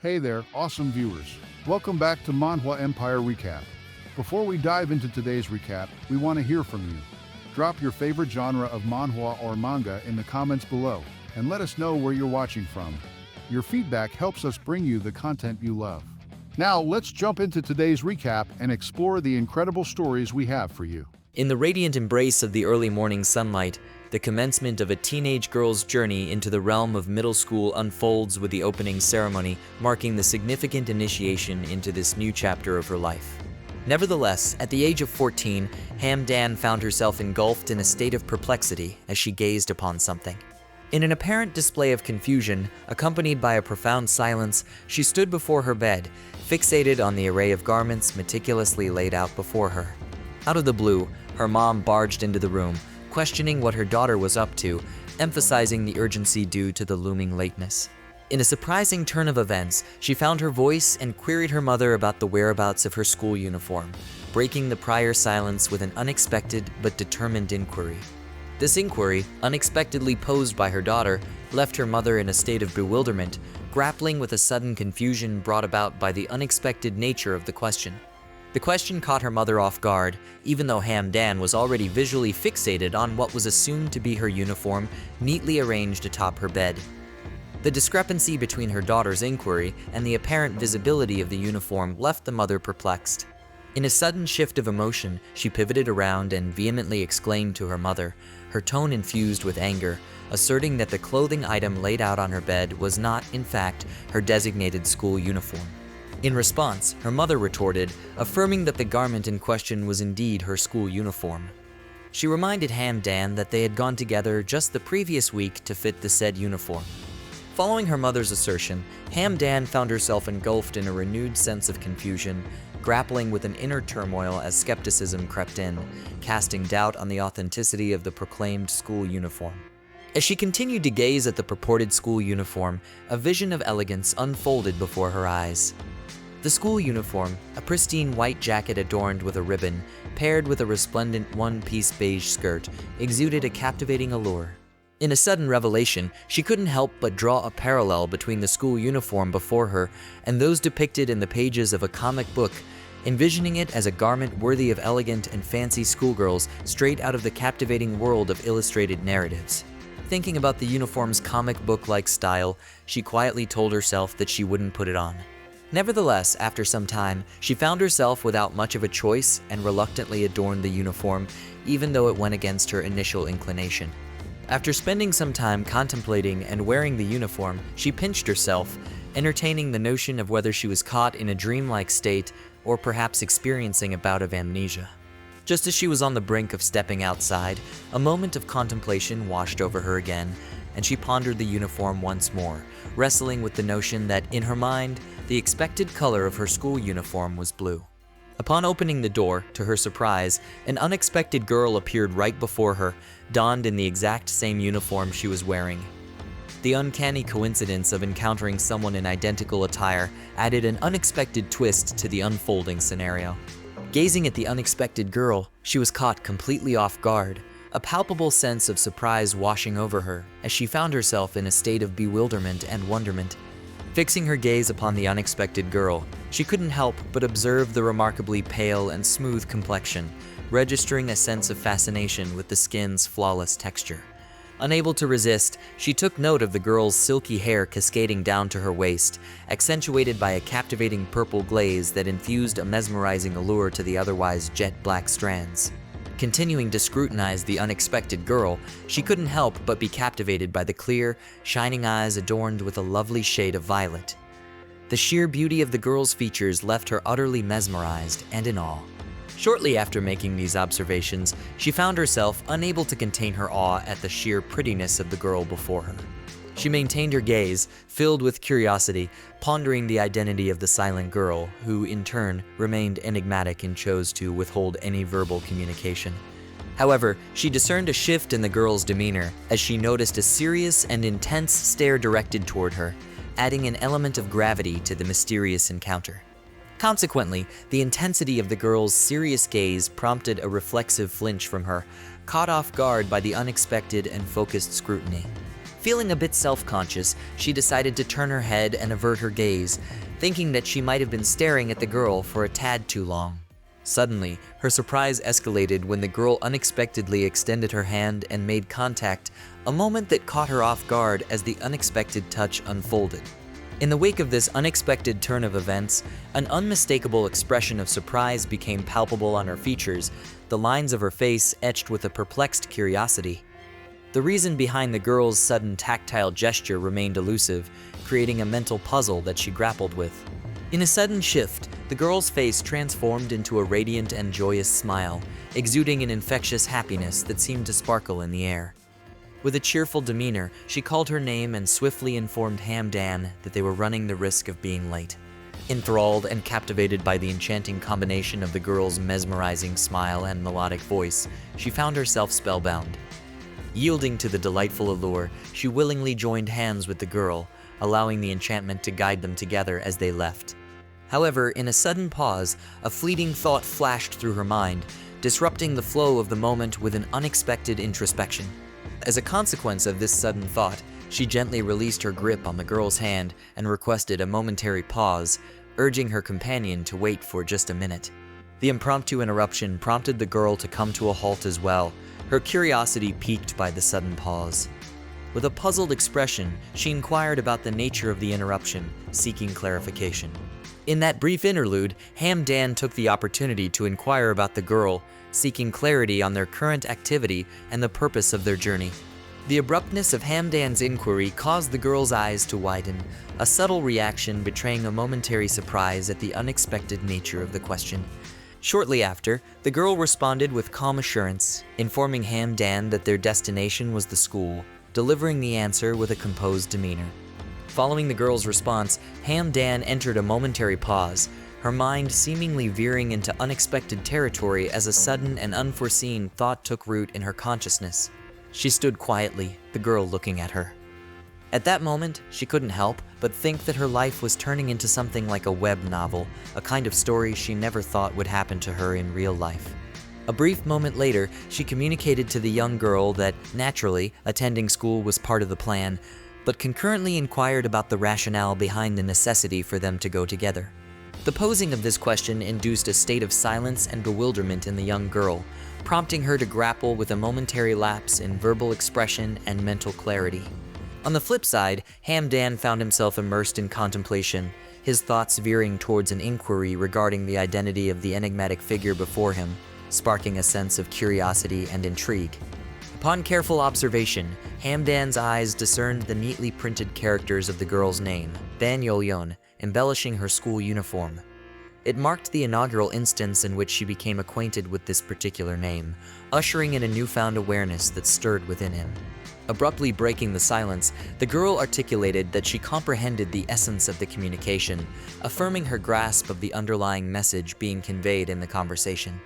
Hey there, awesome viewers. Welcome back to Manhwa Empire Recap. Before we dive into today's recap, we want to hear from you. Drop your favorite genre of manhwa or manga in the comments below, and let us know where you're watching from. Your feedback helps us bring you the content you love. Now, let's jump into today's recap and explore the incredible stories we have for you. In the radiant embrace of the early morning sunlight, the commencement of a teenage girl's journey into the realm of middle school unfolds with the opening ceremony, marking the significant initiation into this new chapter of her life. Nevertheless, at the age of 14, Dan found herself engulfed in a state of perplexity as she gazed upon something. In an apparent display of confusion, accompanied by a profound silence, she stood before her bed, fixated on the array of garments meticulously laid out before her. Out of the blue, her mom barged into the room, questioning what her daughter was up to, emphasizing the urgency due to the looming lateness. In a surprising turn of events, she found her voice and queried her mother about the whereabouts of her school uniform, breaking the prior silence with an unexpected but determined inquiry. This inquiry, unexpectedly posed by her daughter, left her mother in a state of bewilderment, grappling with a sudden confusion brought about by the unexpected nature of the question. The question caught her mother off guard, even though Dan was already visually fixated on what was assumed to be her uniform, neatly arranged atop her bed. The discrepancy between her daughter's inquiry and the apparent visibility of the uniform left the mother perplexed. In a sudden shift of emotion, she pivoted around and vehemently exclaimed to her mother, her tone infused with anger, asserting that the clothing item laid out on her bed was not, in fact, her designated school uniform. In response, her mother retorted, affirming that the garment in question was indeed her school uniform. She reminded Dan that they had gone together just the previous week to fit the said uniform. Following her mother's assertion, Dan found herself engulfed in a renewed sense of confusion, grappling with an inner turmoil as skepticism crept in, casting doubt on the authenticity of the proclaimed school uniform. As she continued to gaze at the purported school uniform, a vision of elegance unfolded before her eyes. The school uniform, a pristine white jacket adorned with a ribbon, paired with a resplendent one-piece beige skirt, exuded a captivating allure. In a sudden revelation, she couldn't help but draw a parallel between the school uniform before her and those depicted in the pages of a comic book, envisioning it as a garment worthy of elegant and fancy schoolgirls straight out of the captivating world of illustrated narratives. Thinking about the uniform's comic book-like style, she quietly told herself that she wouldn't put it on. Nevertheless, after some time, she found herself without much of a choice and reluctantly adorned the uniform, even though it went against her initial inclination. After spending some time contemplating and wearing the uniform, she pinched herself, entertaining the notion of whether she was caught in a dreamlike state or perhaps experiencing a bout of amnesia. Just as she was on the brink of stepping outside, a moment of contemplation washed over her again, and she pondered the uniform once more, wrestling with the notion that, in her mind, the expected color of her school uniform was blue. Upon opening the door, to her surprise, an unexpected girl appeared right before her, donned in the exact same uniform she was wearing. The uncanny coincidence of encountering someone in identical attire added an unexpected twist to the unfolding scenario. Gazing at the unexpected girl, she was caught completely off guard, a palpable sense of surprise washing over her as she found herself in a state of bewilderment and wonderment. Fixing her gaze upon the unexpected girl, she couldn't help but observe the remarkably pale and smooth complexion, registering a sense of fascination with the skin's flawless texture. Unable to resist, she took note of the girl's silky hair cascading down to her waist, accentuated by a captivating purple glaze that infused a mesmerizing allure to the otherwise jet-black strands. Continuing to scrutinize the unexpected girl, she couldn't help but be captivated by the clear, shining eyes adorned with a lovely shade of violet. The sheer beauty of the girl's features left her utterly mesmerized and in awe. Shortly after making these observations, she found herself unable to contain her awe at the sheer prettiness of the girl before her. She maintained her gaze, filled with curiosity, pondering the identity of the silent girl, who, in turn, remained enigmatic and chose to withhold any verbal communication. However, she discerned a shift in the girl's demeanor as she noticed a serious and intense stare directed toward her, adding an element of gravity to the mysterious encounter. Consequently, the intensity of the girl's serious gaze prompted a reflexive flinch from her, caught off guard by the unexpected and focused scrutiny. Feeling a bit self-conscious, she decided to turn her head and avert her gaze, thinking that she might have been staring at the girl for a tad too long. Suddenly, her surprise escalated when the girl unexpectedly extended her hand and made contact, a moment that caught her off guard as the unexpected touch unfolded. In the wake of this unexpected turn of events, an unmistakable expression of surprise became palpable on her features, the lines of her face etched with a perplexed curiosity. The reason behind the girl's sudden tactile gesture remained elusive, creating a mental puzzle that she grappled with. In a sudden shift, the girl's face transformed into a radiant and joyous smile, exuding an infectious happiness that seemed to sparkle in the air. With a cheerful demeanor, she called her name and swiftly informed Hamdan that they were running the risk of being late. Enthralled and captivated by the enchanting combination of the girl's mesmerizing smile and melodic voice, she found herself spellbound. Yielding to the delightful allure, she willingly joined hands with the girl, allowing the enchantment to guide them together as they left. However, in a sudden pause, a fleeting thought flashed through her mind, disrupting the flow of the moment with an unexpected introspection. As a consequence of this sudden thought, she gently released her grip on the girl's hand and requested a momentary pause, urging her companion to wait for just a minute. The impromptu interruption prompted the girl to come to a halt as well, her curiosity piqued by the sudden pause. With a puzzled expression, she inquired about the nature of the interruption, seeking clarification. In that brief interlude, Hamdan took the opportunity to inquire about the girl, seeking clarity on their current activity and the purpose of their journey. The abruptness of Hamdan's inquiry caused the girl's eyes to widen, a subtle reaction betraying a momentary surprise at the unexpected nature of the question. Shortly after, the girl responded with calm assurance, informing Hamdan that their destination was the school, delivering the answer with a composed demeanor. Following the girl's response, Hamdan entered a momentary pause, her mind seemingly veering into unexpected territory as a sudden and unforeseen thought took root in her consciousness. She stood quietly, the girl looking at her. At that moment, she couldn't help but think that her life was turning into something like a web novel, a kind of story she never thought would happen to her in real life. A brief moment later, she communicated to the young girl that, naturally, attending school was part of the plan, but concurrently inquired about the rationale behind the necessity for them to go together. The posing of this question induced a state of silence and bewilderment in the young girl, prompting her to grapple with a momentary lapse in verbal expression and mental clarity. On the flip side, Hamdan found himself immersed in contemplation, his thoughts veering towards an inquiry regarding the identity of the enigmatic figure before him, sparking a sense of curiosity and intrigue. Upon careful observation, Hamdan's eyes discerned the neatly printed characters of the girl's name, Ban Yeoryung, embellishing her school uniform. It marked the inaugural instance in which she became acquainted with this particular name, ushering in a newfound awareness that stirred within him. Abruptly breaking the silence, the girl articulated that she comprehended the essence of the communication, affirming her grasp of the underlying message being conveyed in the conversation.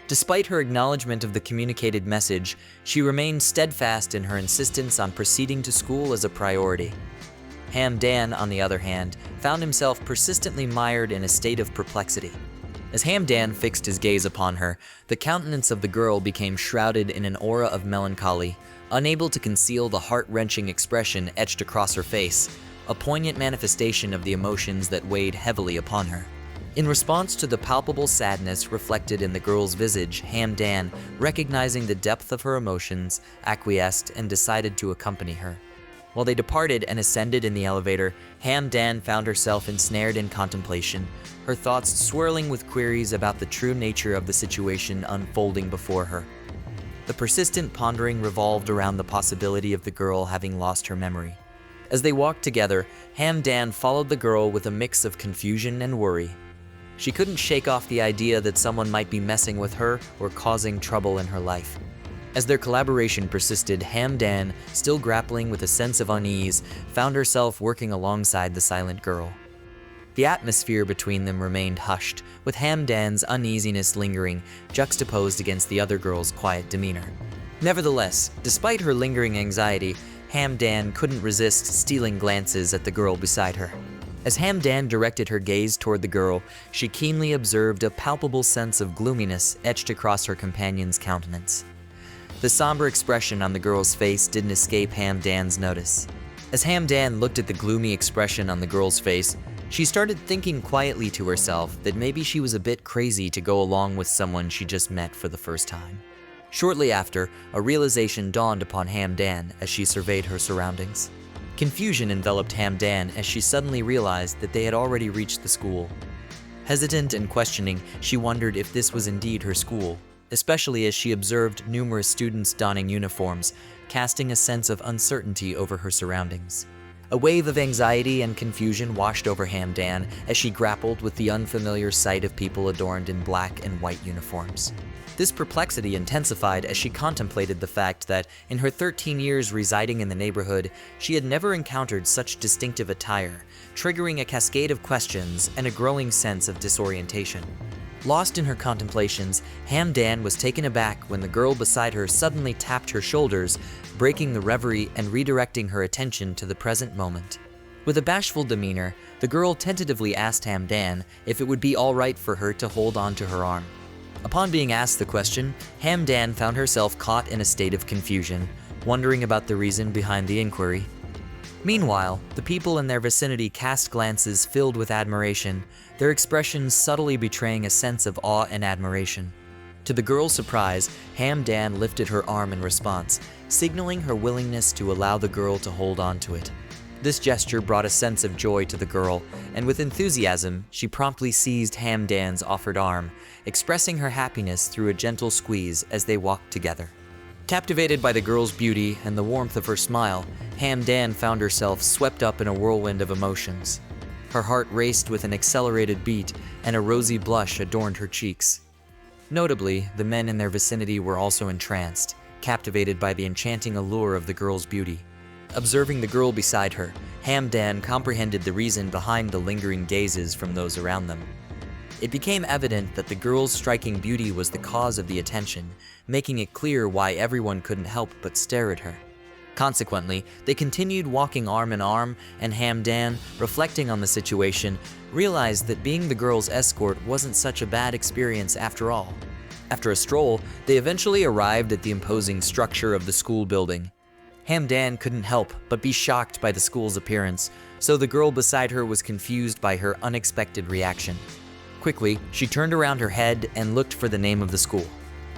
Despite her acknowledgement of the communicated message, she remained steadfast in her insistence on proceeding to school as a priority. Hamdan, on the other hand, found himself persistently mired in a state of perplexity. As Hamdan fixed his gaze upon her, the countenance of the girl became shrouded in an aura of melancholy, unable to conceal the heart-wrenching expression etched across her face, a poignant manifestation of the emotions that weighed heavily upon her. In response to the palpable sadness reflected in the girl's visage, Hamdan, recognizing the depth of her emotions, acquiesced and decided to accompany her. While they departed and ascended in the elevator, Hamdan found herself ensnared in contemplation, her thoughts swirling with queries about the true nature of the situation unfolding before her. The persistent pondering revolved around the possibility of the girl having lost her memory. As they walked together, Hamdan followed the girl with a mix of confusion and worry. She couldn't shake off the idea that someone might be messing with her or causing trouble in her life. As their collaboration persisted, Hamdan, still grappling with a sense of unease, found herself working alongside the silent girl. The atmosphere between them remained hushed, with Hamdan's uneasiness lingering, juxtaposed against the other girl's quiet demeanor. Nevertheless, despite her lingering anxiety, Hamdan couldn't resist stealing glances at the girl beside her. As Hamdan directed her gaze toward the girl, she keenly observed a palpable sense of gloominess etched across her companion's countenance. The somber expression on the girl's face didn't escape Hamdan's notice. As Hamdan looked at the gloomy expression on the girl's face, she started thinking quietly to herself that maybe she was a bit crazy to go along with someone she just met for the first time. Shortly after, a realization dawned upon Hamdan as she surveyed her surroundings. Confusion enveloped Hamdan as she suddenly realized that they had already reached the school. Hesitant and questioning, she wondered if this was indeed her school, especially as she observed numerous students donning uniforms, casting a sense of uncertainty over her surroundings. A wave of anxiety and confusion washed over Hamdan as she grappled with the unfamiliar sight of people adorned in black and white uniforms. This perplexity intensified as she contemplated the fact that, in her 13 years residing in the neighborhood, she had never encountered such distinctive attire, triggering a cascade of questions and a growing sense of disorientation. Lost in her contemplations, Hamdan was taken aback when the girl beside her suddenly tapped her shoulders, breaking the reverie and redirecting her attention to the present moment. With a bashful demeanor, the girl tentatively asked Hamdan if it would be all right for her to hold on to her arm. Upon being asked the question, Hamdan found herself caught in a state of confusion, wondering about the reason behind the inquiry. Meanwhile, the people in their vicinity cast glances filled with admiration, their expressions subtly betraying a sense of awe and admiration. To the girl's surprise, Hamdan lifted her arm in response, signaling her willingness to allow the girl to hold on to it. This gesture brought a sense of joy to the girl, and with enthusiasm, she promptly seized Hamdan's offered arm, expressing her happiness through a gentle squeeze as they walked together. Captivated by the girl's beauty and the warmth of her smile, Hamdan found herself swept up in a whirlwind of emotions. Her heart raced with an accelerated beat, and a rosy blush adorned her cheeks. Notably, the men in their vicinity were also entranced, captivated by the enchanting allure of the girl's beauty. Observing the girl beside her, Hamdan comprehended the reason behind the lingering gazes from those around them. It became evident that the girl's striking beauty was the cause of the attention, making it clear why everyone couldn't help but stare at her. Consequently, they continued walking arm in arm, and Hamdan, reflecting on the situation, realized that being the girl's escort wasn't such a bad experience after all. After a stroll, they eventually arrived at the imposing structure of the school building. Hamdan couldn't help but be shocked by the school's appearance, so the girl beside her was confused by her unexpected reaction. Quickly, she turned around her head and looked for the name of the school.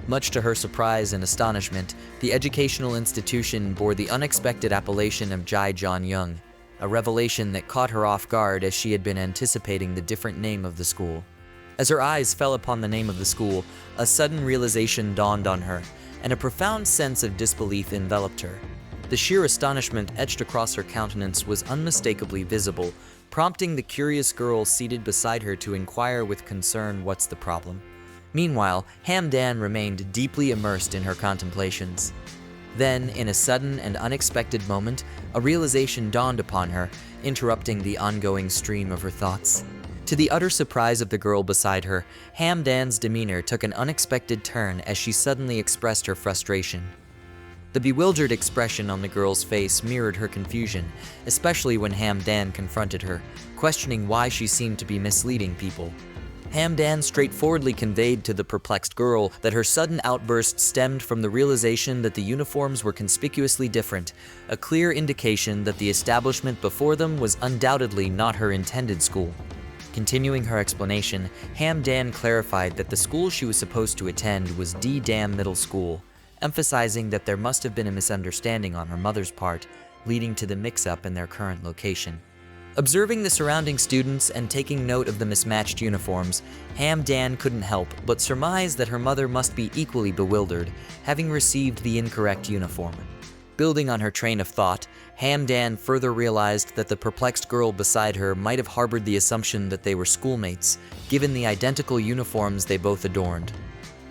Much to her surprise and astonishment, the educational institution bore the unexpected appellation of Yeoryung, a revelation that caught her off guard as she had been anticipating the different name of the school. As her eyes fell upon the name of the school, a sudden realization dawned on her, and a profound sense of disbelief enveloped her. The sheer astonishment etched across her countenance was unmistakably visible, prompting the curious girl seated beside her to inquire with concern what's the problem. Meanwhile, Hamdan remained deeply immersed in her contemplations. Then, in a sudden and unexpected moment, a realization dawned upon her, interrupting the ongoing stream of her thoughts. To the utter surprise of the girl beside her, Hamdan's demeanor took an unexpected turn as she suddenly expressed her frustration. The bewildered expression on the girl's face mirrored her confusion, especially when Hamdan confronted her, questioning why she seemed to be misleading people. Hamdan straightforwardly conveyed to the perplexed girl that her sudden outburst stemmed from the realization that the uniforms were conspicuously different, a clear indication that the establishment before them was undoubtedly not her intended school. Continuing her explanation, Hamdan clarified that the school she was supposed to attend was D-Dam Middle School, emphasizing that there must have been a misunderstanding on her mother's part, leading to the mix-up in their current location. Observing the surrounding students and taking note of the mismatched uniforms, Hamdan couldn't help but surmise that her mother must be equally bewildered, having received the incorrect uniform. Building on her train of thought, Hamdan further realized that the perplexed girl beside her might have harbored the assumption that they were schoolmates, given the identical uniforms they both adorned.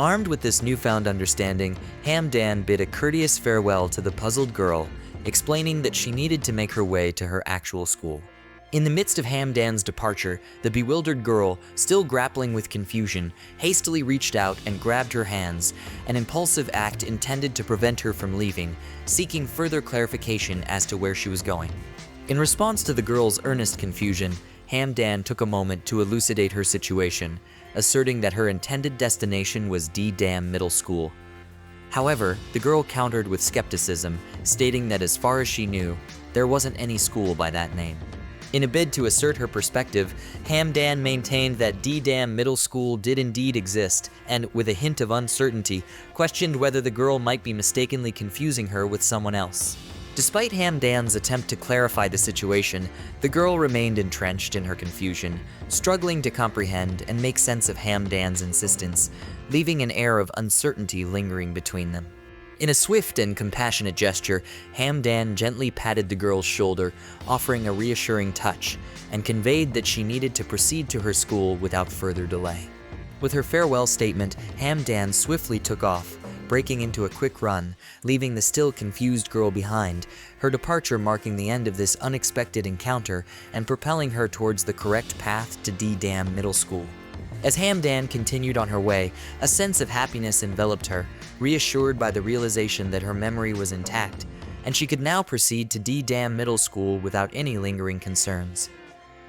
Armed with this newfound understanding, Hamdan bid a courteous farewell to the puzzled girl, explaining that she needed to make her way to her actual school. In the midst of Hamdan's departure, the bewildered girl, still grappling with confusion, hastily reached out and grabbed her hands, an impulsive act intended to prevent her from leaving, seeking further clarification as to where she was going. In response to the girl's earnest confusion, Hamdan took a moment to elucidate her situation, asserting that her intended destination was D-Dam Middle School. However, the girl countered with skepticism, stating that as far as she knew, there wasn't any school by that name. In a bid to assert her perspective, Hamdan maintained that D-Dam Middle School did indeed exist, and with a hint of uncertainty, questioned whether the girl might be mistakenly confusing her with someone else. Despite Hamdan's attempt to clarify the situation, the girl remained entrenched in her confusion, struggling to comprehend and make sense of Hamdan's insistence, leaving an air of uncertainty lingering between them. In a swift and compassionate gesture, Hamdan gently patted the girl's shoulder, offering a reassuring touch, and conveyed that she needed to proceed to her school without further delay. With her farewell statement, Hamdan swiftly took off, breaking into a quick run, leaving the still confused girl behind, her departure marking the end of this unexpected encounter and propelling her towards the correct path to D-Dam Middle School. As Hamdan continued on her way, a sense of happiness enveloped her, reassured by the realization that her memory was intact, and she could now proceed to D-Dam Middle School without any lingering concerns.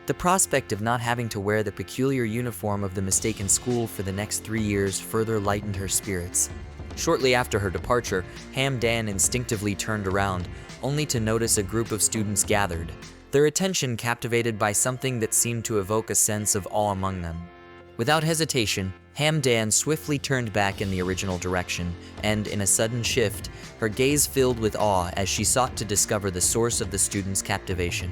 The prospect of not having to wear the peculiar uniform of the mistaken school for the next 3 years further lightened her spirits. Shortly after her departure, Hamdan instinctively turned around, only to notice a group of students gathered, their attention captivated by something that seemed to evoke a sense of awe among them. Without hesitation, Hamdan swiftly turned back in the original direction, and in a sudden shift, her gaze filled with awe as she sought to discover the source of the students' captivation.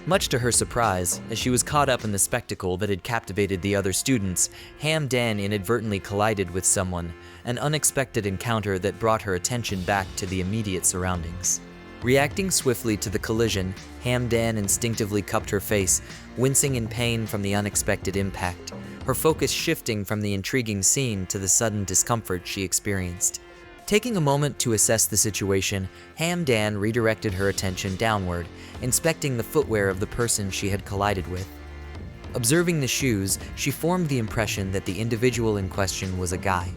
Much to her surprise, as she was caught up in the spectacle that had captivated the other students, Hamdan inadvertently collided with someone, an unexpected encounter that brought her attention back to the immediate surroundings. Reacting swiftly to the collision, Hamdan instinctively cupped her face, wincing in pain from the unexpected impact, her focus shifting from the intriguing scene to the sudden discomfort she experienced. Taking a moment to assess the situation, Hamdan redirected her attention downward, inspecting the footwear of the person she had collided with. Observing the shoes, she formed the impression that the individual in question was a guy.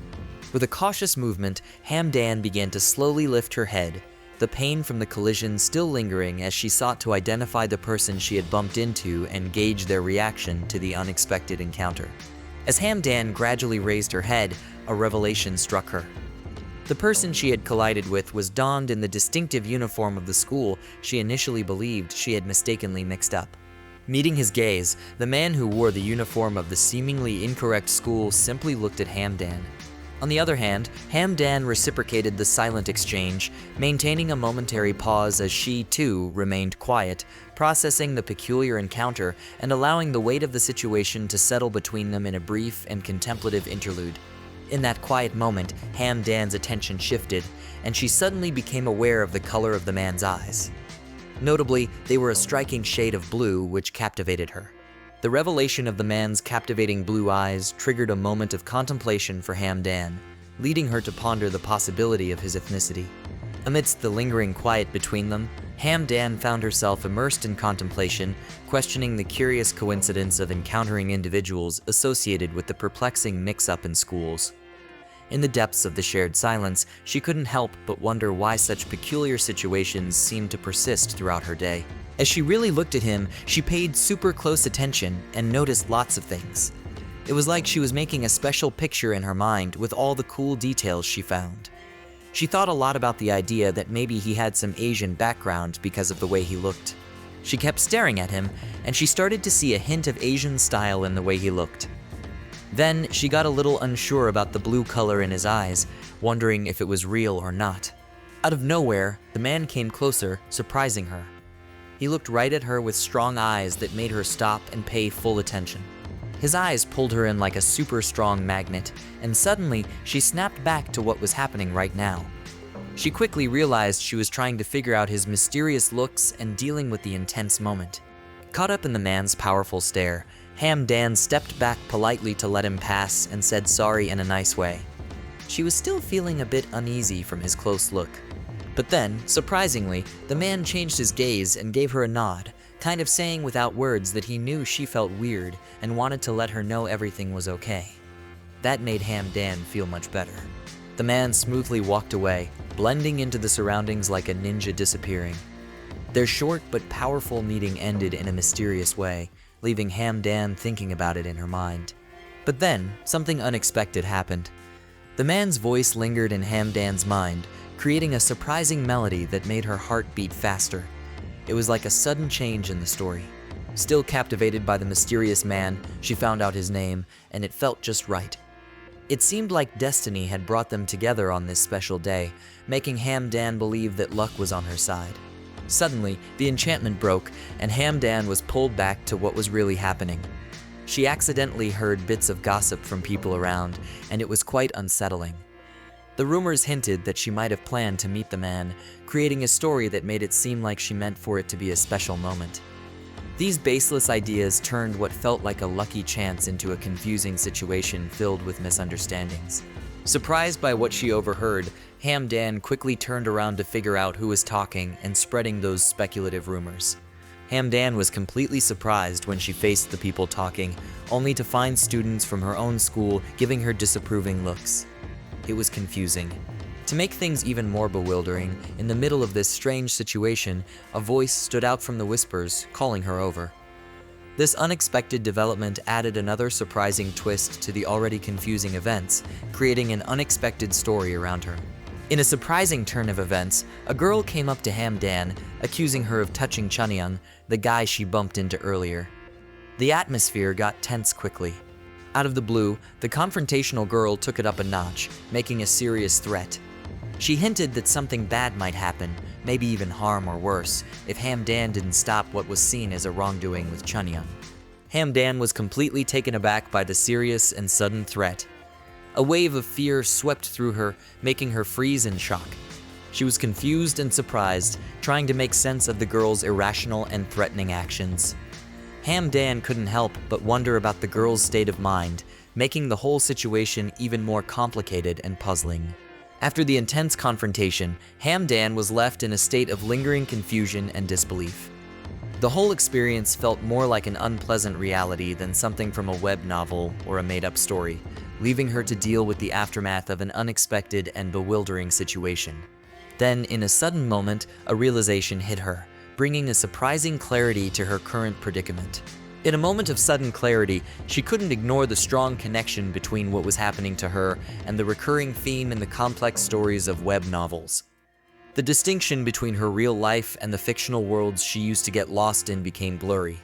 With a cautious movement, Hamdan began to slowly lift her head, the pain from the collision still lingering as she sought to identify the person she had bumped into and gauge their reaction to the unexpected encounter. As Hamdan gradually raised her head, a revelation struck her. The person she had collided with was donned in the distinctive uniform of the school she initially believed she had mistakenly mixed up. Meeting his gaze, the man who wore the uniform of the seemingly incorrect school simply looked at Hamdan. On the other hand, Hamdan reciprocated the silent exchange, maintaining a momentary pause as she, too, remained quiet, processing the peculiar encounter and allowing the weight of the situation to settle between them in a brief and contemplative interlude. In that quiet moment, Hamdan's attention shifted, and she suddenly became aware of the color of the man's eyes. Notably, they were a striking shade of blue, which captivated her. The revelation of the man's captivating blue eyes triggered a moment of contemplation for Hamdan, leading her to ponder the possibility of his ethnicity. Amidst the lingering quiet between them, Hamdan found herself immersed in contemplation, questioning the curious coincidence of encountering individuals associated with the perplexing mix-up in schools. In the depths of the shared silence, she couldn't help but wonder why such peculiar situations seemed to persist throughout her day. As she really looked at him, she paid super close attention and noticed lots of things. It was like she was making a special picture in her mind with all the cool details she found. She thought a lot about the idea that maybe he had some Asian background because of the way he looked. She kept staring at him, and she started to see a hint of Asian style in the way he looked. Then she got a little unsure about the blue color in his eyes, wondering if it was real or not. Out of nowhere, the man came closer, surprising her. He looked right at her with strong eyes that made her stop and pay full attention. His eyes pulled her in like a super strong magnet, and suddenly she snapped back to what was happening right now. She quickly realized she was trying to figure out his mysterious looks and dealing with the intense moment. Caught up in the man's powerful stare, Hamdan stepped back politely to let him pass and said sorry in a nice way. She was still feeling a bit uneasy from his close look. But then, surprisingly, the man changed his gaze and gave her a nod, kind of saying without words that he knew she felt weird and wanted to let her know everything was okay. That made Hamdan feel much better. The man smoothly walked away, blending into the surroundings like a ninja disappearing. Their short but powerful meeting ended in a mysterious way, leaving Hamdan thinking about it in her mind. But then, something unexpected happened. The man's voice lingered in Hamdan's mind, creating a surprising melody that made her heart beat faster. It was like a sudden change in the story. Still captivated by the mysterious man, she found out his name, and it felt just right. It seemed like destiny had brought them together on this special day, making Hamdan believe that luck was on her side. Suddenly, the enchantment broke, and Hamdan was pulled back to what was really happening. She accidentally heard bits of gossip from people around, and it was quite unsettling. The rumors hinted that she might have planned to meet the man, creating a story that made it seem like she meant for it to be a special moment. These baseless ideas turned what felt like a lucky chance into a confusing situation filled with misunderstandings. Surprised by what she overheard, Hamdan quickly turned around to figure out who was talking and spreading those speculative rumors. Hamdan was completely surprised when she faced the people talking, only to find students from her own school giving her disapproving looks. It was confusing. To make things even more bewildering, in the middle of this strange situation, a voice stood out from the whispers, calling her over. This unexpected development added another surprising twist to the already confusing events, creating an unexpected story around her. In a surprising turn of events, a girl came up to Hamdan, accusing her of touching Chunhyun, the guy she bumped into earlier. The atmosphere got tense quickly. Out of the blue, the confrontational girl took it up a notch, making a serious threat. She hinted that something bad might happen, maybe even harm or worse, if Hamdan didn't stop what was seen as a wrongdoing with Chunhyun. Hamdan was completely taken aback by the serious and sudden threat. A wave of fear swept through her, making her freeze in shock. She was confused and surprised, trying to make sense of the girl's irrational and threatening actions. Hamdan couldn't help but wonder about the girl's state of mind, making the whole situation even more complicated and puzzling. After the intense confrontation, Hamdan was left in a state of lingering confusion and disbelief. The whole experience felt more like an unpleasant reality than something from a web novel or a made-up story, leaving her to deal with the aftermath of an unexpected and bewildering situation. Then, in a sudden moment, a realization hit her, bringing a surprising clarity to her current predicament. In a moment of sudden clarity, she couldn't ignore the strong connection between what was happening to her and the recurring theme in the complex stories of web novels. The distinction between her real life and the fictional worlds she used to get lost in became blurry.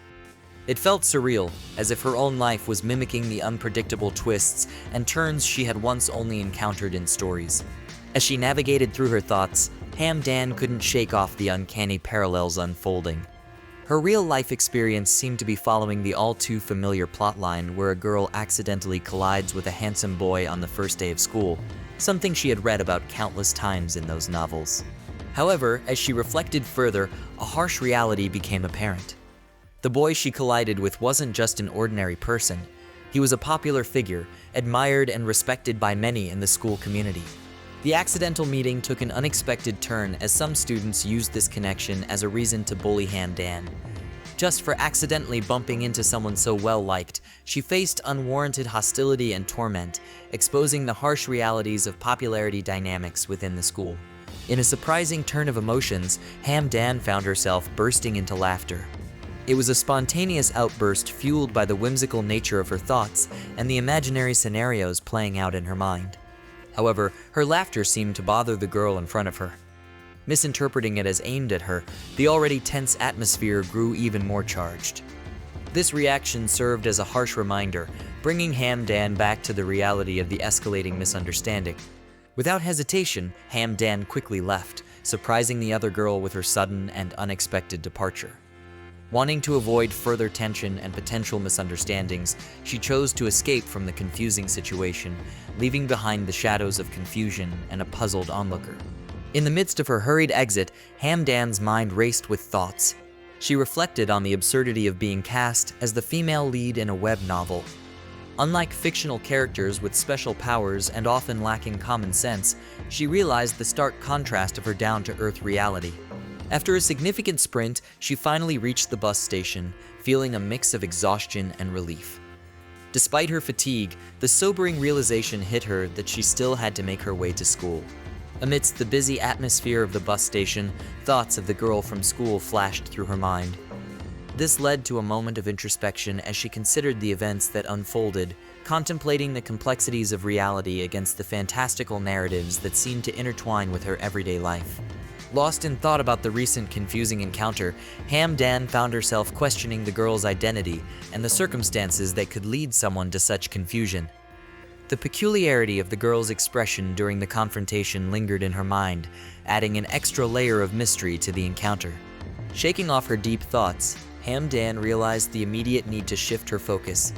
It felt surreal, as if her own life was mimicking the unpredictable twists and turns she had once only encountered in stories. As she navigated through her thoughts, Hamdan couldn't shake off the uncanny parallels unfolding. Her real-life experience seemed to be following the all-too-familiar plotline where a girl accidentally collides with a handsome boy on the first day of school, something she had read about countless times in those novels. However, as she reflected further, a harsh reality became apparent. The boy she collided with wasn't just an ordinary person. He was a popular figure, admired and respected by many in the school community. The accidental meeting took an unexpected turn as some students used this connection as a reason to bully Hamdan. Just for accidentally bumping into someone so well-liked, she faced unwarranted hostility and torment, exposing the harsh realities of popularity dynamics within the school. In a surprising turn of emotions, Hamdan found herself bursting into laughter. It was a spontaneous outburst fueled by the whimsical nature of her thoughts and the imaginary scenarios playing out in her mind. However, her laughter seemed to bother the girl in front of her. Misinterpreting it as aimed at her, the already tense atmosphere grew even more charged. This reaction served as a harsh reminder, bringing Hamdan back to the reality of the escalating misunderstanding. Without hesitation, Hamdan quickly left, surprising the other girl with her sudden and unexpected departure. Wanting to avoid further tension and potential misunderstandings, she chose to escape from the confusing situation, leaving behind the shadows of confusion and a puzzled onlooker. In the midst of her hurried exit, Hamdan's mind raced with thoughts. She reflected on the absurdity of being cast as the female lead in a web novel. Unlike fictional characters with special powers and often lacking common sense, she realized the stark contrast of her down-to-earth reality. After a significant sprint, she finally reached the bus station, feeling a mix of exhaustion and relief. Despite her fatigue, the sobering realization hit her that she still had to make her way to school. Amidst the busy atmosphere of the bus station, thoughts of the girl from school flashed through her mind. This led to a moment of introspection as she considered the events that unfolded, contemplating the complexities of reality against the fantastical narratives that seemed to intertwine with her everyday life. Lost in thought about the recent confusing encounter, Dan found herself questioning the girl's identity and the circumstances that could lead someone to such confusion. The peculiarity of the girl's expression during the confrontation lingered in her mind, adding an extra layer of mystery to the encounter. Shaking off her deep thoughts, Dan realized the immediate need to shift her focus.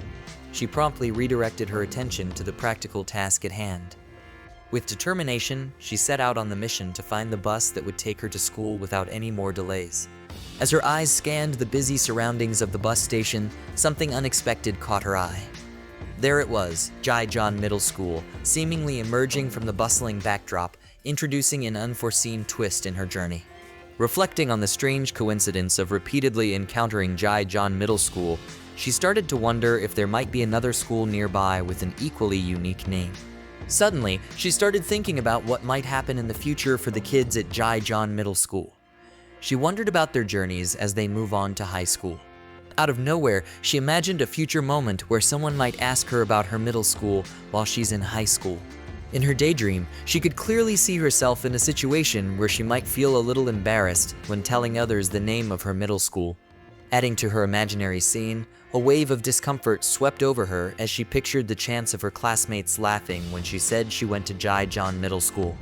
She promptly redirected her attention to the practical task at hand. With determination, she set out on the mission to find the bus that would take her to school without any more delays. As her eyes scanned the busy surroundings of the bus station, something unexpected caught her eye. There it was, Jijeon Middle School, seemingly emerging from the bustling backdrop, introducing an unforeseen twist in her journey. Reflecting on the strange coincidence of repeatedly encountering Jijeon Middle School, she started to wonder if there might be another school nearby with an equally unique name. Suddenly, she started thinking about what might happen in the future for the kids at Jijeon Middle School. She wondered about their journeys as they move on to high school. Out of nowhere, she imagined a future moment where someone might ask her about her middle school while she's in high school. In her daydream, she could clearly see herself in a situation where she might feel a little embarrassed when telling others the name of her middle school. Adding to her imaginary scene, a wave of discomfort swept over her as she pictured the chance of her classmates laughing when she said she went to Jijeon Middle School.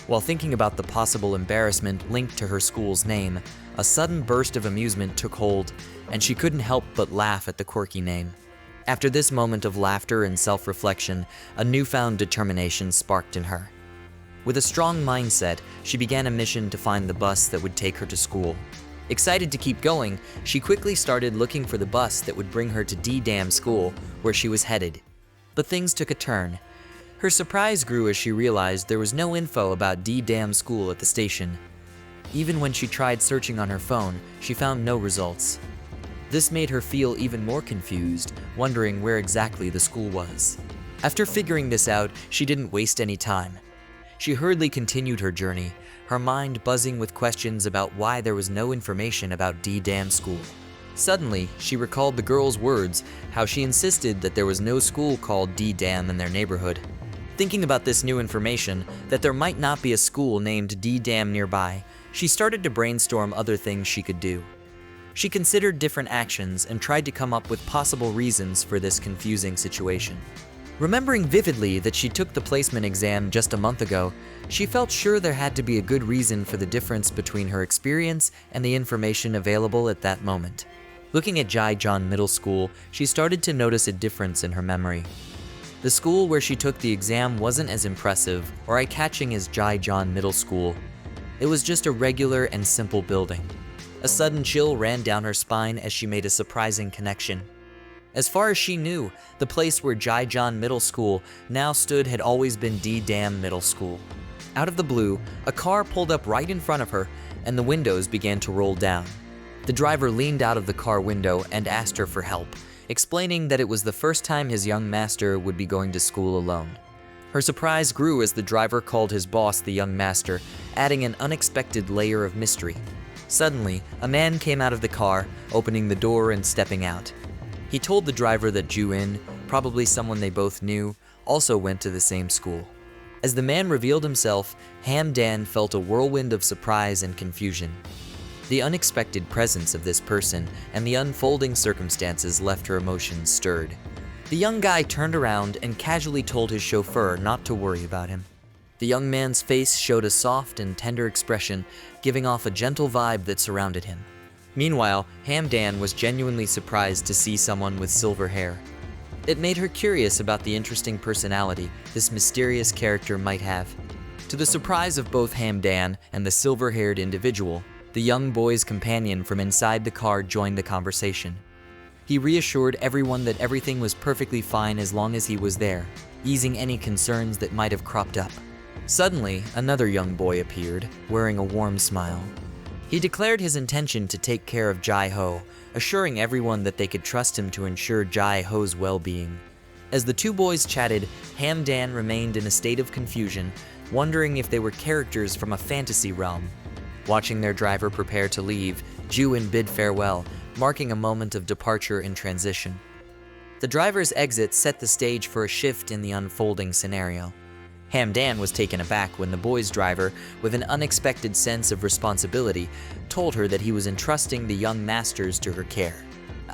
While thinking about the possible embarrassment linked to her school's name, a sudden burst of amusement took hold, and she couldn't help but laugh at the quirky name. After this moment of laughter and self-reflection, a newfound determination sparked in her. With a strong mindset, she began a mission to find the bus that would take her to school. Excited to keep going, she quickly started looking for the bus that would bring her to D-Dam School, where she was headed. But things took a turn. Her surprise grew as she realized there was no info about D-Dam School at the station. Even when she tried searching on her phone, she found no results. This made her feel even more confused, wondering where exactly the school was. After figuring this out, she didn't waste any time. She hurriedly continued her journey, her mind buzzing with questions about why there was no information about D-Dam School. Suddenly, she recalled the girl's words, how she insisted that there was no school called D-Dam in their neighborhood. Thinking about this new information, that there might not be a school named D-Dam nearby, she started to brainstorm other things she could do. She considered different actions and tried to come up with possible reasons for this confusing situation. Remembering vividly that she took the placement exam just a month ago, she felt sure there had to be a good reason for the difference between her experience and the information available at that moment. Looking at Jijeon Middle School, she started to notice a difference in her memory. The school where she took the exam wasn't as impressive or eye-catching as Jijeon Middle School. It was just a regular and simple building. A sudden chill ran down her spine as she made a surprising connection. As far as she knew, the place where Jijeon Middle School now stood had always been D-Dam Middle School. Out of the blue, a car pulled up right in front of her, and the windows began to roll down. The driver leaned out of the car window and asked her for help, explaining that it was the first time his young master would be going to school alone. Her surprise grew as the driver called his boss the young master, adding an unexpected layer of mystery. Suddenly, a man came out of the car, opening the door and stepping out. He told the driver that Ju-in, probably someone they both knew, also went to the same school. As the man revealed himself, Dan felt a whirlwind of surprise and confusion. The unexpected presence of this person and the unfolding circumstances left her emotions stirred. The young guy turned around and casually told his chauffeur not to worry about him. The young man's face showed a soft and tender expression, giving off a gentle vibe that surrounded him. Meanwhile, Dan was genuinely surprised to see someone with silver hair. It made her curious about the interesting personality this mysterious character might have. To the surprise of both Dan and the silver-haired individual, the young boy's companion from inside the car joined the conversation. He reassured everyone that everything was perfectly fine as long as he was there, easing any concerns that might have cropped up. Suddenly, another young boy appeared, wearing a warm smile. He declared his intention to take care of Jai-ho, assuring everyone that they could trust him to ensure Jai-ho's well-being. As the two boys chatted, Dan remained in a state of confusion, wondering if they were characters from a fantasy realm. Watching their driver prepare to leave, Ju-in bid farewell, marking a moment of departure and transition. The driver's exit set the stage for a shift in the unfolding scenario. Hamdan was taken aback when the boy's driver, with an unexpected sense of responsibility, told her that he was entrusting the young masters to her care.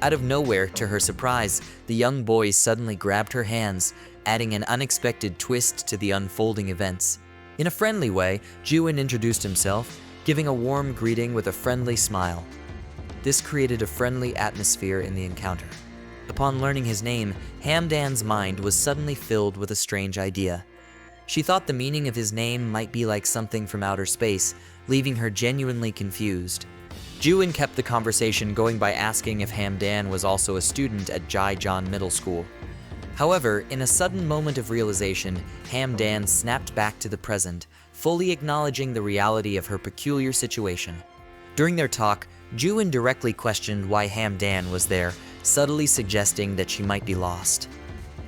Out of nowhere, to her surprise, the young boy suddenly grabbed her hands, adding an unexpected twist to the unfolding events. In a friendly way, Juin introduced himself, giving a warm greeting with a friendly smile. This created a friendly atmosphere in the encounter. Upon learning his name, Hamdan's mind was suddenly filled with a strange idea. She thought the meaning of his name might be like something from outer space, leaving her genuinely confused. Juin kept the conversation going by asking if Hamdan was also a student at Jijeon Middle School. However, in a sudden moment of realization, Hamdan snapped back to the present, fully acknowledging the reality of her peculiar situation. During their talk, Juin directly questioned why Hamdan was there, subtly suggesting that she might be lost.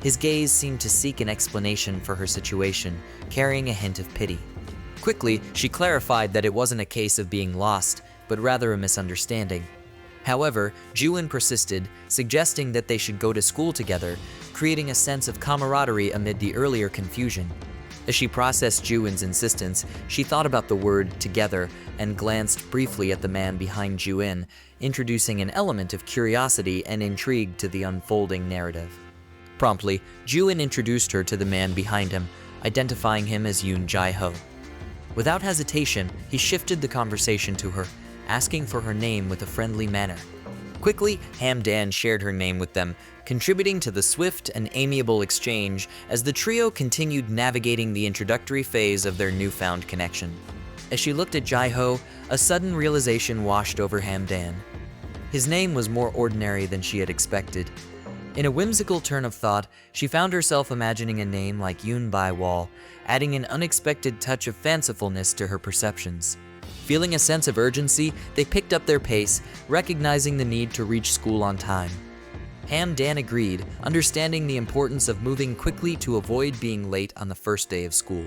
His gaze seemed to seek an explanation for her situation, carrying a hint of pity. Quickly, she clarified that it wasn't a case of being lost, but rather a misunderstanding. However, Juin persisted, suggesting that they should go to school together, creating a sense of camaraderie amid the earlier confusion. As she processed Juin's insistence, she thought about the word together and glanced briefly at the man behind Juin, introducing an element of curiosity and intrigue to the unfolding narrative. Promptly, Juin introduced her to the man behind him, identifying him as Yoon Jae-ho. Without hesitation, he shifted the conversation to her, asking for her name with a friendly manner. Quickly, Hamdan shared her name with them, contributing to the swift and amiable exchange as the trio continued navigating the introductory phase of their newfound connection. As she looked at Jae-ho, a sudden realization washed over Hamdan. His name was more ordinary than she had expected. In a whimsical turn of thought, she found herself imagining a name like Yoon Bae-wol, adding an unexpected touch of fancifulness to her perceptions. Feeling a sense of urgency, they picked up their pace, recognizing the need to reach school on time. Hamdan agreed, understanding the importance of moving quickly to avoid being late on the first day of school.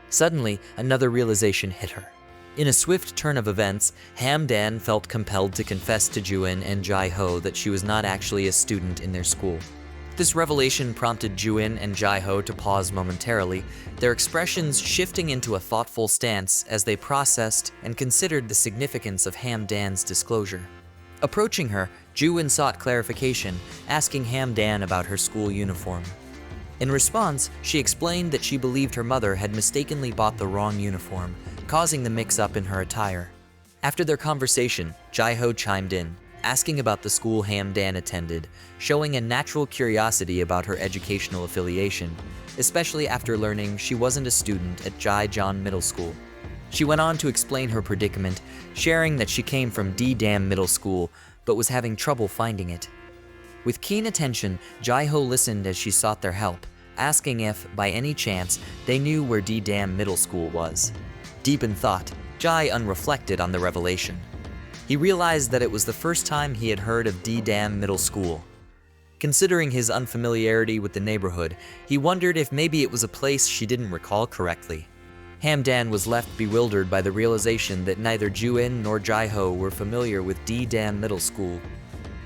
Suddenly, another realization hit her. In a swift turn of events, Hamdan felt compelled to confess to Juin and Jae-ho that she was not actually a student in their school. This revelation prompted Juin and Jae-ho to pause momentarily, their expressions shifting into a thoughtful stance as they processed and considered the significance of Hamdan's disclosure. Approaching her, Juin sought clarification, asking Hamdan about her school uniform. In response, she explained that she believed her mother had mistakenly bought the wrong uniform, causing the mix-up in her attire. After their conversation, Jae-ho chimed in, asking about the school Hamdan attended, showing a natural curiosity about her educational affiliation, especially after learning she wasn't a student at Jijeon Middle School. She went on to explain her predicament, sharing that she came from D-Dam Middle School, but was having trouble finding it. With keen attention, Jae-ho listened as she sought their help, asking if, by any chance, they knew where D-Dam Middle School was. Deep in thought, Jae unreflected on the revelation. He realized that it was the first time he had heard of D-Dam Middle School. Considering his unfamiliarity with the neighborhood, he wondered if maybe it was a place she didn't recall correctly. Hamdan was left bewildered by the realization that neither Juin nor Jae-ho were familiar with D-Dam Middle School.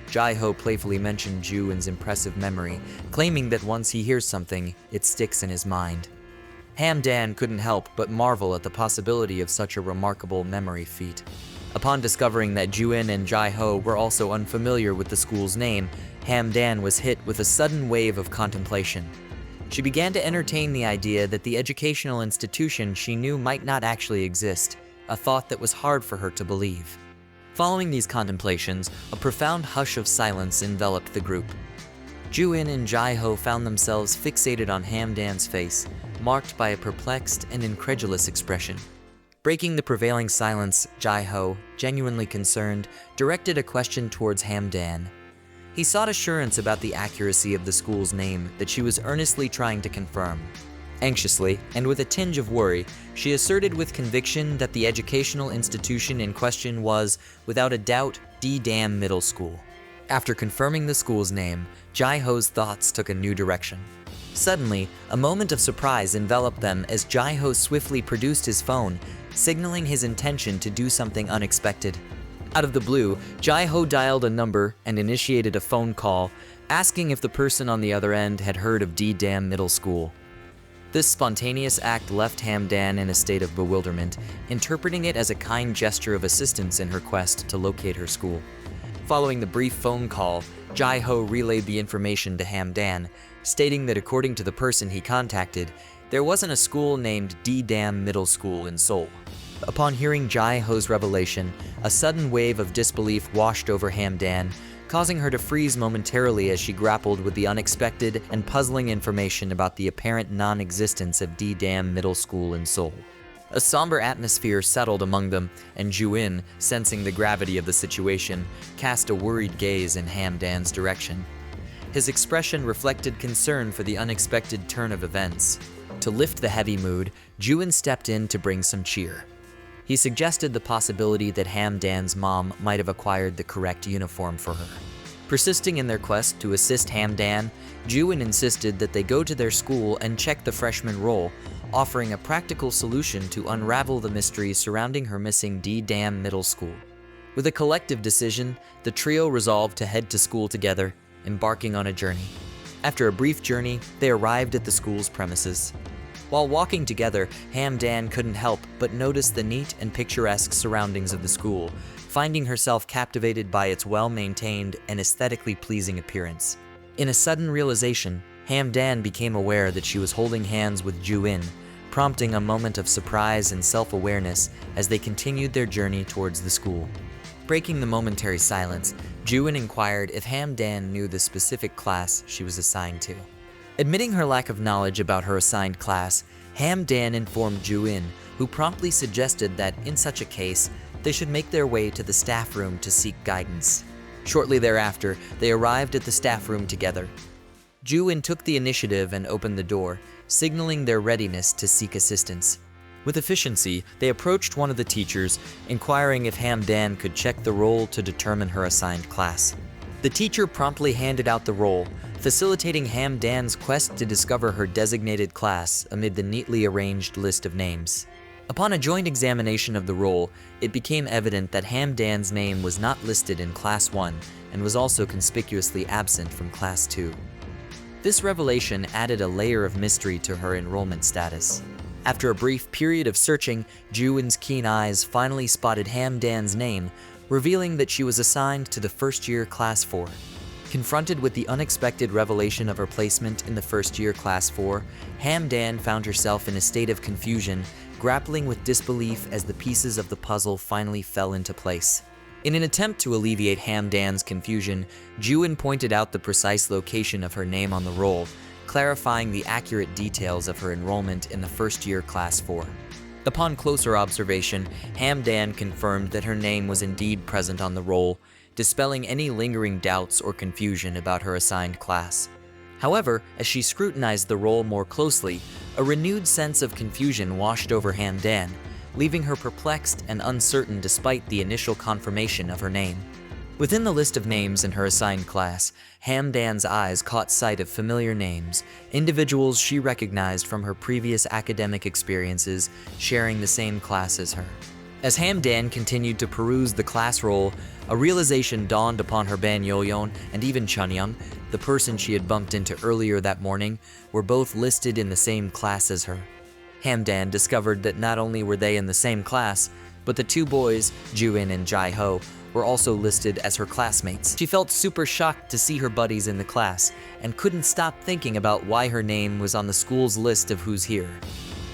Jae-ho playfully mentioned Juin's impressive memory, claiming that once he hears something, it sticks in his mind. Hamdan couldn't help but marvel at the possibility of such a remarkable memory feat. Upon discovering that Juin and Jae-ho were also unfamiliar with the school's name, Hamdan was hit with a sudden wave of contemplation. She began to entertain the idea that the educational institution she knew might not actually exist, a thought that was hard for her to believe. Following these contemplations, a profound hush of silence enveloped the group. Juin and Jae-ho found themselves fixated on Hamdan's face, marked by a perplexed and incredulous expression. Breaking the prevailing silence, Jae-ho, genuinely concerned, directed a question towards Hamdan. He sought assurance about the accuracy of the school's name that she was earnestly trying to confirm. Anxiously, and with a tinge of worry, she asserted with conviction that the educational institution in question was, without a doubt, D-Dam Middle School. After confirming the school's name, Jae-ho's thoughts took a new direction. Suddenly, a moment of surprise enveloped them as Jae-ho swiftly produced his phone, signaling his intention to do something unexpected. Out of the blue, Jai-ho dialed a number and initiated a phone call, asking if the person on the other end had heard of D-Dam Middle School. This spontaneous act left Hamdan in a state of bewilderment, interpreting it as a kind gesture of assistance in her quest to locate her school. Following the brief phone call, Jai-ho relayed the information to Hamdan, stating that according to the person he contacted, there wasn't a school named D-Dam Middle School in Seoul. Upon hearing Jai-ho's revelation, a sudden wave of disbelief washed over Hamdan, causing her to freeze momentarily as she grappled with the unexpected and puzzling information about the apparent non-existence of D-Dam Middle School in Seoul. A somber atmosphere settled among them, and Ju-in, sensing the gravity of the situation, cast a worried gaze in Hamdan's direction. His expression reflected concern for the unexpected turn of events. To lift the heavy mood, Ju-in stepped in to bring some cheer. He suggested the possibility that Hamdan's mom might have acquired the correct uniform for her. Persisting in their quest to assist Hamdan, Ju-in insisted that they go to their school and check the freshman roll, offering a practical solution to unravel the mystery surrounding her missing D-Dam Middle School. With a collective decision, the trio resolved to head to school together, embarking on a journey. After a brief journey, they arrived at the school's premises. While walking together, Hamdan couldn't help but notice the neat and picturesque surroundings of the school, finding herself captivated by its well-maintained and aesthetically pleasing appearance. In a sudden realization, Hamdan became aware that she was holding hands with Ju-in, prompting a moment of surprise and self-awareness as they continued their journey towards the school. Breaking the momentary silence, Ju-in inquired if Hamdan knew the specific class she was assigned to. Admitting her lack of knowledge about her assigned class, Hamdan informed Ju-in, who promptly suggested that, in such a case, they should make their way to the staff room to seek guidance. Shortly thereafter, they arrived at the staff room together. Ju-in took the initiative and opened the door, signaling their readiness to seek assistance. With efficiency, they approached one of the teachers, inquiring if Hamdan could check the roll to determine her assigned class. The teacher promptly handed out the roll, facilitating Hamdan's quest to discover her designated class amid the neatly arranged list of names. Upon a joint examination of the roll, it became evident that Hamdan's name was not listed in Class 1 and was also conspicuously absent from Class 2. This revelation added a layer of mystery to her enrollment status. After a brief period of searching, Ju-in's keen eyes finally spotted Hamdan's name, revealing that she was assigned to the first-year Class 4. Confronted with the unexpected revelation of her placement in the first-year Class 4, Hamdan found herself in a state of confusion, grappling with disbelief as the pieces of the puzzle finally fell into place. In an attempt to alleviate Hamdan's confusion, Ju-in pointed out the precise location of her name on the roll, clarifying the accurate details of her enrollment in the first-year Class 4. Upon closer observation, Hamdan confirmed that her name was indeed present on the roll, dispelling any lingering doubts or confusion about her assigned class. However, as she scrutinized the roll more closely, a renewed sense of confusion washed over Hamdan, leaving her perplexed and uncertain despite the initial confirmation of her name. Within the list of names in her assigned class, Hamdan's eyes caught sight of familiar names, individuals she recognized from her previous academic experiences sharing the same class as her. As Hamdan continued to peruse the class roll, a realization dawned upon her. Ban Yeoryung and even Chunyoung, the person she had bumped into earlier that morning, were both listed in the same class as her. Hamdan discovered that not only were they in the same class, but the two boys, Ju-in and Jai-ho, were also listed as her classmates. She felt super shocked to see her buddies in the class, and couldn't stop thinking about why her name was on the school's list of who's here.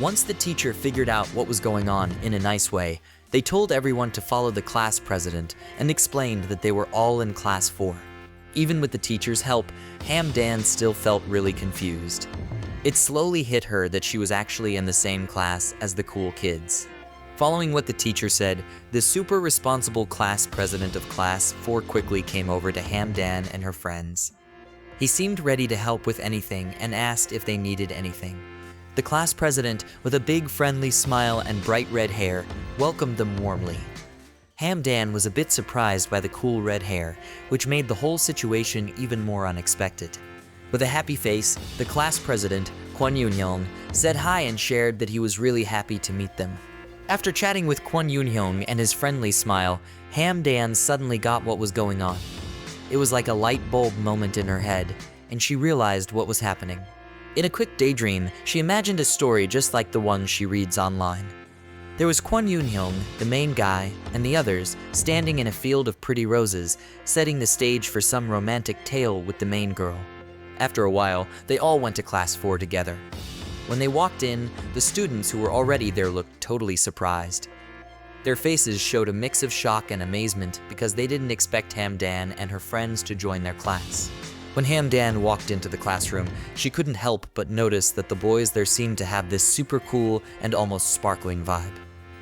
Once the teacher figured out what was going on in a nice way, they told everyone to follow the class president and explained that they were all in Class 4. Even with the teacher's help, Hamdan still felt really confused. It slowly hit her that she was actually in the same class as the cool kids. Following what the teacher said, the super responsible class president of Class 4 quickly came over to Hamdan and her friends. He seemed ready to help with anything and asked if they needed anything. The class president, with a big friendly smile and bright red hair, welcomed them warmly. Hamdan was a bit surprised by the cool red hair, which made the whole situation even more unexpected. With a happy face, the class president, Kwon Yoon-yeon, said hi and shared that he was really happy to meet them. After chatting with Kwon Yoon-hyung and his friendly smile, Hamdan suddenly got what was going on. It was like a light bulb moment in her head, and she realized what was happening. In a quick daydream, she imagined a story just like the one she reads online. There was Kwon Yoon-hyung, the main guy, and the others standing in a field of pretty roses, setting the stage for some romantic tale with the main girl. After a while, they all went to class 4 together. When they walked in, the students who were already there looked totally surprised. Their faces showed a mix of shock and amazement because they didn't expect Hamdan and her friends to join their class. When Hamdan walked into the classroom, she couldn't help but notice that the boys there seemed to have this super cool and almost sparkling vibe.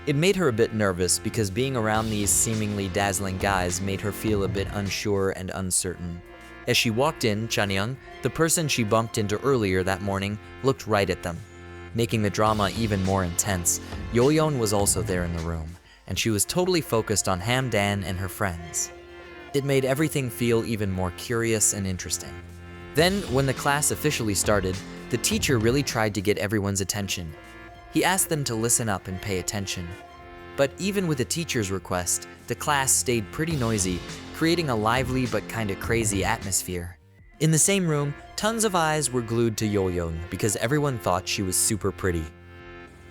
It made her a bit nervous because being around these seemingly dazzling guys made her feel a bit unsure and uncertain. As she walked in, Chanyeong, the person she bumped into earlier that morning, looked right at them. Making the drama even more intense, Yeoryung was also there in the room, and she was totally focused on Hamdan and her friends. It made everything feel even more curious and interesting. Then, when the class officially started, the teacher really tried to get everyone's attention. He asked them to listen up and pay attention. But even with the teacher's request, the class stayed pretty noisy, creating a lively but kinda crazy atmosphere. In the same room, tons of eyes were glued to Yeoryung because everyone thought she was super pretty.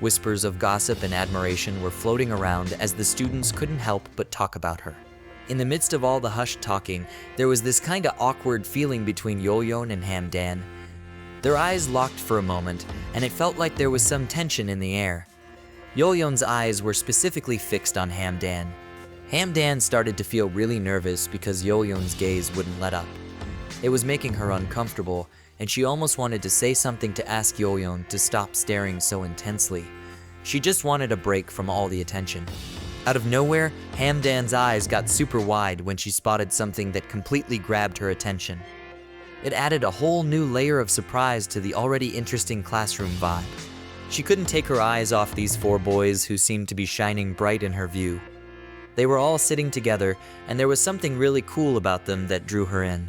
Whispers of gossip and admiration were floating around as the students couldn't help but talk about her. In the midst of all the hushed talking, there was this kinda awkward feeling between Yeoryung and Hamdan. Their eyes locked for a moment, and it felt like there was some tension in the air. Yeoryung's eyes were specifically fixed on Hamdan. Hamdan started to feel really nervous because Yeoryung's gaze wouldn't let up. It was making her uncomfortable, and she almost wanted to say something to ask Yeoryung to stop staring so intensely. She just wanted a break from all the attention. Out of nowhere, Hamdan's eyes got super wide when she spotted something that completely grabbed her attention. It added a whole new layer of surprise to the already interesting classroom vibe. She couldn't take her eyes off these 4 boys who seemed to be shining bright in her view. They were all sitting together, and there was something really cool about them that drew her in.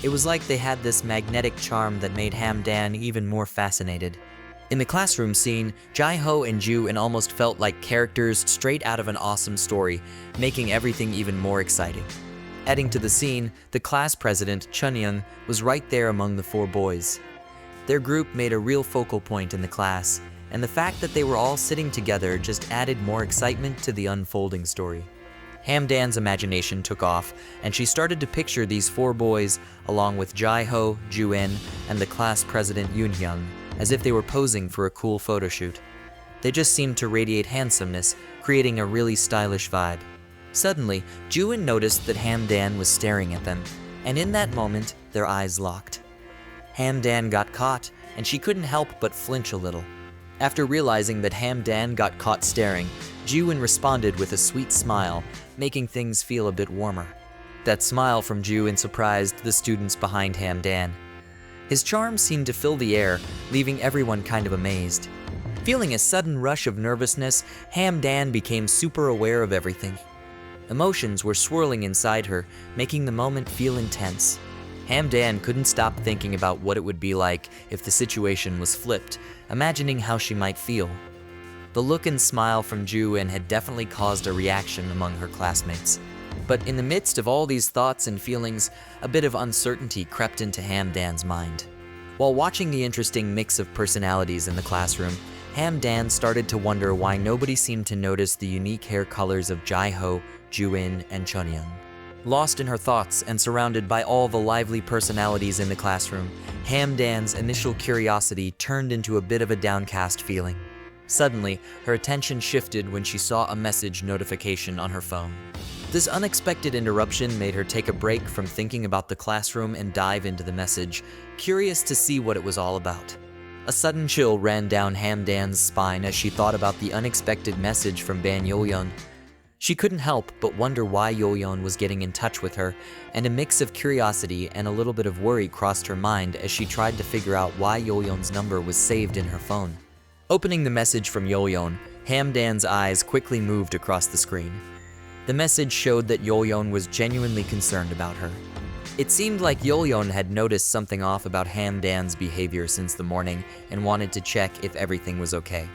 It was like they had this magnetic charm that made Hamdan even more fascinated. In the classroom scene, Jae-ho and Ju-in almost felt like characters straight out of an awesome story, making everything even more exciting. Adding to the scene, the class president, Chanyeong, was right there among the 4 boys. Their group made a real focal point in the class, and the fact that they were all sitting together just added more excitement to the unfolding story. Hamdan's imagination took off, and she started to picture these 4 boys, along with Jae-ho, Ju-in, and the class president Yoon-hyung, as if they were posing for a cool photo shoot. They just seemed to radiate handsomeness, creating a really stylish vibe. Suddenly, Ju-in noticed that Hamdan was staring at them, and in that moment, their eyes locked. Hamdan got caught, and she couldn't help but flinch a little. After realizing that Hamdan got caught staring, Ju-in responded with a sweet smile, making things feel a bit warmer. That smile from Ju-in surprised the students behind Hamdan. His charm seemed to fill the air, leaving everyone kind of amazed. Feeling a sudden rush of nervousness, Hamdan became super aware of everything. Emotions were swirling inside her, making the moment feel intense. Hamdan couldn't stop thinking about what it would be like if the situation was flipped, imagining how she might feel. The look and smile from Ju-in had definitely caused a reaction among her classmates. But in the midst of all these thoughts and feelings, a bit of uncertainty crept into Hamdan's mind. While watching the interesting mix of personalities in the classroom, Hamdan started to wonder why nobody seemed to notice the unique hair colors of Jae-ho, Ju-in, and Chanyeong. Lost in her thoughts and surrounded by all the lively personalities in the classroom, Hamdan's initial curiosity turned into a bit of a downcast feeling. Suddenly, her attention shifted when she saw a message notification on her phone. This unexpected interruption made her take a break from thinking about the classroom and dive into the message, curious to see what it was all about. A sudden chill ran down Hamdan's spine as she thought about the unexpected message from Ban Yeoryung. She couldn't help but wonder why Yeoryung was getting in touch with her, and a mix of curiosity and a little bit of worry crossed her mind as she tried to figure out why Yeoryung's number was saved in her phone. Opening the message from Yeoryung, Hamdan's eyes quickly moved across the screen. The message showed that Yeoryung was genuinely concerned about her. It seemed like Yeoryung had noticed something off about Hamdan's behavior since the morning and wanted to check if everything was okay.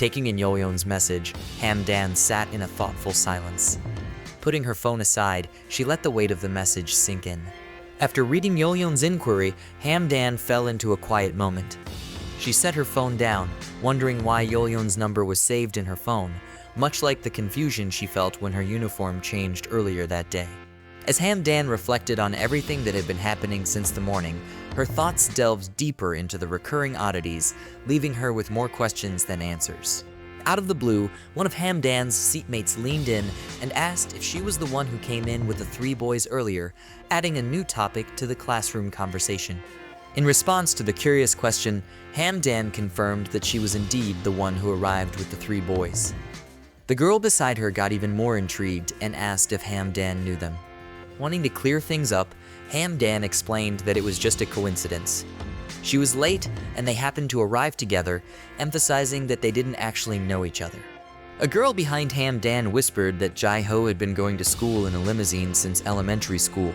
Taking in Yeoryung's message, Hamdan sat in a thoughtful silence. Putting her phone aside, she let the weight of the message sink in. After reading Yeoryung's inquiry, Hamdan fell into a quiet moment. She set her phone down, wondering why Yeoryung's number was saved in her phone, much like the confusion she felt when her uniform changed earlier that day. As Hamdan reflected on everything that had been happening since the morning, her thoughts delved deeper into the recurring oddities, leaving her with more questions than answers. Out of the blue, one of Hamdan's seatmates leaned in and asked if she was the one who came in with the 3 boys earlier, adding a new topic to the classroom conversation. In response to the curious question, Hamdan confirmed that she was indeed the one who arrived with the 3 boys. The girl beside her got even more intrigued and asked if Hamdan knew them. Wanting to clear things up, Hamdan explained that it was just a coincidence. She was late and they happened to arrive together, emphasizing that they didn't actually know each other. A girl behind Hamdan whispered that Jai-ho had been going to school in a limousine since elementary school.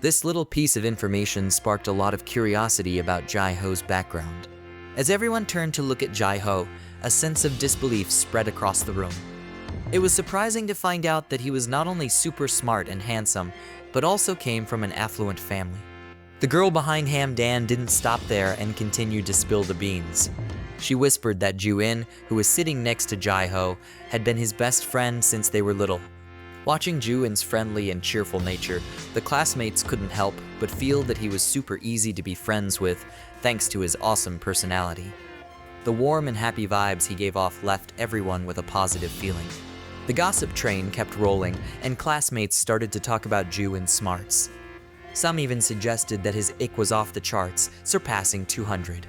This little piece of information sparked a lot of curiosity about Jai-ho's background. As everyone turned to look at Jai-ho, a sense of disbelief spread across the room. It was surprising to find out that he was not only super smart and handsome, but also came from an affluent family. The girl behind Hamdan didn't stop there and continued to spill the beans. She whispered that Ju-in, who was sitting next to Jai-ho, had been his best friend since they were little. Watching Ju-in's friendly and cheerful nature, the classmates couldn't help but feel that he was super easy to be friends with, thanks to his awesome personality. The warm and happy vibes he gave off left everyone with a positive feeling. The gossip train kept rolling, and classmates started to talk about Ju-in's smarts. Some even suggested that his IQ was off the charts, surpassing 200.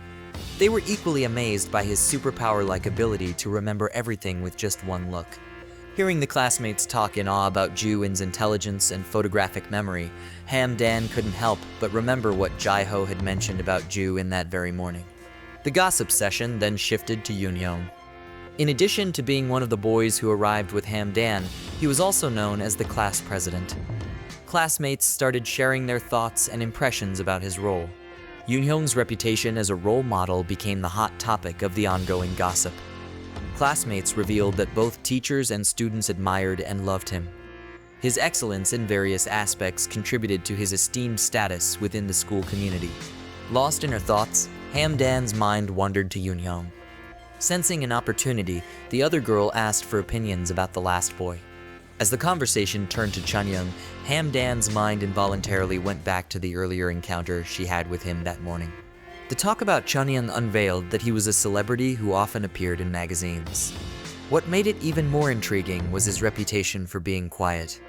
They were equally amazed by his superpower-like ability to remember everything with just one look. Hearing the classmates talk in awe about Ju-in's intelligence and photographic memory, Hamdan couldn't help but remember what Jai-ho had mentioned about Ju-in that very morning. The gossip session then shifted to Yeoryung. In addition to being one of the boys who arrived with Hamdan, he was also known as the class president. Classmates started sharing their thoughts and impressions about his role. Yeoryung's reputation as a role model became the hot topic of the ongoing gossip. Classmates revealed that both teachers and students admired and loved him. His excellence in various aspects contributed to his esteemed status within the school community. Lost in her thoughts, Hamdan's mind wandered to Yeoryung. Sensing an opportunity, the other girl asked for opinions about the last boy. As the conversation turned to Chunyoung, Hamdan's mind involuntarily went back to the earlier encounter she had with him that morning. The talk about Chunyoung unveiled that he was a celebrity who often appeared in magazines. What made it even more intriguing was his reputation for being quiet.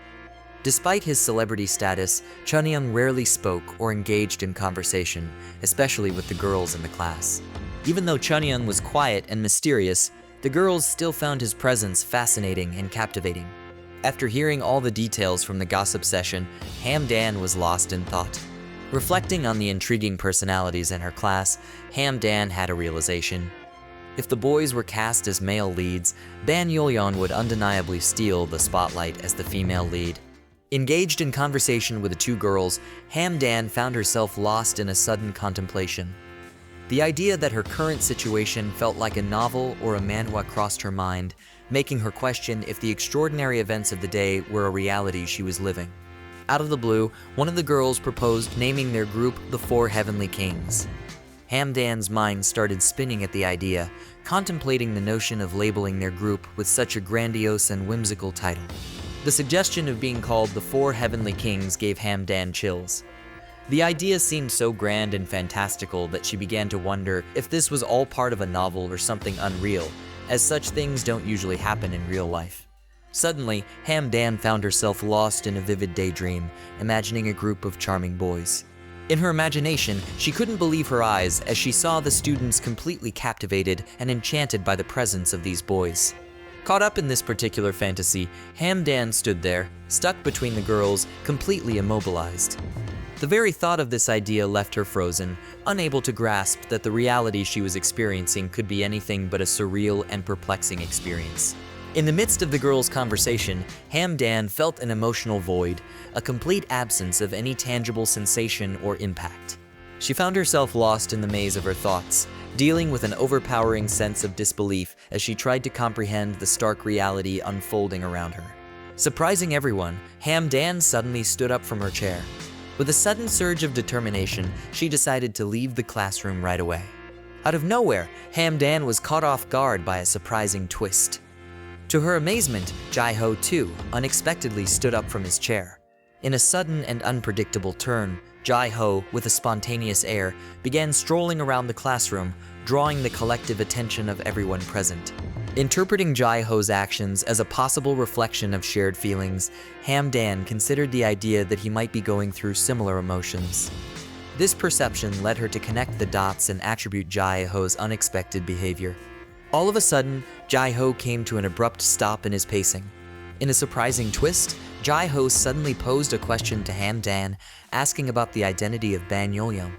Despite his celebrity status, Chunyoung rarely spoke or engaged in conversation, especially with the girls in the class. Even though Chunyoung was quiet and mysterious, the girls still found his presence fascinating and captivating. After hearing all the details from the gossip session, Hamdan was lost in thought. Reflecting on the intriguing personalities in her class, Hamdan had a realization. If the boys were cast as male leads, Ban Yeoryung would undeniably steal the spotlight as the female lead. Engaged in conversation with the 2 girls, Hamdan found herself lost in a sudden contemplation. The idea that her current situation felt like a novel or a manhwa crossed her mind, making her question if the extraordinary events of the day were a reality she was living. Out of the blue, one of the girls proposed naming their group the 4 Heavenly Kings. Hamdan's mind started spinning at the idea, contemplating the notion of labeling their group with such a grandiose and whimsical title. The suggestion of being called the 4 Heavenly Kings gave Hamdan chills. The idea seemed so grand and fantastical that she began to wonder if this was all part of a novel or something unreal, as such things don't usually happen in real life. Suddenly, Hamdan found herself lost in a vivid daydream, imagining a group of charming boys. In her imagination, she couldn't believe her eyes as she saw the students completely captivated and enchanted by the presence of these boys. Caught up in this particular fantasy, Hamdan stood there, stuck between the girls, completely immobilized. The very thought of this idea left her frozen, unable to grasp that the reality she was experiencing could be anything but a surreal and perplexing experience. In the midst of the girls' conversation, Hamdan felt an emotional void, a complete absence of any tangible sensation or impact. She found herself lost in the maze of her thoughts, dealing with an overpowering sense of disbelief as she tried to comprehend the stark reality unfolding around her. Surprising everyone, Hamdan suddenly stood up from her chair. With a sudden surge of determination, she decided to leave the classroom right away. Out of nowhere, Hamdan was caught off guard by a surprising twist. To her amazement, Jai-ho too unexpectedly stood up from his chair. In a sudden and unpredictable turn, Jai-ho, with a spontaneous air, began strolling around the classroom, drawing the collective attention of everyone present. Interpreting Jai-ho's actions as a possible reflection of shared feelings, Hamdan considered the idea that he might be going through similar emotions. This perception led her to connect the dots and attribute Jai-ho's unexpected behavior. All of a sudden, Jai-ho came to an abrupt stop in his pacing. In a surprising twist, Jai-ho suddenly posed a question to Hamdan, asking about the identity of Ban Yeoryung.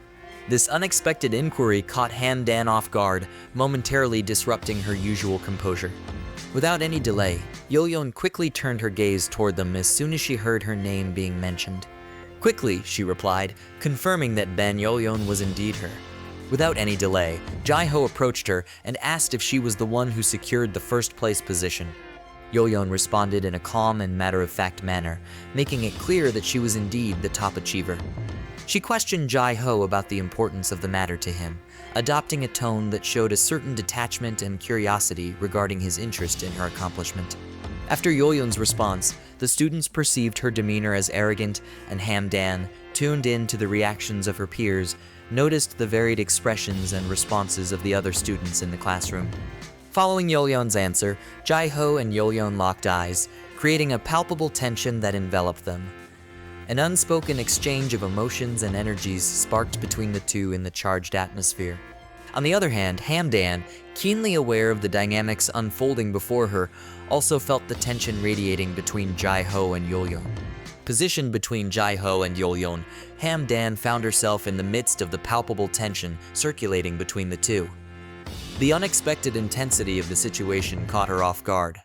This unexpected inquiry caught Hamdan off guard, momentarily disrupting her usual composure. Without any delay, Yeoryung quickly turned her gaze toward them as soon as she heard her name being mentioned. Quickly, she replied, confirming that Ban Yeoryung was indeed her. Without any delay, Jai-ho approached her and asked if she was the one who secured the first place position. Yeoryung responded in a calm and matter-of-fact manner, making it clear that she was indeed the top achiever. She questioned Jai-ho about the importance of the matter to him, adopting a tone that showed a certain detachment and curiosity regarding his interest in her accomplishment. After Yeoryung's response, the students perceived her demeanor as arrogant, and Hamdan, tuned in to the reactions of her peers, noticed the varied expressions and responses of the other students in the classroom. Following Yeoryung's answer, Jai-ho and Yeoryung locked eyes, creating a palpable tension that enveloped them. An unspoken exchange of emotions and energies sparked between the two in the charged atmosphere. On the other hand, Hamdan, keenly aware of the dynamics unfolding before her, also felt the tension radiating between Jai-ho and Yeoryung. Positioned between Jai-ho and Yeoryung, Hamdan found herself in the midst of the palpable tension circulating between the two. The unexpected intensity of the situation caught her off guard.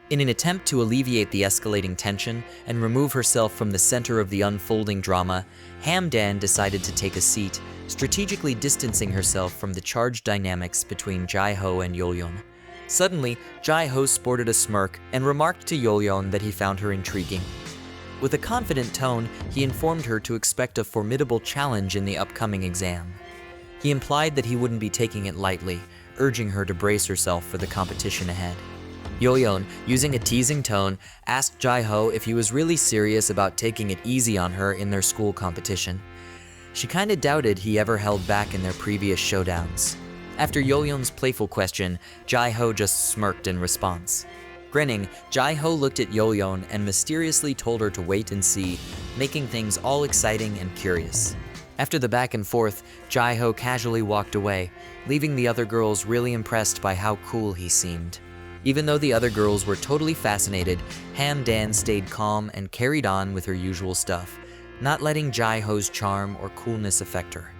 In an attempt to alleviate the escalating tension and remove herself from the center of the unfolding drama, Hamdan decided to take a seat, strategically distancing herself from the charged dynamics between Jai-ho and Yeoryung. Suddenly, Jai-ho sported a smirk and remarked to Yeoryung that he found her intriguing. With a confident tone, he informed her to expect a formidable challenge in the upcoming exam. He implied that he wouldn't be taking it lightly, urging her to brace herself for the competition ahead. Yeoryung, using a teasing tone, asked Jai-ho if he was really serious about taking it easy on her in their school competition. She kinda doubted he ever held back in their previous showdowns. After Yeoryung's playful question, Jai-ho just smirked in response. Grinning, Jai-ho looked at Yeoryung and mysteriously told her to wait and see, making things all exciting and curious. After the back and forth, Jai-ho casually walked away, leaving the other girls really impressed by how cool he seemed. Even though the other girls were totally fascinated, Hamdan stayed calm and carried on with her usual stuff, not letting Jai-ho's charm or coolness affect her.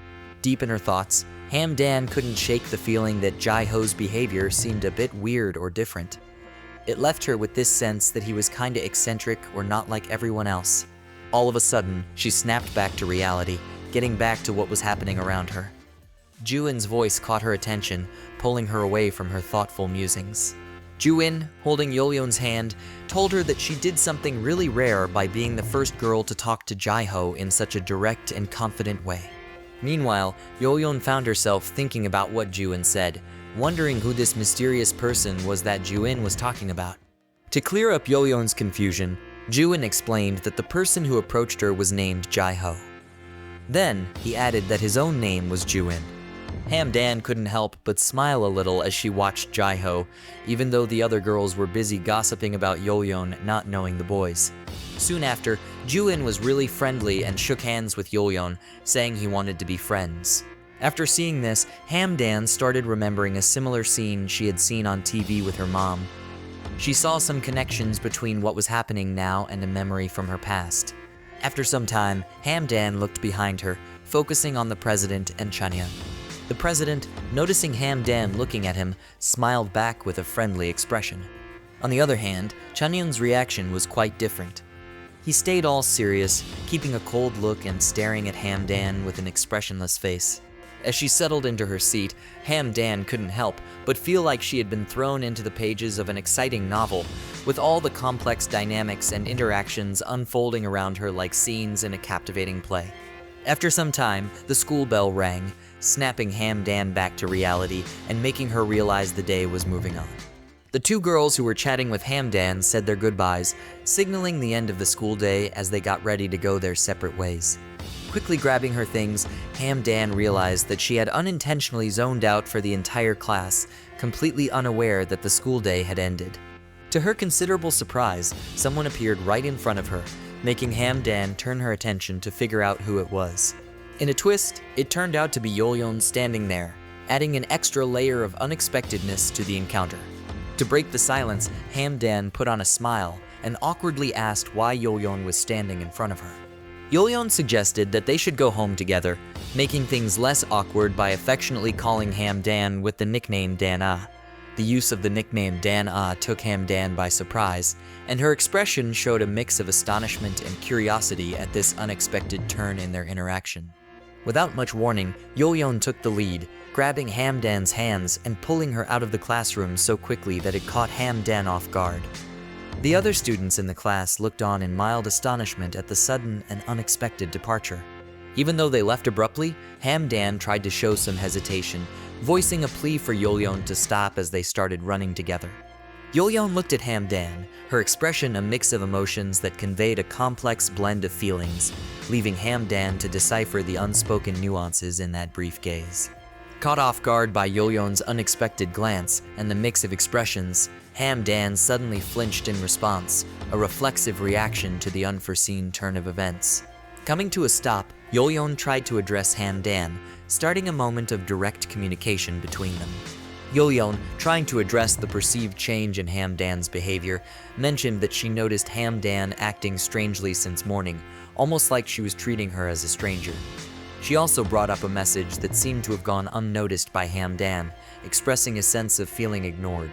Deep in her thoughts, Hamdan couldn't shake the feeling that Jai-ho's behavior seemed a bit weird or different. It left her with this sense that he was kinda eccentric or not like everyone else. All of a sudden, she snapped back to reality, getting back to what was happening around her. Ju-in's voice caught her attention, pulling her away from her thoughtful musings. Ju-in, holding Yeoryung's hand, told her that she did something really rare by being the first girl to talk to Jai-ho in such a direct and confident way. Meanwhile, Yeoryung found herself thinking about what Ju-in said, wondering who this mysterious person was that Ju-in was talking about. To clear up Yeoryung's confusion, Ju-in explained that the person who approached her was named Jai-ho. Then, he added that his own name was Ju-in. Hamdan couldn't help but smile a little as she watched Jai-ho, even though the other girls were busy gossiping about Yeoryung not knowing the boys. Soon after, Ju-in was really friendly and shook hands with Yeoryung, saying he wanted to be friends. After seeing this, Hamdan started remembering a similar scene she had seen on TV with her mom. She saw some connections between what was happening now and a memory from her past. After some time, Hamdan looked behind her, focusing on the president and Chanyeon. The president, noticing Hamdan looking at him, smiled back with a friendly expression. On the other hand, Chanyeon's reaction was quite different. He stayed all serious, keeping a cold look and staring at Hamdan with an expressionless face. As she settled into her seat, Dan couldn't help but feel like she had been thrown into the pages of an exciting novel, with all the complex dynamics and interactions unfolding around her like scenes in a captivating play. After some time, the school bell rang, snapping Dan back to reality and making her realize the day was moving on. The two girls who were chatting with Dan said their goodbyes, signaling the end of the school day as they got ready to go their separate ways. Quickly grabbing her things, Dan realized that she had unintentionally zoned out for the entire class, completely unaware that the school day had ended. To her considerable surprise, someone appeared right in front of her, making Dan turn her attention to figure out who it was. In a twist, it turned out to be Yeoryung standing there, adding an extra layer of unexpectedness to the encounter. To break the silence, Dan put on a smile and awkwardly asked why Yeoryung was standing in front of her. Yeoryung suggested that they should go home together, making things less awkward by affectionately calling Dan with the nickname Dan-ah. The use of the nickname Dan-ah took Dan by surprise, and her expression showed a mix of astonishment and curiosity at this unexpected turn in their interaction. Without much warning, Yeoryung took the lead, grabbing Dan's hands and pulling her out of the classroom so quickly that it caught Dan off guard. The other students in the class looked on in mild astonishment at the sudden and unexpected departure. Even though they left abruptly, Dan tried to show some hesitation, voicing a plea for Yeoryung to stop as they started running together. Yeoryung looked at Dan, her expression a mix of emotions that conveyed a complex blend of feelings, leaving Dan to decipher the unspoken nuances in that brief gaze. Caught off guard by Yeoryung's unexpected glance and the mix of expressions, Dan suddenly flinched in response, a reflexive reaction to the unforeseen turn of events. Coming to a stop, Yeoryung tried to address Dan, starting a moment of direct communication between them. Yeoryung, trying to address the perceived change in Dan's behavior, mentioned that she noticed Dan acting strangely since morning, almost like she was treating her as a stranger. She also brought up a message that seemed to have gone unnoticed by Dan, expressing a sense of feeling ignored.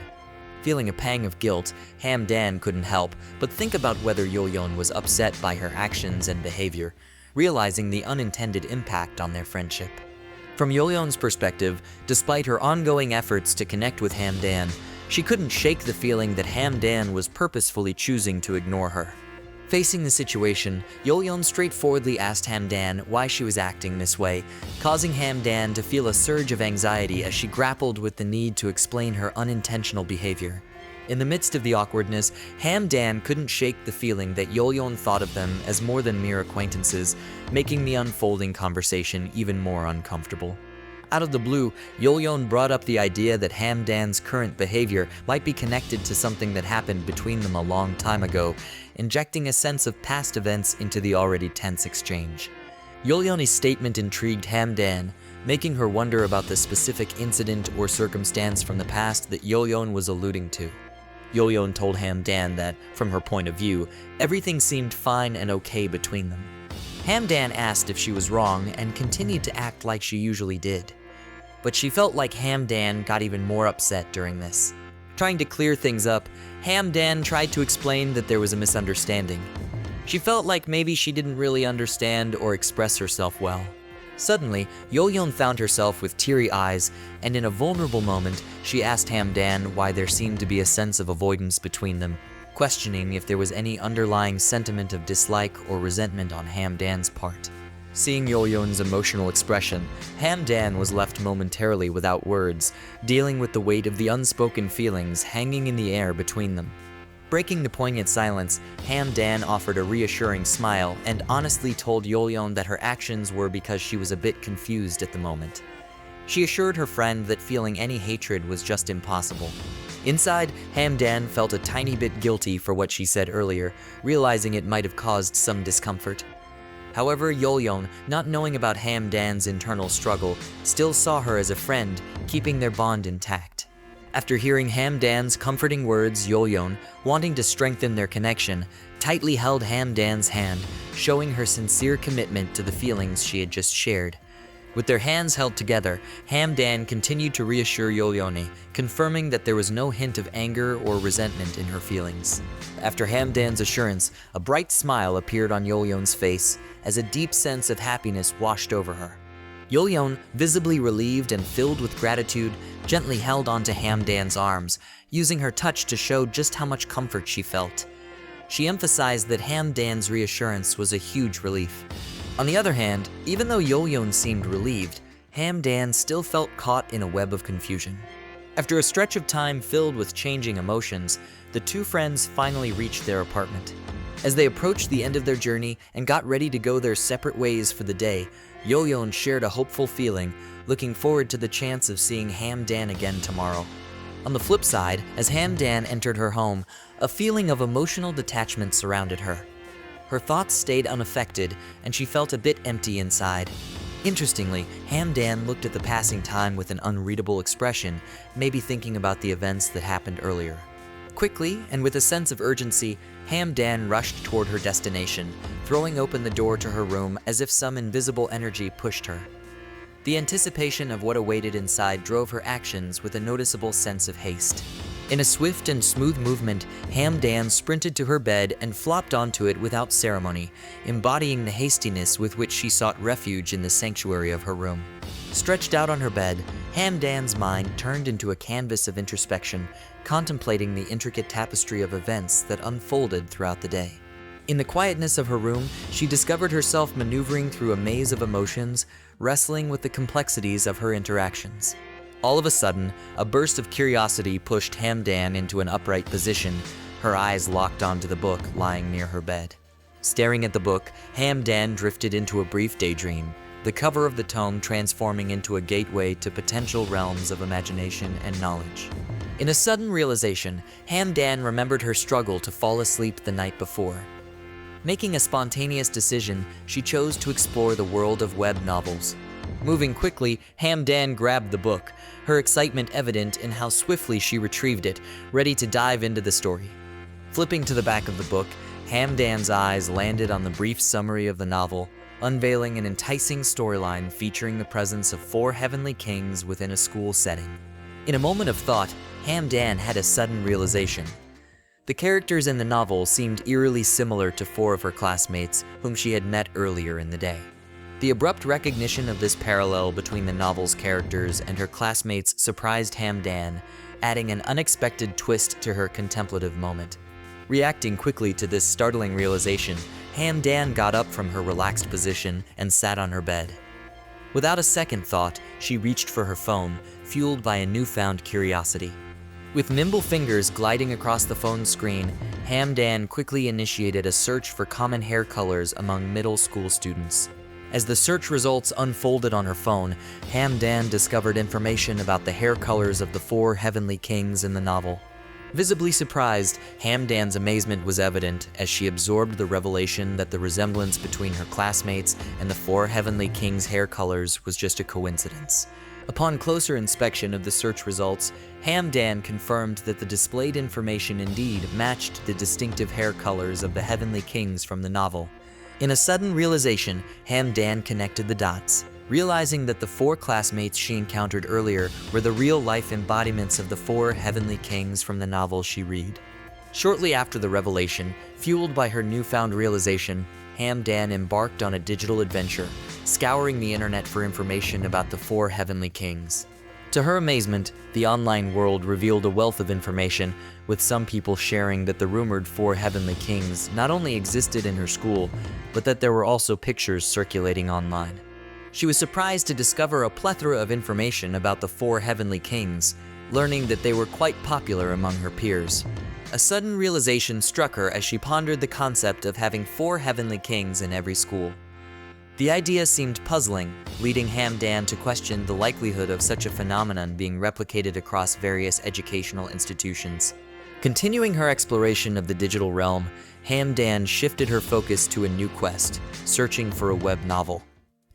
Feeling a pang of guilt, Dan couldn't help but think about whether Yeoryung was upset by her actions and behavior, realizing the unintended impact on their friendship. From Yeoryung's perspective, despite her ongoing efforts to connect with Dan, she couldn't shake the feeling that Dan was purposefully choosing to ignore her. Facing the situation, Yeoryung straightforwardly asked Dan why she was acting this way, causing Dan to feel a surge of anxiety as she grappled with the need to explain her unintentional behavior. In the midst of the awkwardness, Dan couldn't shake the feeling that Yeoryung thought of them as more than mere acquaintances, making the unfolding conversation even more uncomfortable. Out of the blue, Yeoryung brought up the idea that Dan's current behavior might be connected to something that happened between them a long time ago, injecting a sense of past events into the already tense exchange. Yeoryung's statement intrigued Dan, making her wonder about the specific incident or circumstance from the past that Yeoryung was alluding to. Yeoryung told Dan that, from her point of view, everything seemed fine and okay between them. Dan asked if she was wrong and continued to act like she usually did. But she felt like Dan got even more upset during this. Trying to clear things up, Dan tried to explain that there was a misunderstanding. She felt like maybe she didn't really understand or express herself well. Suddenly, Yeoryung found herself with teary eyes, and in a vulnerable moment, she asked Dan why there seemed to be a sense of avoidance between them, questioning if there was any underlying sentiment of dislike or resentment on Dan's part. Seeing Yeoryung's emotional expression, Dan was left momentarily without words, dealing with the weight of the unspoken feelings hanging in the air between them. Breaking the poignant silence, Dan offered a reassuring smile and honestly told Yeoryung that her actions were because she was a bit confused at the moment. She assured her friend that feeling any hatred was just impossible. Inside, Dan felt a tiny bit guilty for what she said earlier, realizing it might have caused some discomfort. However, Yeoryung, not knowing about Dan's internal struggle, still saw her as a friend, keeping their bond intact. After hearing Dan's comforting words, Yeoryung, wanting to strengthen their connection, tightly held Dan's hand, showing her sincere commitment to the feelings she had just shared. With their hands held together, Dan continued to reassure Yeoryung, confirming that there was no hint of anger or resentment in her feelings. After Dan's assurance, a bright smile appeared on Yeoryung's face as a deep sense of happiness washed over her. Yeoryung, visibly relieved and filled with gratitude, gently held onto Hamdan's arms, using her touch to show just how much comfort she felt. She emphasized that Hamdan's reassurance was a huge relief. On the other hand, even though Yeoryung seemed relieved, Hamdan still felt caught in a web of confusion. After a stretch of time filled with changing emotions, the two friends finally reached their apartment. As they approached the end of their journey and got ready to go their separate ways for the day, Yeoryung shared a hopeful feeling, looking forward to the chance of seeing Hamdan again tomorrow. On the flip side, as Hamdan entered her home, a feeling of emotional detachment surrounded her. Her thoughts stayed unaffected, and she felt a bit empty inside. Interestingly, Hamdan looked at the passing time with an unreadable expression, maybe thinking about the events that happened earlier. Quickly, and with a sense of urgency, Hamdan rushed toward her destination, throwing open the door to her room as if some invisible energy pushed her. The anticipation of what awaited inside drove her actions with a noticeable sense of haste. In a swift and smooth movement, Hamdan sprinted to her bed and flopped onto it without ceremony, embodying the hastiness with which she sought refuge in the sanctuary of her room. Stretched out on her bed, Hamdan's mind turned into a canvas of introspection, contemplating the intricate tapestry of events that unfolded throughout the day. In the quietness of her room, she discovered herself maneuvering through a maze of emotions, wrestling with the complexities of her interactions. All of a sudden, a burst of curiosity pushed Hamdan into an upright position, her eyes locked onto the book lying near her bed. Staring at the book, Hamdan drifted into a brief daydream, the cover of the tome transforming into a gateway to potential realms of imagination and knowledge. In a sudden realization, Hamdan remembered her struggle to fall asleep the night before. Making a spontaneous decision, she chose to explore the world of web novels. Moving quickly, Hamdan grabbed the book, her excitement evident in how swiftly she retrieved it, ready to dive into the story. Flipping to the back of the book, Hamdan's eyes landed on the brief summary of the novel, unveiling an enticing storyline featuring the presence of 4 heavenly kings within a school setting. In a moment of thought, Hamdan had a sudden realization. The characters in the novel seemed eerily similar to 4 of her classmates whom she had met earlier in the day. The abrupt recognition of this parallel between the novel's characters and her classmates surprised Hamdan, adding an unexpected twist to her contemplative moment. Reacting quickly to this startling realization, Hamdan got up from her relaxed position and sat on her bed. Without a second thought, she reached for her phone, fueled by a newfound curiosity. With nimble fingers gliding across the phone's screen, Hamdan quickly initiated a search for common hair colors among middle school students. As the search results unfolded on her phone, Hamdan discovered information about the hair colors of the 4 heavenly kings in the novel. Visibly surprised, Hamdan's amazement was evident as she absorbed the revelation that the resemblance between her classmates and the 4 heavenly kings' hair colors was just a coincidence. Upon closer inspection of the search results, Hamdan confirmed that the displayed information indeed matched the distinctive hair colors of the heavenly kings from the novel. In a sudden realization, Hamdan connected the dots, realizing that the 4 classmates she encountered earlier were the real-life embodiments of the 4 heavenly kings from the novel she read. Shortly after the revelation, fueled by her newfound realization, Hamdan embarked on a digital adventure, scouring the internet for information about the 4 heavenly kings. To her amazement, the online world revealed a wealth of information, with some people sharing that the rumored 4 heavenly kings not only existed in her school, but that there were also pictures circulating online. She was surprised to discover a plethora of information about the 4 heavenly kings, learning that they were quite popular among her peers. A sudden realization struck her as she pondered the concept of having 4 heavenly kings in every school. The idea seemed puzzling, leading Hamdan to question the likelihood of such a phenomenon being replicated across various educational institutions. Continuing her exploration of the digital realm, Hamdan shifted her focus to a new quest, searching for a web novel.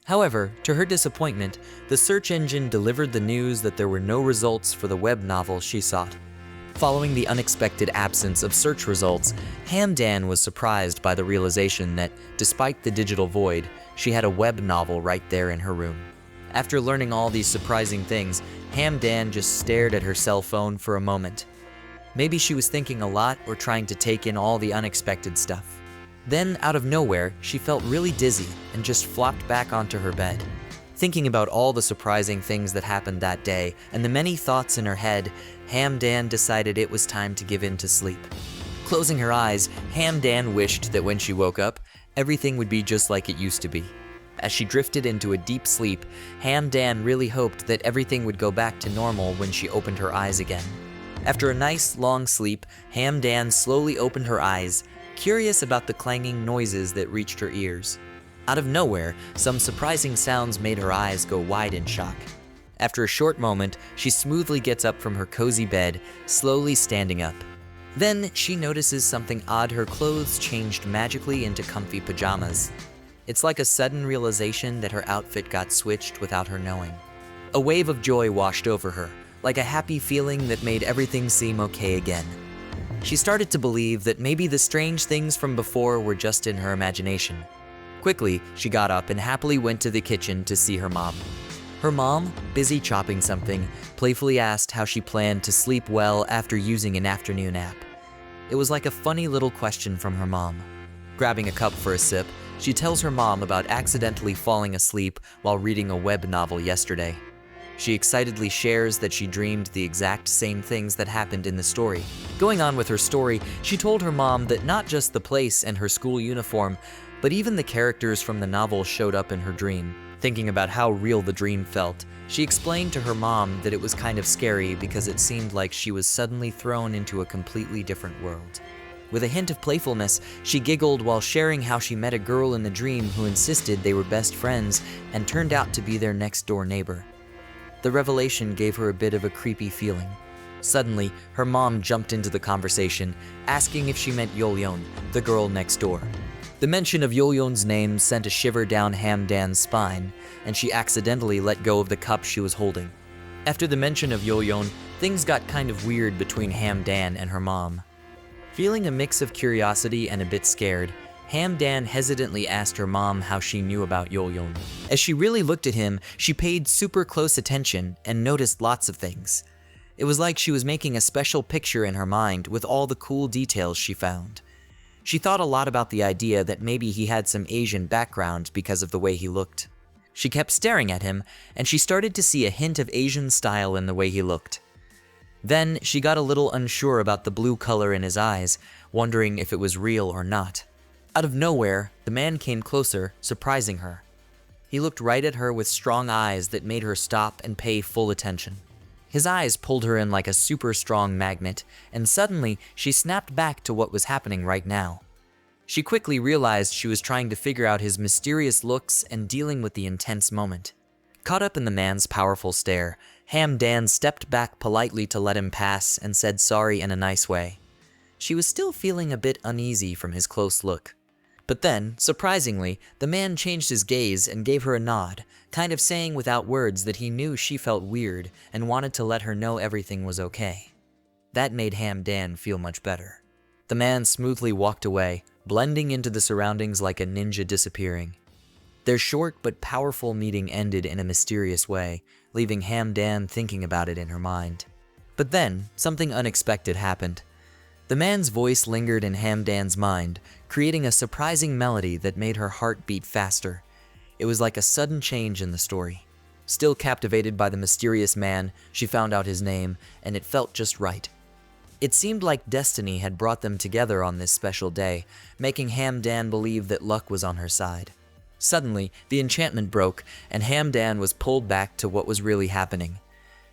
However, to her disappointment, the search engine delivered the news that there were no results for the web novel she sought. Following the unexpected absence of search results, Hamdan was surprised by the realization that, despite the digital void, she had a web novel right there in her room. After learning all these surprising things, Hamdan just stared at her cell phone for a moment. Maybe she was thinking a lot or trying to take in all the unexpected stuff. Then, out of nowhere, she felt really dizzy and just flopped back onto her bed. Thinking about all the surprising things that happened that day and the many thoughts in her head, Hamdan decided it was time to give in to sleep. Closing her eyes, Hamdan wished that when she woke up, everything would be just like it used to be. As she drifted into a deep sleep, Hamdan really hoped that everything would go back to normal when she opened her eyes again. After a nice, long sleep, Hamdan slowly opened her eyes, curious about the clanging noises that reached her ears. Out of nowhere, some surprising sounds made her eyes go wide in shock. After a short moment, she smoothly gets up from her cozy bed, slowly standing up. Then, she notices something odd. Her clothes changed magically into comfy pajamas. It's like a sudden realization that her outfit got switched without her knowing. A wave of joy washed over her, like a happy feeling that made everything seem okay again. She started to believe that maybe the strange things from before were just in her imagination. Quickly, she got up and happily went to the kitchen to see her mom. Her mom, busy chopping something, playfully asked how she planned to sleep well after using an afternoon nap. It was like a funny little question from her mom. Grabbing a cup for a sip, she tells her mom about accidentally falling asleep while reading a web novel yesterday. She excitedly shares that she dreamed the exact same things that happened in the story. Going on with her story, she told her mom that not just the place and her school uniform, but even the characters from the novel showed up in her dream. Thinking about how real the dream felt, she explained to her mom that it was kind of scary because it seemed like she was suddenly thrown into a completely different world. With a hint of playfulness, she giggled while sharing how she met a girl in the dream who insisted they were best friends and turned out to be their next-door neighbor. The revelation gave her a bit of a creepy feeling. Suddenly, her mom jumped into the conversation, asking if she meant Yeoryung, the girl next door. The mention of Yeoryung's name sent a shiver down Hamdan's spine, and she accidentally let go of the cup she was holding. After the mention of Yeoryung, things got kind of weird between Hamdan and her mom. Feeling a mix of curiosity and a bit scared, Hamdan hesitantly asked her mom how she knew about Yeoryung. As she really looked at him, she paid super close attention and noticed lots of things. It was like she was making a special picture in her mind with all the cool details she found. She thought a lot about the idea that maybe he had some Asian background because of the way he looked. She kept staring at him, and she started to see a hint of Asian style in the way he looked. Then she got a little unsure about the blue color in his eyes, wondering if it was real or not. Out of nowhere, the man came closer, surprising her. He looked right at her with strong eyes that made her stop and pay full attention. His eyes pulled her in like a super strong magnet, and suddenly she snapped back to what was happening right now. She quickly realized she was trying to figure out his mysterious looks and dealing with the intense moment. Caught up in the man's powerful stare, Hamdan stepped back politely to let him pass and said sorry in a nice way. She was still feeling a bit uneasy from his close look. But then, surprisingly, the man changed his gaze and gave her a nod, kind of saying without words that he knew she felt weird and wanted to let her know everything was okay. That made Hamdan feel much better. The man smoothly walked away, blending into the surroundings like a ninja disappearing. Their short but powerful meeting ended in a mysterious way, leaving Hamdan thinking about it in her mind. But then, something unexpected happened. The man's voice lingered in Hamdan's mind, creating a surprising melody that made her heart beat faster. It was like a sudden change in the story. Still captivated by the mysterious man, she found out his name, and it felt just right. It seemed like destiny had brought them together on this special day, making Hamdan believe that luck was on her side. Suddenly, the enchantment broke, and Hamdan was pulled back to what was really happening.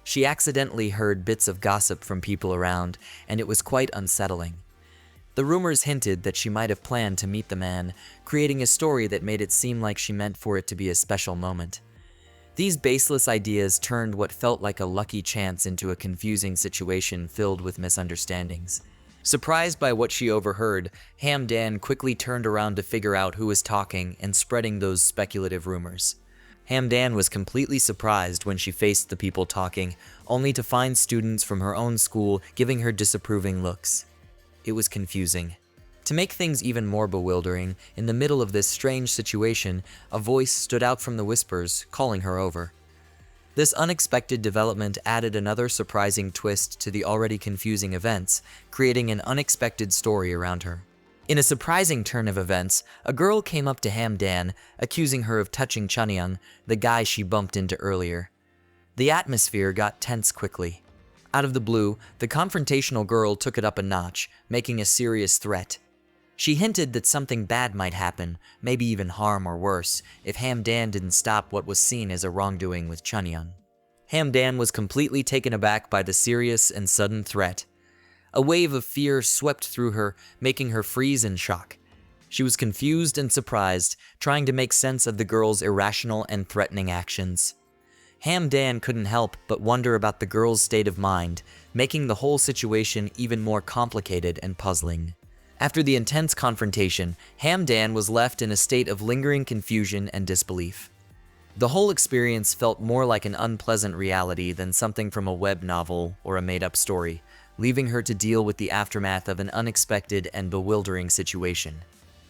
She accidentally heard bits of gossip from people around, and it was quite unsettling. The rumors hinted that she might have planned to meet the man, creating a story that made it seem like she meant for it to be a special moment. These baseless ideas turned what felt like a lucky chance into a confusing situation filled with misunderstandings. Surprised by what she overheard, Hamdan quickly turned around to figure out who was talking and spreading those speculative rumors. Hamdan was completely surprised when she faced the people talking, only to find students from her own school giving her disapproving looks. It was confusing. To make things even more bewildering, in the middle of this strange situation, a voice stood out from the whispers, calling her over. This unexpected development added another surprising twist to the already confusing events, creating an unexpected story around her. In a surprising turn of events, a girl came up to Hamdan, accusing her of touching Chunyoung, the guy she bumped into earlier. The atmosphere got tense quickly. Out of the blue, the confrontational girl took it up a notch, making a serious threat. She hinted that something bad might happen, maybe even harm or worse, if Hamdan didn't stop what was seen as a wrongdoing with Chunyoung. Hamdan was completely taken aback by the serious and sudden threat. A wave of fear swept through her, making her freeze in shock. She was confused and surprised, trying to make sense of the girl's irrational and threatening actions. Hamdan couldn't help but wonder about the girl's state of mind, making the whole situation even more complicated and puzzling. After the intense confrontation, Hamdan was left in a state of lingering confusion and disbelief. The whole experience felt more like an unpleasant reality than something from a web novel or a made-up story, leaving her to deal with the aftermath of an unexpected and bewildering situation.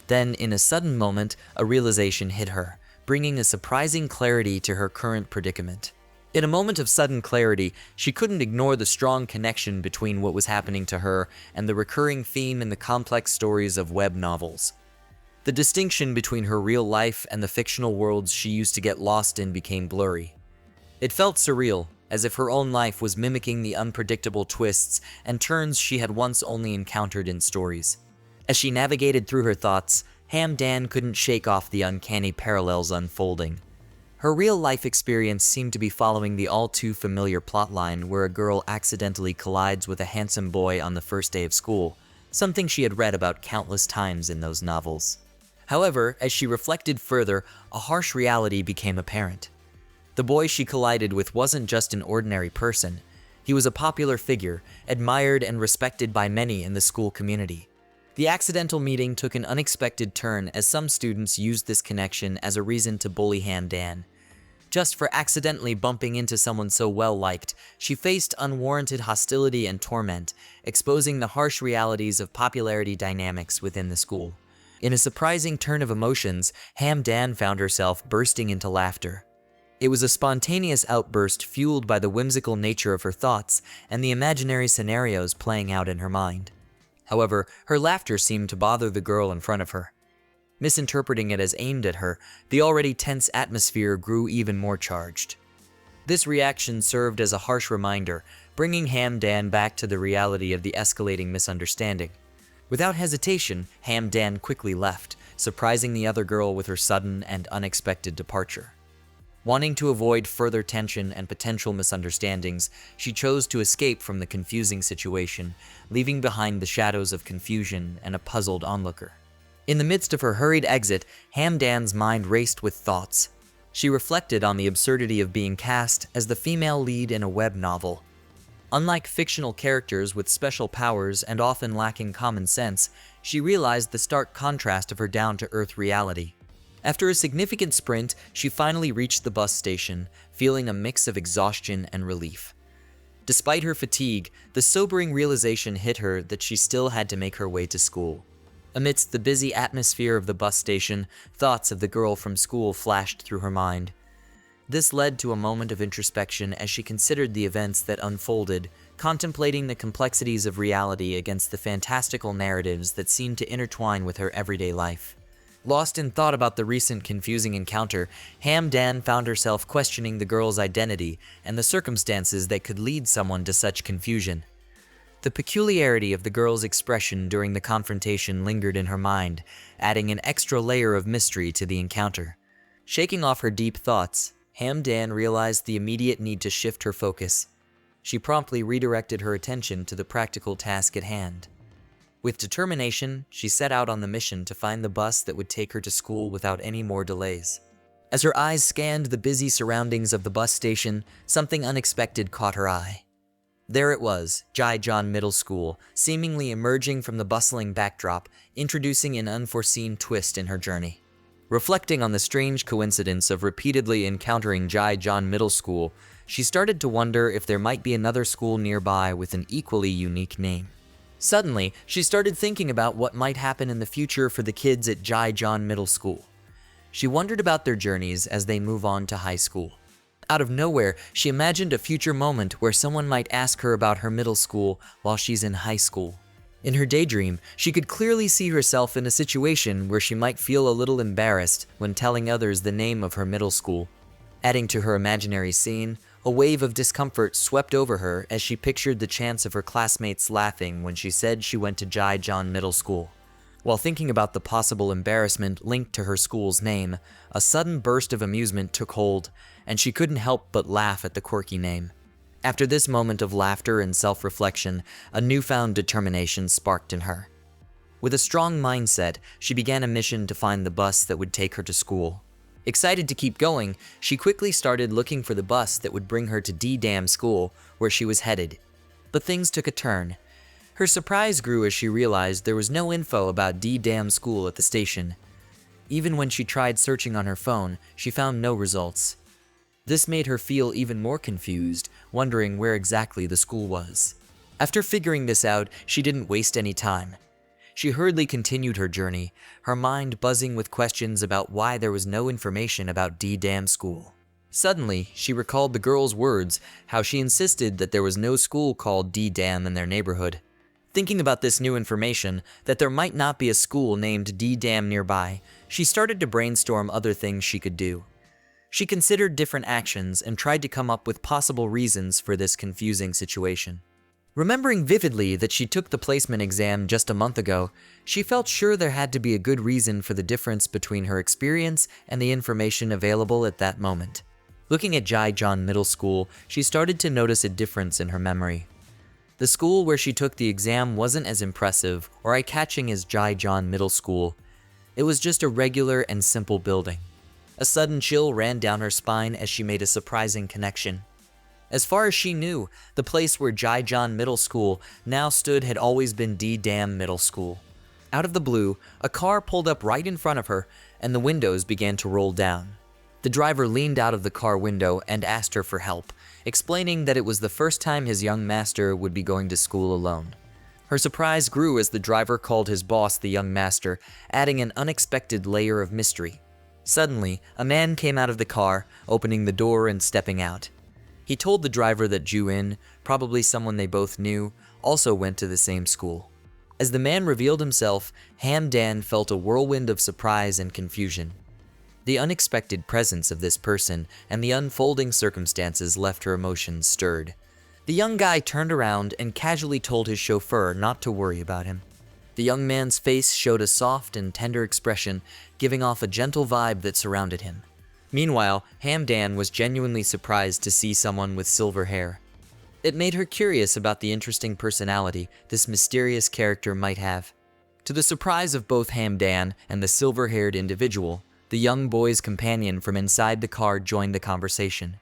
Then, in a sudden moment, a realization hit her, bringing a surprising clarity to her current predicament. In a moment of sudden clarity, she couldn't ignore the strong connection between what was happening to her and the recurring theme in the complex stories of web novels. The distinction between her real life and the fictional worlds she used to get lost in became blurry. It felt surreal, as if her own life was mimicking the unpredictable twists and turns she had once only encountered in stories. As she navigated through her thoughts, Hamdan couldn't shake off the uncanny parallels unfolding. Her real-life experience seemed to be following the all-too-familiar plotline where a girl accidentally collides with a handsome boy on the first day of school, something she had read about countless times in those novels. However, as she reflected further, a harsh reality became apparent. The boy she collided with wasn't just an ordinary person. He was a popular figure, admired and respected by many in the school community. The accidental meeting took an unexpected turn as some students used this connection as a reason to bully Hamdan. Just for accidentally bumping into someone so well-liked, she faced unwarranted hostility and torment, exposing the harsh realities of popularity dynamics within the school. In a surprising turn of emotions, Hamdan found herself bursting into laughter. It was a spontaneous outburst fueled by the whimsical nature of her thoughts and the imaginary scenarios playing out in her mind. However, her laughter seemed to bother the girl in front of her. Misinterpreting it as aimed at her, the already tense atmosphere grew even more charged. This reaction served as a harsh reminder, bringing Hamdan back to the reality of the escalating misunderstanding. Without hesitation, Hamdan quickly left, surprising the other girl with her sudden and unexpected departure. Wanting to avoid further tension and potential misunderstandings, she chose to escape from the confusing situation, leaving behind the shadows of confusion and a puzzled onlooker. In the midst of her hurried exit, Hamdan's mind raced with thoughts. She reflected on the absurdity of being cast as the female lead in a web novel. Unlike fictional characters with special powers and often lacking common sense, she realized the stark contrast of her down-to-earth reality. After a significant sprint, she finally reached the bus station, feeling a mix of exhaustion and relief. Despite her fatigue, the sobering realization hit her that she still had to make her way to school. Amidst the busy atmosphere of the bus station, thoughts of the girl from school flashed through her mind. This led to a moment of introspection as she considered the events that unfolded, contemplating the complexities of reality against the fantastical narratives that seemed to intertwine with her everyday life. Lost in thought about the recent confusing encounter, Hamdan found herself questioning the girl's identity and the circumstances that could lead someone to such confusion. The peculiarity of the girl's expression during the confrontation lingered in her mind, adding an extra layer of mystery to the encounter. Shaking off her deep thoughts, Hamdan realized the immediate need to shift her focus. She promptly redirected her attention to the practical task at hand. With determination, she set out on the mission to find the bus that would take her to school without any more delays. As her eyes scanned the busy surroundings of the bus station, something unexpected caught her eye. There it was, Jijeon Middle School, seemingly emerging from the bustling backdrop, introducing an unforeseen twist in her journey. Reflecting on the strange coincidence of repeatedly encountering Jijeon Middle School, she started to wonder if there might be another school nearby with an equally unique name. Suddenly, she started thinking about what might happen in the future for the kids at Jijeon Middle School. She wondered about their journeys as they move on to high school. Out of nowhere, she imagined a future moment where someone might ask her about her middle school while she's in high school. In her daydream, she could clearly see herself in a situation where she might feel a little embarrassed when telling others the name of her middle school. Adding to her imaginary scene, a wave of discomfort swept over her as she pictured the chance of her classmates laughing when she said she went to Jijeon Middle School. While thinking about the possible embarrassment linked to her school's name, a sudden burst of amusement took hold, and she couldn't help but laugh at the quirky name. After this moment of laughter and self-reflection, a newfound determination sparked in her. With a strong mindset, she began a mission to find the bus that would take her to school. Excited to keep going, she quickly started looking for the bus that would bring her to D-Dam School, where she was headed. But things took a turn. Her surprise grew as she realized there was no info about D-Dam School at the station. Even when she tried searching on her phone, she found no results. This made her feel even more confused, wondering where exactly the school was. After figuring this out, she didn't waste any time. She hurriedly continued her journey, her mind buzzing with questions about why there was no information about D-Dam School. Suddenly, she recalled the girl's words, how she insisted that there was no school called D-Dam in their neighborhood. Thinking about this new information, that there might not be a school named D-Dam nearby, she started to brainstorm other things she could do. She considered different actions and tried to come up with possible reasons for this confusing situation. Remembering vividly that she took the placement exam just a month ago, she felt sure there had to be a good reason for the difference between her experience and the information available at that moment. Looking at Jijeon Middle School, she started to notice a difference in her memory. The school where she took the exam wasn't as impressive or eye-catching as Jijeon Middle School. It was just a regular and simple building. A sudden chill ran down her spine as she made a surprising connection. As far as she knew, the place where Jijeon Middle School now stood had always been D-Dam Middle School. Out of the blue, a car pulled up right in front of her, and the windows began to roll down. The driver leaned out of the car window and asked her for help, explaining that it was the first time his young master would be going to school alone. Her surprise grew as the driver called his boss the young master, adding an unexpected layer of mystery. Suddenly, a man came out of the car, opening the door and stepping out. He told the driver that Ju-in, probably someone they both knew, also went to the same school. As the man revealed himself, Ham-Dan felt a whirlwind of surprise and confusion. The unexpected presence of this person and the unfolding circumstances left her emotions stirred. The young guy turned around and casually told his chauffeur not to worry about him. The young man's face showed a soft and tender expression, giving off a gentle vibe that surrounded him. Meanwhile, Ham-Dan was genuinely surprised to see someone with silver hair. It made her curious about the interesting personality this mysterious character might have. To the surprise of both Ham-Dan and the silver-haired individual, the young boy's companion from inside the car joined the conversation.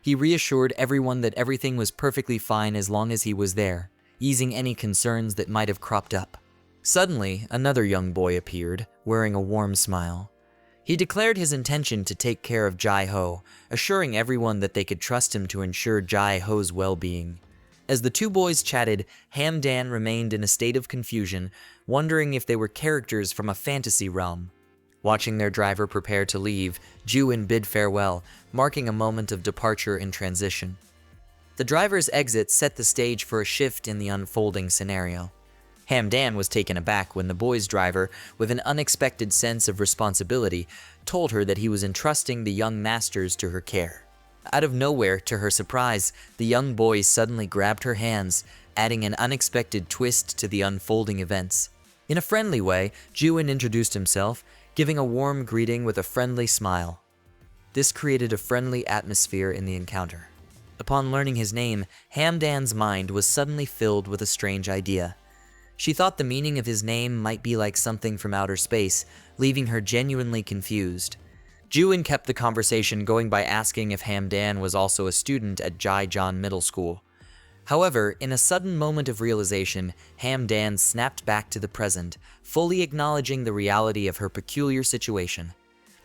He reassured everyone that everything was perfectly fine as long as he was there, easing any concerns that might have cropped up. Suddenly, another young boy appeared, wearing a warm smile. He declared his intention to take care of Jai-ho, assuring everyone that they could trust him to ensure Jai-ho's well-being. As the two boys chatted, Ham-Dan remained in a state of confusion, wondering if they were characters from a fantasy realm. Watching their driver prepare to leave, Ju-in bid farewell, marking a moment of departure and transition. The driver's exit set the stage for a shift in the unfolding scenario. Ham-Dan was taken aback when the boy's driver, with an unexpected sense of responsibility, told her that he was entrusting the young masters to her care. Out of nowhere, to her surprise, the young boy suddenly grabbed her hands, adding an unexpected twist to the unfolding events. In a friendly way, Ju-in introduced himself, giving a warm greeting with a friendly smile. This created a friendly atmosphere in the encounter. Upon learning his name, Ham-Dan's mind was suddenly filled with a strange idea. She thought the meaning of his name might be like something from outer space, leaving her genuinely confused. Ju-in kept the conversation going by asking if Ham-Dan was also a student at Jijeon Middle School. However, in a sudden moment of realization, Ham-Dan snapped back to the present, fully acknowledging the reality of her peculiar situation.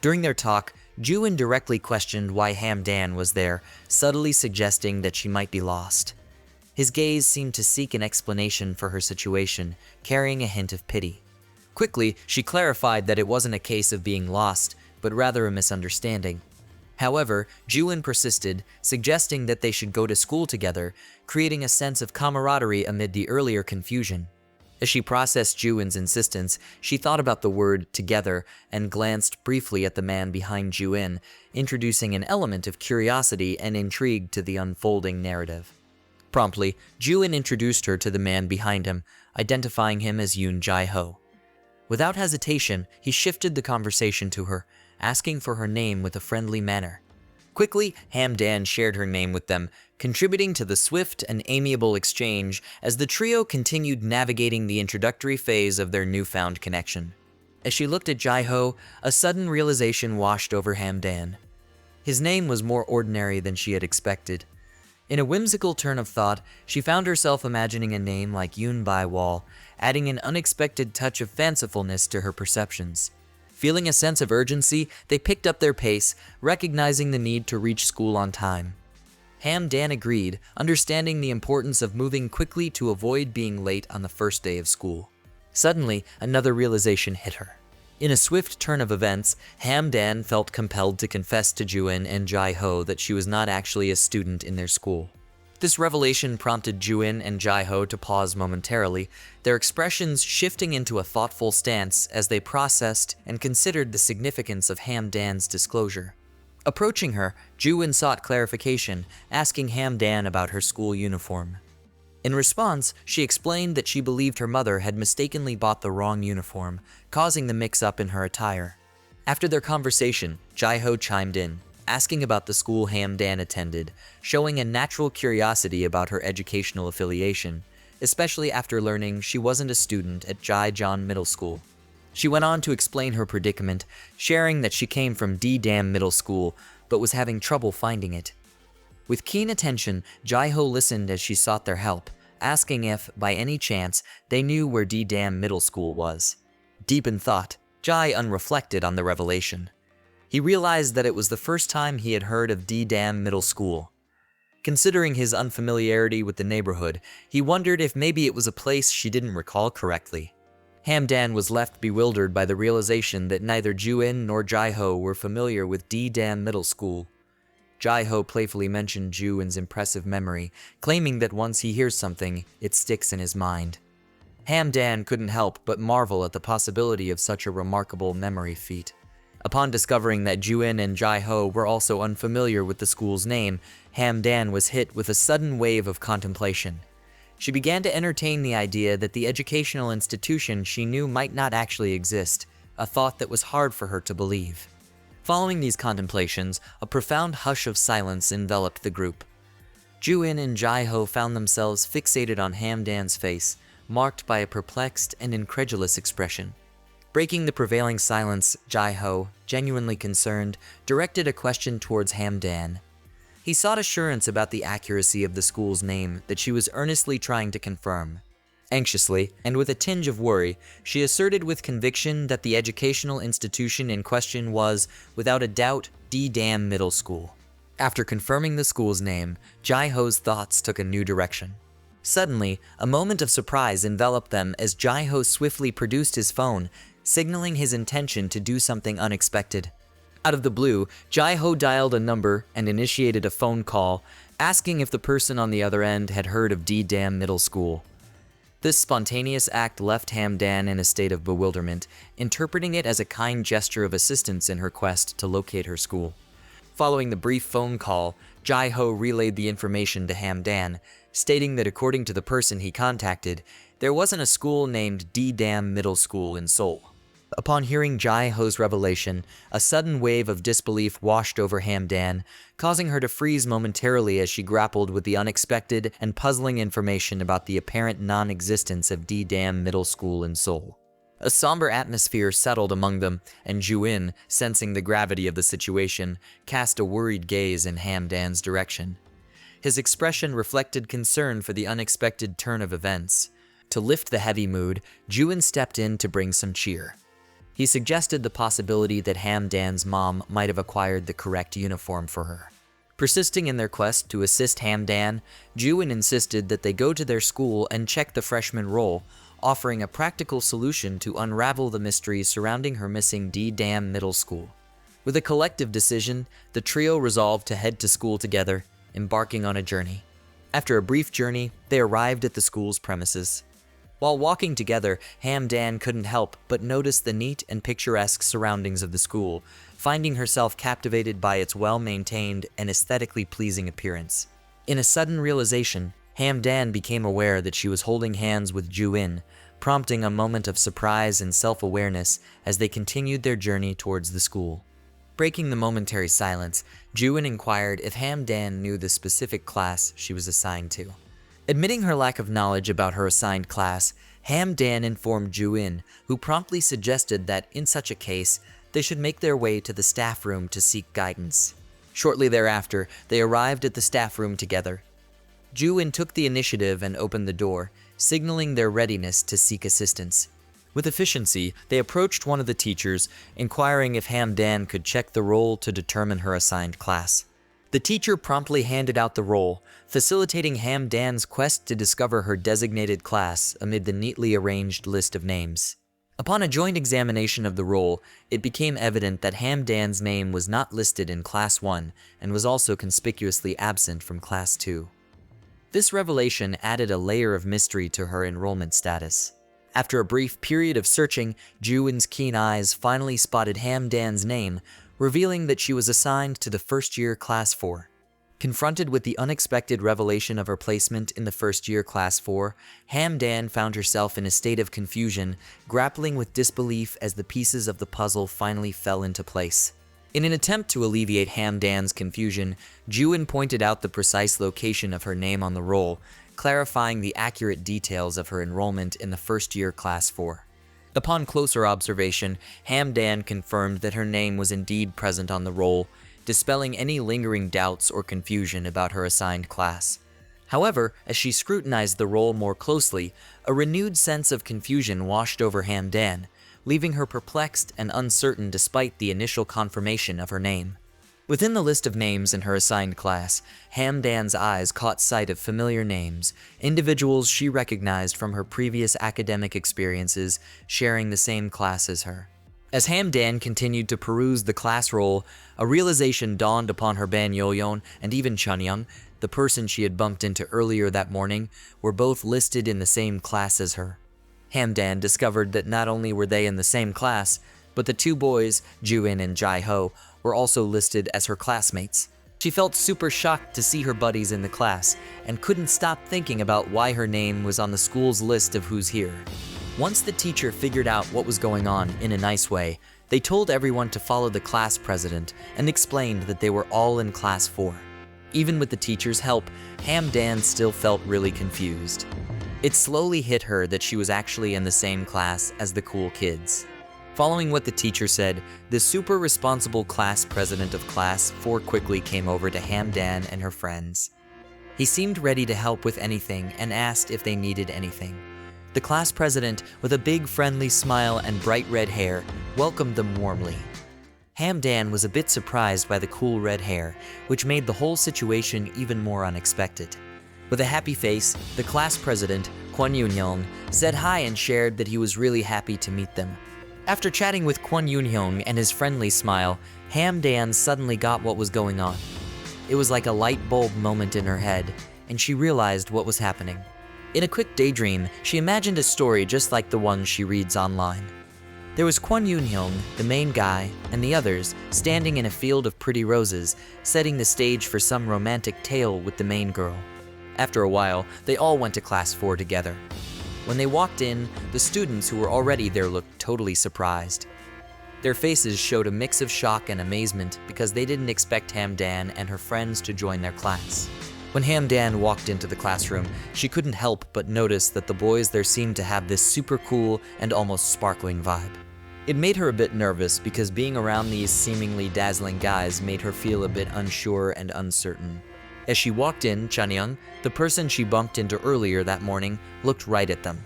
During their talk, Ju-in directly questioned why Ham-Dan was there, subtly suggesting that she might be lost. His gaze seemed to seek an explanation for her situation, carrying a hint of pity. Quickly, she clarified that it wasn't a case of being lost, but rather a misunderstanding. However, Ju-in persisted, suggesting that they should go to school together, creating a sense of camaraderie amid the earlier confusion. As she processed Ju-in's insistence, she thought about the word together and glanced briefly at the man behind Ju-in, introducing an element of curiosity and intrigue to the unfolding narrative. Promptly, Ju-in introduced her to the man behind him, identifying him as Yoon Jae-ho. Without hesitation, he shifted the conversation to her, asking for her name with a friendly manner. Quickly, Hamdan shared her name with them, contributing to the swift and amiable exchange as the trio continued navigating the introductory phase of their newfound connection. As she looked at Jae-ho, a sudden realization washed over Hamdan. His name was more ordinary than she had expected. In a whimsical turn of thought, she found herself imagining a name like Yoon Bae-wol, adding an unexpected touch of fancifulness to her perceptions. Feeling a sense of urgency, they picked up their pace, recognizing the need to reach school on time. Hamdan agreed, understanding the importance of moving quickly to avoid being late on the first day of school. Suddenly, another realization hit her. In a swift turn of events, Hamdan felt compelled to confess to Ju-in and Jae-ho that she was not actually a student in their school. This revelation prompted Ju-in and Jae-ho to pause momentarily, their expressions shifting into a thoughtful stance as they processed and considered the significance of Hamdan's disclosure. Approaching her, Ju-in sought clarification, asking Hamdan about her school uniform. In response, she explained that she believed her mother had mistakenly bought the wrong uniform, causing the mix-up in her attire. After their conversation, Jae-ho chimed in, asking about the school Hamdan attended, showing a natural curiosity about her educational affiliation, especially after learning she wasn't a student at Jaejeon Middle School. She went on to explain her predicament, sharing that she came from D-Dam Middle School, but was having trouble finding it. With keen attention, Jae-ho listened as she sought their help, asking if, by any chance, they knew where D-Dam Middle School was. Deep in thought, Jae unreflected on the revelation. He realized that it was the first time he had heard of D-Dam Middle School. Considering his unfamiliarity with the neighborhood, he wondered if maybe it was a place she didn't recall correctly. Hamdan was left bewildered by the realization that neither Ju-in nor Jae-ho were familiar with D-Dam Middle School. Jae-ho playfully mentioned Ju-in's impressive memory, claiming that once he hears something, it sticks in his mind. Hamdan couldn't help but marvel at the possibility of such a remarkable memory feat. Upon discovering that Ju-in and Jae-ho were also unfamiliar with the school's name, Hamdan was hit with a sudden wave of contemplation. She began to entertain the idea that the educational institution she knew might not actually exist, a thought that was hard for her to believe. Following these contemplations, a profound hush of silence enveloped the group. Ju-in and Jae-ho found themselves fixated on Hamdan's face, marked by a perplexed and incredulous expression. Breaking the prevailing silence, Jae-ho, genuinely concerned, directed a question towards Hamdan. He sought assurance about the accuracy of the school's name that she was earnestly trying to confirm. Anxiously, and with a tinge of worry, she asserted with conviction that the educational institution in question was, without a doubt, D-Dam Middle School. After confirming the school's name, Jae-ho's thoughts took a new direction. Suddenly, a moment of surprise enveloped them as Jae-ho swiftly produced his phone, signaling his intention to do something unexpected. Out of the blue, Jae-ho dialed a number and initiated a phone call, asking if the person on the other end had heard of D-Dam Middle School. This spontaneous act left Hamdan in a state of bewilderment, interpreting it as a kind gesture of assistance in her quest to locate her school. Following the brief phone call, Jae-ho relayed the information to Hamdan, stating that according to the person he contacted, there wasn't a school named D-Dam Middle School in Seoul. Upon hearing Jae-ho's revelation, a sudden wave of disbelief washed over Hamdan, causing her to freeze momentarily as she grappled with the unexpected and puzzling information about the apparent non-existence of D-Dam Middle School in Seoul. A somber atmosphere settled among them, and Ju-in, sensing the gravity of the situation, cast a worried gaze in Hamdan's direction. His expression reflected concern for the unexpected turn of events. To lift the heavy mood, Ju-in stepped in to bring some cheer. He suggested the possibility that Hamdan's mom might have acquired the correct uniform for her. Persisting in their quest to assist Hamdan, Ju-in insisted that they go to their school and check the freshman roll, offering a practical solution to unravel the mystery surrounding her missing D-Dam Middle School. With a collective decision, the trio resolved to head to school together, embarking on a journey. After a brief journey, they arrived at the school's premises. While walking together, Hamdan couldn't help but notice the neat and picturesque surroundings of the school, finding herself captivated by its well-maintained and aesthetically pleasing appearance. In a sudden realization, Hamdan became aware that she was holding hands with Ju-in, prompting a moment of surprise and self-awareness as they continued their journey towards the school. Breaking the momentary silence, Ju-in inquired if Hamdan knew the specific class she was assigned to. Admitting her lack of knowledge about her assigned class, Hamdan informed Ju-in, who promptly suggested that in such a case, they should make their way to the staff room to seek guidance. Shortly thereafter, they arrived at the staff room together. Ju-in took the initiative and opened the door, signaling their readiness to seek assistance. With efficiency, they approached one of the teachers, inquiring if Hamdan could check the roll to determine her assigned class. The teacher promptly handed out the roll, facilitating Hamdan's quest to discover her designated class amid the neatly arranged list of names. Upon a joint examination of the roll, it became evident that Hamdan's name was not listed in Class 1 and was also conspicuously absent from Class 2. This revelation added a layer of mystery to her enrollment status. After a brief period of searching, Ju-in's keen eyes finally spotted Hamdan's name, revealing that she was assigned to the first-year Class 4. Confronted with the unexpected revelation of her placement in the first-year Class 4, Hamdan found herself in a state of confusion, grappling with disbelief as the pieces of the puzzle finally fell into place. In an attempt to alleviate Hamdan's confusion, Ju-in pointed out the precise location of her name on the roll, clarifying the accurate details of her enrollment in the first-year Class 4. Upon closer observation, Hamdan confirmed that her name was indeed present on the roll, dispelling any lingering doubts or confusion about her assigned class. However, as she scrutinized the roll more closely, a renewed sense of confusion washed over Hamdan, leaving her perplexed and uncertain despite the initial confirmation of her name. Within the list of names in her assigned class, Hamdan's eyes caught sight of familiar names, individuals she recognized from her previous academic experiences sharing the same class as her. As Hamdan continued to peruse the class roll, a realization dawned upon her. Yeoryung and even Chunyoung, the person she had bumped into earlier that morning, were both listed in the same class as her. Hamdan discovered that not only were they in the same class, but the two boys, Ju-in and Jai-ho, were also listed as her classmates. She felt super shocked to see her buddies in the class, and couldn't stop thinking about why her name was on the school's list of who's here. Once the teacher figured out what was going on in a nice way, they told everyone to follow the class president and explained that they were all in Class 4. Even with the teacher's help, Hamdan still felt really confused. It slowly hit her that she was actually in the same class as the cool kids. Following what the teacher said, the super responsible class president of Class 4 quickly came over to Hamdan and her friends. He seemed ready to help with anything and asked if they needed anything. The class president, with a big friendly smile and bright red hair, welcomed them warmly. Hamdan was a bit surprised by the cool red hair, which made the whole situation even more unexpected. With a happy face, the class president, Yeoryung, said hi and shared that he was really happy to meet them. After chatting with Yeoryung and his friendly smile, Hamdan suddenly got what was going on. It was like a light bulb moment in her head, and she realized what was happening. In a quick daydream, she imagined a story just like the one she reads online. There was Yeoryung, the main guy, and the others standing in a field of pretty roses, setting the stage for some romantic tale with the main girl. After a while, they all went to Class 4 together. When they walked in, the students who were already there looked totally surprised. Their faces showed a mix of shock and amazement because they didn't expect Hamdan and her friends to join their class. When Hamdan walked into the classroom, she couldn't help but notice that the boys there seemed to have this super cool and almost sparkling vibe. It made her a bit nervous because being around these seemingly dazzling guys made her feel a bit unsure and uncertain. As she walked in, Chunyoung, the person she bumped into earlier that morning, looked right at them.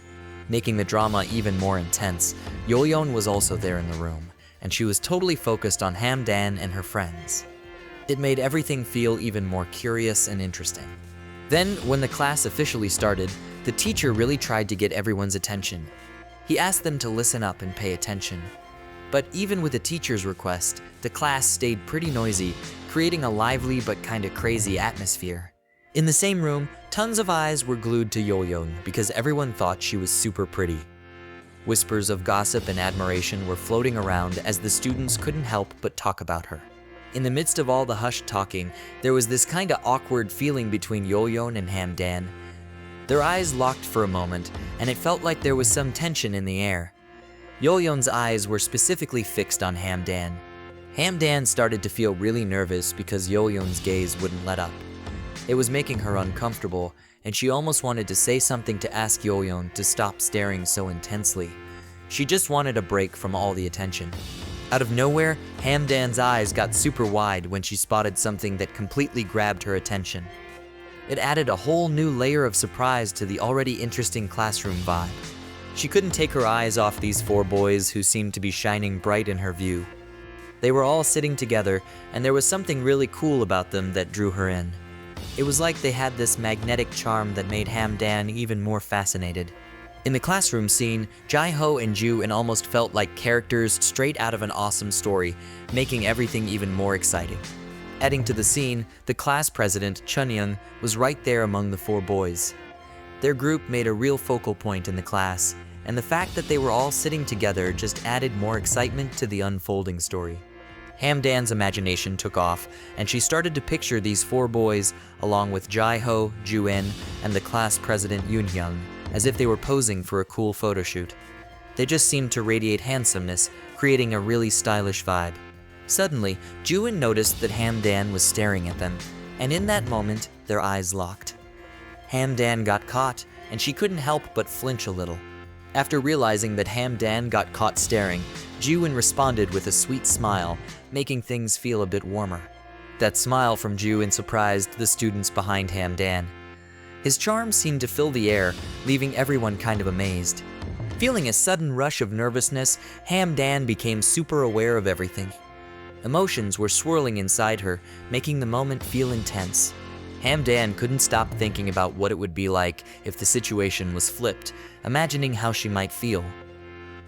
Making the drama even more intense, Yeoryung was also there in the room, and she was totally focused on Hamdan and her friends. It made everything feel even more curious and interesting. Then, when the class officially started, the teacher really tried to get everyone's attention. He asked them to listen up and pay attention. But even with the teacher's request, the class stayed pretty noisy, creating a lively but kinda crazy atmosphere. In the same room, tons of eyes were glued to Yeoryung because everyone thought she was super pretty. Whispers of gossip and admiration were floating around as the students couldn't help but talk about her. In the midst of all the hushed talking, there was this kinda awkward feeling between Yeoryung and Hamdan. Their eyes locked for a moment, and it felt like there was some tension in the air. Yeoryung's eyes were specifically fixed on Hamdan. Hamdan started to feel really nervous because Yeoryung's gaze wouldn't let up. It was making her uncomfortable, and she almost wanted to say something to ask Yeoryung to stop staring so intensely. She just wanted a break from all the attention. Out of nowhere, Hamdan's eyes got super wide when she spotted something that completely grabbed her attention. It added a whole new layer of surprise to the already interesting classroom vibe. She couldn't take her eyes off these four boys who seemed to be shining bright in her view. They were all sitting together, and there was something really cool about them that drew her in. It was like they had this magnetic charm that made Hamdan even more fascinated. In the classroom scene, Jae-ho and Ju-in almost felt like characters straight out of an awesome story, making everything even more exciting. Adding to the scene, the class president, Chunyoung, was right there among the four boys. Their group made a real focal point in the class, and the fact that they were all sitting together just added more excitement to the unfolding story. Hamdan's imagination took off, and she started to picture these four boys, along with Jae-ho, Ju-in, and the class president Yoon-hyung, as if they were posing for a cool photo shoot. They just seemed to radiate handsomeness, creating a really stylish vibe. Suddenly, Ju-in noticed that Hamdan was staring at them, and in that moment, their eyes locked. Hamdan got caught, and she couldn't help but flinch a little. After realizing that Hamdan got caught staring, Ju-in responded with a sweet smile, making things feel a bit warmer. That smile from Ju-in surprised the students behind Hamdan. His charm seemed to fill the air, leaving everyone kind of amazed. Feeling a sudden rush of nervousness, Hamdan became super aware of everything. Emotions were swirling inside her, making the moment feel intense. Hamdan couldn't stop thinking about what it would be like if the situation was flipped, imagining how she might feel.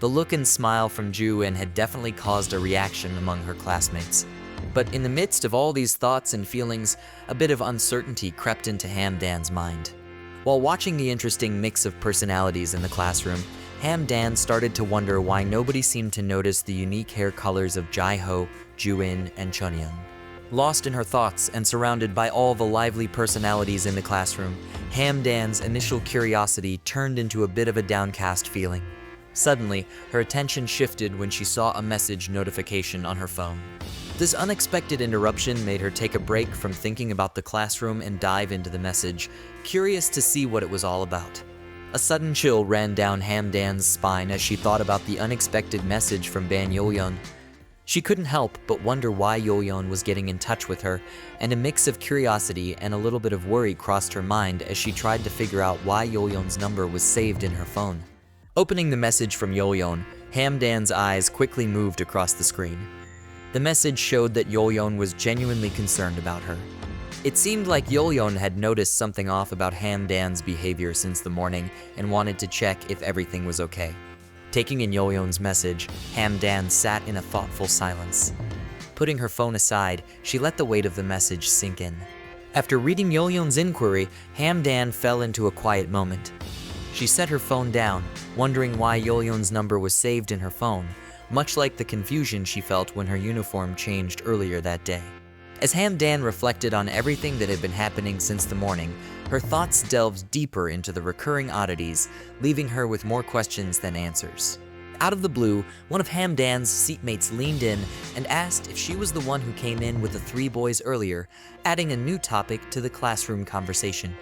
The look and smile from Ju-in had definitely caused a reaction among her classmates. But in the midst of all these thoughts and feelings, a bit of uncertainty crept into Hamdan's mind. While watching the interesting mix of personalities in the classroom, Hamdan started to wonder why nobody seemed to notice the unique hair colors of Jae-ho, Ju-in, and Chunyoung. Lost in her thoughts and surrounded by all the lively personalities in the classroom, Hamdan's initial curiosity turned into a bit of a downcast feeling. Suddenly, her attention shifted when she saw a message notification on her phone. This unexpected interruption made her take a break from thinking about the classroom and dive into the message, curious to see what it was all about. A sudden chill ran down Hamdan's spine as she thought about the unexpected message from Ban Yeoryung. She couldn't help but wonder why Yeoryung was getting in touch with her, and a mix of curiosity and a little bit of worry crossed her mind as she tried to figure out why Yeoryung's number was saved in her phone. Opening the message from Yeoryung, Hamdan's eyes quickly moved across the screen. The message showed that Yeoryung was genuinely concerned about her. It seemed like Yeoryung had noticed something off about Hamdan's behavior since the morning and wanted to check if everything was okay. Taking in Yeoryung's message, Hamdan sat in a thoughtful silence. Putting her phone aside, she let the weight of the message sink in. After reading Yeoryung's inquiry, Hamdan fell into a quiet moment. She set her phone down, wondering why Yeoryung's number was saved in her phone, much like the confusion she felt when her uniform changed earlier that day. As Hamdan reflected on everything that had been happening since the morning, her thoughts delved deeper into the recurring oddities, leaving her with more questions than answers. Out of the blue, one of Hamdan's seatmates leaned in and asked if she was the one who came in with the three boys earlier, adding a new topic to the classroom conversation.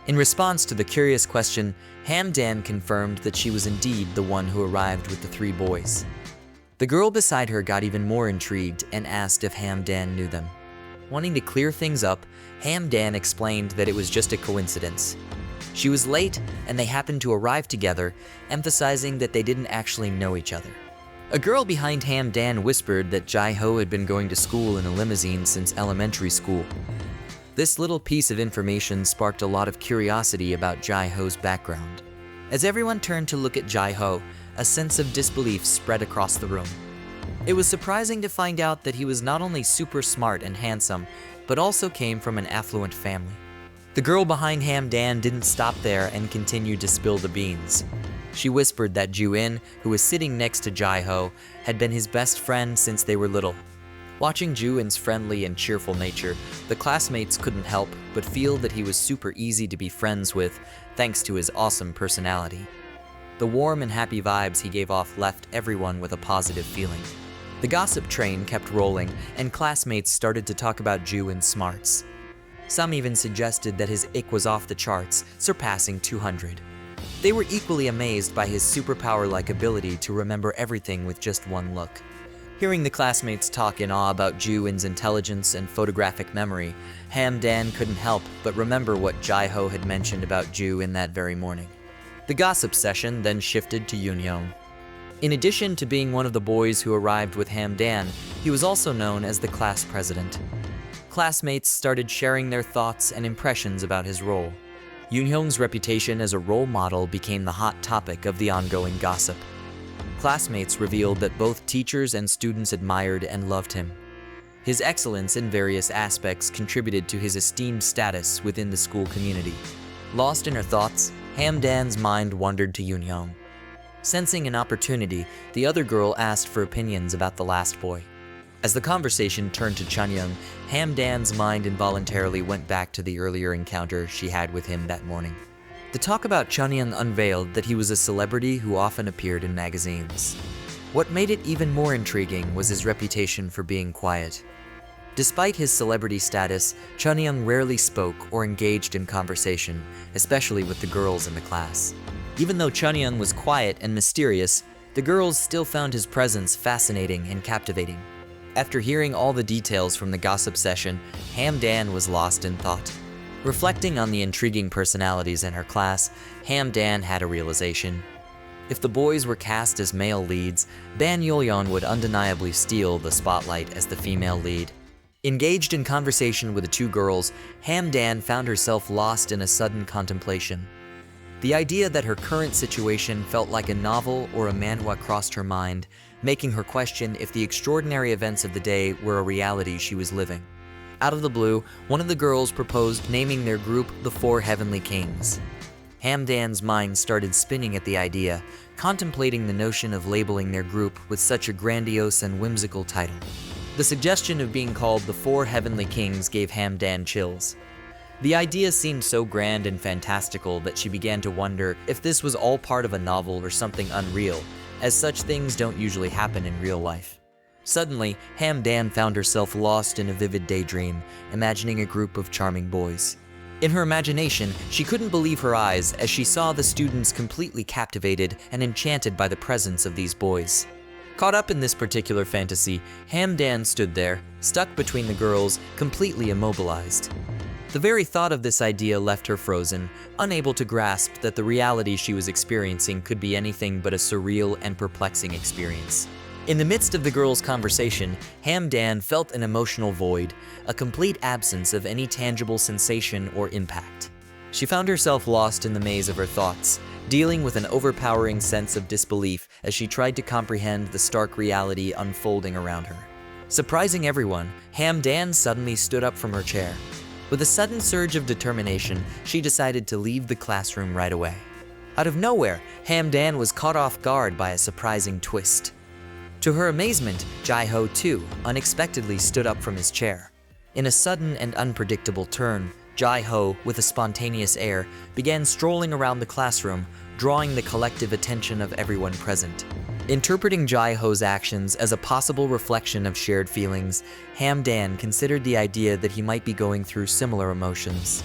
In response to the curious question, Hamdan confirmed that she was indeed the one who arrived with the three boys. The girl beside her got even more intrigued and asked if Hamdan knew them. Wanting to clear things up, Hamdan explained that it was just a coincidence. She was late and they happened to arrive together, emphasizing that they didn't actually know each other. A girl behind Hamdan whispered that Jae-ho had been going to school in a limousine since elementary school. This little piece of information sparked a lot of curiosity about Jae-ho's background. As everyone turned to look at Jae-ho, a sense of disbelief spread across the room. It was surprising to find out that he was not only super smart and handsome, but also came from an affluent family. The girl behind Hamdan didn't stop there and continued to spill the beans. She whispered that Ju-in, who was sitting next to Jai-ho, had been his best friend since they were little. Watching Ju-in's friendly and cheerful nature, the classmates couldn't help but feel that he was super easy to be friends with thanks to his awesome personality. The warm and happy vibes he gave off left everyone with a positive feeling. The gossip train kept rolling, and classmates started to talk about Ju-in's smarts. Some even suggested that his IQ was off the charts, surpassing 200. They were equally amazed by his superpower-like ability to remember everything with just one look. Hearing the classmates talk in awe about Ju-in's intelligence and photographic memory, Hamdan couldn't help but remember what Jai-ho had mentioned about Ju-in that very morning. The gossip session then shifted to Yeoryung. In addition to being one of the boys who arrived with Hamdan, he was also known as the class president. Classmates started sharing their thoughts and impressions about his role. Yeoryung's reputation as a role model became the hot topic of the ongoing gossip. Classmates revealed that both teachers and students admired and loved him. His excellence in various aspects contributed to his esteemed status within the school community. Lost in her thoughts, Hamdan's mind wandered to Yeoryung. Sensing an opportunity, the other girl asked for opinions about the last boy. As the conversation turned to Chunyoung, Hamdan's mind involuntarily went back to the earlier encounter she had with him that morning. The talk about Chunyoung unveiled that he was a celebrity who often appeared in magazines. What made it even more intriguing was his reputation for being quiet. Despite his celebrity status, Chunyoung rarely spoke or engaged in conversation, especially with the girls in the class. Even though Chunyoung was quiet and mysterious, the girls still found his presence fascinating and captivating. After hearing all the details from the gossip session, Hamdan was lost in thought. Reflecting on the intriguing personalities in her class, Hamdan had a realization. If the boys were cast as male leads, Ban Yeoryung would undeniably steal the spotlight as the female lead. Engaged in conversation with the two girls, Hamdan found herself lost in a sudden contemplation. The idea that her current situation felt like a novel or a manhwa crossed her mind, making her question if the extraordinary events of the day were a reality she was living. Out of the blue, one of the girls proposed naming their group the Four Heavenly Kings. Hamdan's mind started spinning at the idea, contemplating the notion of labeling their group with such a grandiose and whimsical title. The suggestion of being called the Four Heavenly Kings gave Hamdan chills. The idea seemed so grand and fantastical that she began to wonder if this was all part of a novel or something unreal, as such things don't usually happen in real life. Suddenly, Hamdan found herself lost in a vivid daydream, imagining a group of charming boys. In her imagination, she couldn't believe her eyes as she saw the students completely captivated and enchanted by the presence of these boys. Caught up in this particular fantasy, Hamdan stood there, stuck between the girls, completely immobilized. The very thought of this idea left her frozen, unable to grasp that the reality she was experiencing could be anything but a surreal and perplexing experience. In the midst of the girls' conversation, Hamdan felt an emotional void, a complete absence of any tangible sensation or impact. She found herself lost in the maze of her thoughts, dealing with an overpowering sense of disbelief as she tried to comprehend the stark reality unfolding around her. Surprising everyone, Hamdan suddenly stood up from her chair. With a sudden surge of determination, she decided to leave the classroom right away. Out of nowhere, Hamdan was caught off guard by a surprising twist. To her amazement, Jai-ho too unexpectedly stood up from his chair. In a sudden and unpredictable turn, Jai-ho, with a spontaneous air, began strolling around the classroom, drawing the collective attention of everyone present. Interpreting Jai-ho's actions as a possible reflection of shared feelings, Hamdan considered the idea that he might be going through similar emotions.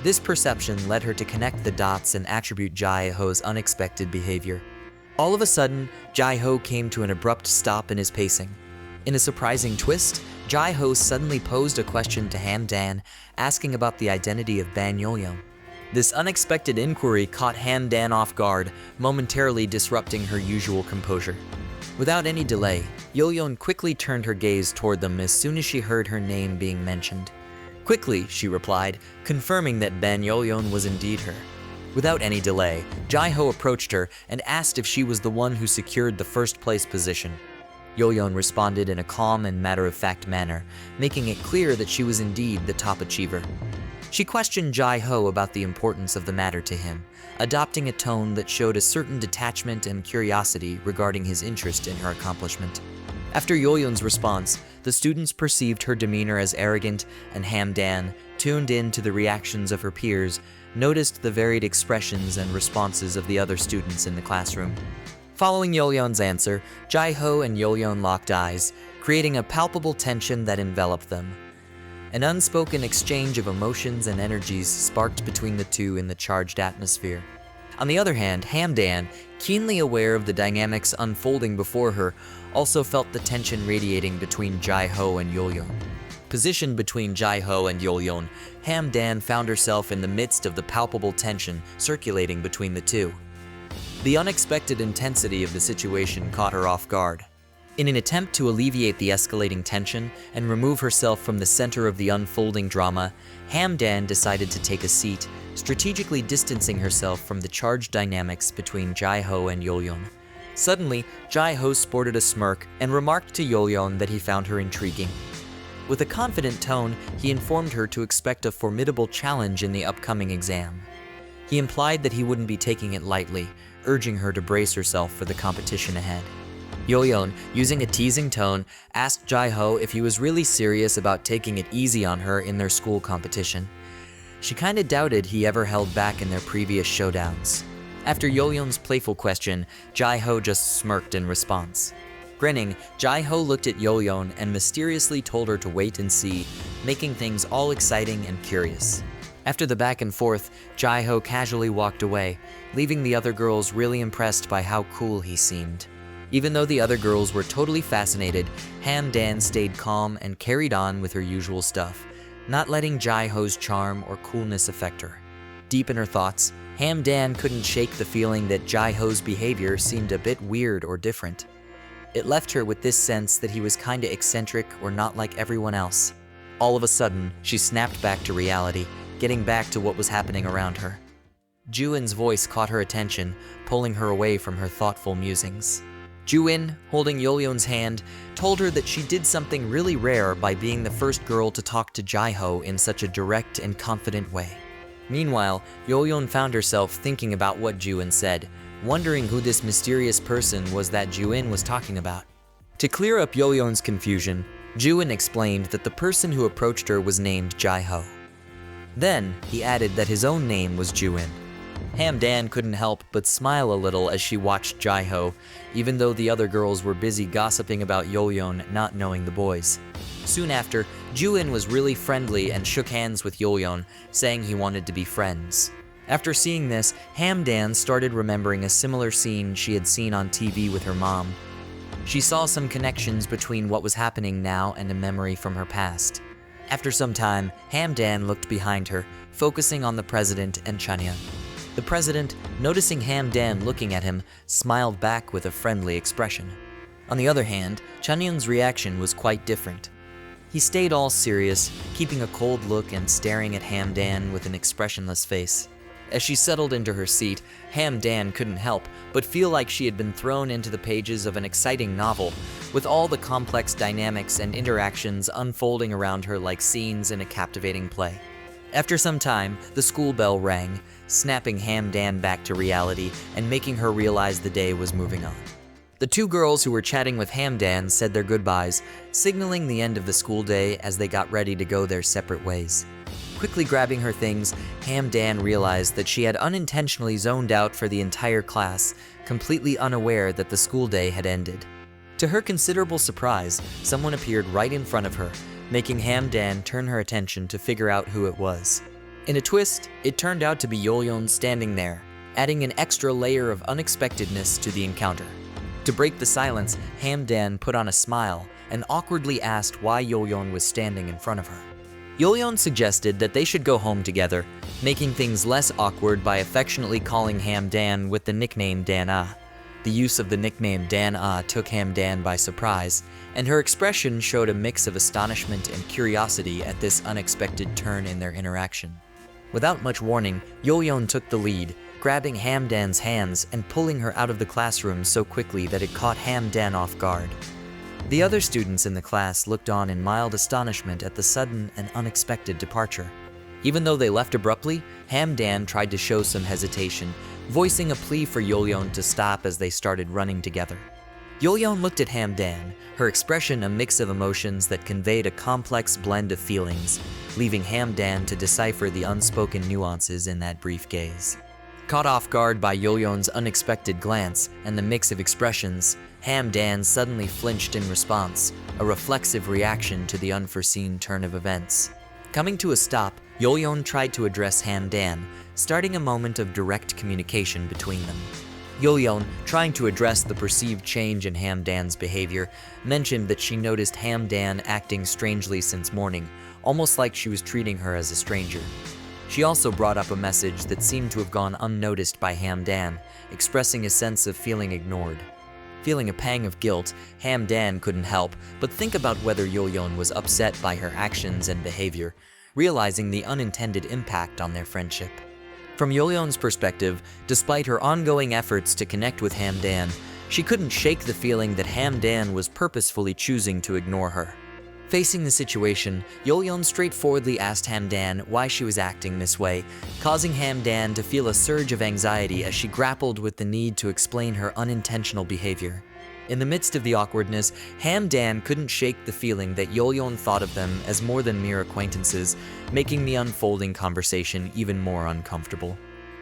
This perception led her to connect the dots and attribute Jai-ho's unexpected behavior. All of a sudden, Jai-ho came to an abrupt stop in his pacing. In a surprising twist, Jai-ho suddenly posed a question to Hamdan, asking about the identity of Ban Yeoryung. This unexpected inquiry caught Hamdan off guard, momentarily disrupting her usual composure. Without any delay, Yeoryung quickly turned her gaze toward them as soon as she heard her name being mentioned. Quickly, she replied, confirming that Ban Yeoryung was indeed her. Without any delay, Jai-ho approached her and asked if she was the one who secured the first place position. Yeoryung responded in a calm and matter-of-fact manner, making it clear that she was indeed the top achiever. She questioned Jai-ho about the importance of the matter to him, adopting a tone that showed a certain detachment and curiosity regarding his interest in her accomplishment. After Yeoryung's response, the students perceived her demeanor as arrogant, and Hamdan, tuned in to the reactions of her peers, noticed the varied expressions and responses of the other students in the classroom. Following Yeoryung's answer, Jai-ho and Yeoryung locked eyes, creating a palpable tension that enveloped them. An unspoken exchange of emotions and energies sparked between the two in the charged atmosphere. On the other hand, Hamdan, keenly aware of the dynamics unfolding before her, also felt the tension radiating between Jai-ho and Yeoryung. Positioned between Jai-ho and Yeoryung, Hamdan found herself in the midst of the palpable tension circulating between the two. The unexpected intensity of the situation caught her off guard. In an attempt to alleviate the escalating tension and remove herself from the center of the unfolding drama, Hamdan decided to take a seat, strategically distancing herself from the charged dynamics between Jai-ho and Yeoryung. Suddenly, Jai-ho sported a smirk and remarked to Yeoryung that he found her intriguing. With a confident tone, he informed her to expect a formidable challenge in the upcoming exam. He implied that he wouldn't be taking it lightly, urging her to brace herself for the competition ahead. Yeoryung, using a teasing tone, asked Jai-ho if he was really serious about taking it easy on her in their school competition. She kinda doubted he ever held back in their previous showdowns. After Yeoryung's playful question, Jai-ho just smirked in response. Grinning, Jai-ho looked at Yeoryung and mysteriously told her to wait and see, making things all exciting and curious. After the back and forth, Jai-ho casually walked away, leaving the other girls really impressed by how cool he seemed. Even though the other girls were totally fascinated, Hamdan stayed calm and carried on with her usual stuff, not letting Jai-ho's charm or coolness affect her. Deep in her thoughts, Hamdan couldn't shake the feeling that Jai-ho's behavior seemed a bit weird or different. It left her with this sense that he was kinda eccentric or not like everyone else. All of a sudden, she snapped back to reality, getting back to what was happening around her. Ju-in's voice caught her attention, pulling her away from her thoughtful musings. Ju-in, holding Yeoryung's hand, told her that she did something really rare by being the first girl to talk to Jai-ho in such a direct and confident way. Meanwhile, Yeoryung found herself thinking about what Ju-in said, wondering who this mysterious person was that Ju-in was talking about. To clear up Yeoryung's confusion, Ju-in explained that the person who approached her was named Jai-ho. Then, he added that his own name was Ju-in. Hamdan couldn't help but smile a little as she watched Jai-ho, even though the other girls were busy gossiping about Yeoryung not knowing the boys. Soon after, Ju-in was really friendly and shook hands with Yeoryung, saying he wanted to be friends. After seeing this, Hamdan started remembering a similar scene she had seen on TV with her mom. She saw some connections between what was happening now and a memory from her past. After some time, Hamdan looked behind her, focusing on the president and Chanyeon. The president, noticing Hamdan looking at him, smiled back with a friendly expression. On the other hand, Chanyeon's reaction was quite different. He stayed all serious, keeping a cold look and staring at Hamdan with an expressionless face. As she settled into her seat, Hamdan couldn't help but feel like she had been thrown into the pages of an exciting novel, with all the complex dynamics and interactions unfolding around her like scenes in a captivating play. After some time, the school bell rang, snapping Hamdan back to reality and making her realize the day was moving on. The two girls who were chatting with Hamdan said their goodbyes, signaling the end of the school day as they got ready to go their separate ways. Quickly grabbing her things, Hamdan realized that she had unintentionally zoned out for the entire class, completely unaware that the school day had ended. To her considerable surprise, someone appeared right in front of her, making Hamdan turn her attention to figure out who it was. In a twist, it turned out to be Yeoryung standing there, adding an extra layer of unexpectedness to the encounter. To break the silence, Hamdan put on a smile and awkwardly asked why Yeoryung was standing in front of her. Yeoryung suggested that they should go home together, making things less awkward by affectionately calling Hamdan with the nickname Dan-ah. The use of the nickname Dan-ah took Hamdan by surprise, and her expression showed a mix of astonishment and curiosity at this unexpected turn in their interaction. Without much warning, Yeoryung took the lead, grabbing Hamdan's hands and pulling her out of the classroom so quickly that it caught Hamdan off guard. The other students in the class looked on in mild astonishment at the sudden and unexpected departure. Even though they left abruptly, Hamdan tried to show some hesitation, voicing a plea for Yeoryung to stop as they started running together. Yeoryung looked at Hamdan, her expression a mix of emotions that conveyed a complex blend of feelings, leaving Hamdan to decipher the unspoken nuances in that brief gaze. Caught off guard by Yeoryung's unexpected glance and the mix of expressions, Hamdan suddenly flinched in response, a reflexive reaction to the unforeseen turn of events. Coming to a stop, Yeoryung tried to address Hamdan, starting a moment of direct communication between them. Yeoryung, trying to address the perceived change in Hamdan's behavior, mentioned that she noticed Hamdan acting strangely since morning, almost like she was treating her as a stranger. She also brought up a message that seemed to have gone unnoticed by Hamdan, expressing a sense of feeling ignored. Feeling a pang of guilt, Hamdan couldn't help but think about whether Yeoryung was upset by her actions and behavior, realizing the unintended impact on their friendship. From Yeoryung's perspective, despite her ongoing efforts to connect with Hamdan, she couldn't shake the feeling that Hamdan was purposefully choosing to ignore her. Facing the situation, Yeoryung straightforwardly asked Hamdan why she was acting this way, causing Hamdan to feel a surge of anxiety as she grappled with the need to explain her unintentional behavior. In the midst of the awkwardness, Hamdan couldn't shake the feeling that Yeoryung thought of them as more than mere acquaintances, making the unfolding conversation even more uncomfortable.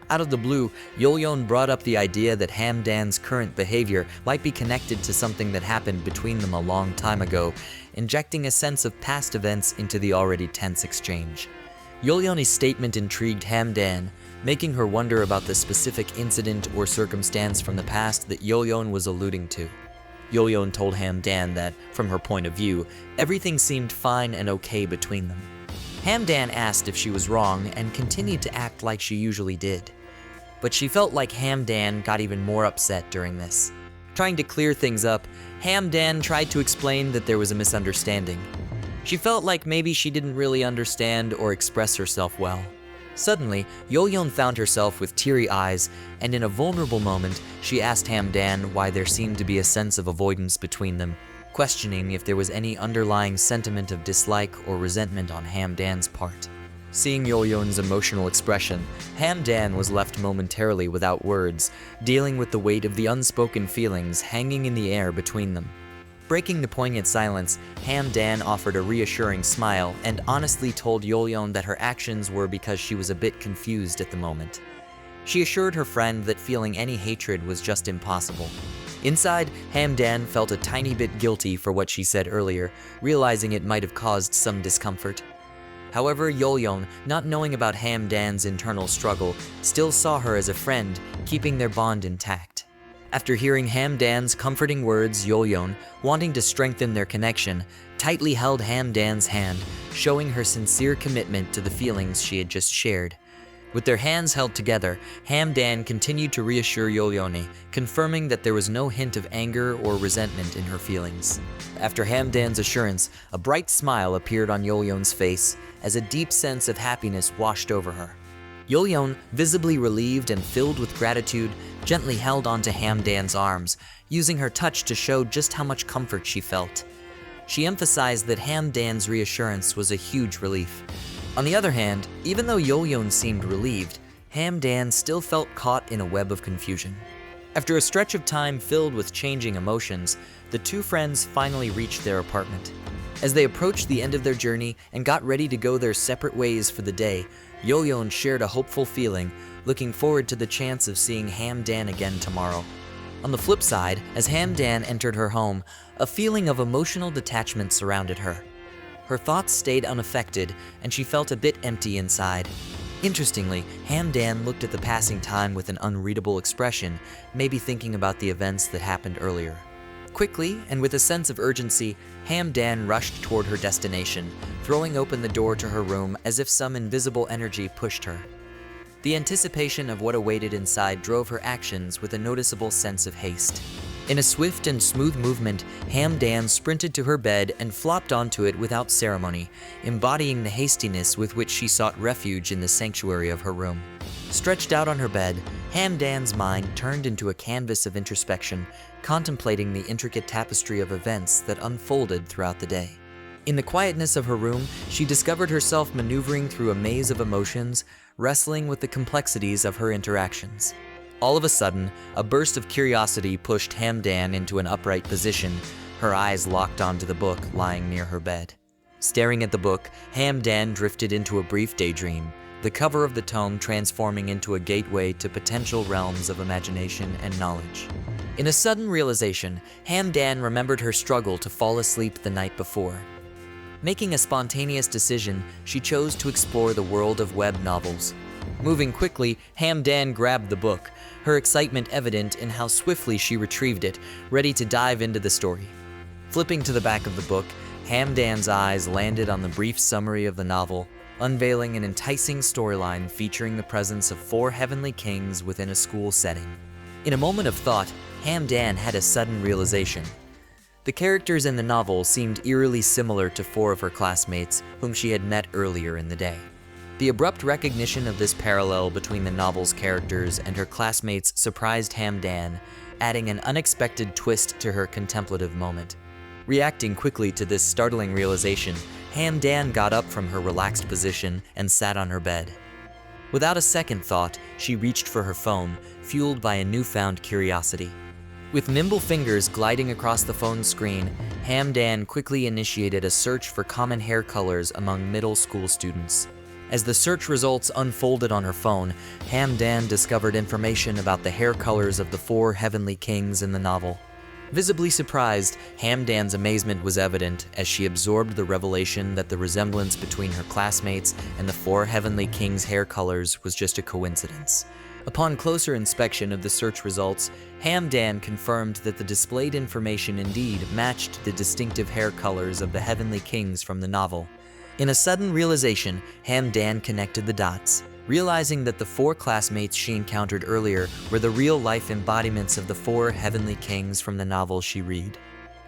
Out of the blue, Yeoryung brought up the idea that Hamdan's current behavior might be connected to something that happened between them a long time ago, injecting a sense of past events into the already tense exchange. Yeoryung's statement intrigued Hamdan, making her wonder about the specific incident or circumstance from the past that Yeoryung was alluding to. Yeoryung told Hamdan that, from her point of view, everything seemed fine and okay between them. Hamdan asked if she was wrong and continued to act like she usually did. But she felt like Hamdan got even more upset during this. Trying to clear things up, Hamdan tried to explain that there was a misunderstanding. She felt like maybe she didn't really understand or express herself well. Suddenly, Yeoryung found herself with teary eyes, and in a vulnerable moment, she asked Hamdan why there seemed to be a sense of avoidance between them, questioning if there was any underlying sentiment of dislike or resentment on Hamdan's part. Seeing Yeoryung's emotional expression, Hamdan was left momentarily without words, dealing with the weight of the unspoken feelings hanging in the air between them. Breaking the poignant silence, Hamdan offered a reassuring smile and honestly told Yeoryung that her actions were because she was a bit confused at the moment. She assured her friend that feeling any hatred was just impossible. Inside, Hamdan felt a tiny bit guilty for what she said earlier, realizing it might have caused some discomfort. However, Yeoryung, not knowing about Hamdan's internal struggle, still saw her as a friend, keeping their bond intact. After hearing Hamdan's comforting words, Yeoryung, wanting to strengthen their connection, tightly held Hamdan's hand, showing her sincere commitment to the feelings she had just shared. With their hands held together, Hamdan continued to reassure Yeoryung, confirming that there was no hint of anger or resentment in her feelings. After Hamdan's assurance, a bright smile appeared on Yeoryung's face as a deep sense of happiness washed over her. Yeoryung, visibly relieved and filled with gratitude, gently held onto Hamdan's arms, using her touch to show just how much comfort she felt. She emphasized that Hamdan's reassurance was a huge relief. On the other hand, even though Yeoryung seemed relieved, Hamdan still felt caught in a web of confusion. After a stretch of time filled with changing emotions, the two friends finally reached their apartment. As they approached the end of their journey and got ready to go their separate ways for the day, Yeoryung shared a hopeful feeling, looking forward to the chance of seeing Hamdan again tomorrow. On the flip side, as Hamdan entered her home, a feeling of emotional detachment surrounded her. Her thoughts stayed unaffected, and she felt a bit empty inside. Interestingly, Hamdan looked at the passing time with an unreadable expression, maybe thinking about the events that happened earlier. Quickly, and with a sense of urgency, Hamdan rushed toward her destination, throwing open the door to her room as if some invisible energy pushed her. The anticipation of what awaited inside drove her actions with a noticeable sense of haste. In a swift and smooth movement, Hamdan sprinted to her bed and flopped onto it without ceremony, embodying the hastiness with which she sought refuge in the sanctuary of her room. Stretched out on her bed, Hamdan's mind turned into a canvas of introspection, contemplating the intricate tapestry of events that unfolded throughout the day. In the quietness of her room, she discovered herself maneuvering through a maze of emotions, wrestling with the complexities of her interactions. All of a sudden, a burst of curiosity pushed Hamdan into an upright position, her eyes locked onto the book lying near her bed. Staring at the book, Hamdan drifted into a brief daydream, the cover of the tome transforming into a gateway to potential realms of imagination and knowledge. In a sudden realization, Hamdan remembered her struggle to fall asleep the night before. Making a spontaneous decision, she chose to explore the world of web novels. Moving quickly, Hamdan grabbed the book, her excitement evident in how swiftly she retrieved it, ready to dive into the story. Flipping to the back of the book, Hamdan's eyes landed on the brief summary of the novel, unveiling an enticing storyline featuring the presence of 4 heavenly kings within a school setting. In a moment of thought, Hamdan had a sudden realization. The characters in the novel seemed eerily similar to 4 of her classmates whom she had met earlier in the day. The abrupt recognition of this parallel between the novel's characters and her classmates surprised Hamdan, adding an unexpected twist to her contemplative moment. Reacting quickly to this startling realization, Hamdan got up from her relaxed position and sat on her bed. Without a second thought, she reached for her phone, fueled by a newfound curiosity. With nimble fingers gliding across the phone's screen, Hamdan quickly initiated a search for common hair colors among middle school students. As the search results unfolded on her phone, Hamdan discovered information about the hair colors of the 4 heavenly kings in the novel. Visibly surprised, Hamdan's amazement was evident as she absorbed the revelation that the resemblance between her classmates and the 4 heavenly kings' hair colors was just a coincidence. Upon closer inspection of the search results, Hamdan confirmed that the displayed information indeed matched the distinctive hair colors of the heavenly kings from the novel. In a sudden realization, Hamdan connected the dots, realizing that the 4 classmates she encountered earlier were the real-life embodiments of the 4 heavenly kings from the novel she read.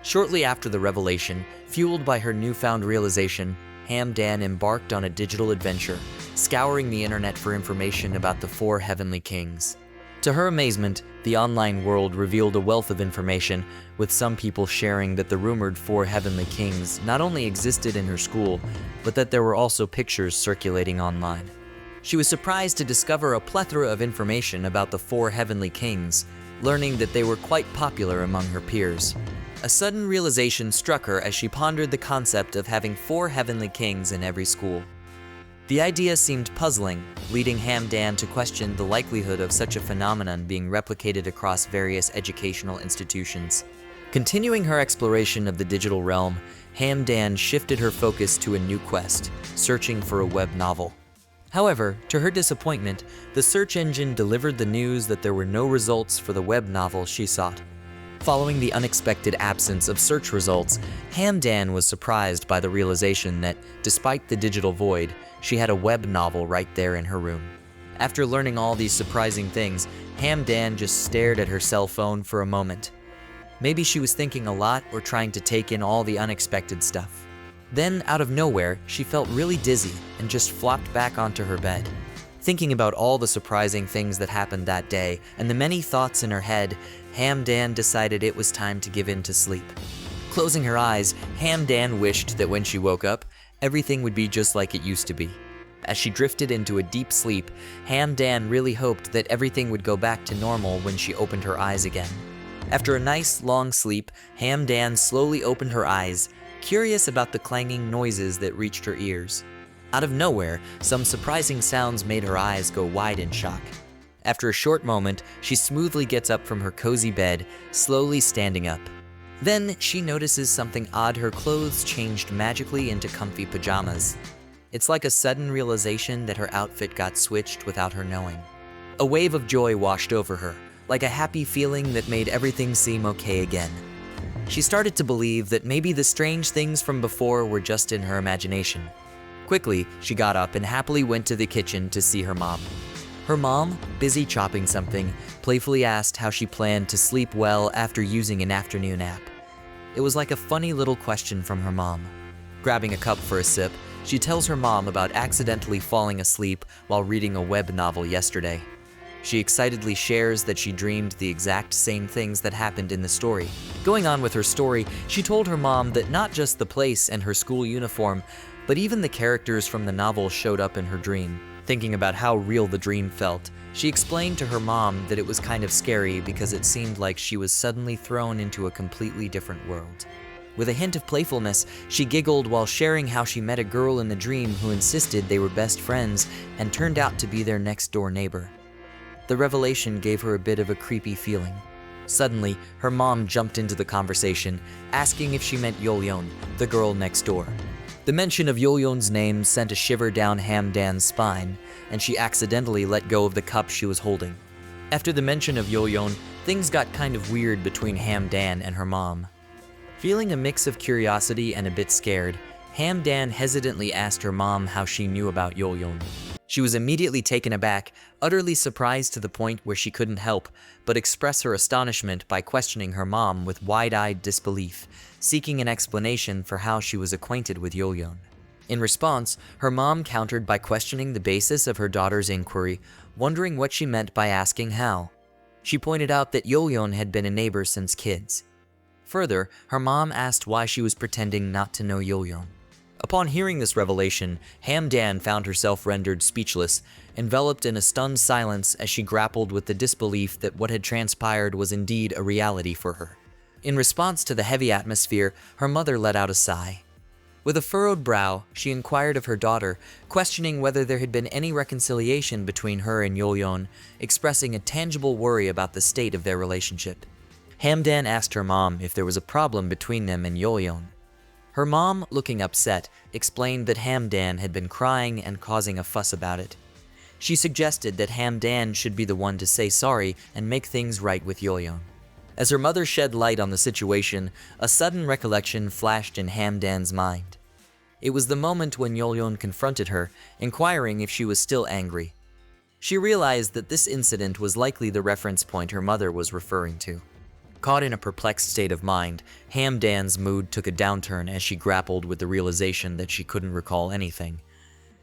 Shortly after the revelation, fueled by her newfound realization, Hamdan embarked on a digital adventure, scouring the internet for information about the 4 heavenly kings. To her amazement, the online world revealed a wealth of information, with some people sharing that the rumored 4 heavenly kings not only existed in her school, but that there were also pictures circulating online. She was surprised to discover a plethora of information about the 4 heavenly kings, learning that they were quite popular among her peers. A sudden realization struck her as she pondered the concept of having 4 heavenly kings in every school. The idea seemed puzzling, leading Hamdan to question the likelihood of such a phenomenon being replicated across various educational institutions. Continuing her exploration of the digital realm, Hamdan shifted her focus to a new quest, searching for a web novel. However, to her disappointment, the search engine delivered the news that there were no results for the web novel she sought. Following the unexpected absence of search results, Hamdan was surprised by the realization that, despite the digital void, she had a web novel right there in her room. After learning all these surprising things, Hamdan just stared at her cell phone for a moment. Maybe she was thinking a lot or trying to take in all the unexpected stuff. Then, out of nowhere, she felt really dizzy and just flopped back onto her bed. Thinking about all the surprising things that happened that day and the many thoughts in her head, Hamdan decided it was time to give in to sleep. Closing her eyes, Hamdan wished that when she woke up, everything would be just like it used to be. As she drifted into a deep sleep, Hamdan really hoped that everything would go back to normal when she opened her eyes again. After a nice, long sleep, Hamdan slowly opened her eyes, curious about the clanging noises that reached her ears. Out of nowhere, some surprising sounds made her eyes go wide in shock. After a short moment, she smoothly gets up from her cozy bed, slowly standing up. Then, she notices something odd. Her clothes changed magically into comfy pajamas. It's like a sudden realization that her outfit got switched without her knowing. A wave of joy washed over her, like a happy feeling that made everything seem okay again. She started to believe that maybe the strange things from before were just in her imagination. Quickly, she got up and happily went to the kitchen to see her mom. Her mom, busy chopping something, playfully asked how she planned to sleep well after using an afternoon nap. It was like a funny little question from her mom. Grabbing a cup for a sip, she tells her mom about accidentally falling asleep while reading a web novel yesterday. She excitedly shares that she dreamed the exact same things that happened in the story. Going on with her story, she told her mom that not just the place and her school uniform, but even the characters from the novel showed up in her dream. Thinking about how real the dream felt, she explained to her mom that it was kind of scary because it seemed like she was suddenly thrown into a completely different world. With a hint of playfulness, she giggled while sharing how she met a girl in the dream who insisted they were best friends and turned out to be their next-door neighbor. The revelation gave her a bit of a creepy feeling. Suddenly, her mom jumped into the conversation, asking if she meant Yeoryung, the girl next door. The mention of Yeoryung's name sent a shiver down Hamdan's spine, and she accidentally let go of the cup she was holding. After the mention of Yeoryung, things got kind of weird between Hamdan and her mom. Feeling a mix of curiosity and a bit scared, Hamdan hesitantly asked her mom how she knew about Yeoryung. She was immediately taken aback, utterly surprised to the point where she couldn't help but express her astonishment by questioning her mom with wide-eyed disbelief, seeking an explanation for how she was acquainted with Yeoryung. In response, her mom countered by questioning the basis of her daughter's inquiry, wondering what she meant by asking how. She pointed out that Yeoryung had been a neighbor since kids. Further, her mom asked why she was pretending not to know Yeoryung. Upon hearing this revelation, Hamdan found herself rendered speechless, enveloped in a stunned silence as she grappled with the disbelief that what had transpired was indeed a reality for her. In response to the heavy atmosphere, her mother let out a sigh. With a furrowed brow, she inquired of her daughter, questioning whether there had been any reconciliation between her and Yeoryung, expressing a tangible worry about the state of their relationship. Hamdan asked her mom if there was a problem between them and Yeoryung. Her mom, looking upset, explained that Hamdan had been crying and causing a fuss about it. She suggested that Hamdan should be the one to say sorry and make things right with Yeoryung. As her mother shed light on the situation, a sudden recollection flashed in Hamdan's mind. It was the moment when Yeoryung confronted her, inquiring if she was still angry. She realized that this incident was likely the reference point her mother was referring to. Caught in a perplexed state of mind, Hamdan's mood took a downturn as she grappled with the realization that she couldn't recall anything.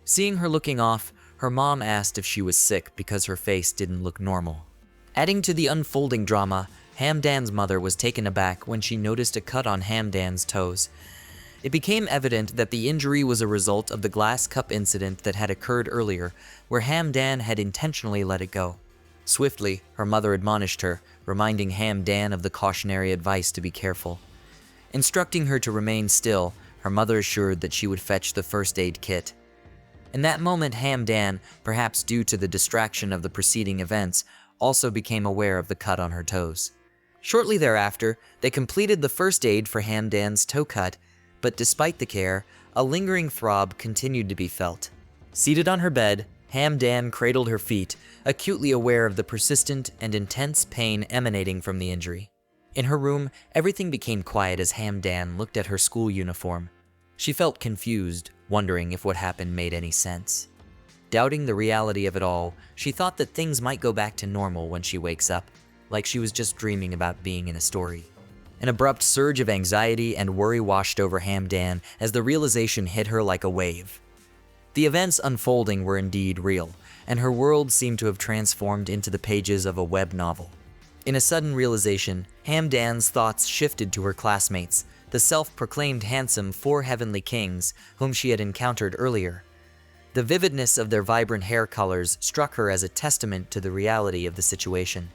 Seeing her looking off, her mom asked if she was sick because her face didn't look normal. Adding to the unfolding drama, Hamdan's mother was taken aback when she noticed a cut on Hamdan's toes. It became evident that the injury was a result of the glass cup incident that had occurred earlier, where Hamdan had intentionally let it go. Swiftly, her mother admonished her, reminding Hamdan of the cautionary advice to be careful. Instructing her to remain still, her mother assured that she would fetch the first aid kit. In that moment, Hamdan, perhaps due to the distraction of the preceding events, also became aware of the cut on her toes. Shortly thereafter, they completed the first aid for Hamdan's toe cut, but despite the care, a lingering throb continued to be felt. Seated on her bed, Hamdan cradled her feet, acutely aware of the persistent and intense pain emanating from the injury. In her room, everything became quiet as Hamdan looked at her school uniform. She felt confused, wondering if what happened made any sense. Doubting the reality of it all, she thought that things might go back to normal when she wakes up, like she was just dreaming about being in a story. An abrupt surge of anxiety and worry washed over Hamdan as the realization hit her like a wave. The events unfolding were indeed real, and her world seemed to have transformed into the pages of a web novel. In a sudden realization, Hamdan's thoughts shifted to her classmates, the self-proclaimed handsome four heavenly kings whom she had encountered earlier. The vividness of their vibrant hair colors struck her as a testament to the reality of the situation.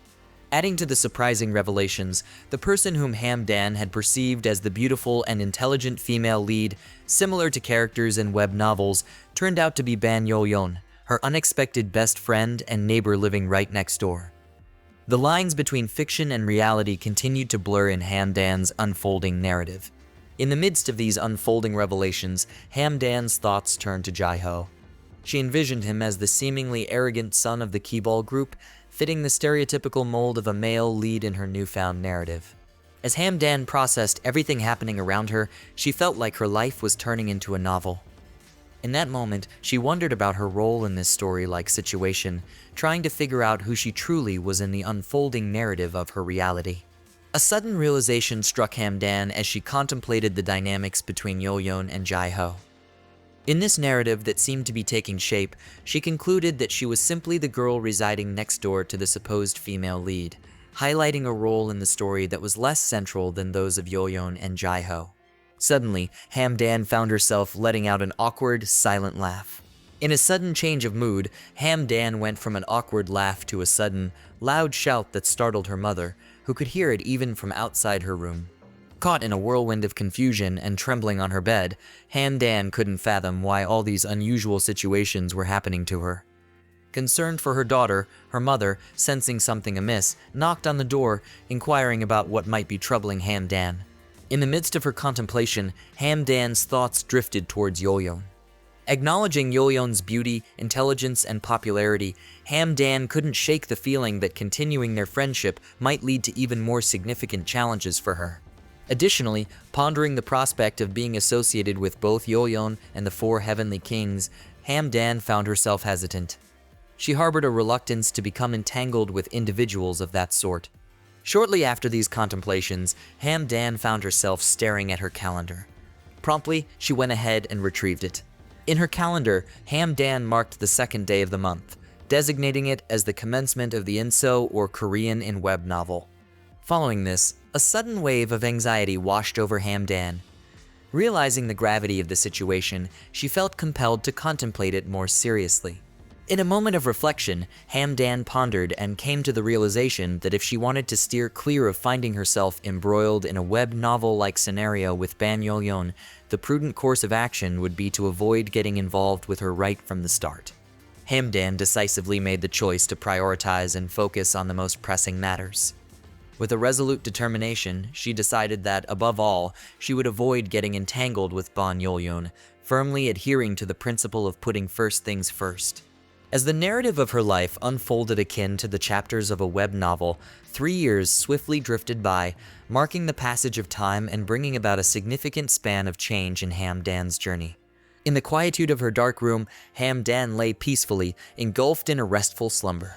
Adding to the surprising revelations, the person whom Hamdan had perceived as the beautiful and intelligent female lead, similar to characters in web novels, turned out to be Ban Yeoryung, her unexpected best friend and neighbor living right next door. The lines between fiction and reality continued to blur in Hamdan's unfolding narrative. In the midst of these unfolding revelations, Hamdan's thoughts turned to Jae-ho. She envisioned him as the seemingly arrogant son of the Keyball group, fitting the stereotypical mold of a male lead in her newfound narrative. As Hamdan processed everything happening around her, she felt like her life was turning into a novel. In that moment, she wondered about her role in this story-like situation, trying to figure out who she truly was in the unfolding narrative of her reality. A sudden realization struck Hamdan as she contemplated the dynamics between Yeoryung and Jae-ho. In this narrative that seemed to be taking shape, she concluded that she was simply the girl residing next door to the supposed female lead, highlighting a role in the story that was less central than those of Yeoryung and Jae-ho. Suddenly, Hamdan found herself letting out an awkward, silent laugh. In a sudden change of mood, Hamdan went from an awkward laugh to a sudden, loud shout that startled her mother, who could hear it even from outside her room. Caught in a whirlwind of confusion and trembling on her bed, Hamdan couldn't fathom why all these unusual situations were happening to her. Concerned for her daughter, her mother, sensing something amiss, knocked on the door, inquiring about what might be troubling Hamdan. In the midst of her contemplation, Hamdan's thoughts drifted towards Yeoryung. Acknowledging Yeoryung's beauty, intelligence, and popularity, Hamdan couldn't shake the feeling that continuing their friendship might lead to even more significant challenges for her. Additionally, pondering the prospect of being associated with both Yeoryung and the four heavenly kings, Hamdan found herself hesitant. She harbored a reluctance to become entangled with individuals of that sort. Shortly after these contemplations, Hamdan found herself staring at her calendar. Promptly, she went ahead and retrieved it. In her calendar, Hamdan marked the second day of the month, designating it as the commencement of the Inso or Korean in web novel. Following this, a sudden wave of anxiety washed over Hamdan. Realizing the gravity of the situation, she felt compelled to contemplate it more seriously. In a moment of reflection, Hamdan pondered and came to the realization that if she wanted to steer clear of finding herself embroiled in a web novel-like scenario with Ban Yeoryung, the prudent course of action would be to avoid getting involved with her right from the start. Hamdan decisively made the choice to prioritize and focus on the most pressing matters. With a resolute determination, she decided that, above all, she would avoid getting entangled with Ban Yeoryung, firmly adhering to the principle of putting first things first. As the narrative of her life unfolded akin to the chapters of a web novel, 3 years swiftly drifted by, marking the passage of time and bringing about a significant span of change in Hamdan's journey. In the quietude of her dark room, Hamdan lay peacefully, engulfed in a restful slumber.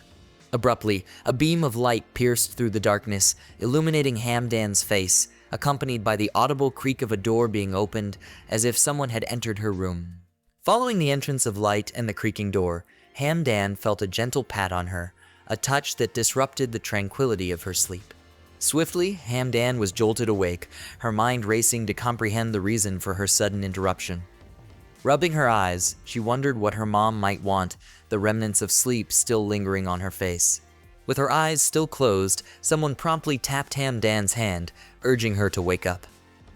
Abruptly, a beam of light pierced through the darkness, illuminating Hamdan's face, accompanied by the audible creak of a door being opened, as if someone had entered her room. Following the entrance of light and the creaking door, Hamdan felt a gentle pat on her, a touch that disrupted the tranquility of her sleep. Swiftly, Hamdan was jolted awake, her mind racing to comprehend the reason for her sudden interruption. Rubbing her eyes, she wondered what her mom might want, the remnants of sleep still lingering on her face. With her eyes still closed, someone promptly tapped Hamdan's hand, urging her to wake up.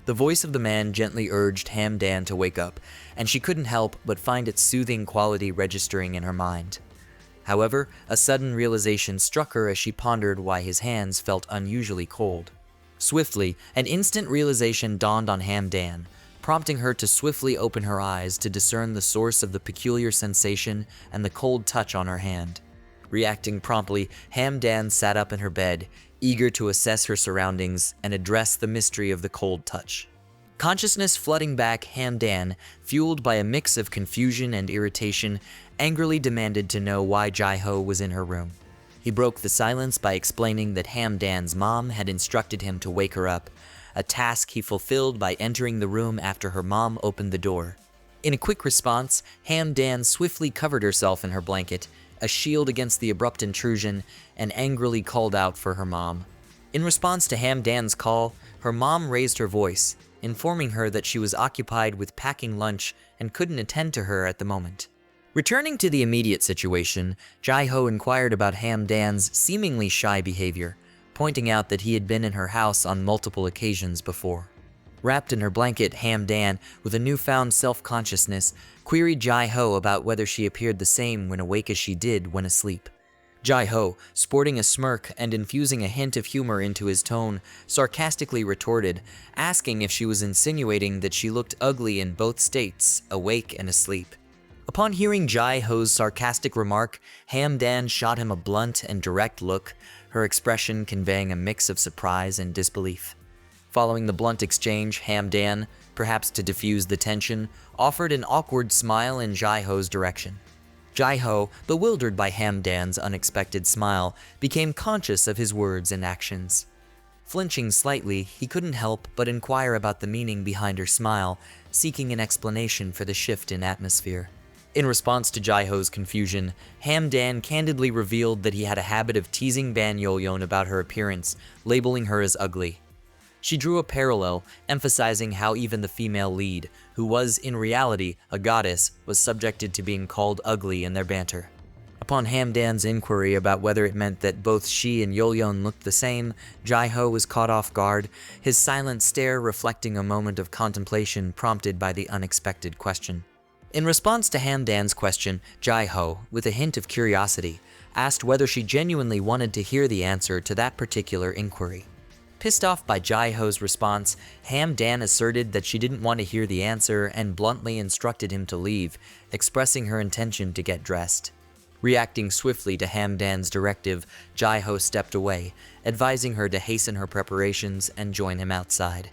The voice of the man gently urged Hamdan to wake up, and she couldn't help but find its soothing quality registering in her mind. However, a sudden realization struck her as she pondered why his hands felt unusually cold. Swiftly, an instant realization dawned on Hamdan, prompting her to swiftly open her eyes to discern the source of the peculiar sensation and the cold touch on her hand. Reacting promptly, Hamdan sat up in her bed, eager to assess her surroundings and address the mystery of the cold touch. Consciousness flooding back, Hamdan, fueled by a mix of confusion and irritation, angrily demanded to know why Jae-ho was in her room. He broke the silence by explaining that Hamdan's mom had instructed him to wake her up, a task he fulfilled by entering the room after her mom opened the door. In a quick response, Hamdan swiftly covered herself in her blanket, a shield against the abrupt intrusion, and angrily called out for her mom. In response to Hamdan's call, her mom raised her voice, informing her that she was occupied with packing lunch and couldn't attend to her at the moment. Returning to the immediate situation, Jae-ho inquired about Hamdan's seemingly shy behavior, pointing out that he had been in her house on multiple occasions before. Wrapped in her blanket, Hamdan, with a newfound self-consciousness, queried Jae-ho about whether she appeared the same when awake as she did when asleep. Jae-ho, sporting a smirk and infusing a hint of humor into his tone, sarcastically retorted, asking if she was insinuating that she looked ugly in both states, awake and asleep. Upon hearing Jae-ho's sarcastic remark, Hamdan shot him a blunt and direct look, her expression conveying a mix of surprise and disbelief. Following the blunt exchange, Hamdan, perhaps to diffuse the tension, offered an awkward smile in Jae-ho's direction. Jae-ho, bewildered by Hamdan's unexpected smile, became conscious of his words and actions. Flinching slightly, he couldn't help but inquire about the meaning behind her smile, seeking an explanation for the shift in atmosphere. In response to Jaiho's confusion, Hamdan candidly revealed that he had a habit of teasing Ban Yeoryung about her appearance, labeling her as ugly. She drew a parallel, emphasizing how even the female lead, who was in reality a goddess, was subjected to being called ugly in their banter. Upon Hamdan's inquiry about whether it meant that both she and Yeoryung looked the same, Jaiho was caught off guard, his silent stare reflecting a moment of contemplation prompted by the unexpected question. In response to Hamdan's question, Jaiho, with a hint of curiosity, asked whether she genuinely wanted to hear the answer to that particular inquiry. Pissed off by Jaiho's response, Hamdan asserted that she didn't want to hear the answer and bluntly instructed him to leave, expressing her intention to get dressed. Reacting swiftly to Hamdan's directive, Jaiho stepped away, advising her to hasten her preparations and join him outside.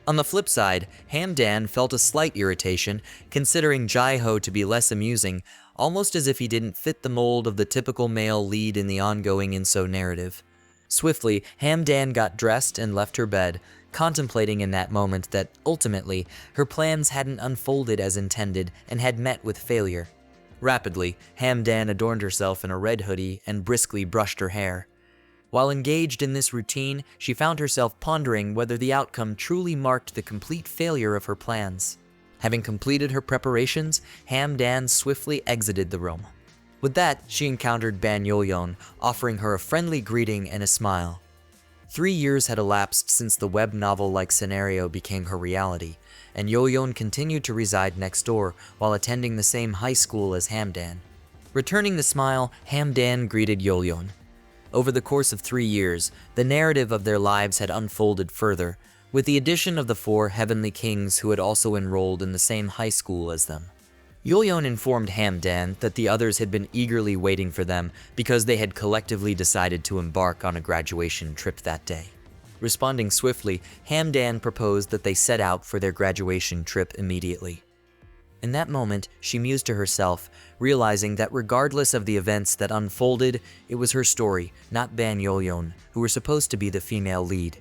On the flip side, Hamdan felt a slight irritation, considering Jaiho to be less amusing, almost as if he didn't fit the mold of the typical male lead in the ongoing Inso narrative. Swiftly, Hamdan got dressed and left her bed, contemplating in that moment that, ultimately, her plans hadn't unfolded as intended and had met with failure. Rapidly, Hamdan adorned herself in a red hoodie and briskly brushed her hair. While engaged in this routine, she found herself pondering whether the outcome truly marked the complete failure of her plans. Having completed her preparations, Hamdan swiftly exited the room. With that, she encountered Ban Yeoryung, offering her a friendly greeting and a smile. 3 years had elapsed since the web novel-like scenario became her reality, and Yeoryung continued to reside next door while attending the same high school as Hamdan. Returning the smile, Hamdan greeted Yeoryung. Over the course of 3 years, the narrative of their lives had unfolded further, with the addition of the 4 heavenly kings who had also enrolled in the same high school as them. Yeoryung informed Hamdan that the others had been eagerly waiting for them because they had collectively decided to embark on a graduation trip that day. Responding swiftly, Hamdan proposed that they set out for their graduation trip immediately. In that moment, she mused to herself, realizing that regardless of the events that unfolded, it was her story, not Ban Yeoryung, who were supposed to be the female lead.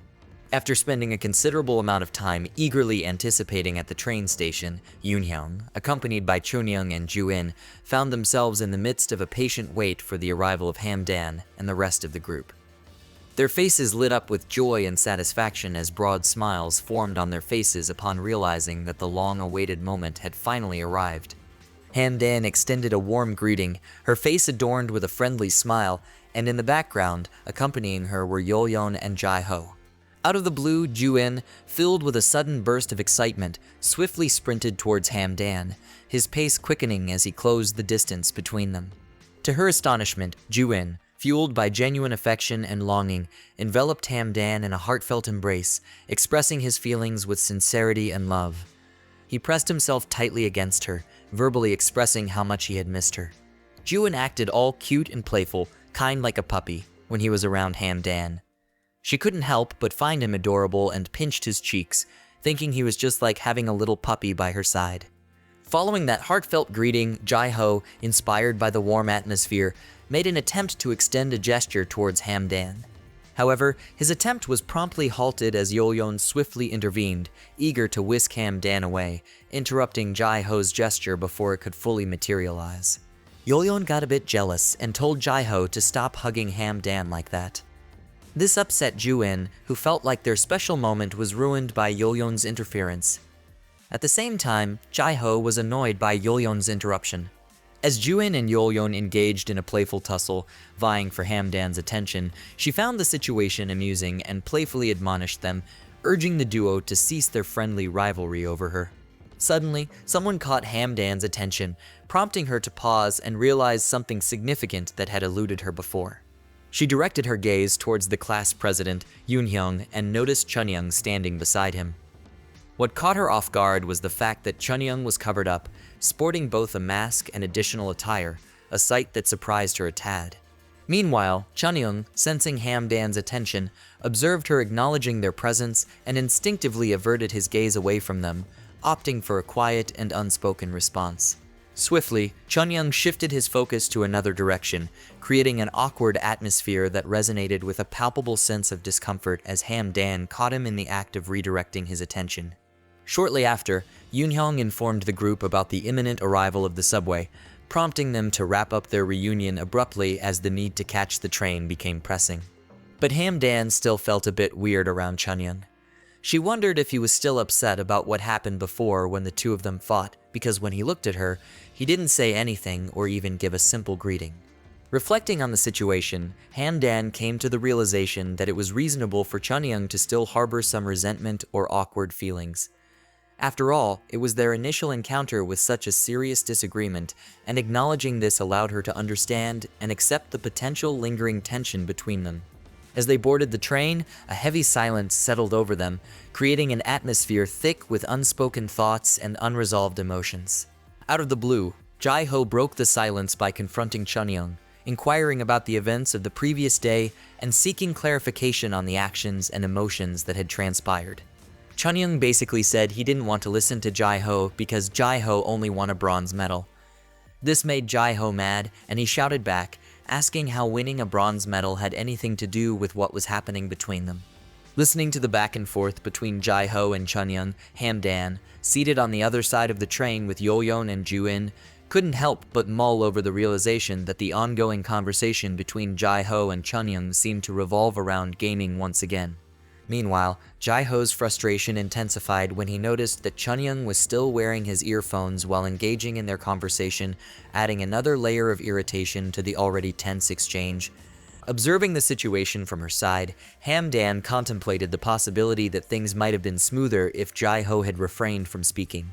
After spending a considerable amount of time eagerly anticipating at the train station, Yeoryung, accompanied by Chunyoung and Juin, found themselves in the midst of a patient wait for the arrival of Hamdan and the rest of the group. Their faces lit up with joy and satisfaction as broad smiles formed on their faces upon realizing that the long-awaited moment had finally arrived. Hamdan extended a warm greeting, her face adorned with a friendly smile, and in the background, accompanying her were Yeoryung and Jaiho. Out of the blue, Juin, filled with a sudden burst of excitement, swiftly sprinted towards Hamdan, his pace quickening as he closed the distance between them. To her astonishment, Juin, fueled by genuine affection and longing, enveloped Hamdan in a heartfelt embrace, expressing his feelings with sincerity and love. He pressed himself tightly against her, verbally expressing how much he had missed her. Juin acted all cute and playful, kind like a puppy, when he was around Hamdan. She couldn't help but find him adorable and pinched his cheeks, thinking he was just like having a little puppy by her side. Following that heartfelt greeting, Jaiho, inspired by the warm atmosphere, made an attempt to extend a gesture towards Hamdan. However, his attempt was promptly halted as Yeoryung swiftly intervened, eager to whisk Hamdan away, interrupting Jaiho's gesture before it could fully materialize. Yeoryung got a bit jealous and told Jaiho to stop hugging Hamdan like that. This upset Juin, who felt like their special moment was ruined by Yeoryung's interference. At the same time, Jaiho was annoyed by Yeoryung's interruption. As Juin and Yeoryung engaged in a playful tussle, vying for Hamdan's attention, she found the situation amusing and playfully admonished them, urging the duo to cease their friendly rivalry over her. Suddenly, someone caught Hamdan's attention, prompting her to pause and realize something significant that had eluded her before. She directed her gaze towards the class president, Yeoryung, and noticed Chunyoung standing beside him. What caught her off guard was the fact that Chunyoung was covered up, sporting both a mask and additional attire, a sight that surprised her a tad. Meanwhile, Chunyoung, sensing Hamdan's attention, observed her acknowledging their presence and instinctively averted his gaze away from them, opting for a quiet and unspoken response. Swiftly, Chunyoung shifted his focus to another direction, creating an awkward atmosphere that resonated with a palpable sense of discomfort as Dan caught him in the act of redirecting his attention. Shortly after, Yoonhyung informed the group about the imminent arrival of the subway, prompting them to wrap up their reunion abruptly as the need to catch the train became pressing. But Dan still felt a bit weird around Chunyoung. She wondered if he was still upset about what happened before when the two of them fought, because when he looked at her, he didn't say anything or even give a simple greeting. Reflecting on the situation, Dan came to the realization that it was reasonable for Chunyoung to still harbor some resentment or awkward feelings. After all, it was their initial encounter with such a serious disagreement, and acknowledging this allowed her to understand and accept the potential lingering tension between them. As they boarded the train, a heavy silence settled over them, creating an atmosphere thick with unspoken thoughts and unresolved emotions. Out of the blue, Jae-ho broke the silence by confronting Chunyoung, inquiring about the events of the previous day and seeking clarification on the actions and emotions that had transpired. Chunyoung basically said he didn't want to listen to Jae-ho because Jae-ho only won a bronze medal. This made Jae-ho mad, and he shouted back, asking how winning a bronze medal had anything to do with what was happening between them. Listening to the back and forth between Jae-ho and Chunyoung, Dan, seated on the other side of the train with Yeoryung and Ju-in, couldn't help but mull over the realization that the ongoing conversation between Jae-ho and Chunyoung seemed to revolve around gaming once again. Meanwhile, Jae-ho's frustration intensified when he noticed that Chunyoung was still wearing his earphones while engaging in their conversation, adding another layer of irritation to the already tense exchange. Observing the situation from her side, Dan contemplated the possibility that things might have been smoother if Jae-ho had refrained from speaking.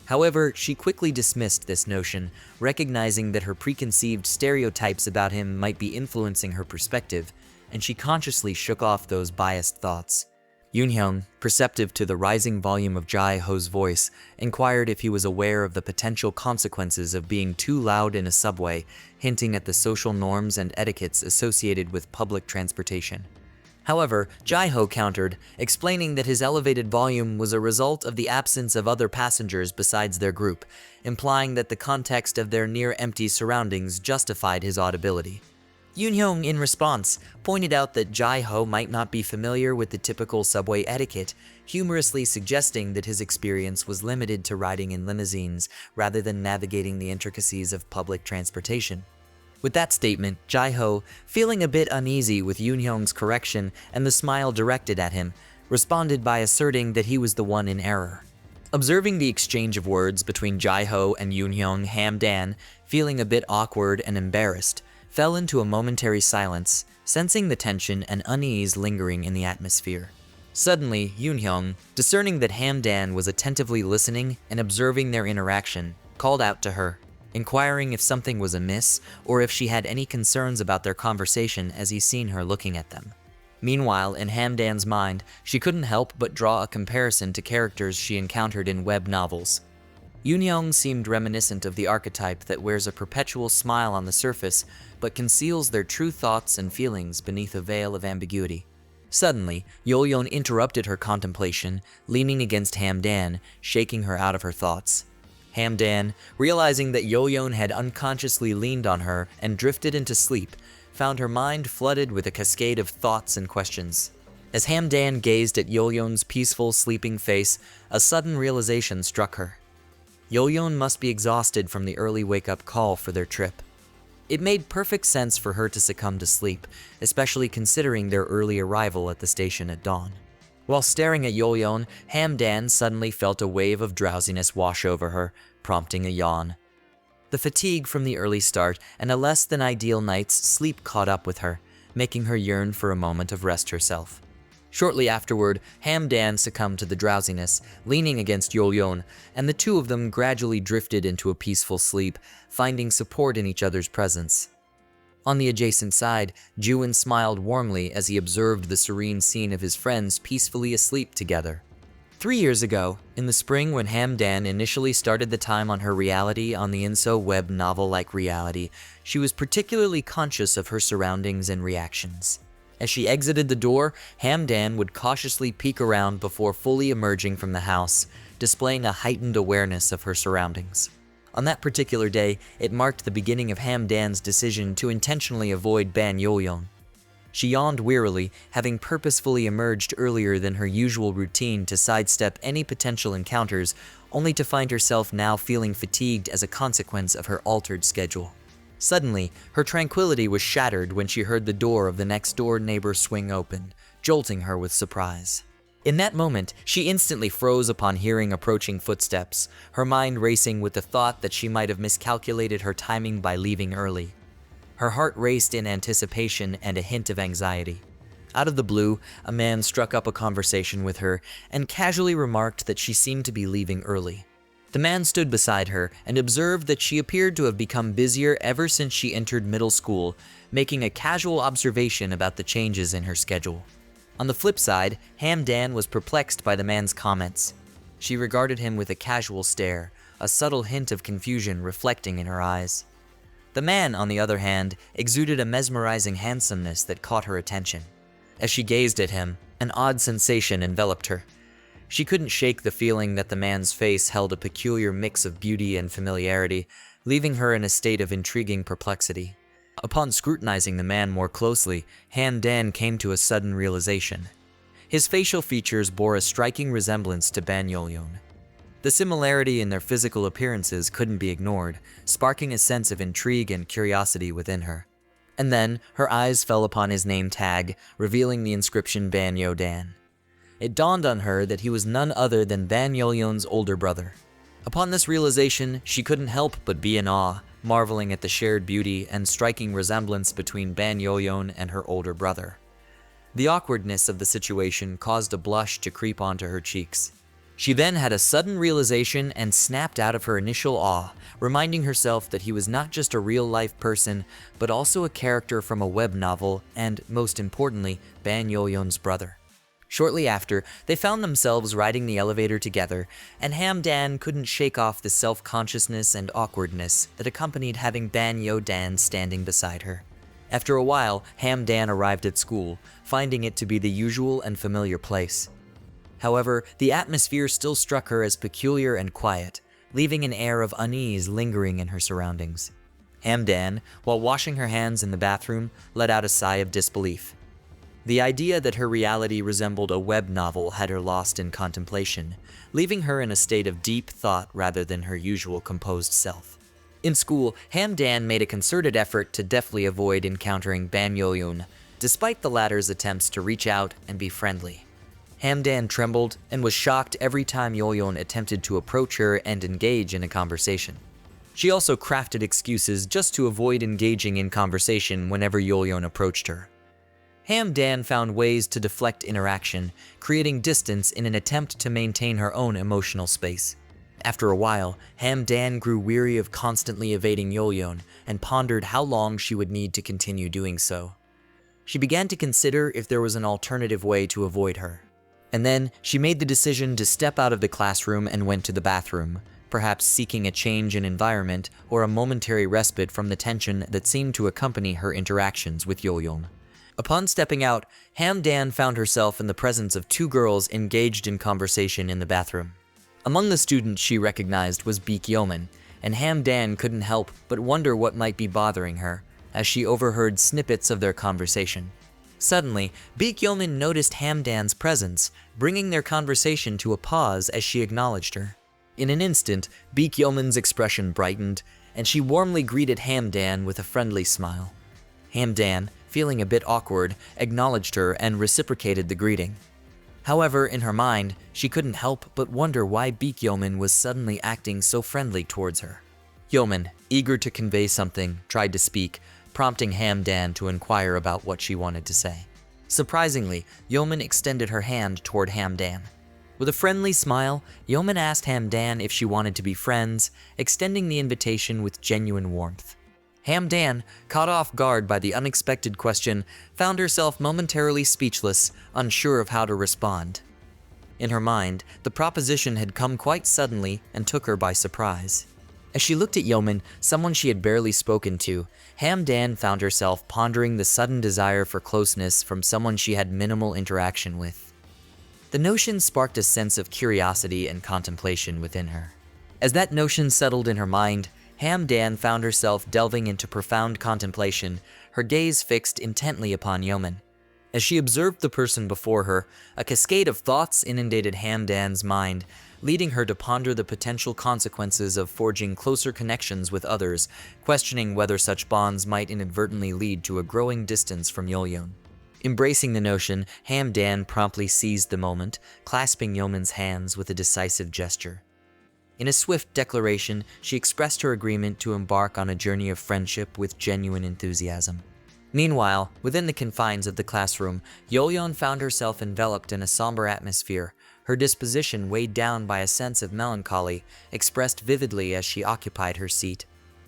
However, she quickly dismissed this notion, recognizing that her preconceived stereotypes about him might be influencing her perspective, and she consciously shook off those biased thoughts. Yoonhyung, perceptive to the rising volume of Jae-ho's voice, inquired if he was aware of the potential consequences of being too loud in a subway, hinting at the social norms and etiquettes associated with public transportation. However, Jae-ho countered, explaining that his elevated volume was a result of the absence of other passengers besides their group, implying that the context of their near-empty surroundings justified his audibility. Yoonhyung, in response, pointed out that Jae-ho might not be familiar with the typical subway etiquette, humorously suggesting that his experience was limited to riding in limousines rather than navigating the intricacies of public transportation. With that statement, Jae-ho, feeling a bit uneasy with Yoonhyung's correction and the smile directed at him, responded by asserting that he was the one in error. Observing the exchange of words between Jae-ho and Yoonhyung, Dan, feeling a bit awkward and embarrassed, fell into a momentary silence, sensing the tension and unease lingering in the atmosphere. Suddenly, Yoonhyung, discerning that Dan was attentively listening and observing their interaction, called out to her, inquiring if something was amiss or if she had any concerns about their conversation as he seen her looking at them. Meanwhile, in Dan's mind, she couldn't help but draw a comparison to characters she encountered in web novels. Yoonhyung seemed reminiscent of the archetype that wears a perpetual smile on the surface, but conceals their true thoughts and feelings beneath a veil of ambiguity. Suddenly, Yeoryung interrupted her contemplation, leaning against Dan, shaking her out of her thoughts. Dan, realizing that Yeoryung had unconsciously leaned on her and drifted into sleep, found her mind flooded with a cascade of thoughts and questions. As Dan gazed at Yeoryung's peaceful, sleeping face, a sudden realization struck her. Yeoryung must be exhausted from the early wake-up call for their trip. It made perfect sense for her to succumb to sleep, especially considering their early arrival at the station at dawn. While staring at Yeoryung, Dan suddenly felt a wave of drowsiness wash over her, prompting a yawn. The fatigue from the early start and a less than ideal night's sleep caught up with her, making her yearn for a moment of rest herself. Shortly afterward, Dan succumbed to the drowsiness, leaning against Yeoryung, and the two of them gradually drifted into a peaceful sleep, finding support in each other's presence. On the adjacent side, Ju-in smiled warmly as he observed the serene scene of his friends peacefully asleep together. 3 years ago, in the spring when Dan initially started the time on her reality on the Inso web novel-like reality, she was particularly conscious of her surroundings and reactions. As she exited the door, Dan would cautiously peek around before fully emerging from the house, displaying a heightened awareness of her surroundings. On that particular day, it marked the beginning of Hamdan's decision to intentionally avoid Ban Yeoryung. She yawned wearily, having purposefully emerged earlier than her usual routine to sidestep any potential encounters, only to find herself now feeling fatigued as a consequence of her altered schedule. Suddenly, her tranquility was shattered when she heard the door of the next-door neighbor swing open, jolting her with surprise. In that moment, she instantly froze upon hearing approaching footsteps, her mind racing with the thought that she might have miscalculated her timing by leaving early. Her heart raced in anticipation and a hint of anxiety. Out of the blue, a man struck up a conversation with her and casually remarked that she seemed to be leaving early. The man stood beside her and observed that she appeared to have become busier ever since she entered middle school, making a casual observation about the changes in her schedule. On the flip side, Hamdan was perplexed by the man's comments. She regarded him with a casual stare, a subtle hint of confusion reflecting in her eyes. The man, on the other hand, exuded a mesmerizing handsomeness that caught her attention. As she gazed at him, an odd sensation enveloped her. She couldn't shake the feeling that the man's face held a peculiar mix of beauty and familiarity, leaving her in a state of intriguing perplexity. Upon scrutinizing the man more closely, Hamdan came to a sudden realization. His facial features bore a striking resemblance to Ban Yeoryung. The similarity in their physical appearances couldn't be ignored, sparking a sense of intrigue and curiosity within her. And then, her eyes fell upon his name tag, revealing the inscription Ban Yeodan. It dawned on her that he was none other than Ban Yeoryung's older brother. Upon this realization, she couldn't help but be in awe, marveling at the shared beauty and striking resemblance between Ban Yeoryung and her older brother. The awkwardness of the situation caused a blush to creep onto her cheeks. She then had a sudden realization and snapped out of her initial awe, reminding herself that he was not just a real-life person, but also a character from a web novel and, most importantly, Ban Yeoryung's brother. Shortly after, they found themselves riding the elevator together, and Hamdan couldn't shake off the self-consciousness and awkwardness that accompanied having Ban Yeodan standing beside her. After a while, Hamdan arrived at school, finding it to be the usual and familiar place. However, the atmosphere still struck her as peculiar and quiet, leaving an air of unease lingering in her surroundings. Hamdan, while washing her hands in the bathroom, let out a sigh of disbelief. The idea that her reality resembled a web novel had her lost in contemplation, leaving her in a state of deep thought rather than her usual composed self. In school, Hamdan made a concerted effort to deftly avoid encountering Ban Yeoryung, despite the latter's attempts to reach out and be friendly. Hamdan trembled and was shocked every time Yeoryung attempted to approach her and engage in a conversation. She also crafted excuses just to avoid engaging in conversation whenever Yeoryung approached her. Hamdan found ways to deflect interaction, creating distance in an attempt to maintain her own emotional space. After a while, Hamdan grew weary of constantly evading Yeoryung and pondered how long she would need to continue doing so. She began to consider if there was an alternative way to avoid her. And then, she made the decision to step out of the classroom and went to the bathroom, perhaps seeking a change in environment or a momentary respite from the tension that seemed to accompany her interactions with Yeoryung. Upon stepping out, Hamdan found herself in the presence of two girls engaged in conversation in the bathroom. Among the students she recognized was Yeoryung, and Hamdan couldn't help but wonder what might be bothering her, as she overheard snippets of their conversation. Suddenly, Yeoryung noticed Hamdan's presence, bringing their conversation to a pause as she acknowledged her. In an instant, Yeoryung's expression brightened, and she warmly greeted Hamdan with a friendly smile. Hamdan, feeling a bit awkward, acknowledged her and reciprocated the greeting. However, in her mind, she couldn't help but wonder why Yeoryung was suddenly acting so friendly towards her. Yeoryung, eager to convey something, tried to speak, prompting Hamdan to inquire about what she wanted to say. Surprisingly, Yeoryung extended her hand toward Hamdan. With a friendly smile, Yeoryung asked Hamdan if she wanted to be friends, extending the invitation with genuine warmth. Hamdan, caught off guard by the unexpected question, found herself momentarily speechless, unsure of how to respond. In her mind, the proposition had come quite suddenly and took her by surprise. As she looked at Yeoryung, someone she had barely spoken to, Hamdan found herself pondering the sudden desire for closeness from someone she had minimal interaction with. The notion sparked a sense of curiosity and contemplation within her. As that notion settled in her mind, Hamdan found herself delving into profound contemplation, her gaze fixed intently upon Yeoman. As she observed the person before her, a cascade of thoughts inundated Hamdan's mind, leading her to ponder the potential consequences of forging closer connections with others, questioning whether such bonds might inadvertently lead to a growing distance from Yeoryung. Embracing the notion, Hamdan promptly seized the moment, clasping Yeoman's hands with a decisive gesture. In a swift declaration, she expressed her agreement to embark on a journey of friendship with genuine enthusiasm. Meanwhile, within the confines of the classroom, Yeoryung found herself enveloped in a somber atmosphere, her disposition weighed down by a sense of melancholy, expressed vividly as she occupied her seat.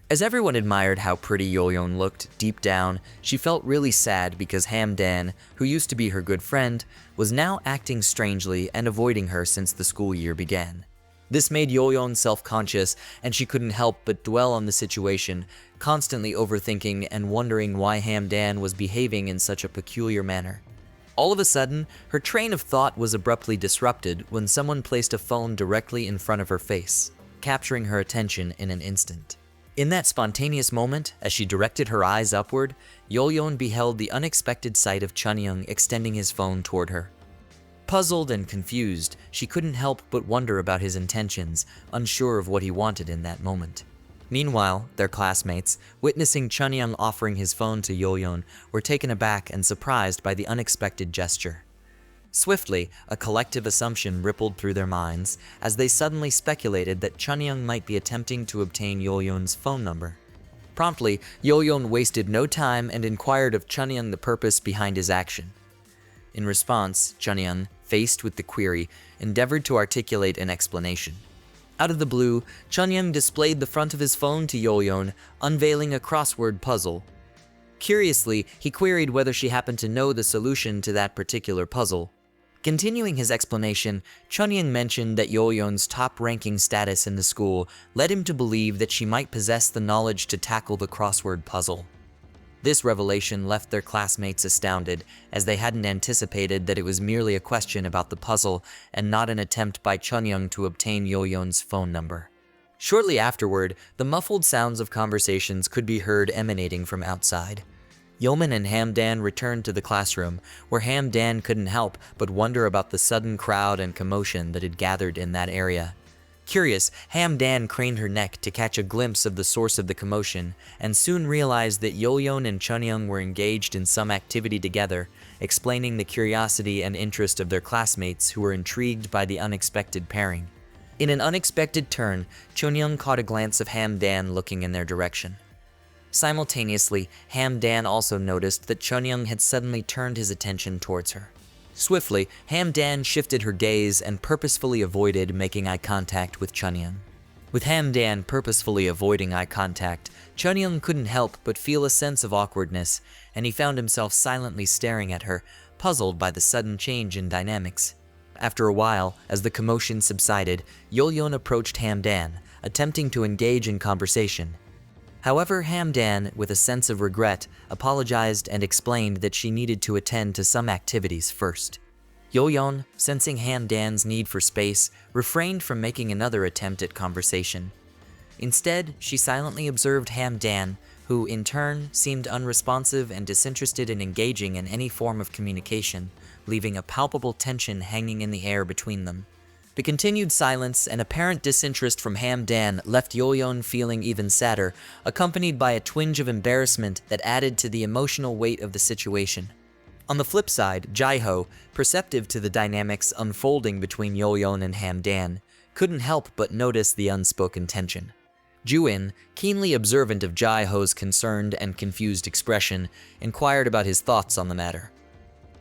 As everyone admired how pretty Yeoryung looked, deep down, she felt really sad because Hamdan, who used to be her good friend, was now acting strangely and avoiding her since the school year began. This made Yeoryung self-conscious, and she couldn't help but dwell on the situation, constantly overthinking and wondering why Hamdan was behaving in such a peculiar manner. All of a sudden, her train of thought was abruptly disrupted when someone placed a phone directly in front of her face, capturing her attention in an instant. In that spontaneous moment, as she directed her eyes upward, Yeoryung beheld the unexpected sight of Chunyoung extending his phone toward her. Puzzled and confused, she couldn't help but wonder about his intentions, unsure of what he wanted in that moment. Meanwhile, their classmates, witnessing Chunyoung offering his phone to Yeoryung, were taken aback and surprised by the unexpected gesture. Swiftly, a collective assumption rippled through their minds as they suddenly speculated that Chunyoung might be attempting to obtain Yeoryung's phone number. Promptly, Yeoryung wasted no time and inquired of Chunyoung the purpose behind his action. In response, Chunyoung, faced with the query, endeavored to articulate an explanation. Out of the blue, Chunyoung displayed the front of his phone to Yeoryung, unveiling a crossword puzzle. Curiously, he queried whether she happened to know the solution to that particular puzzle. Continuing his explanation, Chunyoung mentioned that Yeoryung's top-ranking status in the school led him to believe that she might possess the knowledge to tackle the crossword puzzle. This revelation left their classmates astounded, as they hadn't anticipated that it was merely a question about the puzzle and not an attempt by Chunyoung to obtain Yeoryung's phone number. Shortly afterward, the muffled sounds of conversations could be heard emanating from outside. Yeoman and Hamdan returned to the classroom, where Hamdan couldn't help but wonder about the sudden crowd and commotion that had gathered in that area. Curious, Hamdan craned her neck to catch a glimpse of the source of the commotion, and soon realized that Yeoryung and Chunyoung were engaged in some activity together, explaining the curiosity and interest of their classmates who were intrigued by the unexpected pairing. In an unexpected turn, Chunyoung caught a glance of Hamdan looking in their direction. Simultaneously, Hamdan also noticed that Chunyoung had suddenly turned his attention towards her. Swiftly, Hamdan shifted her gaze and purposefully avoided making eye contact with Chunyoung. With Hamdan purposefully avoiding eye contact, Chunyoung couldn't help but feel a sense of awkwardness, and he found himself silently staring at her, puzzled by the sudden change in dynamics. After a while, as the commotion subsided, Yeoryung approached Hamdan, attempting to engage in conversation. However, Hamdan, with a sense of regret, apologized and explained that she needed to attend to some activities first. Yeoryung, sensing Hamdan's need for space, refrained from making another attempt at conversation. Instead, she silently observed Hamdan, who, in turn, seemed unresponsive and disinterested in engaging in any form of communication, leaving a palpable tension hanging in the air between them. The continued silence and apparent disinterest from Hamdan left Yeoryung feeling even sadder, accompanied by a twinge of embarrassment that added to the emotional weight of the situation. On the flip side, Jaiho, perceptive to the dynamics unfolding between Yeoryung and Hamdan, couldn't help but notice the unspoken tension. Juin, keenly observant of Jaiho's concerned and confused expression, inquired about his thoughts on the matter.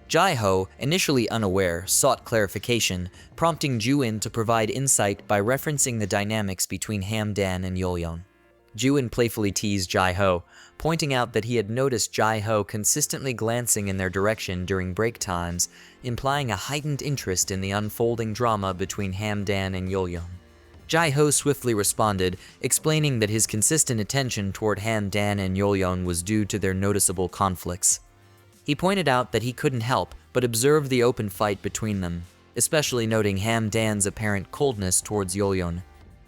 Jaiho, initially unaware, sought clarification, prompting Juin to provide insight by referencing the dynamics between Hamdan and Yeoryung. Juin playfully teased Jaiho, pointing out that he had noticed Jaiho consistently glancing in their direction during break times, implying a heightened interest in the unfolding drama between Hamdan and Yeoryung. Jaiho swiftly responded, explaining that his consistent attention toward Hamdan and Yeoryung was due to their noticeable conflicts. He pointed out that he couldn't help but observe the open fight between them, especially noting Hamdan's apparent coldness towards Yeoryung.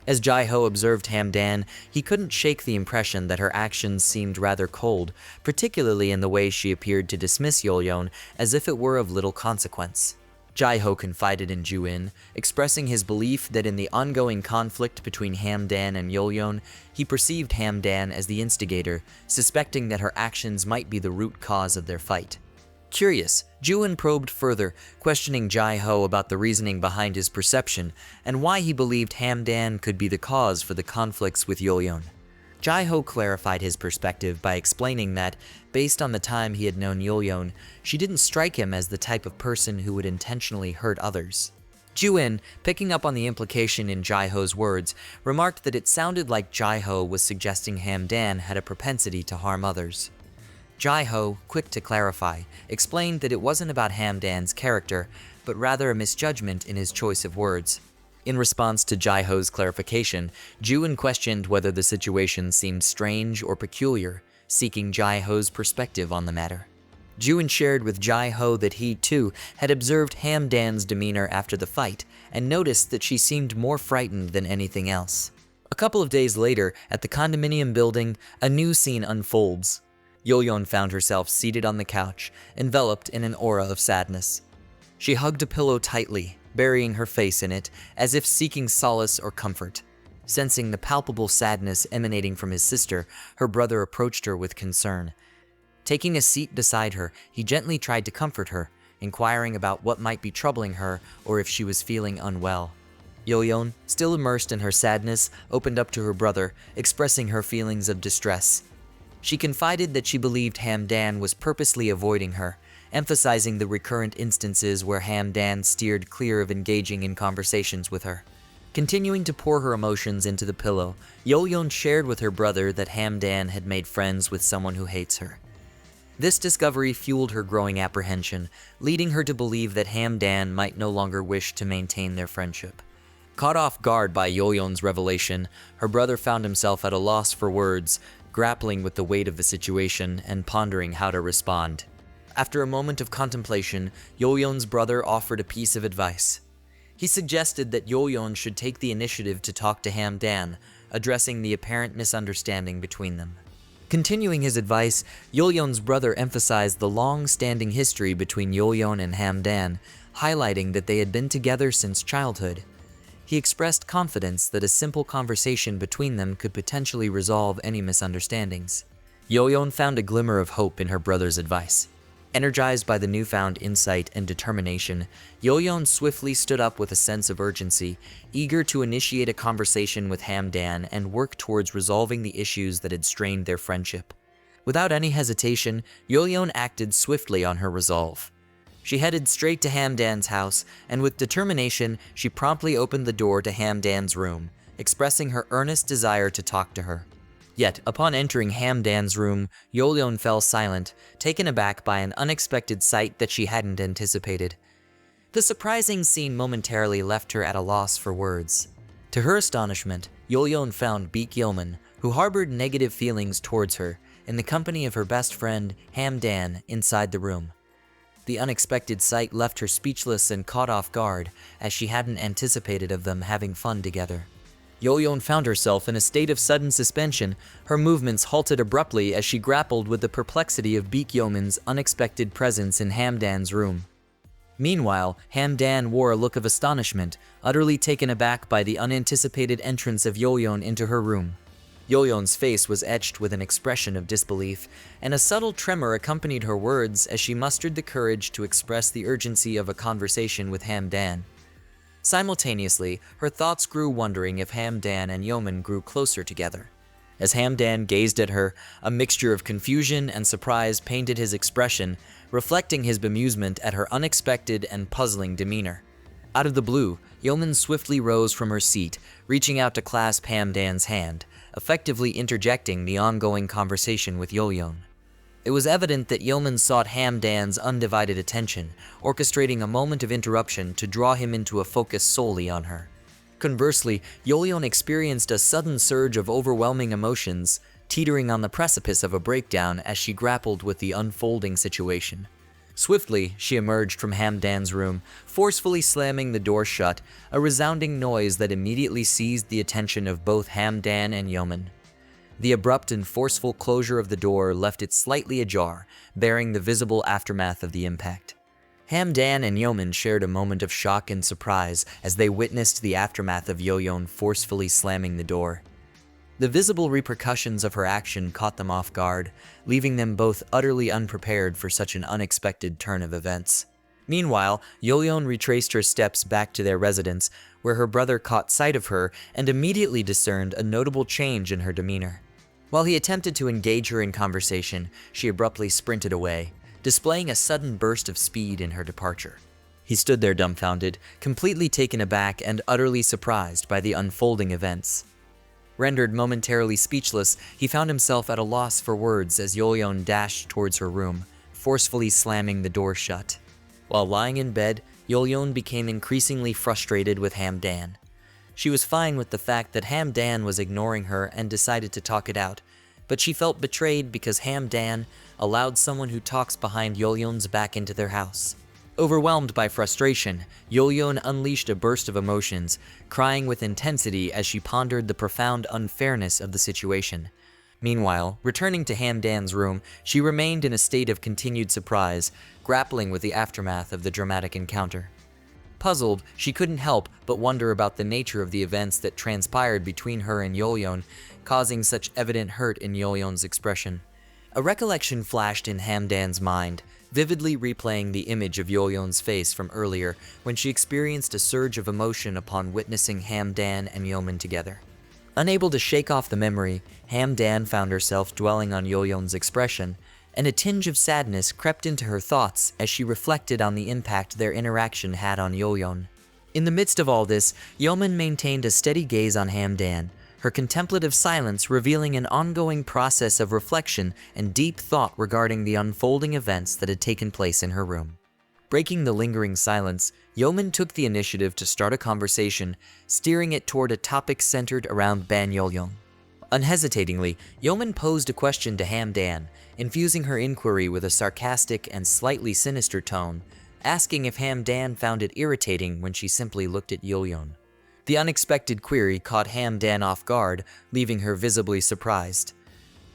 As Jai-ho observed Hamdan, he couldn't shake the impression that her actions seemed rather cold, particularly in the way she appeared to dismiss Yeoryung as if it were of little consequence. Jai-ho confided in Ju-in, expressing his belief that in the ongoing conflict between Hamdan and Yeoryung, he perceived Hamdan as the instigator, suspecting that her actions might be the root cause of their fight. Curious, Ju-in probed further, questioning Jai-ho about the reasoning behind his perception and why he believed Hamdan could be the cause for the conflicts with Yeoryung. Jai-ho clarified his perspective by explaining that, based on the time he had known Yeoryung, she didn't strike him as the type of person who would intentionally hurt others. Ju-in, picking up on the implication in Jai-ho's words, remarked that it sounded like Jai-ho was suggesting Hamdan had a propensity to harm others. Jai-ho, quick to clarify, explained that it wasn't about Hamdan's character, but rather a misjudgment in his choice of words. In response to Jai-ho's clarification, Ju-in questioned whether the situation seemed strange or peculiar, seeking Jai-ho's perspective on the matter. Ju-in shared with Jai-ho that he, too, had observed Hamdan's demeanor after the fight, and noticed that she seemed more frightened than anything else. A couple of days later, at the condominium building, a new scene unfolds. Yeoryung found herself seated on the couch, enveloped in an aura of sadness. She hugged a pillow tightly, burying her face in it, as if seeking solace or comfort. Sensing the palpable sadness emanating from his sister, her brother approached her with concern. Taking a seat beside her, he gently tried to comfort her, inquiring about what might be troubling her or if she was feeling unwell. Yeoryung, still immersed in her sadness, opened up to her brother, expressing her feelings of distress. She confided that she believed Hamdan was purposely avoiding her, emphasizing the recurrent instances where Hamdan steered clear of engaging in conversations with her. Continuing to pour her emotions into the pillow, Yeoryung shared with her brother that Hamdan had made friends with someone who hates her. This discovery fueled her growing apprehension, leading her to believe that Hamdan might no longer wish to maintain their friendship. Caught off guard by Yeoryung's revelation, her brother found himself at a loss for words, grappling with the weight of the situation and pondering how to respond. After a moment of contemplation, Yeoryung's brother offered a piece of advice. He suggested that Yeoryung should take the initiative to talk to Hamdan, addressing the apparent misunderstanding between them. Continuing his advice, Yeoryung's brother emphasized the long-standing history between Yeoryung and Hamdan, highlighting that they had been together since childhood. He expressed confidence that a simple conversation between them could potentially resolve any misunderstandings. Yeoryung found a glimmer of hope in her brother's advice. Energized by the newfound insight and determination, Yeoryung swiftly stood up with a sense of urgency, eager to initiate a conversation with Hamdan and work towards resolving the issues that had strained their friendship. Without any hesitation, Yeoryung acted swiftly on her resolve. She headed straight to Hamdan's house, and with determination, she promptly opened the door to Hamdan's room, expressing her earnest desire to talk to her. Yet, upon entering Hamdan's room, Yeoryung fell silent, taken aback by an unexpected sight that she hadn't anticipated. The surprising scene momentarily left her at a loss for words. To her astonishment, Yeoryung found Baek Yeoman, who harbored negative feelings towards her, in the company of her best friend, Hamdan, inside the room. The unexpected sight left her speechless and caught off guard, as she hadn't anticipated of them having fun together. Yeoryung found herself in a state of sudden suspension, her movements halted abruptly as she grappled with the perplexity of Baek Yeoman's unexpected presence in Hamdan's room. Meanwhile, Hamdan wore a look of astonishment, utterly taken aback by the unanticipated entrance of Yeoryung into her room. Yeoryung's face was etched with an expression of disbelief, and a subtle tremor accompanied her words as she mustered the courage to express the urgency of a conversation with Hamdan. Simultaneously, her thoughts grew wondering if Hamdan and Yeoman grew closer together. As Hamdan gazed at her, a mixture of confusion and surprise painted his expression, reflecting his bemusement at her unexpected and puzzling demeanor. Out of the blue, Yeoman swiftly rose from her seat, reaching out to clasp Hamdan's hand, effectively interjecting the ongoing conversation with Yeoryung. It was evident that Yeoman sought Hamdan's undivided attention, orchestrating a moment of interruption to draw him into a focus solely on her. Conversely, Yeoryung experienced a sudden surge of overwhelming emotions, teetering on the precipice of a breakdown as she grappled with the unfolding situation. Swiftly, she emerged from Hamdan's room, forcefully slamming the door shut, a resounding noise that immediately seized the attention of both Hamdan and Yeoman. The abrupt and forceful closure of the door left it slightly ajar, bearing the visible aftermath of the impact. Hamdan and Yeoman shared a moment of shock and surprise as they witnessed the aftermath of Yeoryung forcefully slamming the door. The visible repercussions of her action caught them off guard, leaving them both utterly unprepared for such an unexpected turn of events. Meanwhile, Yeoryung retraced her steps back to their residence, where her brother caught sight of her and immediately discerned a notable change in her demeanor. While he attempted to engage her in conversation, she abruptly sprinted away, displaying a sudden burst of speed in her departure. He stood there dumbfounded, completely taken aback and utterly surprised by the unfolding events. Rendered momentarily speechless, he found himself at a loss for words as Yeoryung dashed towards her room, forcefully slamming the door shut. While lying in bed, Yeoryung became increasingly frustrated with Hamdan. She was fine with the fact that Hamdan was ignoring her and decided to talk it out, but she felt betrayed because Hamdan allowed someone who talks behind Yeoryung's back into their house. Overwhelmed by frustration, Yeoryung unleashed a burst of emotions, crying with intensity as she pondered the profound unfairness of the situation. Meanwhile, returning to Hamdan's room, she remained in a state of continued surprise, grappling with the aftermath of the dramatic encounter. Puzzled, she couldn't help but wonder about the nature of the events that transpired between her and Yeoryung, causing such evident hurt in Yeoryung's expression. A recollection flashed in Hamdan's mind, vividly replaying the image of Yeoryung's face from earlier when she experienced a surge of emotion upon witnessing Hamdan and Yeoman together. Unable to shake off the memory, Hamdan found herself dwelling on Yeoryung's expression, and a tinge of sadness crept into her thoughts as she reflected on the impact their interaction had on Yeoryung. In the midst of all this, Yeoman maintained a steady gaze on Hamdan, her contemplative silence revealing an ongoing process of reflection and deep thought regarding the unfolding events that had taken place in her room. Breaking the lingering silence, Yeoman took the initiative to start a conversation, steering it toward a topic centered around Ban Yeoryung. Unhesitatingly, Yeoman posed a question to Hamdan, infusing her inquiry with a sarcastic and slightly sinister tone, asking if Hamdan found it irritating when she simply looked at Yeoryung. The unexpected query caught Hamdan off guard, leaving her visibly surprised.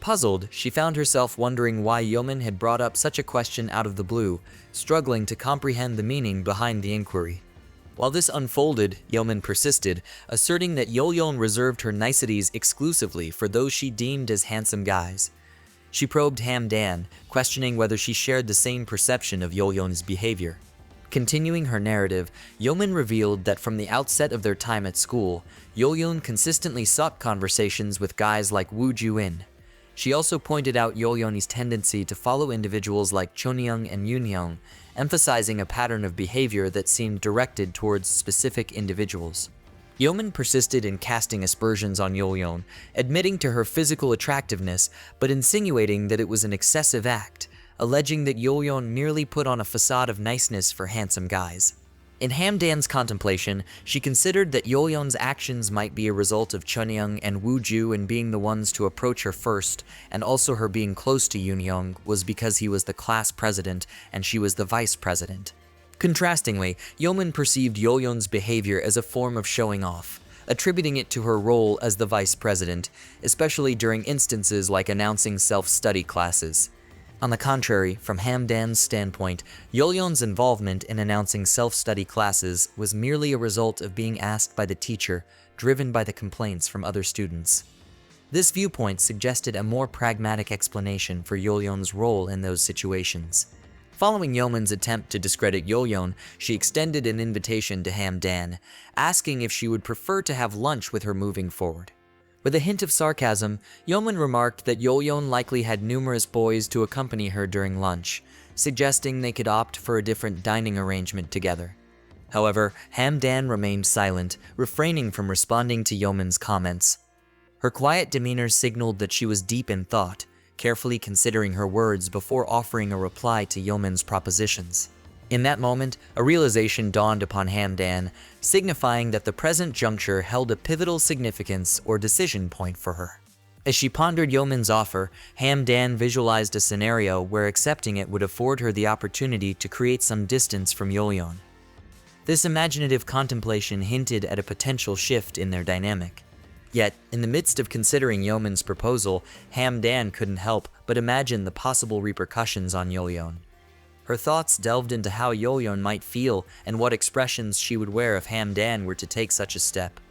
Puzzled, she found herself wondering why Yeoman had brought up such a question out of the blue, struggling to comprehend the meaning behind the inquiry. While this unfolded, Yeoman persisted, asserting that Yeoryung reserved her niceties exclusively for those she deemed as handsome guys. She probed Hamdan, questioning whether she shared the same perception of Yeoryung's behavior. Continuing her narrative, Yeoman revealed that from the outset of their time at school, Yeoryung consistently sought conversations with guys like Woo Ju-in. She also pointed out Yeoryung's tendency to follow individuals like Chonyoung and Yoonyoung, emphasizing a pattern of behavior that seemed directed towards specific individuals. Yeoman persisted in casting aspersions on Yeoryung, admitting to her physical attractiveness but insinuating that it was an excessive act, alleging that Yeoryung merely put on a facade of niceness for handsome guys. In Hamdan's contemplation, she considered that Yeoryung's actions might be a result of Chonyoung and Woo Ju-in being the ones to approach her first, and also her being close to Yoonyoung was because he was the class president and she was the vice president. Contrastingly, Yeoman perceived Yeoryung's behavior as a form of showing off, attributing it to her role as the vice president, especially during instances like announcing self-study classes. On the contrary, from Hamdan's standpoint, Yeoryung's involvement in announcing self-study classes was merely a result of being asked by the teacher, driven by the complaints from other students. This viewpoint suggested a more pragmatic explanation for Yeoryung's role in those situations. Following Yeoman's attempt to discredit Yeoryung, she extended an invitation to Hamdan, asking if she would prefer to have lunch with her moving forward. With a hint of sarcasm, Yeoman remarked that Yeoryung likely had numerous boys to accompany her during lunch, suggesting they could opt for a different dining arrangement together. However, Hamdan remained silent, refraining from responding to Yeoman's comments. Her quiet demeanor signaled that she was deep in thought, carefully considering her words before offering a reply to Yeoman's propositions. In that moment, a realization dawned upon Hamdan, signifying that the present juncture held a pivotal significance or decision point for her. As she pondered Yeoman's offer, Dan visualized a scenario where accepting it would afford her the opportunity to create some distance from Yeoryung. This imaginative contemplation hinted at a potential shift in their dynamic. Yet, in the midst of considering Yeoman's proposal, Dan couldn't help but imagine the possible repercussions on Yeoryung. Her thoughts delved into how Yeoryung might feel and what expressions she would wear if Dan were to take such a step.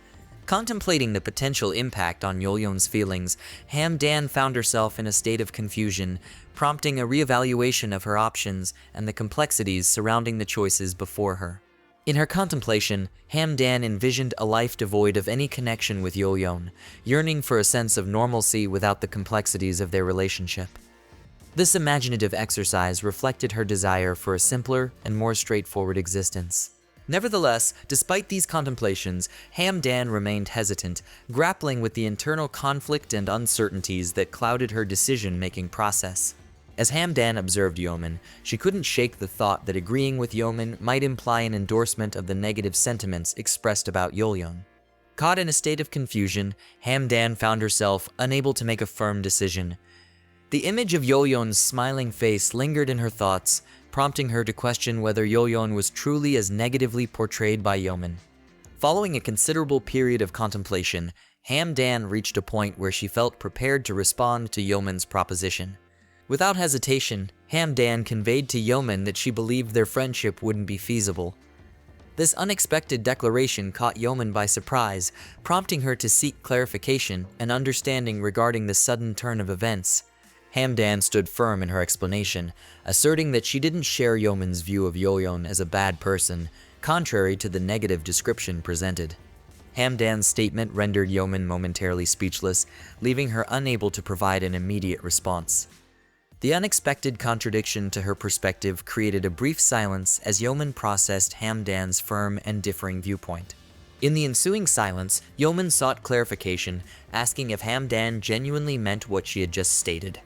Contemplating the potential impact on Yeoryung's feelings, Dan found herself in a state of confusion, prompting a reevaluation of her options and the complexities surrounding the choices before her. In her contemplation, Dan envisioned a life devoid of any connection with Yeoryung, yearning for a sense of normalcy without the complexities of their relationship. This imaginative exercise reflected her desire for a simpler and more straightforward existence. Nevertheless, despite these contemplations, Dan remained hesitant, grappling with the internal conflict and uncertainties that clouded her decision-making process. As Dan observed Yeoman, she couldn't shake the thought that agreeing with Yeoman might imply an endorsement of the negative sentiments expressed about Yeoryung. Caught in a state of confusion, Dan found herself unable to make a firm decision. The image of Yeoryung's smiling face lingered in her thoughts, prompting her to question whether Yeoryung was truly as negatively portrayed by Yeoman. Following a considerable period of contemplation, Dan reached a point where she felt prepared to respond to Yeoman's proposition. Without hesitation, Dan conveyed to Yeoman that she believed their friendship wouldn't be feasible. This unexpected declaration caught Yeoman by surprise, prompting her to seek clarification and understanding regarding the sudden turn of events. Dan stood firm in her explanation, asserting that she didn't share Yeoman's view of Yeoryung as a bad person, contrary to the negative description presented. Dan's statement rendered Yeoman momentarily speechless, leaving her unable to provide an immediate response. The unexpected contradiction to her perspective created a brief silence as Yeoman processed Dan's firm and differing viewpoint. In the ensuing silence, Yeoman sought clarification, asking if Dan genuinely meant what she had just stated.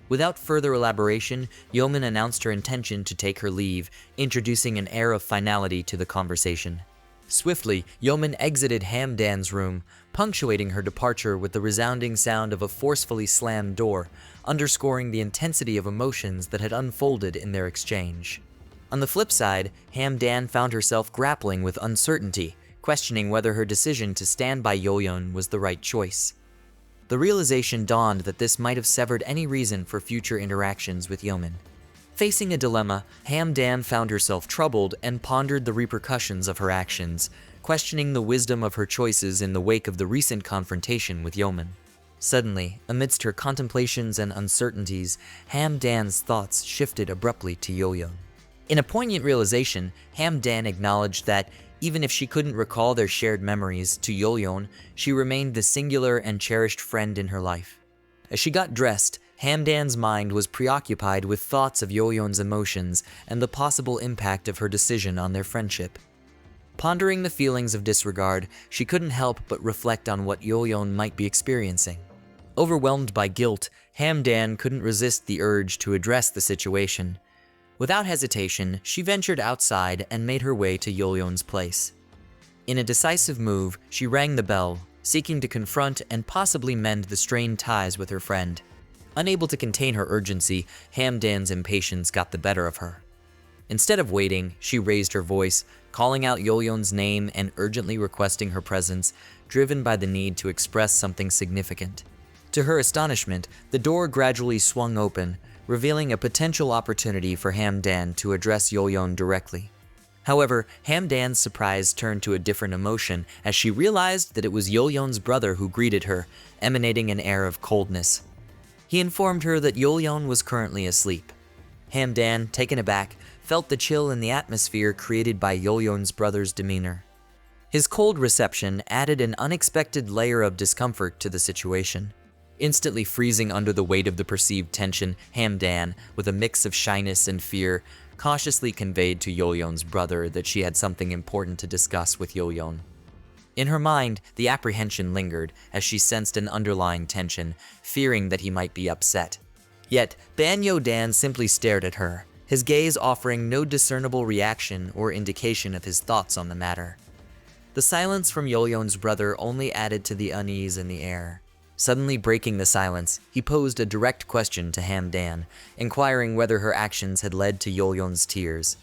Without further elaboration, Yeoman announced her intention to take her leave, introducing an air of finality to the conversation. Swiftly, Yeoman exited Dan's room, punctuating her departure with the resounding sound of a forcefully slammed door, underscoring the intensity of emotions that had unfolded in their exchange. On the flip side, Dan found herself grappling with uncertainty, questioning whether her decision to stand by Yeoryung was the right choice. The realization dawned that this might have severed any reason for future interactions with Yeoman. Facing a dilemma, Dan found herself troubled and pondered the repercussions of her actions, questioning the wisdom of her choices in the wake of the recent confrontation with Yeoman. Suddenly, amidst her contemplations and uncertainties, Dan's thoughts shifted abruptly to Yeoryung. In a poignant realization, Dan acknowledged that, even if she couldn't recall their shared memories, to Yeoryung, she remained the singular and cherished friend in her life. As she got dressed, Dan's mind was preoccupied with thoughts of Yeoryung's emotions and the possible impact of her decision on their friendship. Pondering the feelings of disregard, she couldn't help but reflect on what Yeoryung might be experiencing. Overwhelmed by guilt, Dan couldn't resist the urge to address the situation. Without hesitation, she ventured outside and made her way to Yeoryung's place. In a decisive move, she rang the bell, seeking to confront and possibly mend the strained ties with her friend. Unable to contain her urgency, Dan's impatience got the better of her. Instead of waiting, she raised her voice, calling out Yeoryung's name and urgently requesting her presence, driven by the need to express something significant. To her astonishment, the door gradually swung open, revealing a potential opportunity for Dan to address Yeoryung directly. However, Dan's surprise turned to a different emotion as she realized that it was Yeoryung's brother who greeted her, emanating an air of coldness. He informed her that Yeoryung was currently asleep. Dan, taken aback, felt the chill in the atmosphere created by Yeoryung's brother's demeanor. His cold reception added an unexpected layer of discomfort to the situation. Instantly freezing under the weight of the perceived tension, Dan, with a mix of shyness and fear, cautiously conveyed to Yeoryung's brother that she had something important to discuss with Yeoryung. In her mind, the apprehension lingered as she sensed an underlying tension, fearing that he might be upset. Yet, Dan simply stared at her, his gaze offering no discernible reaction or indication of his thoughts on the matter. The silence from Yeoryung's brother only added to the unease in the air. Suddenly breaking the silence, he posed a direct question to Hamdan, inquiring whether her actions had led to Yeoryung's tears.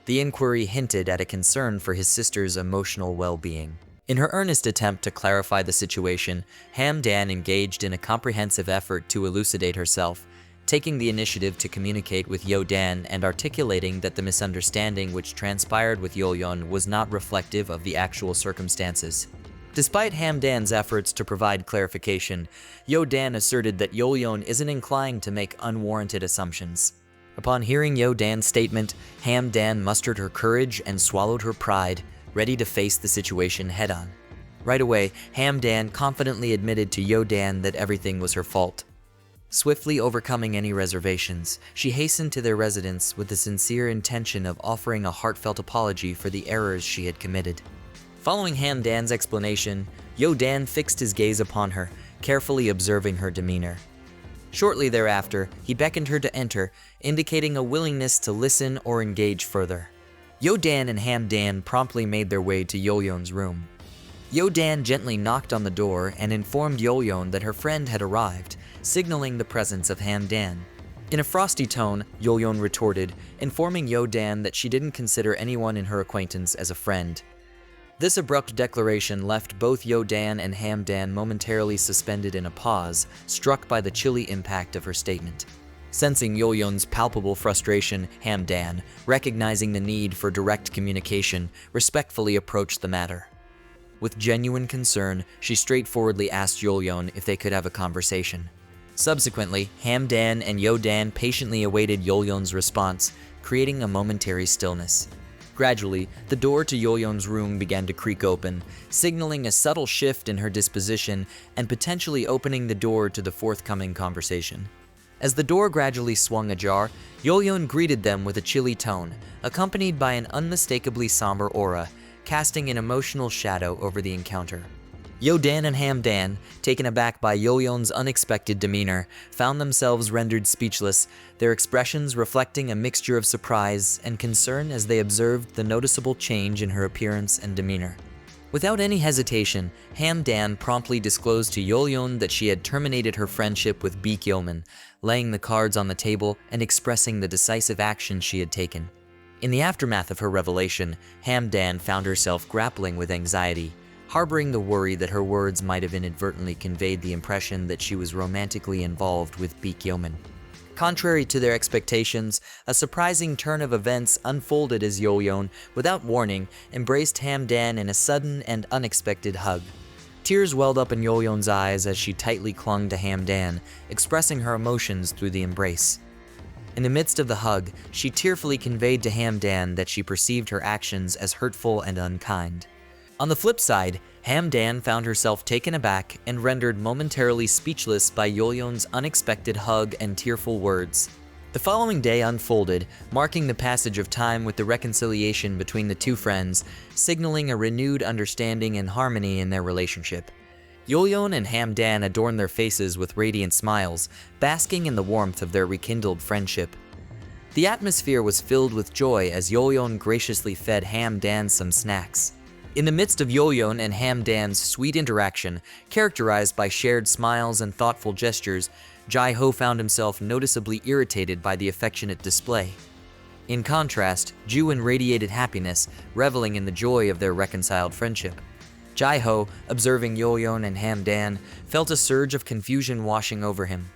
The inquiry hinted at a concern for his sister's emotional well-being. In her earnest attempt to clarify the situation, Hamdan engaged in a comprehensive effort to elucidate herself, taking the initiative to communicate with Yeodan and articulating that the misunderstanding which transpired with Yeoryung was not reflective of the actual circumstances. Despite Hamdan's efforts to provide clarification, Yeodan asserted that Yeoryung isn't inclined to make unwarranted assumptions. Upon hearing Yeodan's statement, Hamdan mustered her courage and swallowed her pride, ready to face the situation head-on. Right away, Hamdan confidently admitted to Yeodan that everything was her fault. Swiftly overcoming any reservations, she hastened to their residence with the sincere intention of offering a heartfelt apology for the errors she had committed. Following Hamdan's explanation, Yeodan fixed his gaze upon her, carefully observing her demeanor. Shortly thereafter, he beckoned her to enter, indicating a willingness to listen or engage further. Yeodan and Hamdan promptly made their way to Yeoryung's room. Yeodan gently knocked on the door and informed Yeoryung that her friend had arrived, signaling the presence of Hamdan. In a frosty tone, Yeoryung retorted, informing Yeodan that she didn't consider anyone in her acquaintance as a friend. This abrupt declaration left both Yeodan and Hamdan momentarily suspended in a pause, struck by the chilly impact of her statement. Sensing Yeoryung's palpable frustration, Hamdan, recognizing the need for direct communication, respectfully approached the matter. With genuine concern, she straightforwardly asked Yeoryung if they could have a conversation. Subsequently, Hamdan and Yeodan patiently awaited Yeoryung's response, creating a momentary stillness. Gradually, the door to Yeoryung's room began to creak open, signaling a subtle shift in her disposition and potentially opening the door to the forthcoming conversation. As the door gradually swung ajar, Yeoryung greeted them with a chilly tone, accompanied by an unmistakably somber aura, casting an emotional shadow over the encounter. Yeodan and Hamdan, taken aback by Yeoryung's unexpected demeanor, found themselves rendered speechless, their expressions reflecting a mixture of surprise and concern as they observed the noticeable change in her appearance and demeanor. Without any hesitation, Hamdan promptly disclosed to Yeoryung that she had terminated her friendship with Baek Yeoman, laying the cards on the table and expressing the decisive action she had taken. In the aftermath of her revelation, Hamdan found herself grappling with anxiety, harboring the worry that her words might have inadvertently conveyed the impression that she was romantically involved with Baek Yeoman. Contrary to their expectations, a surprising turn of events unfolded as Yeoryung, without warning, embraced Hamdan in a sudden and unexpected hug. Tears welled up in Yeoryung's eyes as she tightly clung to Hamdan, expressing her emotions through the embrace. In the midst of the hug, she tearfully conveyed to Hamdan that she perceived her actions as hurtful and unkind. On the flip side, Hamdan found herself taken aback and rendered momentarily speechless by Yeoryung's unexpected hug and tearful words. The following day unfolded, marking the passage of time with the reconciliation between the two friends, signaling a renewed understanding and harmony in their relationship. Yeoryung and Hamdan adorned their faces with radiant smiles, basking in the warmth of their rekindled friendship. The atmosphere was filled with joy as Yeoryung graciously fed Hamdan some snacks. In the midst of Yeoryung and Hamdan's sweet interaction, characterized by shared smiles and thoughtful gestures, Jae-ho found himself noticeably irritated by the affectionate display. In contrast, Juin radiated happiness, reveling in the joy of their reconciled friendship. Jae-ho, observing Yeoryung and Hamdan, felt a surge of confusion washing over him.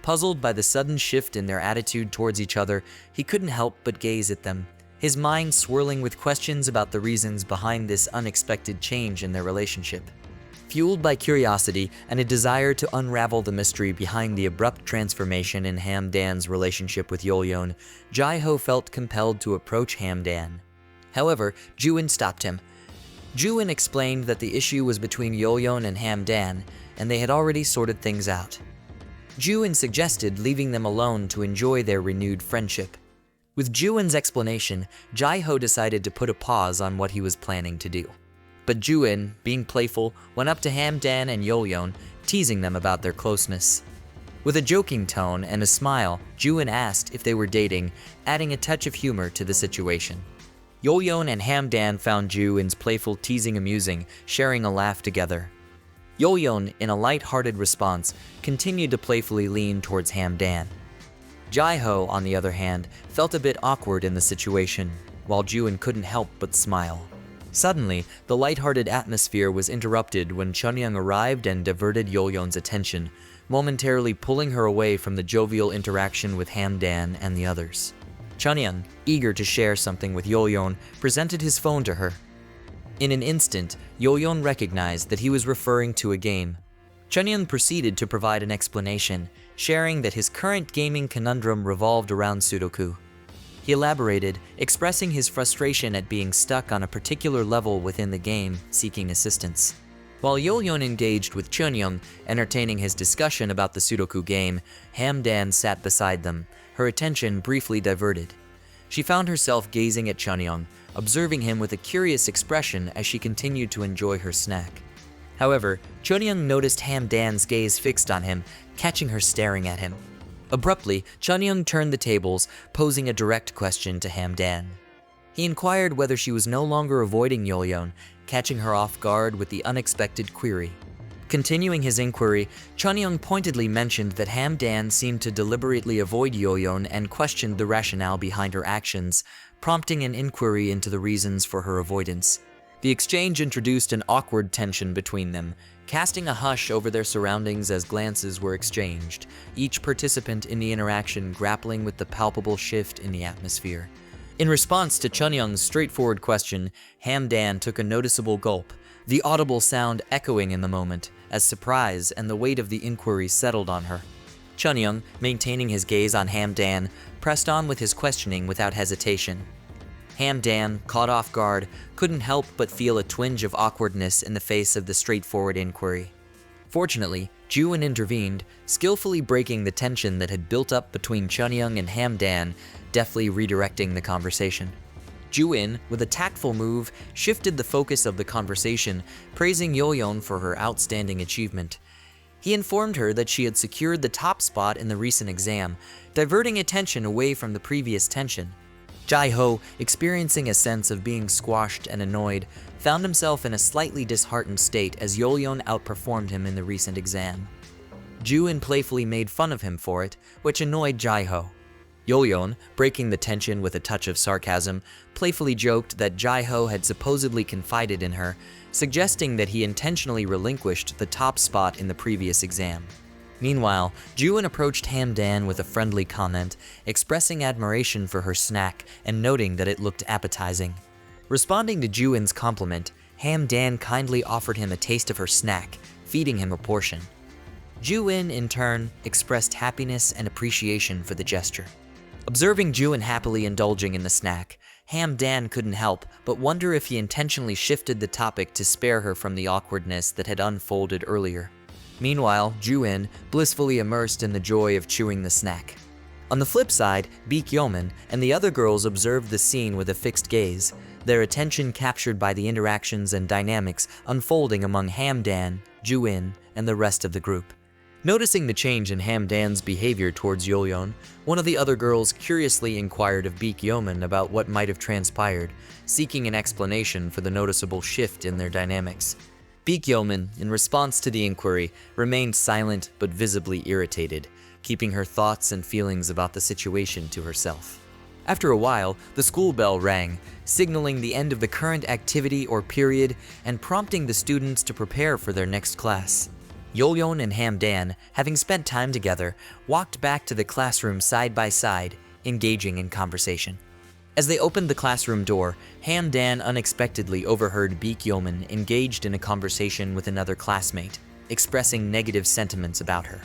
Puzzled by the sudden shift in their attitude towards each other, he couldn't help but gaze at them, his mind swirling with questions about the reasons behind this unexpected change in their relationship. Fueled by curiosity and a desire to unravel the mystery behind the abrupt transformation in Hamdan's relationship with Yeoryung, Jae-ho felt compelled to approach Hamdan. However, Juin stopped him. Juin explained that the issue was between Yeoryung and Hamdan, and they had already sorted things out. Juin suggested leaving them alone to enjoy their renewed friendship. With Juin's explanation, Jae-ho decided to put a pause on what he was planning to do. But Juin, being playful, went up to Hamdan and Yeoryung, teasing them about their closeness. With a joking tone and a smile, Juin asked if they were dating, adding a touch of humor to the situation. Yeoryung and Hamdan found Juin's playful teasing amusing, sharing a laugh together. Yeoryung, in a light-hearted response, continued to playfully lean towards Hamdan. Jaiho, on the other hand, felt a bit awkward in the situation, while Juin couldn't help but smile. Suddenly, the light-hearted atmosphere was interrupted when Chunyoung arrived and diverted Yeoryung's attention, momentarily pulling her away from the jovial interaction with Hamdan and the others. Chunyoung, eager to share something with Yeoryung, presented his phone to her. In an instant, Yeoryung recognized that he was referring to a game. Chunyoung proceeded to provide an explanation, sharing that his current gaming conundrum revolved around Sudoku. He elaborated, expressing his frustration at being stuck on a particular level within the game, seeking assistance. While Yeoryung engaged with Chunyoung, entertaining his discussion about the Sudoku game, Hamdan sat beside them, her attention briefly diverted. She found herself gazing at Chunyoung, observing him with a curious expression as she continued to enjoy her snack. However, Chunyoung noticed Hamdan's gaze fixed on him, catching her staring at him. Abruptly, Chunyoung turned the tables, posing a direct question to Hamdan. He inquired whether she was no longer avoiding Yeoryung, catching her off guard with the unexpected query. Continuing his inquiry, Chunyoung pointedly mentioned that Hamdan seemed to deliberately avoid Yeoryung and questioned the rationale behind her actions, prompting an inquiry into the reasons for her avoidance. The exchange introduced an awkward tension between them, casting a hush over their surroundings as glances were exchanged, each participant in the interaction grappling with the palpable shift in the atmosphere. In response to Chunyoung's straightforward question, Hamdan took a noticeable gulp, the audible sound echoing in the moment, as surprise and the weight of the inquiry settled on her. Chunyoung, maintaining his gaze on Hamdan, pressed on with his questioning without hesitation. Hamdan, caught off guard, couldn't help but feel a twinge of awkwardness in the face of the straightforward inquiry. Fortunately, Juin intervened, skillfully breaking the tension that had built up between Chunyoung and Hamdan, deftly redirecting the conversation. Juin, with a tactful move, shifted the focus of the conversation, praising Yeoryung for her outstanding achievement. He informed her that she had secured the top spot in the recent exam, diverting attention away from the previous tension. Jaiho, experiencing a sense of being squashed and annoyed, found himself in a slightly disheartened state as Yeoryung outperformed him in the recent exam. Juin playfully made fun of him for it, which annoyed Jaiho. Yeoryung, breaking the tension with a touch of sarcasm, playfully joked that Jaiho had supposedly confided in her, suggesting that he intentionally relinquished the top spot in the previous exam. Meanwhile, Juin approached Hamdan with a friendly comment, expressing admiration for her snack and noting that it looked appetizing. Responding to Juin's compliment, Hamdan kindly offered him a taste of her snack, feeding him a portion. Juin, in turn, expressed happiness and appreciation for the gesture. Observing Juin happily indulging in the snack, Hamdan couldn't help but wonder if he intentionally shifted the topic to spare her from the awkwardness that had unfolded earlier. Meanwhile, Juin, blissfully immersed in the joy of chewing the snack. On the flip side, Yeoryung and the other girls observed the scene with a fixed gaze, their attention captured by the interactions and dynamics unfolding among Hamdan, Juin, and the rest of the group. Noticing the change in Hamdan's behavior towards Yeoryung, one of the other girls curiously inquired of Yeoryung about what might have transpired, seeking an explanation for the noticeable shift in their dynamics. Yeoryung, in response to the inquiry, remained silent but visibly irritated, keeping her thoughts and feelings about the situation to herself. After a while, the school bell rang, signaling the end of the current activity or period and prompting the students to prepare for their next class. Yeoryung and Hamdan, having spent time together, walked back to the classroom side by side, engaging in conversation. As they opened the classroom door, Hamdan unexpectedly overheard Yeoryung engaged in a conversation with another classmate, expressing negative sentiments about her.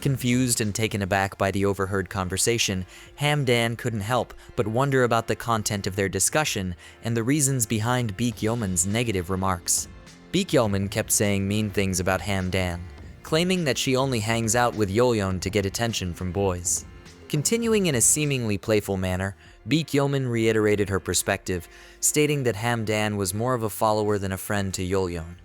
Confused and taken aback by the overheard conversation, Hamdan couldn't help but wonder about the content of their discussion and the reasons behind Yeoryung's negative remarks. Yeoryung kept saying mean things about Hamdan, claiming that she only hangs out with Yeoryung to get attention from boys. Continuing in a seemingly playful manner, Yeoryung reiterated her perspective, stating that Hamdan was more of a follower than a friend to Yeoryung.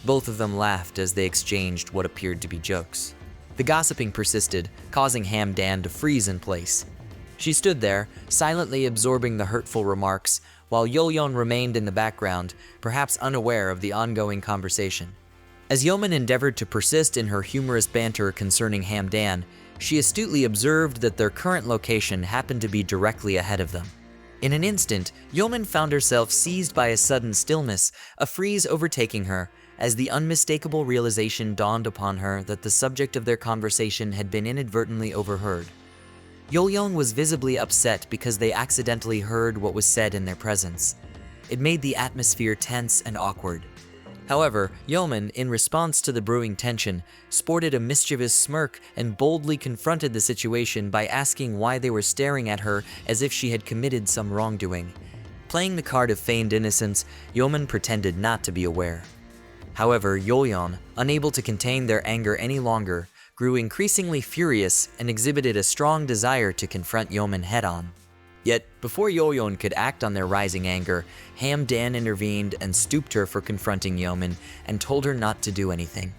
Both of them laughed as they exchanged what appeared to be jokes. The gossiping persisted, causing Hamdan to freeze in place. She stood there, silently absorbing the hurtful remarks, while Yeoryung remained in the background, perhaps unaware of the ongoing conversation. As Yeoman endeavored to persist in her humorous banter concerning Hamdan, she astutely observed that their current location happened to be directly ahead of them. In an instant, Yeoman found herself seized by a sudden stillness, a freeze overtaking her, as the unmistakable realization dawned upon her that the subject of their conversation had been inadvertently overheard. Yeoryung was visibly upset because they accidentally heard what was said in their presence. It made the atmosphere tense and awkward. However, Yeoman, in response to the brewing tension, sported a mischievous smirk and boldly confronted the situation by asking why they were staring at her as if she had committed some wrongdoing. Playing the card of feigned innocence, Yeoman pretended not to be aware. However, Yeoryung, unable to contain their anger any longer, grew increasingly furious and exhibited a strong desire to confront Yeoman head-on. Yet, before Yeoryung could act on their rising anger, Hamdan intervened and stooped her for confronting Yeoman and told her not to do anything.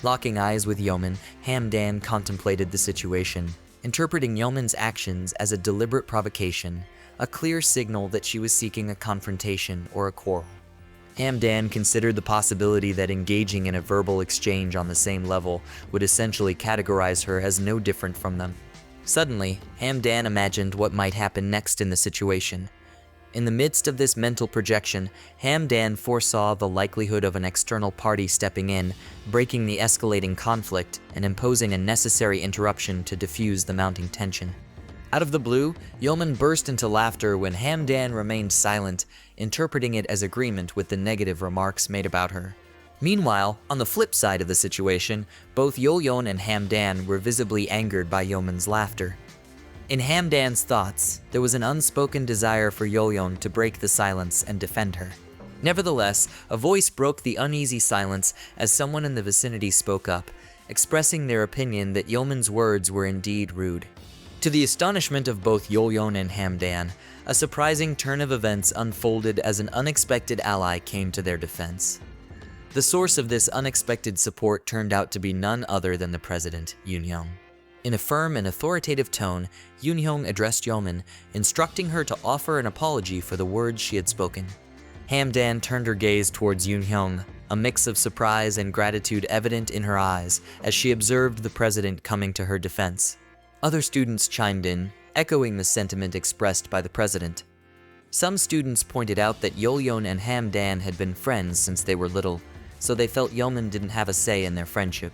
Locking eyes with Yeoman, Hamdan contemplated the situation, interpreting Yeoman's actions as a deliberate provocation, a clear signal that she was seeking a confrontation or a quarrel. Hamdan considered the possibility that engaging in a verbal exchange on the same level would essentially categorize her as no different from them. Suddenly, Hamdan imagined what might happen next in the situation. In the midst of this mental projection, Hamdan foresaw the likelihood of an external party stepping in, breaking the escalating conflict, and imposing a necessary interruption to diffuse the mounting tension. Out of the blue, Yeoman burst into laughter when Hamdan remained silent, interpreting it as agreement with the negative remarks made about her. Meanwhile, on the flip side of the situation, both Yeoryung and Hamdan were visibly angered by Yeoman's laughter. In Hamdan's thoughts, there was an unspoken desire for Yeoryung to break the silence and defend her. Nevertheless, a voice broke the uneasy silence as someone in the vicinity spoke up, expressing their opinion that Yeoman's words were indeed rude. To the astonishment of both Yeoryung and Hamdan, a surprising turn of events unfolded as an unexpected ally came to their defense. The source of this unexpected support turned out to be none other than the president, Yeoryung. In a firm and authoritative tone, Yeoryung addressed Yeoman, instructing her to offer an apology for the words she had spoken. Hamdan turned her gaze towards Yeoryung, a mix of surprise and gratitude evident in her eyes as she observed the president coming to her defense. Other students chimed in, echoing the sentiment expressed by the president. Some students pointed out that Yeoryung and Hamdan had been friends since they were little, so they felt Yeoman didn't have a say in their friendship.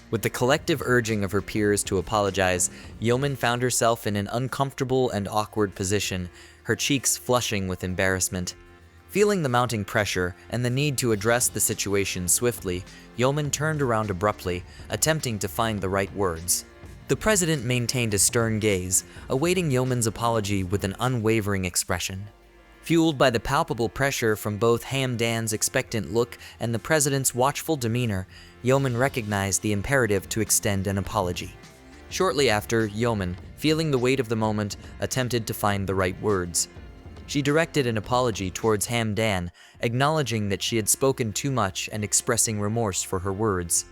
With the collective urging of her peers to apologize, Yeoman found herself in an uncomfortable and awkward position, her cheeks flushing with embarrassment. Feeling the mounting pressure and the need to address the situation swiftly, Yeoman turned around abruptly, attempting to find the right words. The president maintained a stern gaze, awaiting Yeoman's apology with an unwavering expression. Fueled by the palpable pressure from both Hamdan's expectant look and the president's watchful demeanor, Yeoman recognized the imperative to extend an apology. Shortly after, Yeoman, feeling the weight of the moment, attempted to find the right words. She directed an apology towards Hamdan, acknowledging that she had spoken too much and expressing remorse for her words.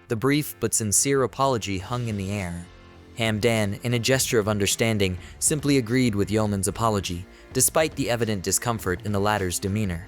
The brief but sincere apology hung in the air. Hamdan, in a gesture of understanding, simply agreed with Yeoman's apology, despite the evident discomfort in the latter's demeanor.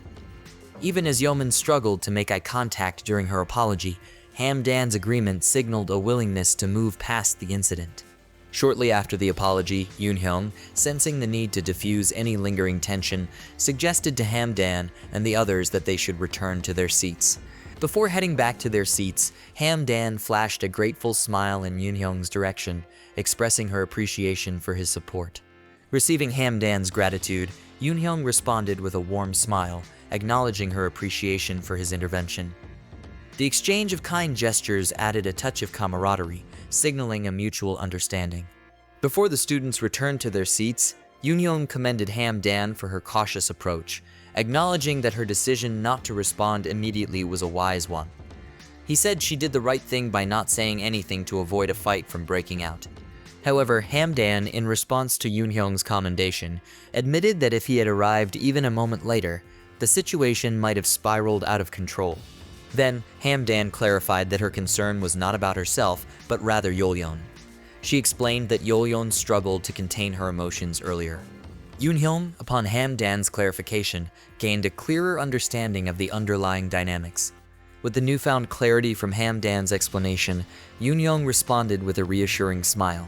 Even as Yeoman struggled to make eye contact during her apology, Hamdan's agreement signaled a willingness to move past the incident. Shortly after the apology, Yeoryung, sensing the need to diffuse any lingering tension, suggested to Hamdan and the others that they should return to their seats. Before heading back to their seats, Hamdan flashed a grateful smile in Yeoryung's direction, expressing her appreciation for his support. Receiving Hamdan's gratitude, Yeoryung responded with a warm smile, acknowledging her appreciation for his intervention. The exchange of kind gestures added a touch of camaraderie, signaling a mutual understanding. Before the students returned to their seats, Yeoryung commended Hamdan for her cautious approach, acknowledging that her decision not to respond immediately was a wise one. He said she did the right thing by not saying anything to avoid a fight from breaking out. However, Hamdan, in response to Yeoryung's commendation, admitted that if he had arrived even a moment later, the situation might have spiraled out of control. Then, Hamdan clarified that her concern was not about herself, but rather Yeoryung. She explained that Yeoryung struggled to contain her emotions earlier. Yeoryung, upon Hamdan's clarification, gained a clearer understanding of the underlying dynamics. With the newfound clarity from Hamdan's explanation, Yeoryung responded with a reassuring smile.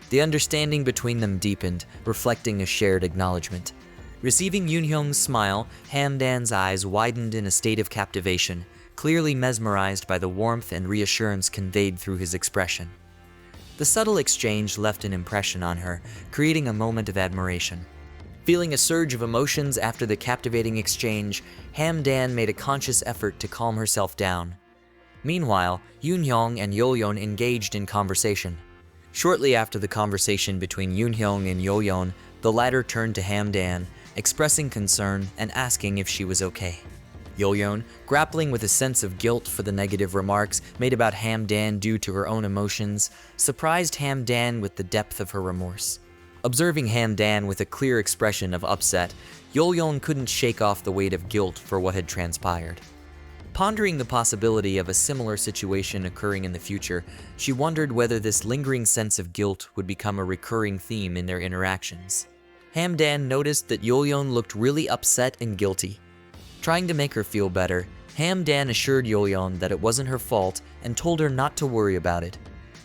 The understanding between them deepened, reflecting a shared acknowledgement. Receiving Yeoryung's smile, Hamdan's eyes widened in a state of captivation, clearly mesmerized by the warmth and reassurance conveyed through his expression. The subtle exchange left an impression on her, creating a moment of admiration. Feeling a surge of emotions after the captivating exchange, Hamdan made a conscious effort to calm herself down. Meanwhile, Yeoryung and Yeoryung engaged in conversation. Shortly after the conversation between Yeoryung and Yeoryung, the latter turned to Hamdan, expressing concern and asking if she was okay. Yeoryung, grappling with a sense of guilt for the negative remarks made about Hamdan due to her own emotions, surprised Hamdan with the depth of her remorse. Observing Hamdan with a clear expression of upset, Yeoryung couldn't shake off the weight of guilt for what had transpired. Pondering the possibility of a similar situation occurring in the future, she wondered whether this lingering sense of guilt would become a recurring theme in their interactions. Hamdan noticed that Yeoryung looked really upset and guilty. Trying to make her feel better, Hamdan assured Yeoryung that it wasn't her fault and told her not to worry about it.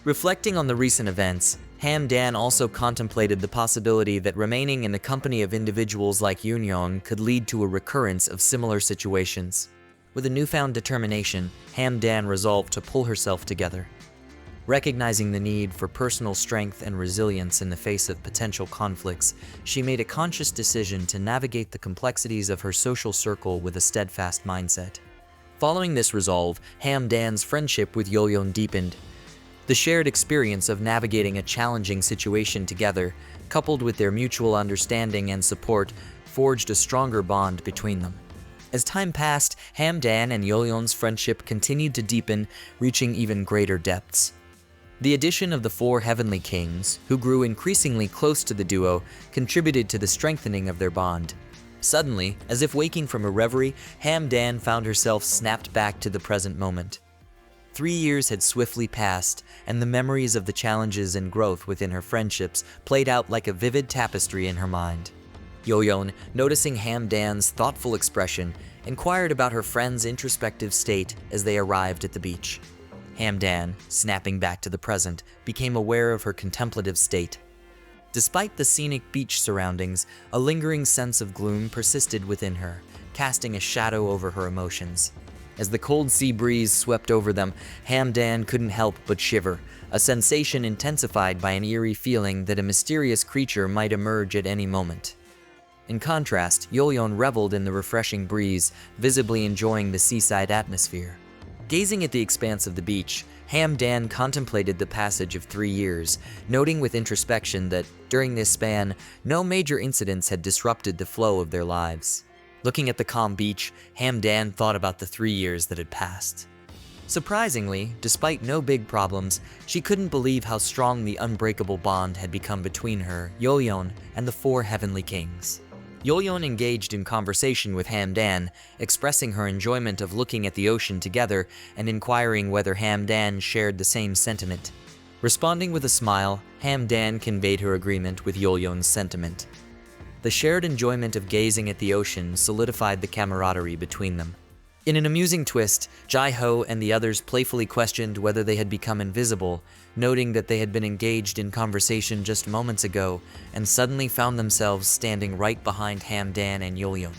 Reflecting on the recent events, Hamdan also contemplated the possibility that remaining in the company of individuals like Yeoryung could lead to a recurrence of similar situations. With a newfound determination, Hamdan resolved to pull herself together. Recognizing the need for personal strength and resilience in the face of potential conflicts, she made a conscious decision to navigate the complexities of her social circle with a steadfast mindset. Following this resolve, Hamdan's friendship with Yeoryung deepened. The shared experience of navigating a challenging situation together, coupled with their mutual understanding and support, forged a stronger bond between them. As time passed, Hamdan and Yeoryung's friendship continued to deepen, reaching even greater depths. The addition of the four heavenly kings, who grew increasingly close to the duo, contributed to the strengthening of their bond. Suddenly, as if waking from a reverie, Hamdan found herself snapped back to the present moment. 3 years had swiftly passed, and the memories of the challenges and growth within her friendships played out like a vivid tapestry in her mind. Yeoryung, noticing Hamdan's thoughtful expression, inquired about her friend's introspective state as they arrived at the beach. Hamdan, snapping back to the present, became aware of her contemplative state. Despite the scenic beach surroundings, a lingering sense of gloom persisted within her, casting a shadow over her emotions. As the cold sea breeze swept over them, Hamdan couldn't help but shiver, a sensation intensified by an eerie feeling that a mysterious creature might emerge at any moment. In contrast, Yeoryung reveled in the refreshing breeze, visibly enjoying the seaside atmosphere. Gazing at the expanse of the beach, Hamdan contemplated the passage of 3 years, noting with introspection that, during this span, no major incidents had disrupted the flow of their lives. Looking at the calm beach, Hamdan thought about the 3 years that had passed. Surprisingly, despite no big problems, she couldn't believe how strong the unbreakable bond had become between her, Yeoryung, and the four heavenly kings. Yeoryung engaged in conversation with Hamdan, expressing her enjoyment of looking at the ocean together and inquiring whether Hamdan shared the same sentiment. Responding with a smile, Hamdan conveyed her agreement with Yeoryung's sentiment. The shared enjoyment of gazing at the ocean solidified the camaraderie between them. In an amusing twist, Jai-ho and the others playfully questioned whether they had become invisible, noting that they had been engaged in conversation just moments ago and suddenly found themselves standing right behind Hamdan and Yeoryung.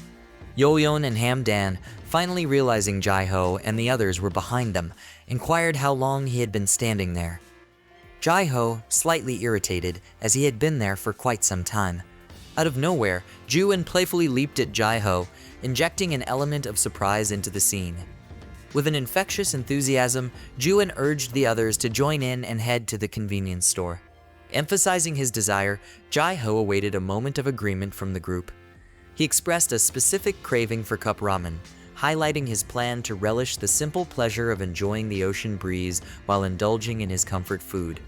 Yeoryung and Hamdan, finally realizing Jai-ho and the others were behind them, inquired how long he had been standing there. Jai-ho, slightly irritated, as he had been there for quite some time. Out of nowhere, Ju-in playfully leaped at Jai-ho, injecting an element of surprise into the scene. With an infectious enthusiasm, Ju-in urged the others to join in and head to the convenience store. Emphasizing his desire, Jai-ho awaited a moment of agreement from the group. He expressed a specific craving for cup ramen, highlighting his plan to relish the simple pleasure of enjoying the ocean breeze while indulging in his comfort food.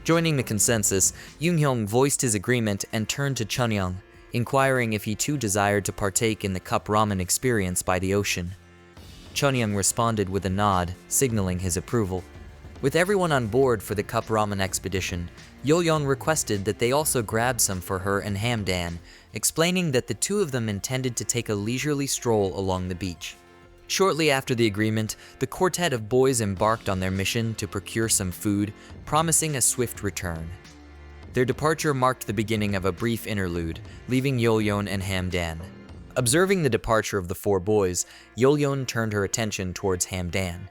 Joining the consensus, Yeoryung voiced his agreement and turned to Chunyoung, inquiring if he too desired to partake in the cup ramen experience by the ocean. Chunyoung responded with a nod, signaling his approval. With everyone on board for the cup ramen expedition, Yeoryung requested that they also grab some for her and Hamdan, explaining that the two of them intended to take a leisurely stroll along the beach. Shortly after the agreement, the quartet of boys embarked on their mission to procure some food, promising a swift return. Their departure marked the beginning of a brief interlude, leaving Yeoryung and Hamdan. Observing the departure of the four boys, Yeoryung turned her attention towards Hamdan.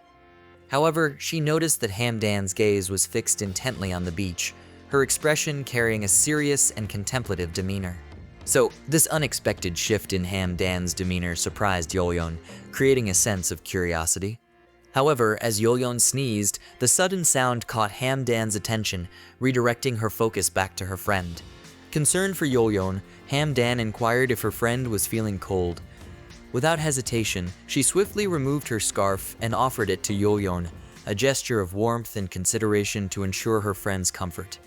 However, she noticed that Hamdan's gaze was fixed intently on the beach, her expression carrying a serious and contemplative demeanor. So, this unexpected shift in Hamdan's demeanor surprised Yeoryung, creating a sense of curiosity. However, as Yeoryung sneezed, the sudden sound caught Hamdan's attention, redirecting her focus back to her friend. Concerned for Yeoryung, Hamdan inquired if her friend was feeling cold. Without hesitation, she swiftly removed her scarf and offered it to Yeoryung, a gesture of warmth and consideration to ensure her friend's comfort.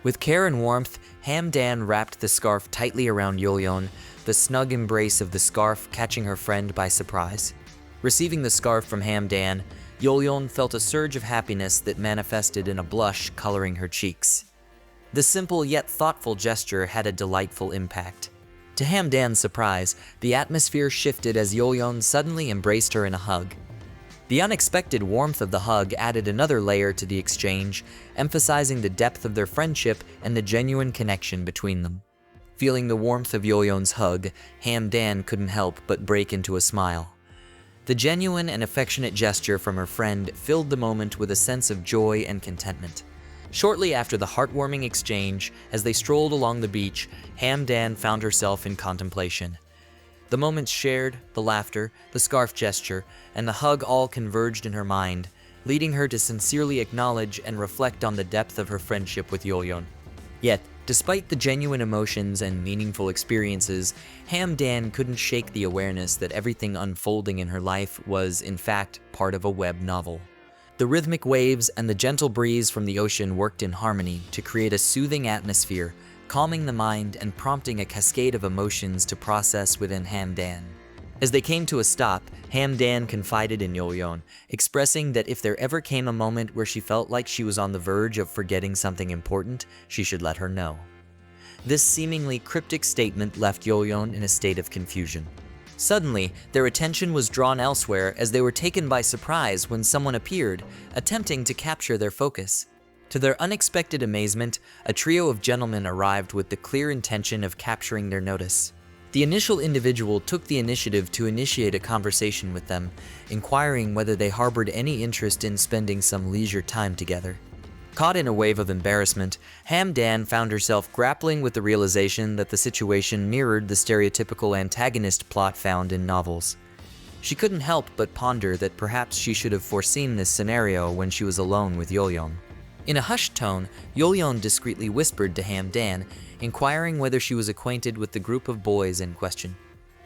With care and warmth, Hamdan wrapped the scarf tightly around Yeoryung, the snug embrace of the scarf catching her friend by surprise. Receiving the scarf from Hamdan, Yeoryung felt a surge of happiness that manifested in a blush coloring her cheeks. The simple yet thoughtful gesture had a delightful impact. To Hamdan's surprise, the atmosphere shifted as Yeoryung suddenly embraced her in a hug. The unexpected warmth of the hug added another layer to the exchange, emphasizing the depth of their friendship and the genuine connection between them. Feeling the warmth of Yeoryung's hug, Hamdan couldn't help but break into a smile. The genuine and affectionate gesture from her friend filled the moment with a sense of joy and contentment. Shortly after the heartwarming exchange, as they strolled along the beach, Hamdan found herself in contemplation. The moments shared, the laughter, the scarf gesture, and the hug all converged in her mind, leading her to sincerely acknowledge and reflect on the depth of her friendship with Yeoryung. Yet, despite the genuine emotions and meaningful experiences, Hamdan couldn't shake the awareness that everything unfolding in her life was, in fact, part of a web novel. The rhythmic waves and the gentle breeze from the ocean worked in harmony to create a soothing atmosphere, calming the mind and prompting a cascade of emotions to process within Hamdan. As they came to a stop, Hamdan confided in Yeoryung, expressing that if there ever came a moment where she felt like she was on the verge of forgetting something important, she should let her know. This seemingly cryptic statement left Yeoryung in a state of confusion. Suddenly, their attention was drawn elsewhere as they were taken by surprise when someone appeared, attempting to capture their focus. To their unexpected amazement, a trio of gentlemen arrived with the clear intention of capturing their notice. The initial individual took the initiative to initiate a conversation with them, inquiring whether they harbored any interest in spending some leisure time together. Caught in a wave of embarrassment, Hamdan found herself grappling with the realization that the situation mirrored the stereotypical antagonist plot found in novels. She couldn't help but ponder that perhaps she should have foreseen this scenario when she was alone with Yeoryung. In a hushed tone, Yeoryung discreetly whispered to Hamdan, inquiring whether she was acquainted with the group of boys in question.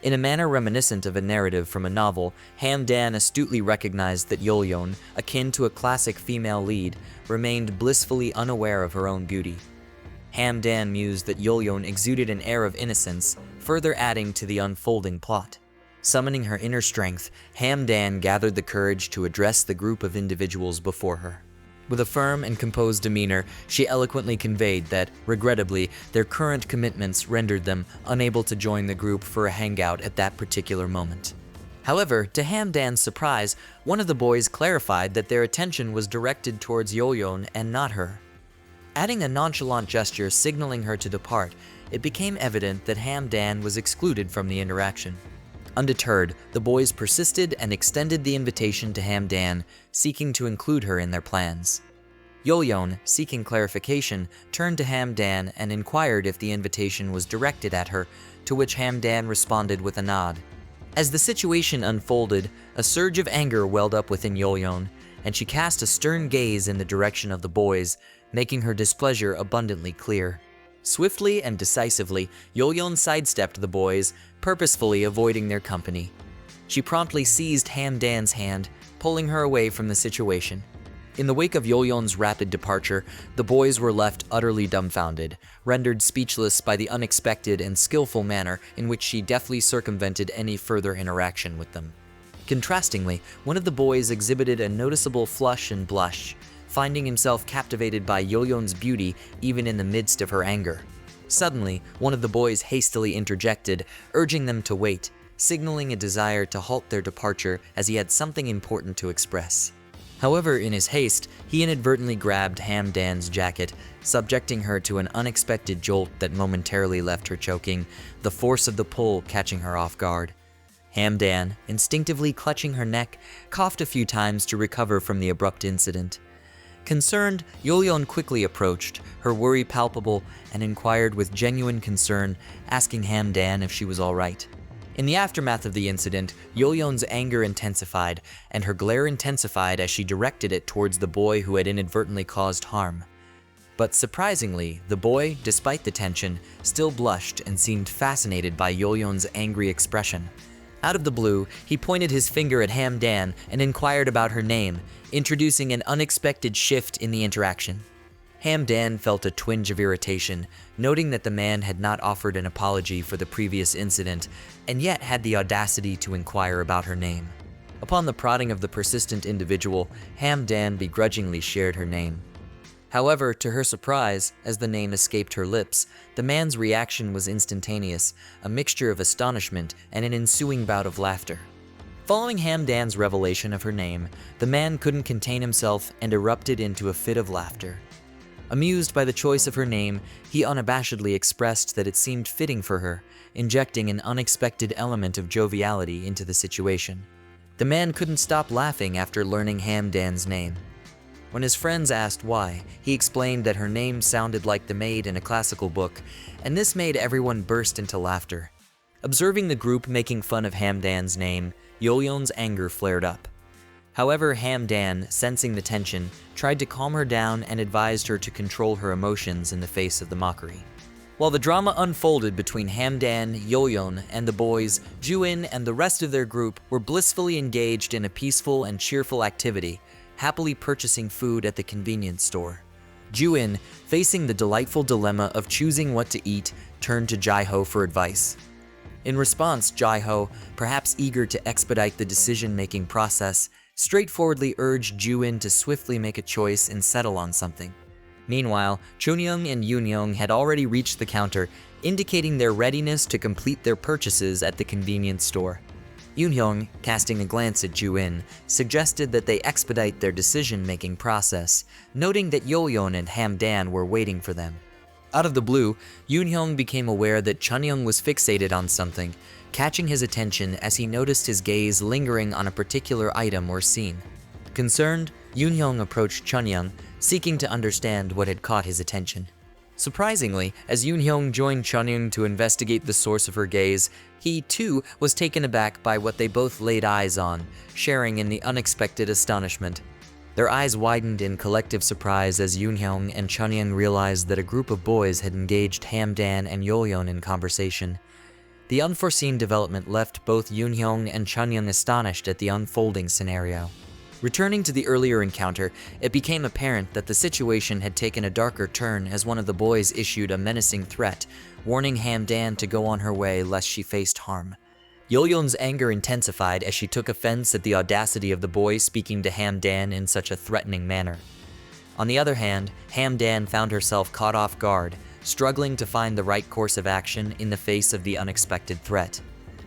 In a manner reminiscent of a narrative from a novel, Hamdan astutely recognized that Yeoryung, akin to a classic female lead, remained blissfully unaware of her own beauty. Hamdan mused that Yeoryung exuded an air of innocence, further adding to the unfolding plot. Summoning her inner strength, Hamdan gathered the courage to address the group of individuals before her. With a firm and composed demeanor, she eloquently conveyed that, regrettably, their current commitments rendered them unable to join the group for a hangout at that particular moment. However, to Hamdan's surprise, one of the boys clarified that their attention was directed towards Yeoryung and not her. Adding a nonchalant gesture signaling her to depart, it became evident that Hamdan was excluded from the interaction. Undeterred, the boys persisted and extended the invitation to Hamdan, seeking to include her in their plans. Yeoryung, seeking clarification, turned to Hamdan and inquired if the invitation was directed at her, to which Hamdan responded with a nod. As the situation unfolded, a surge of anger welled up within Yeoryung, and she cast a stern gaze in the direction of the boys, making her displeasure abundantly clear. Swiftly and decisively, Yeoryung sidestepped the boys, purposefully avoiding their company. She promptly seized Hamdan's hand, pulling her away from the situation. In the wake of Yeoryung's rapid departure, the boys were left utterly dumbfounded, rendered speechless by the unexpected and skillful manner in which she deftly circumvented any further interaction with them. Contrastingly, one of the boys exhibited a noticeable flush and blush, finding himself captivated by Yeoryung's beauty even in the midst of her anger. Suddenly, one of the boys hastily interjected, urging them to wait, signaling a desire to halt their departure as he had something important to express. However, in his haste, he inadvertently grabbed Hamdan's jacket, subjecting her to an unexpected jolt that momentarily left her choking, the force of the pull catching her off guard. Hamdan, instinctively clutching her neck, coughed a few times to recover from the abrupt incident. Concerned, Yeoryung quickly approached, her worry palpable, and inquired with genuine concern, asking Hamdan if she was all right. In the aftermath of the incident, Yeoryung's anger intensified, and her glare intensified as she directed it towards the boy who had inadvertently caused harm. But surprisingly, the boy, despite the tension, still blushed and seemed fascinated by Yeoryung's angry expression. Out of the blue, he pointed his finger at Hamdan and inquired about her name, introducing an unexpected shift in the interaction. Hamdan felt a twinge of irritation, noting that the man had not offered an apology for the previous incident, and yet had the audacity to inquire about her name. Upon the prodding of the persistent individual, Hamdan begrudgingly shared her name. However, to her surprise, as the name escaped her lips, the man's reaction was instantaneous, a mixture of astonishment and an ensuing bout of laughter. Following Hamdan's revelation of her name, the man couldn't contain himself and erupted into a fit of laughter. Amused by the choice of her name, he unabashedly expressed that it seemed fitting for her, injecting an unexpected element of joviality into the situation. The man couldn't stop laughing after learning Hamdan's name. When his friends asked why, he explained that her name sounded like the maid in a classical book, and this made everyone burst into laughter. Observing the group making fun of Hamdan's name, Yeoryung's anger flared up. However, Hamdan, sensing the tension, tried to calm her down and advised her to control her emotions in the face of the mockery. While the drama unfolded between Hamdan, Yeoryung, and the boys, Juin and the rest of their group were blissfully engaged in a peaceful and cheerful activity, happily purchasing food at the convenience store. Juin, facing the delightful dilemma of choosing what to eat, turned to Jaiho for advice. In response, Jaiho, perhaps eager to expedite the decision-making process, straightforwardly urged Juin to swiftly make a choice and settle on something. Meanwhile, Chunyoung and Yoonyoung had already reached the counter, indicating their readiness to complete their purchases at the convenience store. Yoonyoung, casting a glance at Juin, suggested that they expedite their decision-making process, noting that Yeoryung and Hamdan were waiting for them. Out of the blue, Yoonyoung became aware that Chunyoung was fixated on something, catching his attention as he noticed his gaze lingering on a particular item or scene. Concerned, Yoonyoung approached Chunyoung, seeking to understand what had caught his attention. Surprisingly, as Yoonyoung joined Chunyoung to investigate the source of her gaze, he, too, was taken aback by what they both laid eyes on, sharing in the unexpected astonishment. Their eyes widened in collective surprise as Yoonyoung and Chunyoung realized that a group of boys had engaged Hamdan and Yeoryung in conversation. The unforeseen development left both Yoonyoung and Chunyoung astonished at the unfolding scenario. Returning to the earlier encounter, it became apparent that the situation had taken a darker turn as one of the boys issued a menacing threat, warning Hamdan to go on her way lest she faced harm. Yeoryung's anger intensified as she took offense at the audacity of the boy speaking to Hamdan in such a threatening manner. On the other hand, Hamdan found herself caught off guard, struggling to find the right course of action in the face of the unexpected threat.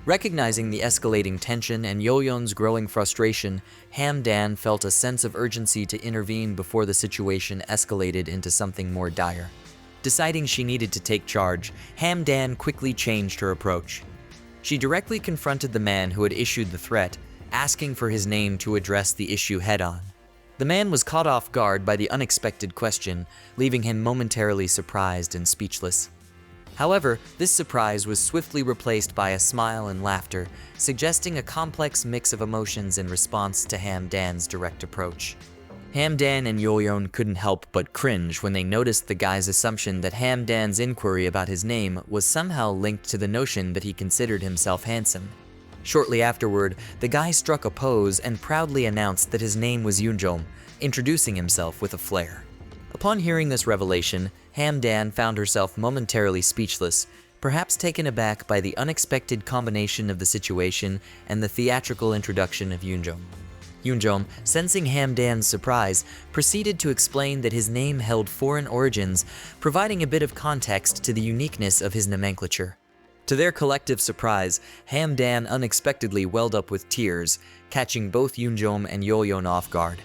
Recognizing the escalating tension and Yeoryung's growing frustration, Hamdan felt a sense of urgency to intervene before the situation escalated into something more dire. Deciding she needed to take charge, Hamdan quickly changed her approach. She directly confronted the man who had issued the threat, asking for his name to address the issue head-on. The man was caught off guard by the unexpected question, leaving him momentarily surprised and speechless. However, this surprise was swiftly replaced by a smile and laughter, suggesting a complex mix of emotions in response to Hamdan's direct approach. Hamdan and Yeoryung couldn't help but cringe when they noticed the guy's assumption that Hamdan's inquiry about his name was somehow linked to the notion that he considered himself handsome. Shortly afterward, the guy struck a pose and proudly announced that his name was Yoonjom, introducing himself with a flair. Upon hearing this revelation, Hamdan found herself momentarily speechless, perhaps taken aback by the unexpected combination of the situation and the theatrical introduction of Yoonjom. Yoonjom, sensing Hamdan's surprise, proceeded to explain that his name held foreign origins, providing a bit of context to the uniqueness of his nomenclature. To their collective surprise, Hamdan unexpectedly welled up with tears, catching both Yeonjom and Yeoryung off guard.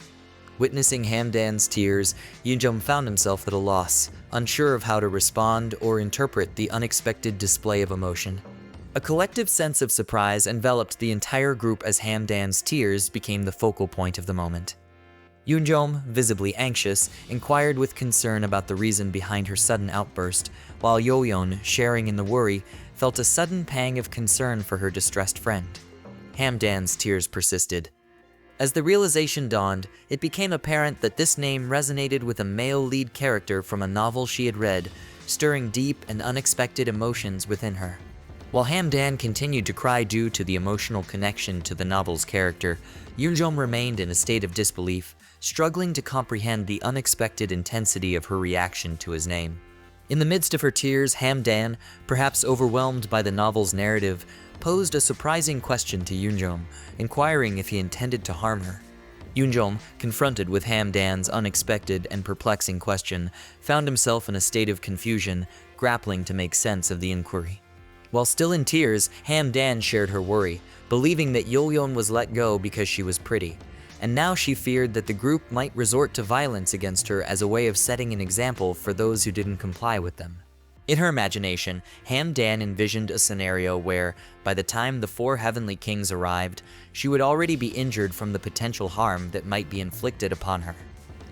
Witnessing Hamdan's tears, Yeonjom found himself at a loss, unsure of how to respond or interpret the unexpected display of emotion. A collective sense of surprise enveloped the entire group as Hamdan's tears became the focal point of the moment. Yeonjom, visibly anxious, inquired with concern about the reason behind her sudden outburst, while Yeoryung, sharing in the worry, felt a sudden pang of concern for her distressed friend. Hamdan's tears persisted. As the realization dawned, it became apparent that this name resonated with a male lead character from a novel she had read, stirring deep and unexpected emotions within her. While Hamdan continued to cry due to the emotional connection to the novel's character, Yeonjom remained in a state of disbelief, struggling to comprehend the unexpected intensity of her reaction to his name. In the midst of her tears, Hamdan, perhaps overwhelmed by the novel's narrative, posed a surprising question to Yeonjom, inquiring if he intended to harm her. Yeonjom, confronted with Hamdan's unexpected and perplexing question, found himself in a state of confusion, grappling to make sense of the inquiry. While still in tears, Hamdan shared her worry, believing that Yeoryung was let go because she was pretty, and now she feared that the group might resort to violence against her as a way of setting an example for those who didn't comply with them. In her imagination, Hamdan envisioned a scenario where, by the time the 4 heavenly kings arrived, she would already be injured from the potential harm that might be inflicted upon her.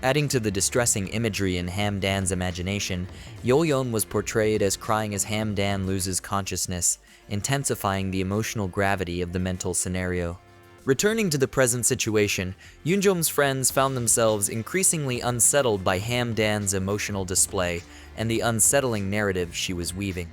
Adding to the distressing imagery in Hamdan's imagination, Yeoryung was portrayed as crying as Hamdan loses consciousness, intensifying the emotional gravity of the mental scenario. Returning to the present situation, Yeonjom's friends found themselves increasingly unsettled by Hamdan's emotional display and the unsettling narrative she was weaving.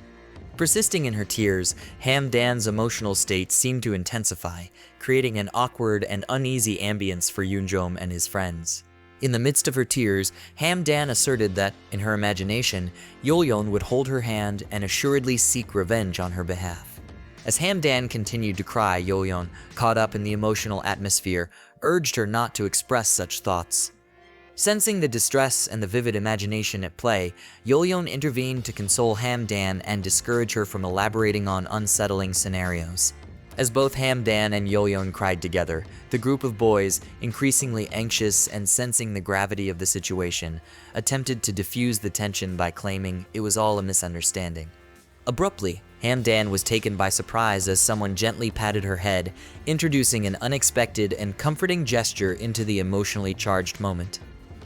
Persisting in her tears, Hamdan's emotional state seemed to intensify, creating an awkward and uneasy ambience for Yeonjom and his friends. In the midst of her tears, Hamdan asserted that, in her imagination, Yeoryung would hold her hand and assuredly seek revenge on her behalf. As Hamdan continued to cry, Yeoryung, caught up in the emotional atmosphere, urged her not to express such thoughts. Sensing the distress and the vivid imagination at play, Yeoryung intervened to console Hamdan and discourage her from elaborating on unsettling scenarios. As both Hamdan and Yeoryung cried together, the group of boys, increasingly anxious and sensing the gravity of the situation, attempted to diffuse the tension by claiming it was all a misunderstanding. Abruptly, Hamdan was taken by surprise as someone gently patted her head, introducing an unexpected and comforting gesture into the emotionally charged moment.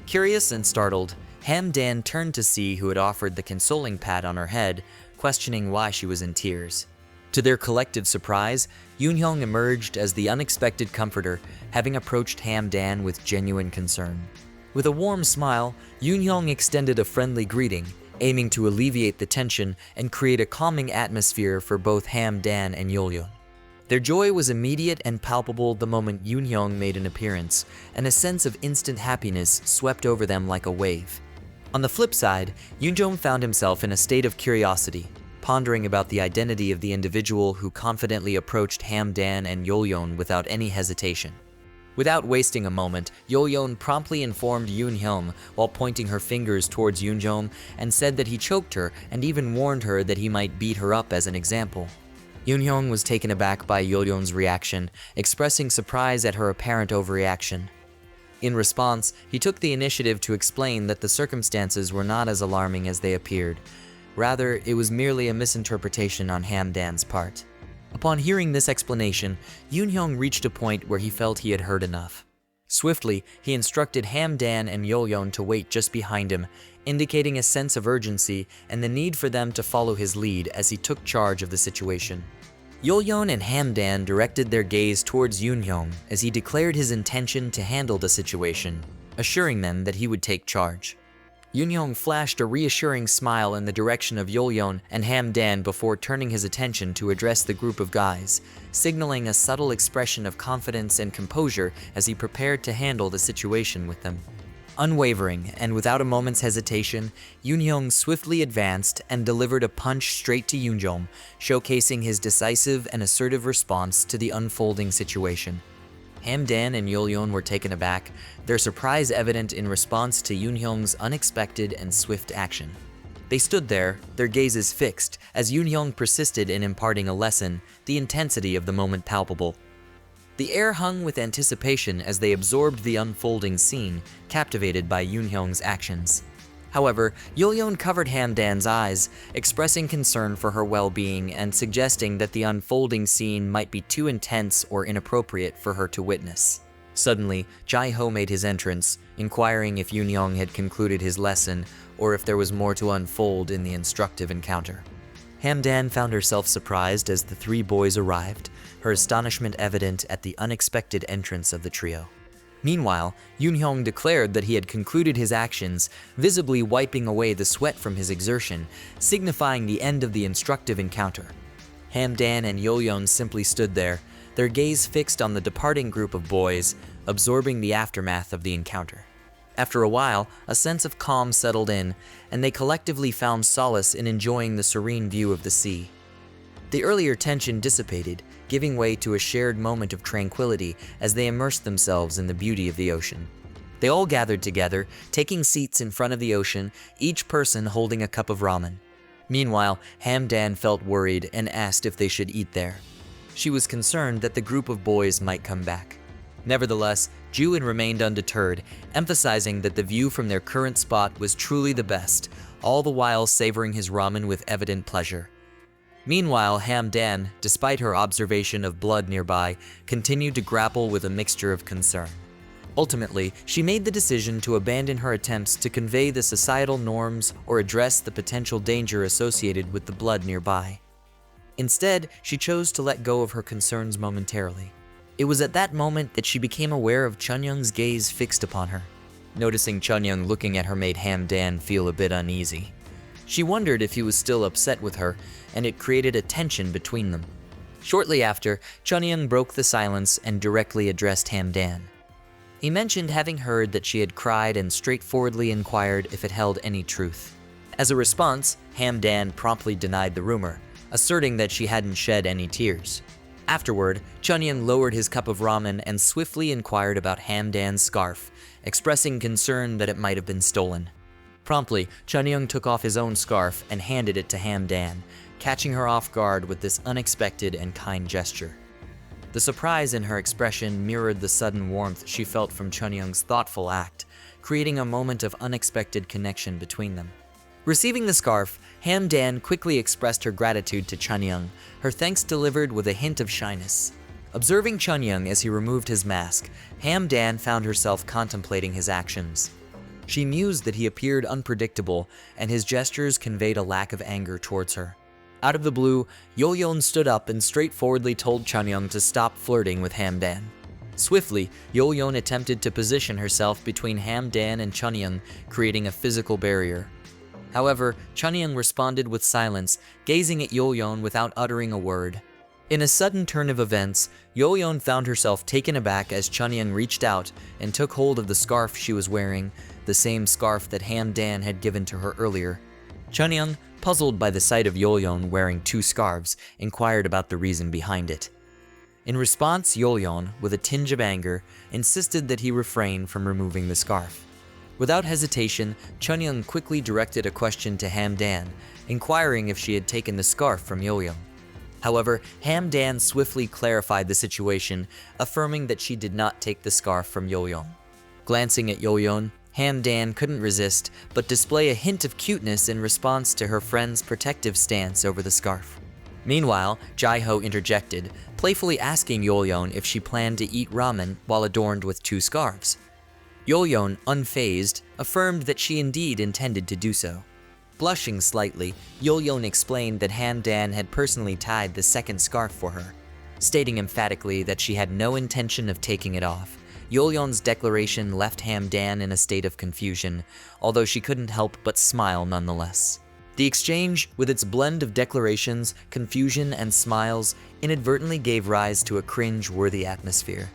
Curious and startled, Hamdan turned to see who had offered the consoling pat on her head, questioning why she was in tears. To their collective surprise, Yeonjong emerged as the unexpected comforter, having approached Hamdan with genuine concern. With a warm smile, Yeonjong extended a friendly greeting, aiming to alleviate the tension and create a calming atmosphere for both Hamdan and Yeoryung. Their joy was immediate and palpable the moment Yeonjong made an appearance, and a sense of instant happiness swept over them like a wave. On the flip side, Yeonjong found himself in a state of curiosity, pondering about the identity of the individual who confidently approached Hamdan and Yeoryung without any hesitation. Without wasting a moment, Yeoryung promptly informed Yeonjong while pointing her fingers towards Yeonjong and said that he choked her and even warned her that he might beat her up as an example. Yeonjong was taken aback by Yeoryung's reaction, expressing surprise at her apparent overreaction. In response, he took the initiative to explain that the circumstances were not as alarming as they appeared. Rather, it was merely a misinterpretation on Hamdan's part. Upon hearing this explanation, Yeonjong reached a point where he felt he had heard enough. Swiftly, he instructed Hamdan and Yeoryung to wait just behind him, indicating a sense of urgency and the need for them to follow his lead as he took charge of the situation. Yeoryung and Hamdan directed their gaze towards Yeonjong as he declared his intention to handle the situation, assuring them that he would take charge. Yeonjong flashed a reassuring smile in the direction of Yeoryung and Hamdan before turning his attention to address the group of guys, signaling a subtle expression of confidence and composure as he prepared to handle the situation with them. Unwavering and without a moment's hesitation, Yeonjong swiftly advanced and delivered a punch straight to Yeonjong, showcasing his decisive and assertive response to the unfolding situation. Hamdan and Yeoryung were taken aback, their surprise evident in response to Yeonjong's unexpected and swift action. They stood there, their gazes fixed, as Yeoryung persisted in imparting a lesson, the intensity of the moment palpable. The air hung with anticipation as they absorbed the unfolding scene, captivated by Yeoryung's actions. However, Yeoryung covered Hamdan's eyes, expressing concern for her well-being and suggesting that the unfolding scene might be too intense or inappropriate for her to witness. Suddenly, Jae-ho made his entrance, inquiring if Yeoryung had concluded his lesson or if there was more to unfold in the instructive encounter. Hamdan found herself surprised as the three boys arrived, her astonishment evident at the unexpected entrance of the trio. Meanwhile, Yeoryung declared that he had concluded his actions, visibly wiping away the sweat from his exertion, signifying the end of the instructive encounter. Hamdan and Yeoryung simply stood there, their gaze fixed on the departing group of boys, absorbing the aftermath of the encounter. After a while, a sense of calm settled in, and they collectively found solace in enjoying the serene view of the sea. The earlier tension dissipated, giving way to a shared moment of tranquility as they immersed themselves in the beauty of the ocean. They all gathered together, taking seats in front of the ocean, each person holding a cup of ramen. Meanwhile, Hamdan felt worried and asked if they should eat there. She was concerned that the group of boys might come back. Nevertheless, Juin remained undeterred, emphasizing that the view from their current spot was truly the best, all the while savoring his ramen with evident pleasure. Meanwhile, Hamdan, despite her observation of blood nearby, continued to grapple with a mixture of concern. Ultimately, she made the decision to abandon her attempts to convey the societal norms or address the potential danger associated with the blood nearby. Instead, she chose to let go of her concerns momentarily. It was at that moment that she became aware of Chunyoung's gaze fixed upon her. Noticing Chunyoung looking at her made Hamdan feel a bit uneasy. She wondered if he was still upset with her, and it created a tension between them. Shortly after, Chunyoung broke the silence and directly addressed Hamdan. He mentioned having heard that she had cried and straightforwardly inquired if it held any truth. As a response, Hamdan promptly denied the rumor, asserting that she hadn't shed any tears. Afterward, Chunyoung lowered his cup of ramen and swiftly inquired about Hamdan's scarf, expressing concern that it might have been stolen. Promptly, Chunyoung took off his own scarf and handed it to Hamdan, catching her off guard with this unexpected and kind gesture. The surprise in her expression mirrored the sudden warmth she felt from Chunyoung's thoughtful act, creating a moment of unexpected connection between them. Receiving the scarf, Hamdan quickly expressed her gratitude to Chunyoung, her thanks delivered with a hint of shyness. Observing Chunyoung as he removed his mask, Hamdan found herself contemplating his actions. She mused that he appeared unpredictable, and his gestures conveyed a lack of anger towards her. Out of the blue, Yeoryung stood up and straightforwardly told Chunyoung to stop flirting with Hamdan. Swiftly, Yeoryung attempted to position herself between Hamdan and Chunyoung, creating a physical barrier. However, Chunyoung responded with silence, gazing at Yeoryung without uttering a word. In a sudden turn of events, Yeoryung found herself taken aback as Chunyoung reached out and took hold of the scarf she was wearing, the same scarf that Hamdan had given to her earlier. Chunyoung, puzzled by the sight of Yeoryung wearing two scarves, inquired about the reason behind it. In response, Yeoryung, with a tinge of anger, insisted that he refrain from removing the scarf. Without hesitation, Chunyoung quickly directed a question to Hamdan, inquiring if she had taken the scarf from Yeoryung. However, Hamdan swiftly clarified the situation, affirming that she did not take the scarf from Yeoryung. Glancing at Yeoryung, Hamdan couldn't resist but display a hint of cuteness in response to her friend's protective stance over the scarf. Meanwhile, Jae-ho interjected, playfully asking Yeoryung if she planned to eat ramen while adorned with two scarves. Yeoryung, unfazed, affirmed that she indeed intended to do so. Blushing slightly, Yeoryung explained that Hamdan had personally tied the second scarf for her, stating emphatically that she had no intention of taking it off. Yeoryung's declaration left Hamdan in a state of confusion, although she couldn't help but smile nonetheless. The exchange, with its blend of declarations, confusion, and smiles, inadvertently gave rise to a cringe-worthy atmosphere.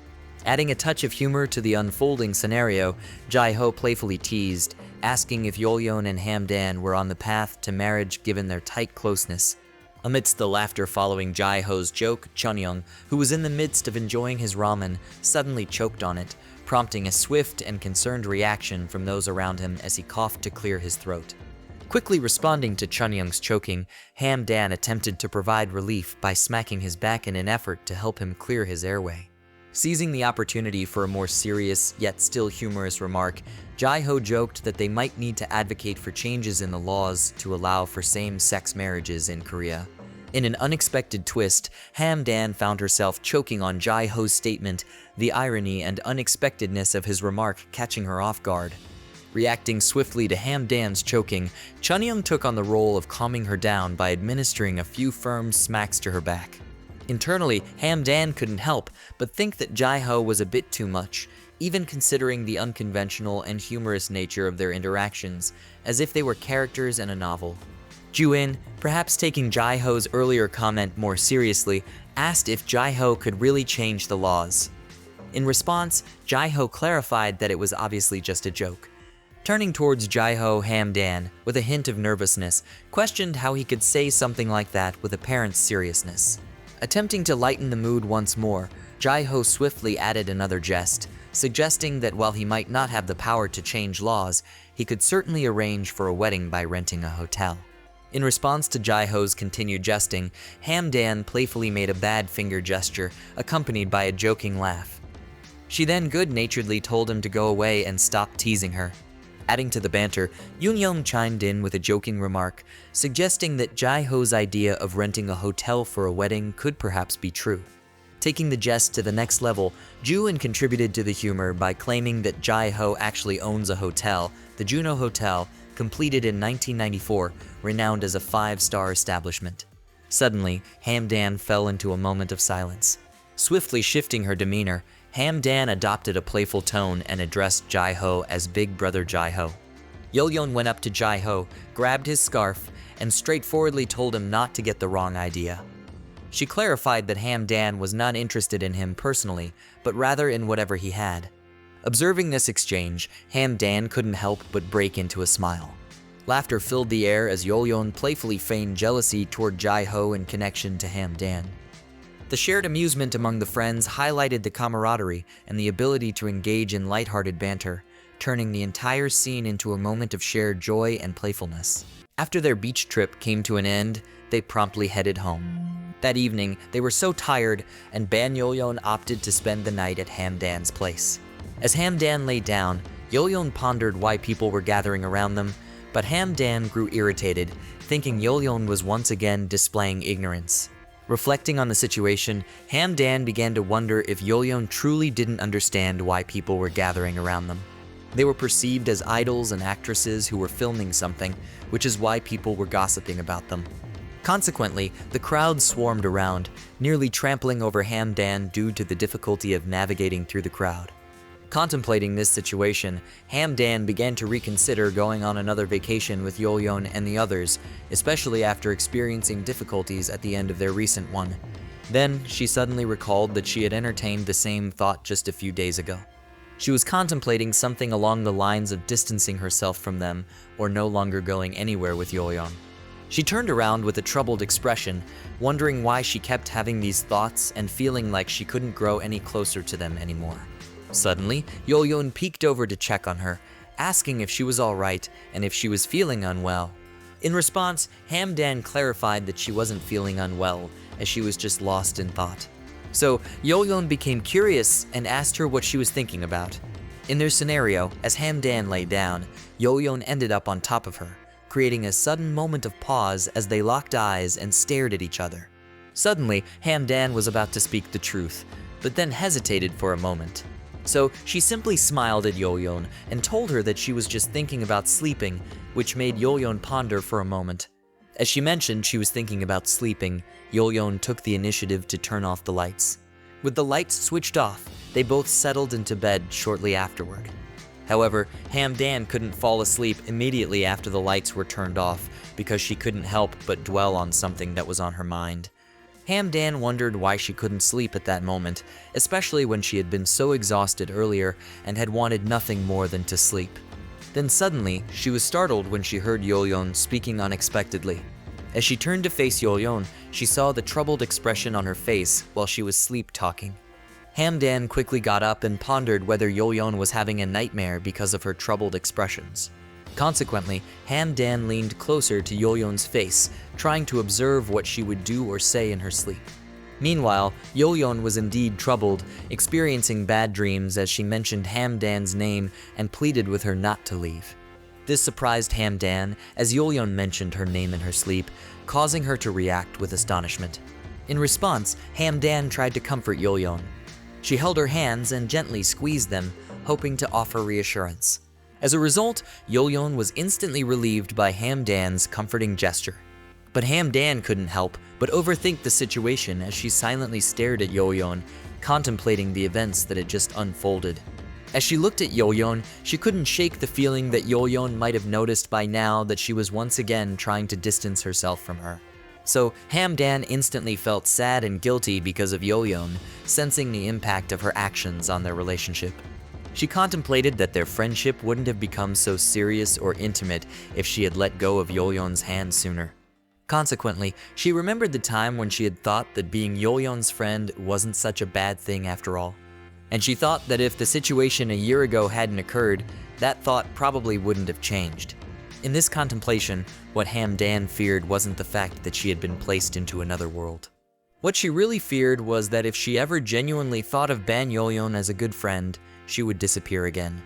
Adding a touch of humor to the unfolding scenario, Jae-ho playfully teased, asking if Yeoryung and Hamdan were on the path to marriage given their tight closeness. Amidst the laughter following Jae-ho's joke, Chunyoung, who was in the midst of enjoying his ramen, suddenly choked on it, prompting a swift and concerned reaction from those around him as he coughed to clear his throat. Quickly responding to Chunyoung's choking, Hamdan attempted to provide relief by smacking his back in an effort to help him clear his airway. Seizing the opportunity for a more serious, yet still humorous remark, Jae-ho joked that they might need to advocate for changes in the laws to allow for same-sex marriages in Korea. In an unexpected twist, Hamdan found herself choking on Jae-ho's statement, the irony and unexpectedness of his remark catching her off guard. Reacting swiftly to Hamdan's choking, Chunyoung took on the role of calming her down by administering a few firm smacks to her back. Internally, Hamdan couldn't help but think that Jae-ho was a bit too much, even considering the unconventional and humorous nature of their interactions, as if they were characters in a novel. Ju-in, perhaps taking Jae-ho's earlier comment more seriously, asked if Jae-ho could really change the laws. In response, Jae-ho clarified that it was obviously just a joke. Turning towards Jae-ho, Hamdan, with a hint of nervousness, questioned how he could say something like that with apparent seriousness. Attempting to lighten the mood once more, Jae-ho swiftly added another jest, suggesting that while he might not have the power to change laws, he could certainly arrange for a wedding by renting a hotel. In response to Jae-ho's continued jesting, Hamdan playfully made a bad finger gesture, accompanied by a joking laugh. She then good-naturedly told him to go away and stop teasing her. Adding to the banter, Yoon-young chimed in with a joking remark, suggesting that Jae-ho's idea of renting a hotel for a wedding could perhaps be true. Taking the jest to the next level, Ju-in contributed to the humor by claiming that Jae-ho actually owns a hotel, the Juno Hotel, completed in 1994, renowned as a 5-star establishment. Suddenly, Hamdan fell into a moment of silence. Swiftly shifting her demeanor, Hamdan adopted a playful tone and addressed Jae-ho as Big Brother Jae-ho. Yeoryung went up to Jae-ho, grabbed his scarf, and straightforwardly told him not to get the wrong idea. She clarified that Hamdan was not interested in him personally, but rather in whatever he had. Observing this exchange, Hamdan couldn't help but break into a smile. Laughter filled the air as Yeoryung playfully feigned jealousy toward Jae-ho in connection to Hamdan. The shared amusement among the friends highlighted the camaraderie and the ability to engage in lighthearted banter, turning the entire scene into a moment of shared joy and playfulness. After their beach trip came to an end, they promptly headed home. That evening, they were so tired, and Ban Yeoryung opted to spend the night at Hamdan's place. As Hamdan lay down, Yeoryung pondered why people were gathering around them, but Hamdan grew irritated, thinking Yeoryung was once again displaying ignorance. Reflecting on the situation, Hamdan began to wonder if Yeoryung truly didn't understand why people were gathering around them. They were perceived as idols and actresses who were filming something, which is why people were gossiping about them. Consequently, the crowd swarmed around, nearly trampling over Hamdan due to the difficulty of navigating through the crowd. Contemplating this situation, Hamdan began to reconsider going on another vacation with Yeoryung and the others, especially after experiencing difficulties at the end of their recent one. Then, she suddenly recalled that she had entertained the same thought just a few days ago. She was contemplating something along the lines of distancing herself from them or no longer going anywhere with Yeoryung. She turned around with a troubled expression, wondering why she kept having these thoughts and feeling like she couldn't grow any closer to them anymore. Suddenly, Yeoryung peeked over to check on her, asking if she was alright and if she was feeling unwell. In response, Hamdan clarified that she wasn't feeling unwell, as she was just lost in thought. So, Yeoryung became curious and asked her what she was thinking about. In their scenario, as Hamdan lay down, Yeoryung ended up on top of her, creating a sudden moment of pause as they locked eyes and stared at each other. Suddenly, Hamdan was about to speak the truth, but then hesitated for a moment. So she simply smiled at Yeoryung and told her that she was just thinking about sleeping, which made Yeoryung ponder for a moment. As she mentioned she was thinking about sleeping, Yeoryung took the initiative to turn off the lights. With the lights switched off, they both settled into bed shortly afterward. However, Hamdan couldn't fall asleep immediately after the lights were turned off because she couldn't help but dwell on something that was on her mind. Hamdan wondered why she couldn't sleep at that moment, especially when she had been so exhausted earlier and had wanted nothing more than to sleep. Then suddenly, she was startled when she heard Yeoryung speaking unexpectedly. As she turned to face Yeoryung, she saw the troubled expression on her face while she was sleep-talking. Hamdan quickly got up and pondered whether Yeoryung was having a nightmare because of her troubled expressions. Consequently, Hamdan leaned closer to Yeoryung's face, trying to observe what she would do or say in her sleep. Meanwhile, Yeoryung was indeed troubled, experiencing bad dreams as she mentioned Hamdan's name and pleaded with her not to leave. This surprised Hamdan as Yeoryung mentioned her name in her sleep, causing her to react with astonishment. In response, Hamdan tried to comfort Yeoryung. She held her hands and gently squeezed them, hoping to offer reassurance. As a result, Yeoryung was instantly relieved by Hamdan's comforting gesture. But Hamdan couldn't help but overthink the situation as she silently stared at Yeoryung, contemplating the events that had just unfolded. As she looked at Yeoryung, she couldn't shake the feeling that Yeoryung might have noticed by now that she was once again trying to distance herself from her. So Hamdan instantly felt sad and guilty because of Yeoryung, sensing the impact of her actions on their relationship. She contemplated that their friendship wouldn't have become so serious or intimate if she had let go of Yeoryung's hand sooner. Consequently, she remembered the time when she had thought that being Yeoryung's friend wasn't such a bad thing after all. And she thought that if the situation a year ago hadn't occurred, that thought probably wouldn't have changed. In this contemplation, what Hamdan feared wasn't the fact that she had been placed into another world. What she really feared was that if she ever genuinely thought of Ban Yeoryung as a good friend, she would disappear again.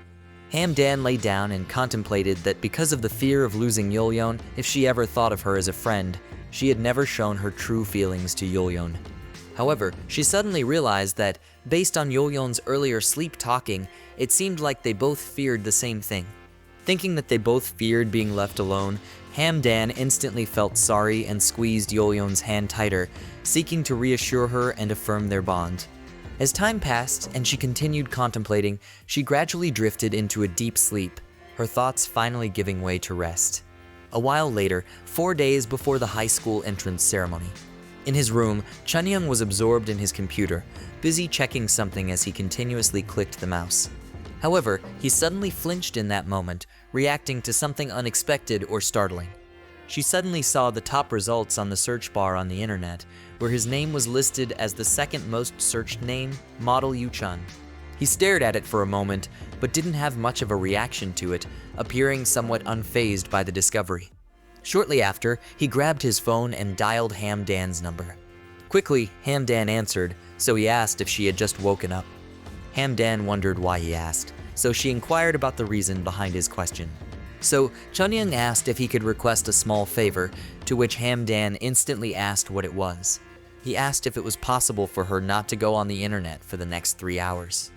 Hamdan lay down and contemplated that because of the fear of losing Yeoryung, if she ever thought of her as a friend, she had never shown her true feelings to Yeoryung. However, she suddenly realized that, based on Yeoryung's earlier sleep talking, it seemed like they both feared the same thing. Thinking that they both feared being left alone, Hamdan instantly felt sorry and squeezed Yeoryung's hand tighter, seeking to reassure her and affirm their bond. As time passed and she continued contemplating, she gradually drifted into a deep sleep, her thoughts finally giving way to rest. A while later, 4 days before the high school entrance ceremony. In his room, Chunyoung was absorbed in his computer, busy checking something as he continuously clicked the mouse. However, he suddenly flinched in that moment, reacting to something unexpected or startling. She suddenly saw the top results on the search bar on the internet, where his name was listed as the second most searched name, Model Yu-chan. He stared at it for a moment, but didn't have much of a reaction to it, appearing somewhat unfazed by the discovery. Shortly after, he grabbed his phone and dialed Hamdan's number. Quickly, Hamdan answered, so he asked if she had just woken up. Hamdan wondered why he asked, so she inquired about the reason behind his question. So Chunyoung asked if he could request a small favor, to which Hamdan instantly asked what it was. He asked if it was possible for her not to go on the internet for the next 3 hours.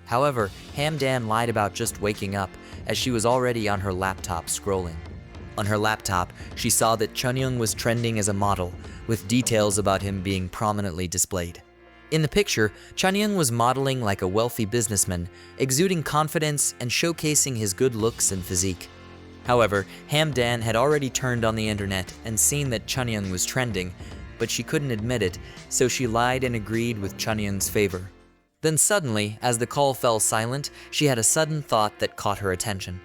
However, Hamdan lied about just waking up, as she was already on her laptop scrolling. On her laptop, she saw that Chunyoung was trending as a model, with details about him being prominently displayed. In the picture, Chunyoung was modeling like a wealthy businessman, exuding confidence and showcasing his good looks and physique. However, Hamdan had already turned on the internet and seen that Chunyoung was trending, but she couldn't admit it, so she lied and agreed with Chunyoung's favor. Then suddenly, as the call fell silent, she had a sudden thought that caught her attention.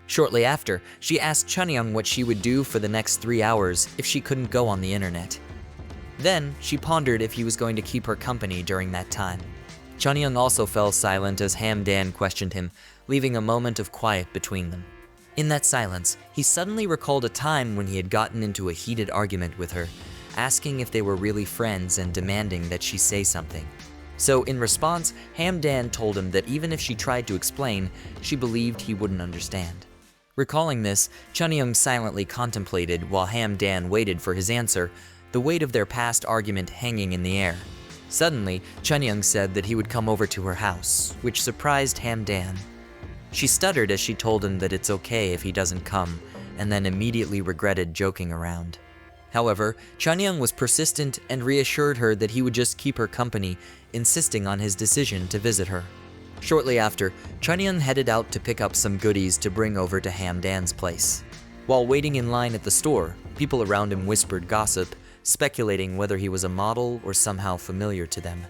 Shortly after, she asked Chunyoung what she would do for the next 3 hours if she couldn't go on the internet. Then, she pondered if he was going to keep her company during that time. Chunyoung also fell silent as Hamdan questioned him, leaving a moment of quiet between them. In that silence, he suddenly recalled a time when he had gotten into a heated argument with her, asking if they were really friends and demanding that she say something. So in response, Hamdan told him that even if she tried to explain, she believed he wouldn't understand. Recalling this, Chunyoung silently contemplated while Hamdan waited for his answer, the weight of their past argument hanging in the air. Suddenly, Chunyoung said that he would come over to her house, which surprised Hamdan. She stuttered as she told him that it's okay if he doesn't come, and then immediately regretted joking around. However, Chunyoung was persistent and reassured her that he would just keep her company, insisting on his decision to visit her. Shortly after, Chunyoung headed out to pick up some goodies to bring over to Hamdan's place. While waiting in line at the store, people around him whispered gossip, speculating whether he was a model or somehow familiar to them.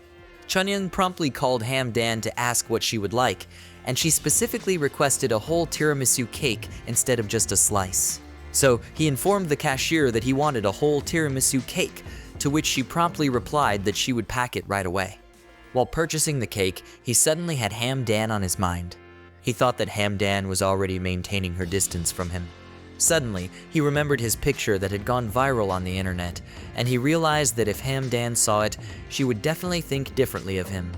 Chunyoung promptly called Hamdan to ask what she would like, and she specifically requested a whole tiramisu cake instead of just a slice. So he informed the cashier that he wanted a whole tiramisu cake, to which she promptly replied that she would pack it right away. While purchasing the cake, he suddenly had Hamdan on his mind. He thought that Hamdan was already maintaining her distance from him. Suddenly, he remembered his picture that had gone viral on the internet, and he realized that if Hamdan saw it, she would definitely think differently of him.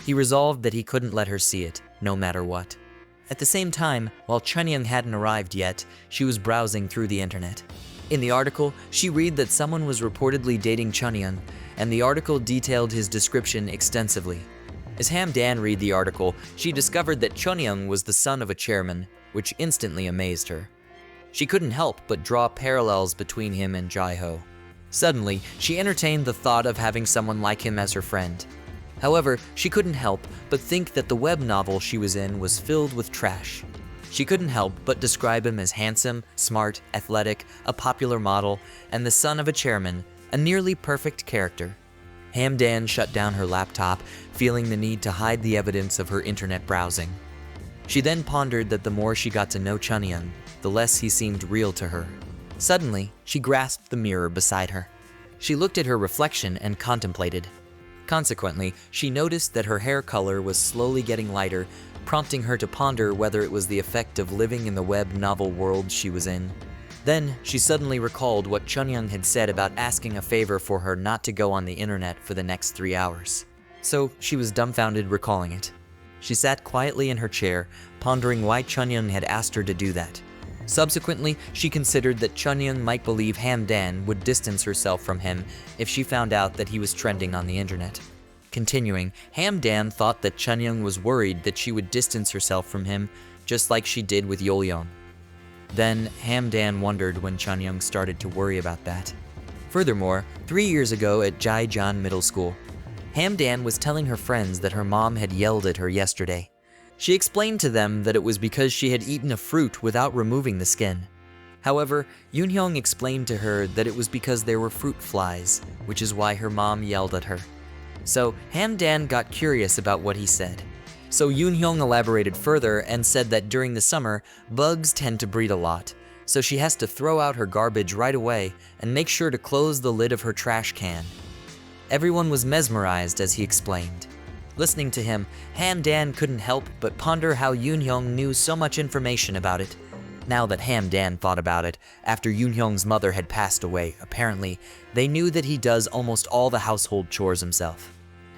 He resolved that he couldn't let her see it, no matter what. At the same time, while Chunyung hadn't arrived yet, she was browsing through the internet. In the article, she read that someone was reportedly dating Chunyung, and the article detailed his description extensively. As Hamdan read the article, she discovered that Chunyung was the son of a chairman, which instantly amazed her. She couldn't help but draw parallels between him and Jaiho. Suddenly, she entertained the thought of having someone like him as her friend. However, she couldn't help but think that the web novel she was in was filled with trash. She couldn't help but describe him as handsome, smart, athletic, a popular model, and the son of a chairman, a nearly perfect character. Hamdan shut down her laptop, feeling the need to hide the evidence of her internet browsing. She then pondered that the more she got to know Chunyung, the less he seemed real to her. Suddenly, she grasped the mirror beside her. She looked at her reflection and contemplated. Consequently, she noticed that her hair color was slowly getting lighter, prompting her to ponder whether it was the effect of living in the web novel world she was in. Then, she suddenly recalled what Chunyung had said about asking a favor for her not to go on the internet for the next 3 hours. So, she was dumbfounded recalling it. She sat quietly in her chair, pondering why Chunyung had asked her to do that. Subsequently, she considered that Chunyung might believe Hamdan would distance herself from him if she found out that he was trending on the internet. Continuing, Hamdan thought that Chunyung was worried that she would distance herself from him, just like she did with Yeoryung. Then, Hamdan wondered when Chunyung started to worry about that. Furthermore, 3 years ago at Jaijan Middle School, Hamdan was telling her friends that her mom had yelled at her yesterday. She explained to them that it was because she had eaten a fruit without removing the skin. However, Yoonhyung explained to her that it was because there were fruit flies, which is why her mom yelled at her. So, Hamdan got curious about what he said. So Yoonhyung elaborated further and said that during the summer, bugs tend to breed a lot, so she has to throw out her garbage right away and make sure to close the lid of her trash can. Everyone was mesmerized as he explained. Listening to him, Hamdan couldn't help but ponder how Yoonhyung knew so much information about it. Now that Hamdan thought about it, after Yoonhyung's mother had passed away, apparently, they knew that he does almost all the household chores himself.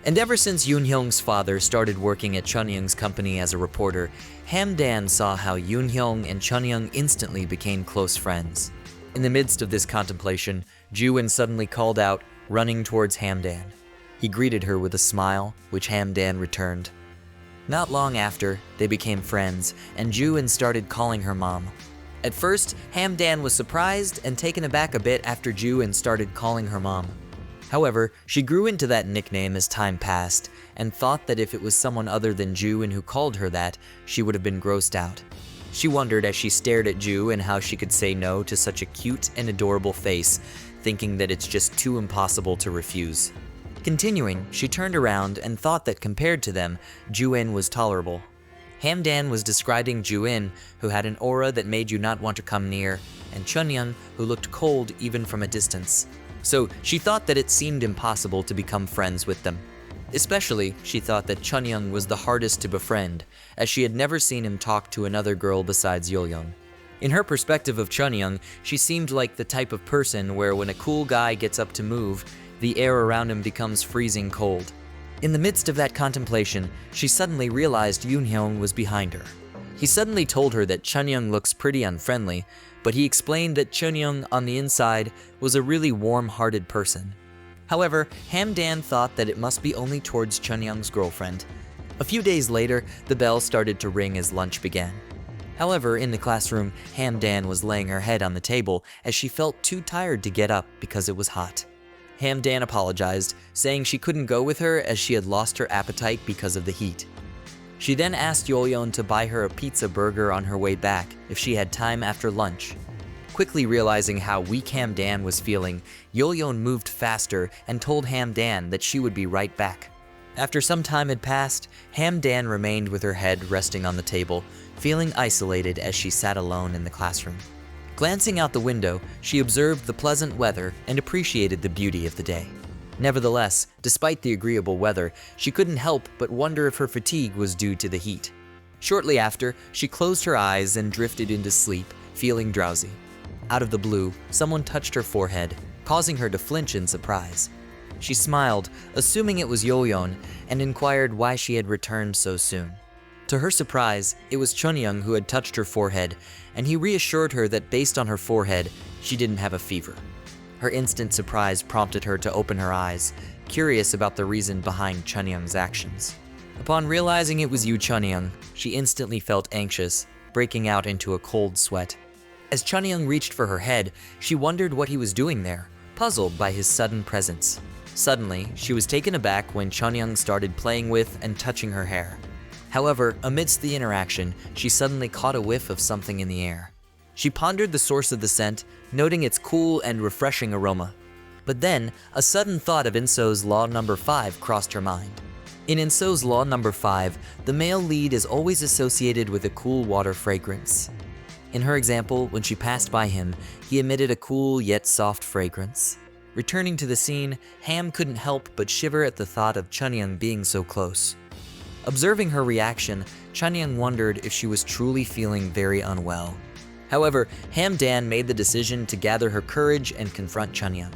And ever since Yoonhyung's father started working at Chunyung's company as a reporter, Hamdan saw how Yoonhyung and Chunyung instantly became close friends. In the midst of this contemplation, Juin suddenly called out, running towards Hamdan. He greeted her with a smile, which Hamdan returned. Not long after, they became friends, and Juin started calling her mom. At first, Hamdan was surprised and taken aback a bit after Juin started calling her mom. However, she grew into that nickname as time passed, and thought that if it was someone other than Juin who called her that, she would have been grossed out. She wondered as she stared at Juin how she could say no to such a cute and adorable face, thinking that it's just too impossible to refuse. Continuing, she turned around and thought that compared to them, Juin was tolerable. Hamdan was describing Juin, who had an aura that made you not want to come near, and Chunyung, who looked cold even from a distance. So she thought that it seemed impossible to become friends with them. Especially, she thought that Chunyung was the hardest to befriend, as she had never seen him talk to another girl besides Yeoryung. In her perspective of Chunyung, she seemed like the type of person where when a cool guy gets up to move, the air around him becomes freezing cold. In the midst of that contemplation, she suddenly realized Yoonhyung was behind her. He suddenly told her that Chunyung looks pretty unfriendly, but he explained that Chunyung on the inside was a really warm-hearted person. However, Hamdan thought that it must be only towards Chunyung's girlfriend. A few days later, the bell started to ring as lunch began. However, in the classroom, Hamdan was laying her head on the table as she felt too tired to get up because it was hot. Hamdan apologized, saying she couldn't go with her as she had lost her appetite because of the heat. She then asked Yeoryung to buy her a pizza burger on her way back if she had time after lunch. Quickly realizing how weak Hamdan was feeling, Yeoryung moved faster and told Hamdan that she would be right back. After some time had passed, Hamdan remained with her head resting on the table, feeling isolated as she sat alone in the classroom. Glancing out the window, she observed the pleasant weather and appreciated the beauty of the day. Nevertheless, despite the agreeable weather, she couldn't help but wonder if her fatigue was due to the heat. Shortly after, she closed her eyes and drifted into sleep, feeling drowsy. Out of the blue, someone touched her forehead, causing her to flinch in surprise. She smiled, assuming it was Yeoryung, and inquired why she had returned so soon. To her surprise, it was Chunyoung who had touched her forehead, and he reassured her that based on her forehead, she didn't have a fever. Her instant surprise prompted her to open her eyes, curious about the reason behind Chunyoung's actions. Upon realizing it was Chunyoung, she instantly felt anxious, breaking out into a cold sweat. As Chunyoung reached for her head, she wondered what he was doing there, puzzled by his sudden presence. Suddenly, she was taken aback when Chunyoung started playing with and touching her hair. However, amidst the interaction, she suddenly caught a whiff of something in the air. She pondered the source of the scent, noting its cool and refreshing aroma. But then, a sudden thought of Inso's Law Number 5 crossed her mind. In Inso's Law Number 5, the male lead is always associated with a cool water fragrance. In her example, when she passed by him, he emitted a cool yet soft fragrance. Returning to the scene, Ham couldn't help but shiver at the thought of Chunyoung being so close. Observing her reaction, Chunyoung wondered if she was truly feeling very unwell. However, Ham-dan made the decision to gather her courage and confront Chunyoung.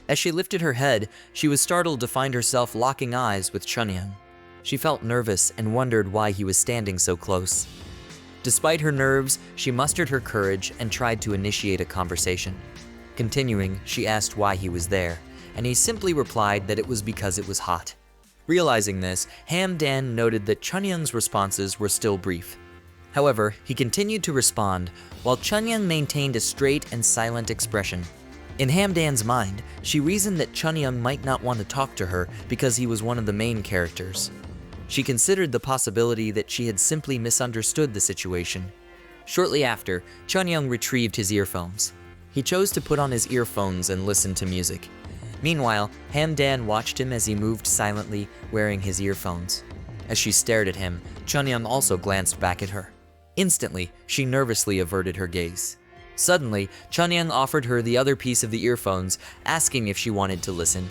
As she lifted her head, she was startled to find herself locking eyes with Chunyoung. She felt nervous and wondered why he was standing so close. Despite her nerves, she mustered her courage and tried to initiate a conversation. Continuing, she asked why he was there, and he simply replied that it was because it was hot. Realizing this, Ham-dan noted that Chunyoung's responses were still brief. However, he continued to respond, while Chunyoung maintained a straight and silent expression. In Ham-dan's mind, she reasoned that Chunyoung might not want to talk to her because he was one of the main characters. She considered the possibility that she had simply misunderstood the situation. Shortly after, Chunyoung retrieved his earphones. He chose to put on his earphones and listen to music. Meanwhile, Ham-dan watched him as he moved silently, wearing his earphones. As she stared at him, Chunyoung also glanced back at her. Instantly, she nervously averted her gaze. Suddenly, Chunyoung offered her the other piece of the earphones, asking if she wanted to listen.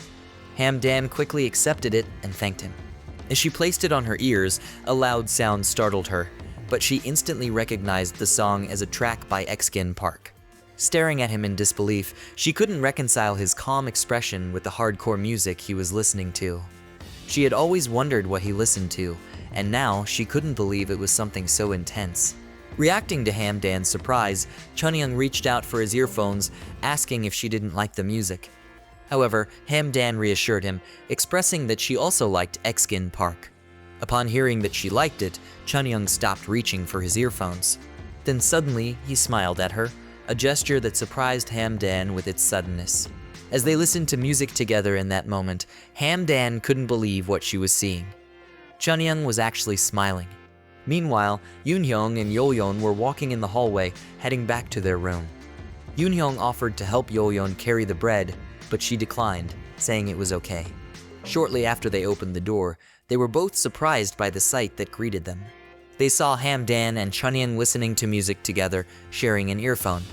Ham-dan quickly accepted it and thanked him. As she placed it on her ears, a loud sound startled her, but she instantly recognized the song as a track by Exkin Park. Staring at him in disbelief, she couldn't reconcile his calm expression with the hardcore music he was listening to. She had always wondered what he listened to, and now she couldn't believe it was something so intense. Reacting to Ham-dan's surprise, Chunyoung reached out for his earphones, asking if she didn't like the music. However, Ham-dan reassured him, expressing that she also liked Exkin Park. Upon hearing that she liked it, Chunyoung stopped reaching for his earphones. Then suddenly, he smiled at her, a gesture that surprised Ham-dan with its suddenness. As they listened to music together in that moment, Ham-dan couldn't believe what she was seeing. Chunyoung was actually smiling. Meanwhile, Yoonhyung and Yeoryung were walking in the hallway, heading back to their room. Yoonhyung offered to help Yeoryung carry the bread, but she declined, saying it was okay. Shortly after they opened the door, they were both surprised by the sight that greeted them. They saw Ham-dan and Chunyoung listening to music together, sharing an earphone.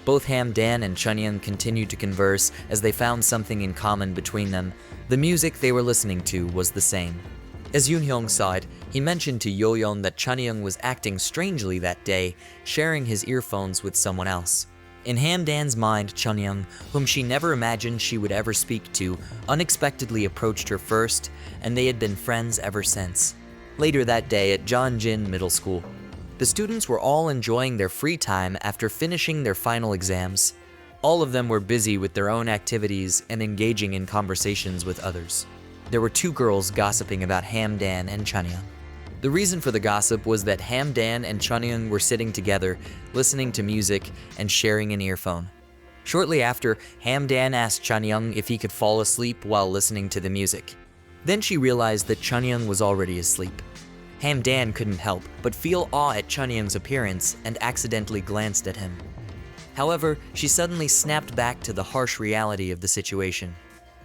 Both Ham-dan and Chunyoung continued to converse as they found something in common between them. The music they were listening to was the same. As Yoonhyung saw it, he mentioned to Yeoryung that Chunyoung was acting strangely that day, sharing his earphones with someone else. In Ham-dan's mind, Chunyoung, whom she never imagined she would ever speak to, unexpectedly approached her first, and they had been friends ever since. Later that day at Jeonjin Middle School, the students were all enjoying their free time after finishing their final exams. All of them were busy with their own activities and engaging in conversations with others. There were two girls gossiping about Ham-dan and Chunyoung. The reason for the gossip was that Ham-dan and Chunyoung were sitting together, listening to music and sharing an earphone. Shortly after, Ham-dan asked Chunyoung if he could fall asleep while listening to the music. Then she realized that Chunyoung was already asleep. Ham-dan couldn't help but feel awe at Chunyoung's appearance and accidentally glanced at him. However, she suddenly snapped back to the harsh reality of the situation.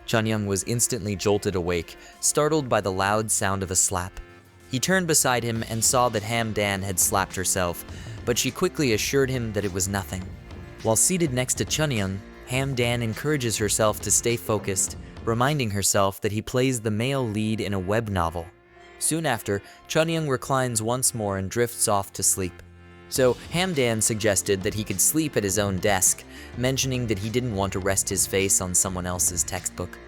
Chunyoung was instantly jolted awake, startled by the loud sound of a slap. He turned beside him and saw that Ham-dan had slapped herself, but she quickly assured him that it was nothing. While seated next to Chunyoung, Ham-dan encourages herself to stay focused, reminding herself that he plays the male lead in a web novel. Soon after, Chunyoung reclines once more and drifts off to sleep. So Hamdan suggested that he could sleep at his own desk, mentioning that he didn't want to rest his face on someone else's textbook.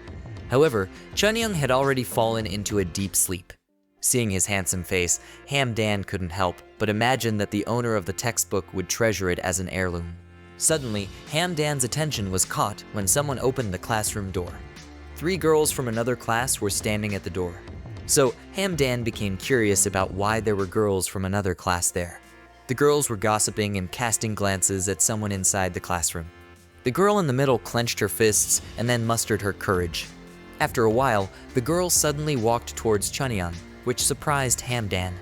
However, Chunyoung had already fallen into a deep sleep. Seeing his handsome face, Hamdan couldn't help but imagine that the owner of the textbook would treasure it as an heirloom. Suddenly, Hamdan's attention was caught when someone opened the classroom door. 3 girls from another class were standing at the door. So Hamdan became curious about why there were girls from another class there. The girls were gossiping and casting glances at someone inside the classroom. The girl in the middle clenched her fists and then mustered her courage. After a while, the girl suddenly walked towards Chunyoung, which surprised Hamdan.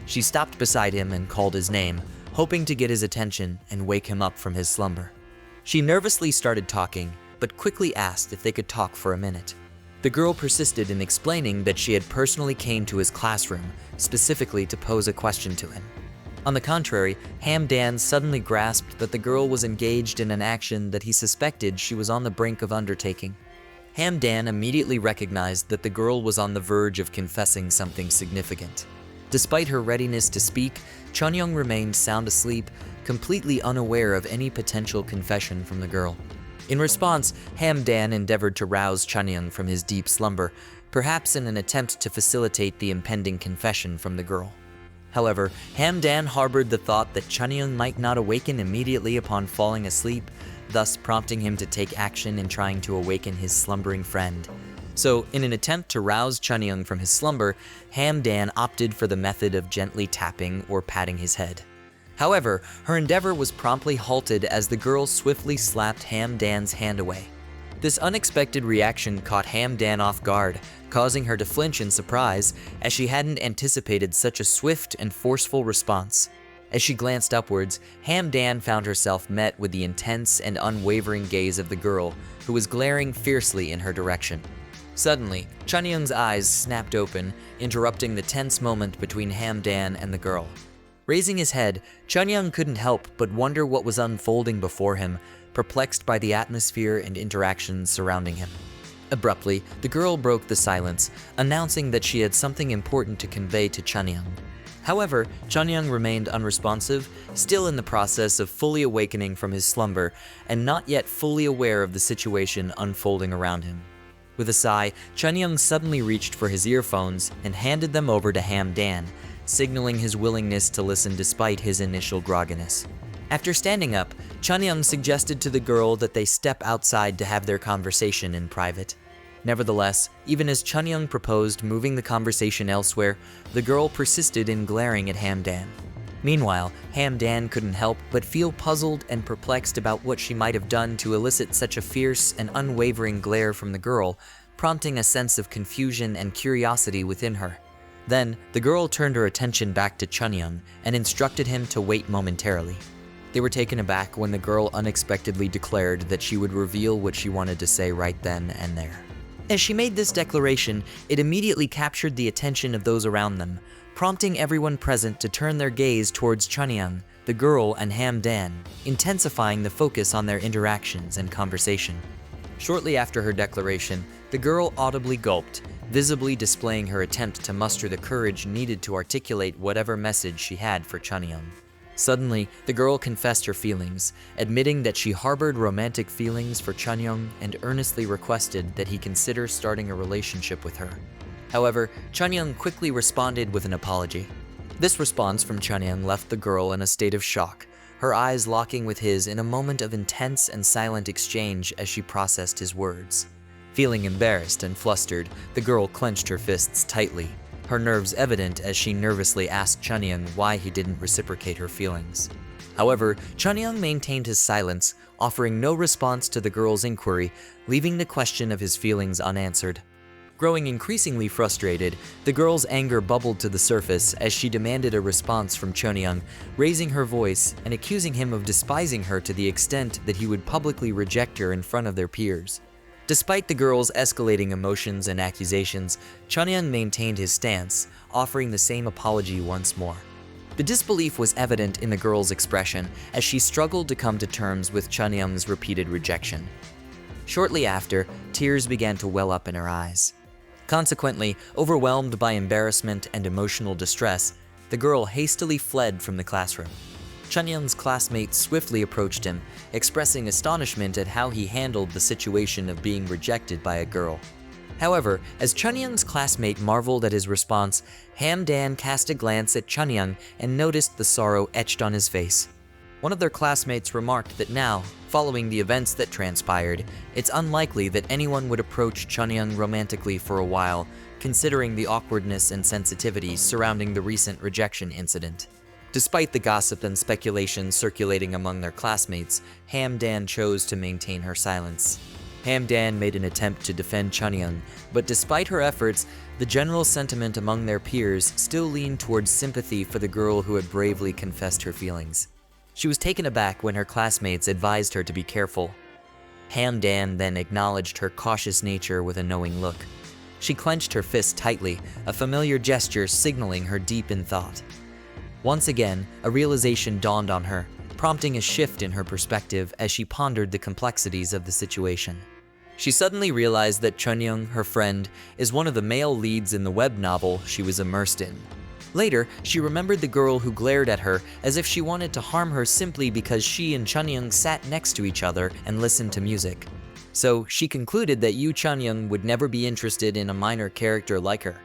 She stopped beside him and called his name, hoping to get his attention and wake him up from his slumber. She nervously started talking, but quickly asked if they could talk for a minute. The girl persisted in explaining that she had personally came to his classroom, specifically to pose a question to him. On the contrary, Hamdan suddenly grasped that the girl was engaged in an action that he suspected she was on the brink of undertaking. Hamdan immediately recognized that the girl was on the verge of confessing something significant. Despite her readiness to speak, Chunyoung remained sound asleep, completely unaware of any potential confession from the girl. In response, Hamdan endeavored to rouse Chunyoung from his deep slumber, perhaps in an attempt to facilitate the impending confession from the girl. However, Hamdan harbored the thought that Chunyoung might not awaken immediately upon falling asleep, thus prompting him to take action in trying to awaken his slumbering friend. So, in an attempt to rouse Chunyoung from his slumber, Hamdan opted for the method of gently tapping or patting his head. However, her endeavor was promptly halted as the girl swiftly slapped Hamdan's hand away. This unexpected reaction caught Hamdan off guard, causing her to flinch in surprise, as she hadn't anticipated such a swift and forceful response. As she glanced upwards, Hamdan found herself met with the intense and unwavering gaze of the girl, who was glaring fiercely in her direction. Suddenly, Chunyoung's eyes snapped open, interrupting the tense moment between Hamdan and the girl. Raising his head, Chunyoung couldn't help but wonder what was unfolding before him, perplexed by the atmosphere and interactions surrounding him. Abruptly, the girl broke the silence, announcing that she had something important to convey to Chunyoung. However, Chunyoung remained unresponsive, still in the process of fully awakening from his slumber, and not yet fully aware of the situation unfolding around him. With a sigh, Chunyoung suddenly reached for his earphones and handed them over to Hamdan, signaling his willingness to listen despite his initial grogginess. After standing up, Chunyoung suggested to the girl that they step outside to have their conversation in private. Nevertheless, even as Chunyoung proposed moving the conversation elsewhere, the girl persisted in glaring at Hamdan. Meanwhile, Hamdan couldn't help but feel puzzled and perplexed about what she might have done to elicit such a fierce and unwavering glare from the girl, prompting a sense of confusion and curiosity within her. Then, the girl turned her attention back to Chunyoung and instructed him to wait momentarily. They were taken aback when the girl unexpectedly declared that she would reveal what she wanted to say right then and there. As she made this declaration, it immediately captured the attention of those around them, prompting everyone present to turn their gaze towards Chunyoung, the girl, and Hamdan, intensifying the focus on their interactions and conversation. Shortly after her declaration, the girl audibly gulped, visibly displaying her attempt to muster the courage needed to articulate whatever message she had for Chunyoung. Suddenly, the girl confessed her feelings, admitting that she harbored romantic feelings for Chunyoung and earnestly requested that he consider starting a relationship with her. However, Chunyoung quickly responded with an apology. This response from Chunyoung left the girl in a state of shock, her eyes locking with his in a moment of intense and silent exchange as she processed his words. Feeling embarrassed and flustered, the girl clenched her fists tightly, her nerves evident as she nervously asked Chunyoung why he didn't reciprocate her feelings. However, Chunyoung maintained his silence, offering no response to the girl's inquiry, leaving the question of his feelings unanswered. Growing increasingly frustrated, the girl's anger bubbled to the surface as she demanded a response from Chunyoung, raising her voice and accusing him of despising her to the extent that he would publicly reject her in front of their peers. Despite the girl's escalating emotions and accusations, Chunyoung maintained his stance, offering the same apology once more. The disbelief was evident in the girl's expression as she struggled to come to terms with Chunyoung's repeated rejection. Shortly after, tears began to well up in her eyes. Consequently, overwhelmed by embarrassment and emotional distress, the girl hastily fled from the classroom. Chunyoung's classmates swiftly approached him, expressing astonishment at how he handled the situation of being rejected by a girl. However, as Chunyoung's classmate marveled at his response, Hamdan cast a glance at Chunyoung and noticed the sorrow etched on his face. One of their classmates remarked that now, following the events that transpired, it's unlikely that anyone would approach Chunyoung romantically for a while, considering the awkwardness and sensitivity surrounding the recent rejection incident. Despite the gossip and speculation circulating among their classmates, Hamdan chose to maintain her silence. Hamdan made an attempt to defend Chunyoung, but despite her efforts, the general sentiment among their peers still leaned towards sympathy for the girl who had bravely confessed her feelings. She was taken aback when her classmates advised her to be careful. Hamdan then acknowledged her cautious nature with a knowing look. She clenched her fist tightly, a familiar gesture signaling her deep in thought. Once again, a realization dawned on her, prompting a shift in her perspective as she pondered the complexities of the situation. She suddenly realized that Chunyoung, her friend, is one of the male leads in the web novel she was immersed in. Later, she remembered the girl who glared at her as if she wanted to harm her simply because she and Chunyoung sat next to each other and listened to music. So she concluded that Chunyoung would never be interested in a minor character like her.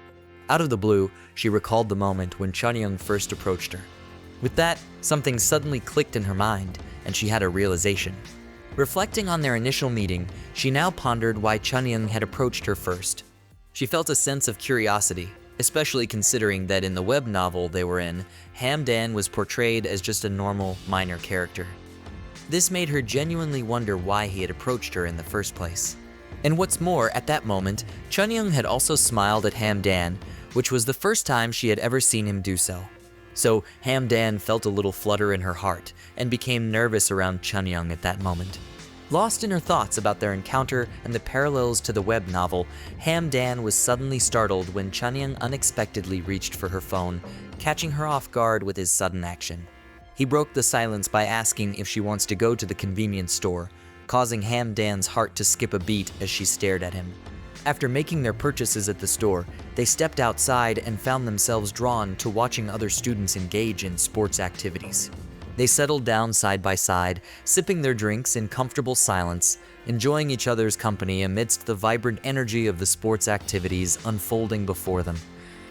Out of the blue, she recalled the moment when Chunyoung first approached her. With that, something suddenly clicked in her mind, and she had a realization. Reflecting on their initial meeting, she now pondered why Chunyoung had approached her first. She felt a sense of curiosity, especially considering that in the web novel they were in, Hamdan was portrayed as just a normal, minor character. This made her genuinely wonder why he had approached her in the first place. And what's more, at that moment, Chunyoung had also smiled at Hamdan, which was the first time she had ever seen him do so. So Hamdan felt a little flutter in her heart and became nervous around Chunyoung at that moment. Lost in her thoughts about their encounter and the parallels to the web novel, Hamdan was suddenly startled when Chunyoung unexpectedly reached for her phone, catching her off guard with his sudden action. He broke the silence by asking if she wants to go to the convenience store, causing Hamdan's heart to skip a beat as she stared at him. After making their purchases at the store, they stepped outside and found themselves drawn to watching other students engage in sports activities. They settled down side by side, sipping their drinks in comfortable silence, enjoying each other's company amidst the vibrant energy of the sports activities unfolding before them.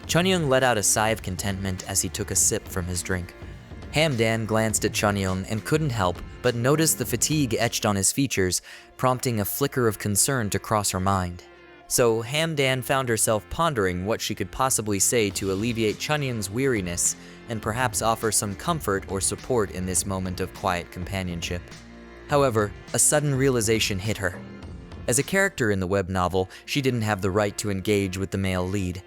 Chunyoung let out a sigh of contentment as he took a sip from his drink. Hamdan glanced at Chunyoung and couldn't help but notice the fatigue etched on his features, prompting a flicker of concern to cross her mind. So Hamdan found herself pondering what she could possibly say to alleviate Chunyoung's weariness and perhaps offer some comfort or support in this moment of quiet companionship. However, a sudden realization hit her. As a character in the web novel, she didn't have the right to engage with the male lead.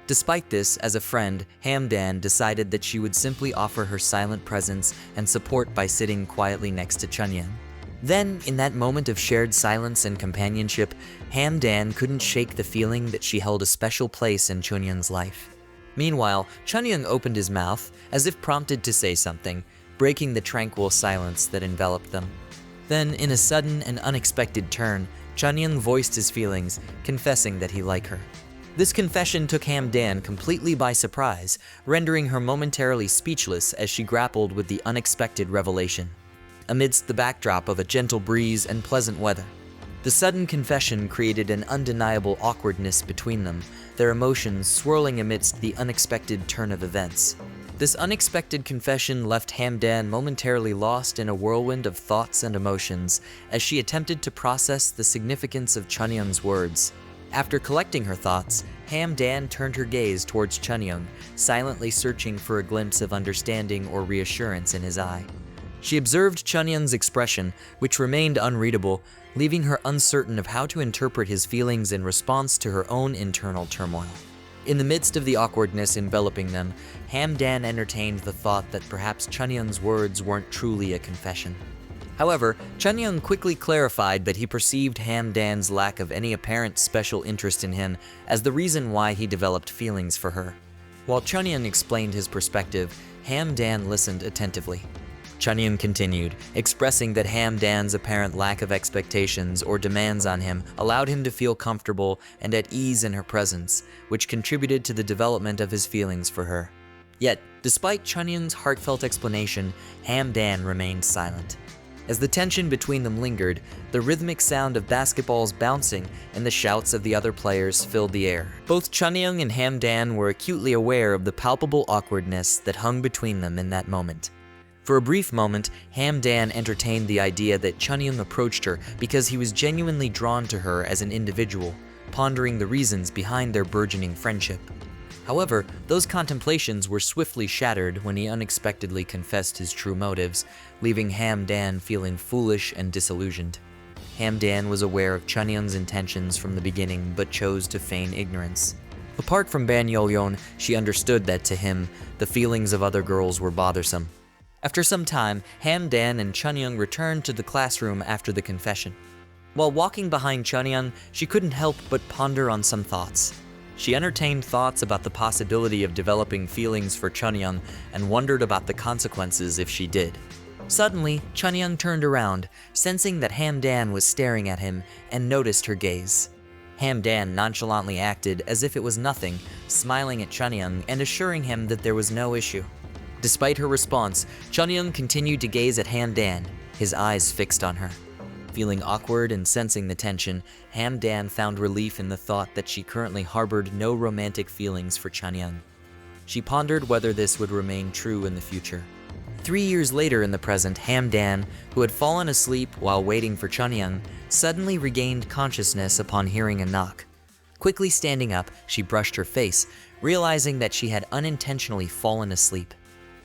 Despite this, as a friend, Hamdan decided that she would simply offer her silent presence and support by sitting quietly next to Chunyoung. Then, in that moment of shared silence and companionship, Hamdan couldn't shake the feeling that she held a special place in Chunyoung's life. Meanwhile, Chunyoung opened his mouth, as if prompted to say something, breaking the tranquil silence that enveloped them. Then, in a sudden and unexpected turn, Chunyoung voiced his feelings, confessing that he liked her. This confession took Hamdan completely by surprise, rendering her momentarily speechless as she grappled with the unexpected revelation. Amidst the backdrop of a gentle breeze and pleasant weather, the sudden confession created an undeniable awkwardness between them, their emotions swirling amidst the unexpected turn of events. This unexpected confession left Hamdan momentarily lost in a whirlwind of thoughts and emotions as she attempted to process the significance of Chunyoung's words. After collecting her thoughts, Hamdan turned her gaze towards Chunyoung, silently searching for a glimpse of understanding or reassurance in his eye. She observed Chunyoung's expression, which remained unreadable, leaving her uncertain of how to interpret his feelings in response to her own internal turmoil. In the midst of the awkwardness enveloping them, Hamdan entertained the thought that perhaps Chunyoung's words weren't truly a confession. However, Chunyoung quickly clarified that he perceived Hamdan's lack of any apparent special interest in him as the reason why he developed feelings for her. While Chunyoung explained his perspective, Hamdan listened attentively. Chunyoung continued, expressing that Hamdan's apparent lack of expectations or demands on him allowed him to feel comfortable and at ease in her presence, which contributed to the development of his feelings for her. Yet, despite Chunyoung's heartfelt explanation, Hamdan remained silent. As the tension between them lingered, the rhythmic sound of basketballs bouncing and the shouts of the other players filled the air. Both Chunyoung and Hamdan were acutely aware of the palpable awkwardness that hung between them in that moment. For a brief moment, Hamdan entertained the idea that Chunyoung approached her because he was genuinely drawn to her as an individual, pondering the reasons behind their burgeoning friendship. However, those contemplations were swiftly shattered when he unexpectedly confessed his true motives, leaving Hamdan feeling foolish and disillusioned. Hamdan was aware of Chunyoung's intentions from the beginning but chose to feign ignorance. Apart from Ban Yeoryung, she understood that to him, the feelings of other girls were bothersome. After some time, Hamdan and Chunyoung returned to the classroom after the confession. While walking behind Chunyoung, she couldn't help but ponder on some thoughts. She entertained thoughts about the possibility of developing feelings for Chunyoung and wondered about the consequences if she did. Suddenly, Chunyoung turned around, sensing that Hamdan was staring at him, and noticed her gaze. Hamdan nonchalantly acted as if it was nothing, smiling at Chunyoung and assuring him that there was no issue. Despite her response, Chunyoung continued to gaze at Hamdan, his eyes fixed on her. Feeling awkward and sensing the tension, Hamdan found relief in the thought that she currently harbored no romantic feelings for Chunyoung. She pondered whether this would remain true in the future. 3 years later in the present, Hamdan, who had fallen asleep while waiting for Chunyoung, suddenly regained consciousness upon hearing a knock. Quickly standing up, she brushed her face, realizing that she had unintentionally fallen asleep.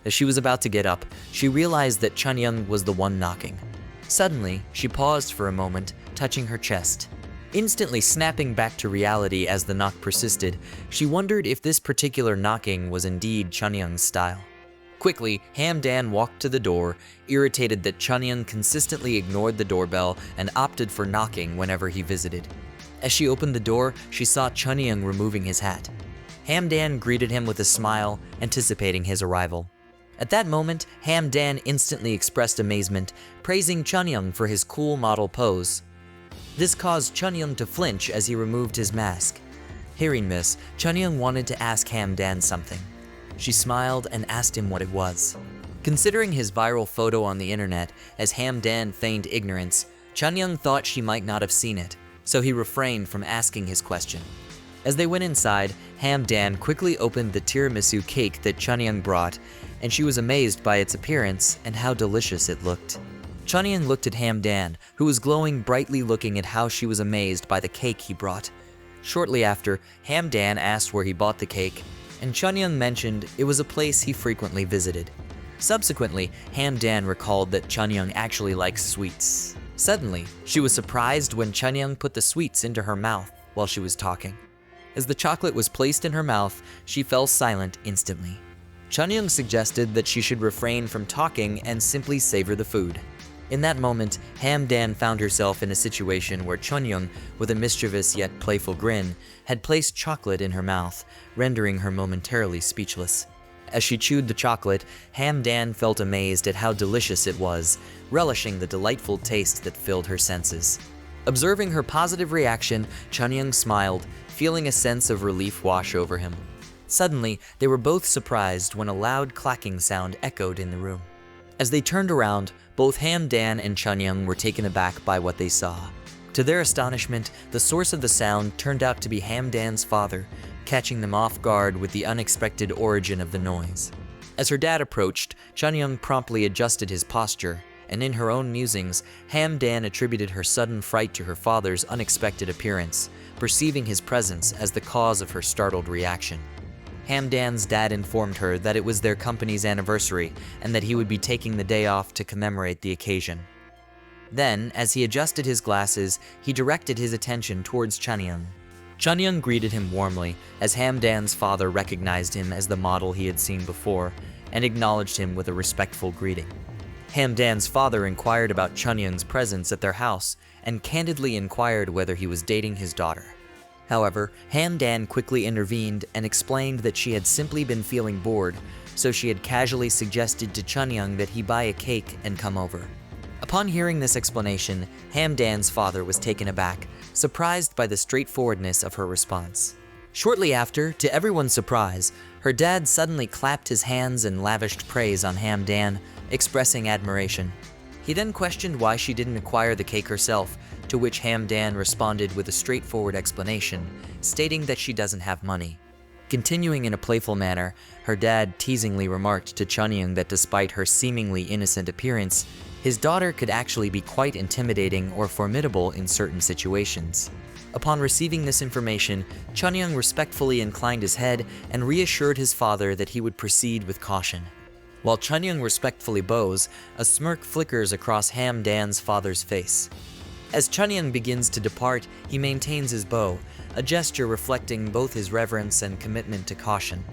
As she was about to get up, she realized that Chunyoung was the one knocking. Suddenly, she paused for a moment, touching her chest. Instantly snapping back to reality as the knock persisted, she wondered if this particular knocking was indeed Chunyoung's style. Quickly, Hamdan walked to the door, irritated that Chunyoung consistently ignored the doorbell and opted for knocking whenever he visited. As she opened the door, she saw Chunyoung removing his hat. Hamdan greeted him with a smile, anticipating his arrival. At that moment, Hamdan instantly expressed amazement, praising Chunyoung for his cool model pose. This caused Chunyoung to flinch as he removed his mask. Hearing this, Chunyoung wanted to ask Hamdan something. She smiled and asked him what it was. Considering his viral photo on the internet, as Hamdan feigned ignorance, Chunyoung thought she might not have seen it, so he refrained from asking his question. As they went inside, Hamdan quickly opened the tiramisu cake that Chunyoung brought, and she was amazed by its appearance and how delicious it looked. Chunyoung looked at Hamdan, who was glowing brightly, looking at how she was amazed by the cake he brought. Shortly after, Hamdan asked where he bought the cake, and Chunyoung mentioned it was a place he frequently visited. Subsequently, Hamdan recalled that Chunyoung actually likes sweets. Suddenly, she was surprised when Chunyoung put the sweets into her mouth while she was talking. As the chocolate was placed in her mouth, she fell silent instantly. Chunyoung suggested that she should refrain from talking and simply savor the food. In that moment, Hamdan found herself in a situation where Chunyoung, with a mischievous yet playful grin, had placed chocolate in her mouth, rendering her momentarily speechless. As she chewed the chocolate, Hamdan felt amazed at how delicious it was, relishing the delightful taste that filled her senses. Observing her positive reaction, Chunyoung smiled, feeling a sense of relief wash over him. Suddenly, they were both surprised when a loud clacking sound echoed in the room. As they turned around, both Hamdan and Chunyoung were taken aback by what they saw. To their astonishment, the source of the sound turned out to be Hamdan's father, catching them off guard with the unexpected origin of the noise. As her dad approached, Chunyoung promptly adjusted his posture, and in her own musings, Hamdan attributed her sudden fright to her father's unexpected appearance, perceiving his presence as the cause of her startled reaction. Hamdan's dad informed her that it was their company's anniversary and that he would be taking the day off to commemorate the occasion. Then, as he adjusted his glasses, he directed his attention towards Chunyoung. Chunyoung greeted him warmly, as Hamdan's father recognized him as the model he had seen before, and acknowledged him with a respectful greeting. Hamdan's father inquired about Chunyoung's presence at their house, and candidly inquired whether he was dating his daughter. However, Hamdan quickly intervened and explained that she had simply been feeling bored, so she had casually suggested to Chunyoung that he buy a cake and come over. Upon hearing this explanation, Hamdan's father was taken aback, surprised by the straightforwardness of her response. Shortly after, to everyone's surprise, her dad suddenly clapped his hands and lavished praise on Hamdan, expressing admiration. He then questioned why she didn't acquire the cake herself, to which Hamdan responded with a straightforward explanation, stating that she doesn't have money. Continuing in a playful manner, her dad teasingly remarked to Chunyoung that despite her seemingly innocent appearance, his daughter could actually be quite intimidating or formidable in certain situations. Upon receiving this information, Chunyoung respectfully inclined his head and reassured his father that he would proceed with caution. While Chunyoung respectfully bows, a smirk flickers across Hamdan's father's face. As Chunyoung begins to depart, he maintains his bow, a gesture reflecting both his reverence and commitment to caution.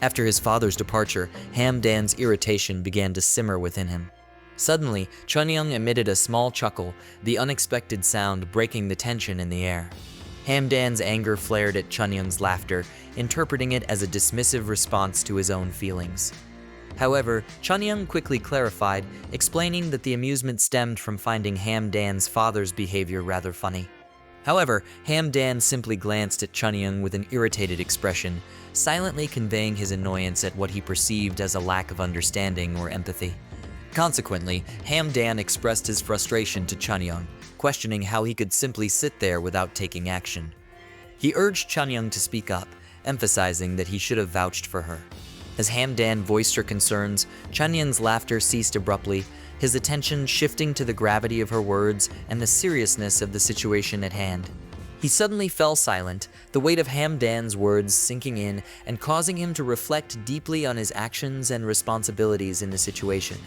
After his father's departure, Hamdan's irritation began to simmer within him. Suddenly, Chunyoung emitted a small chuckle, the unexpected sound breaking the tension in the air. Hamdan's anger flared at Chunyoung's laughter, interpreting it as a dismissive response to his own feelings. However, Chunyoung quickly clarified, explaining that the amusement stemmed from finding Hamdan's father's behavior rather funny. However, Hamdan simply glanced at Chunyoung with an irritated expression, silently conveying his annoyance at what he perceived as a lack of understanding or empathy. Consequently, Hamdan expressed his frustration to Chunyoung, questioning how he could simply sit there without taking action. He urged Chunyoung to speak up, emphasizing that he should have vouched for her. As Hamdan voiced her concerns, Chunyoung's laughter ceased abruptly, his attention shifting to the gravity of her words and the seriousness of the situation at hand. He suddenly fell silent, the weight of Hamdan's words sinking in and causing him to reflect deeply on his actions and responsibilities in the situation.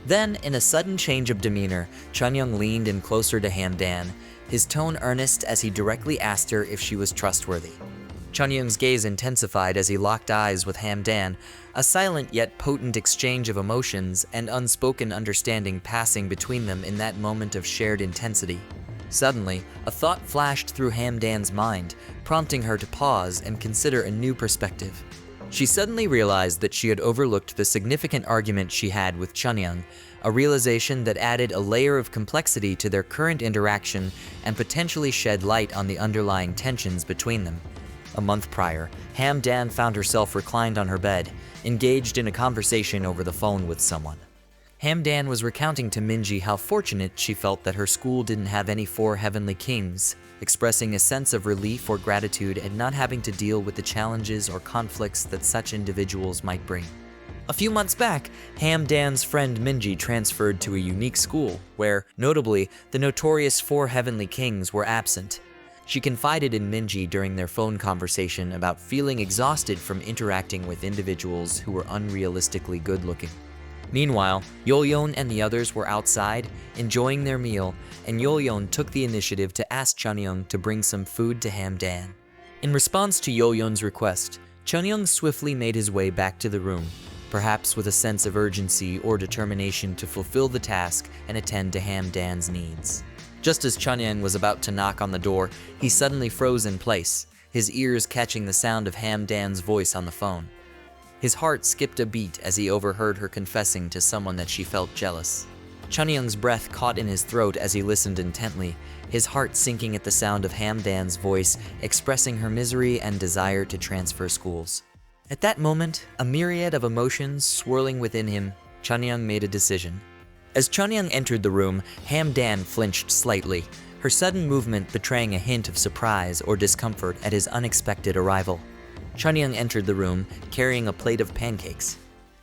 Then, in a sudden change of demeanor, Chunyoung leaned in closer to Hamdan, his tone earnest as he directly asked her if she was trustworthy. Chunyoung's gaze intensified as he locked eyes with Hamdan, a silent yet potent exchange of emotions and unspoken understanding passing between them in that moment of shared intensity. Suddenly, a thought flashed through Hamdan's mind, prompting her to pause and consider a new perspective. She suddenly realized that she had overlooked the significant argument she had with Chunyoung, a realization that added a layer of complexity to their current interaction and potentially shed light on the underlying tensions between them. A month prior, Hamdan found herself reclined on her bed, engaged in a conversation over the phone with someone. Hamdan was recounting to Minji how fortunate she felt that her school didn't have any 4 heavenly kings, expressing a sense of relief or gratitude at not having to deal with the challenges or conflicts that such individuals might bring. A few months back, Hamdan's friend Minji transferred to a unique school where, notably, the notorious 4 heavenly kings were absent. She confided in Minji during their phone conversation about feeling exhausted from interacting with individuals who were unrealistically good-looking. Meanwhile, Yeoryung and the others were outside, enjoying their meal, and Yeoryung took the initiative to ask Chunyoung to bring some food to Hamdan. In response to Yeoryung's request, Chunyoung swiftly made his way back to the room, perhaps with a sense of urgency or determination to fulfill the task and attend to Hamdan's needs. Just as Chunyoung was about to knock on the door, he suddenly froze in place, his ears catching the sound of Hamdan's voice on the phone. His heart skipped a beat as he overheard her confessing to someone that she felt jealous. Chunyoung's breath caught in his throat as he listened intently, his heart sinking at the sound of Hamdan's voice, expressing her misery and desire to transfer schools. At that moment, a myriad of emotions swirling within him, Chunyoung made a decision. As Chunyoung entered the room, Hamdan flinched slightly, her sudden movement betraying a hint of surprise or discomfort at his unexpected arrival. Chunyoung entered the room, carrying a plate of pancakes.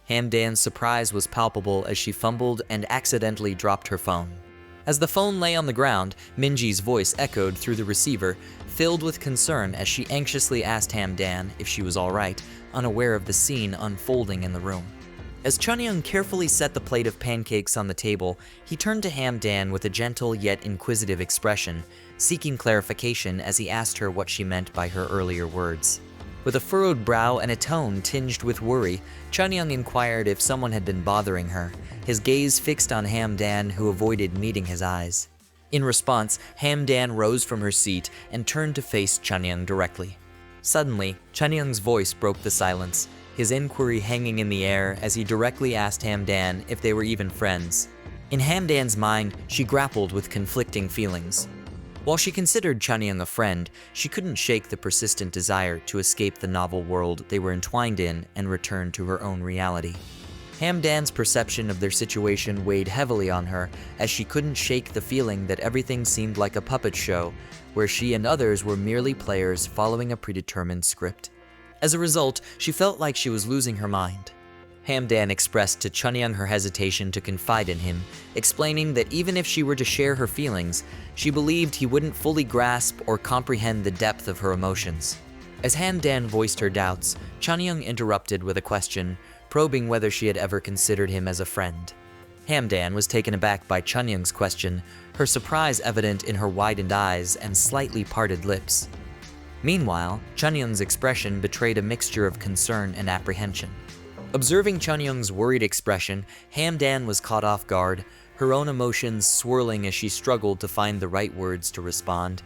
Hamdan's surprise was palpable as she fumbled and accidentally dropped her phone. As the phone lay on the ground, Minji's voice echoed through the receiver, filled with concern as she anxiously asked Hamdan if she was all right, unaware of the scene unfolding in the room. As Chunyoung carefully set the plate of pancakes on the table, he turned to Hamdan with a gentle yet inquisitive expression, seeking clarification as he asked her what she meant by her earlier words. With a furrowed brow and a tone tinged with worry, Chunyoung inquired if someone had been bothering her, his gaze fixed on Hamdan, who avoided meeting his eyes. In response, Hamdan rose from her seat and turned to face Chunyoung directly. Suddenly, Chunyoung's voice broke the silence, his inquiry hanging in the air as he directly asked Hamdan if they were even friends. In Hamdan's mind, she grappled with conflicting feelings. While she considered Chanyeong a friend, she couldn't shake the persistent desire to escape the novel world they were entwined in and return to her own reality. Hamdan's perception of their situation weighed heavily on her, as she couldn't shake the feeling that everything seemed like a puppet show, where she and others were merely players following a predetermined script. As a result, she felt like she was losing her mind. Hamdan expressed to Chanyeong her hesitation to confide in him, explaining that even if she were to share her feelings, she believed he wouldn't fully grasp or comprehend the depth of her emotions. As Hamdan voiced her doubts, Chanyeong interrupted with a question, probing whether she had ever considered him as a friend. Hamdan was taken aback by Chanyeong's question, her surprise evident in her widened eyes and slightly parted lips. Meanwhile, Chanyeong's expression betrayed a mixture of concern and apprehension. Observing Chanyeong's worried expression, Hamdan was caught off guard, her own emotions swirling as she struggled to find the right words to respond.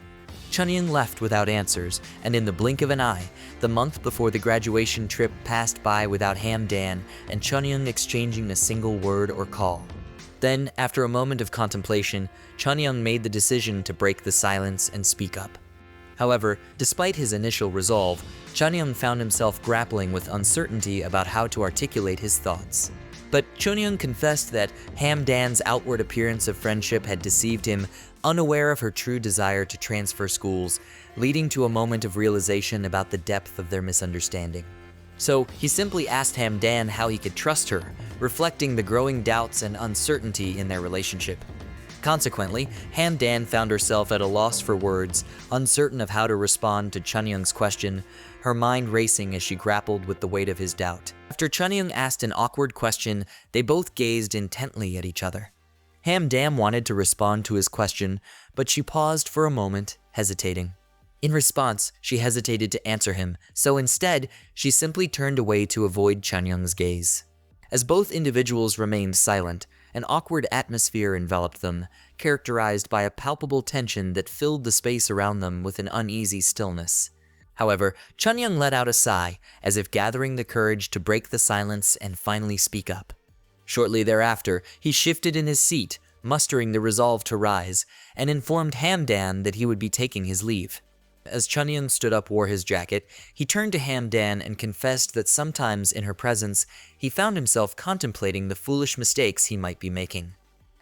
Chanyeong left without answers, and in the blink of an eye, the month before the graduation trip passed by without Hamdan and Chanyeong exchanging a single word or call. Then, after a moment of contemplation, Chanyeong made the decision to break the silence and speak up. However, despite his initial resolve, Chanyeong found himself grappling with uncertainty about how to articulate his thoughts. But Chanyeong confessed that Hamdan's outward appearance of friendship had deceived him, unaware of her true desire to transfer schools, leading to a moment of realization about the depth of their misunderstanding. So he simply asked Hamdan how he could trust her, reflecting the growing doubts and uncertainty in their relationship. Consequently, Hamdan found herself at a loss for words, uncertain of how to respond to Chanyeong's question, her mind racing as she grappled with the weight of his doubt. After Chanyeong asked an awkward question, they both gazed intently at each other. Hamdan wanted to respond to his question, but she paused for a moment, hesitating. In response, she hesitated to answer him, so instead, she simply turned away to avoid Chanyeong's gaze. As both individuals remained silent, an awkward atmosphere enveloped them, characterized by a palpable tension that filled the space around them with an uneasy stillness. However, Chanyeong let out a sigh, as if gathering the courage to break the silence and finally speak up. Shortly thereafter, he shifted in his seat, mustering the resolve to rise, and informed Hamdan that he would be taking his leave. As Chanyeong stood up, wore his jacket, he turned to Hamdan and confessed that sometimes in her presence, he found himself contemplating the foolish mistakes he might be making.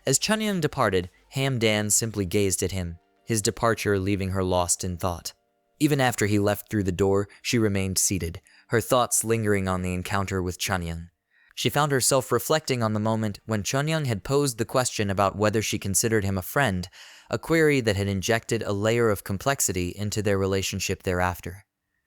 As Chanyeong departed, Hamdan simply gazed at him, his departure leaving her lost in thought. Even after he left through the door, she remained seated, her thoughts lingering on the encounter with Chanyeong. She found herself reflecting on the moment when Chanyeong had posed the question about whether she considered him a friend, a query that had injected a layer of complexity into their relationship thereafter.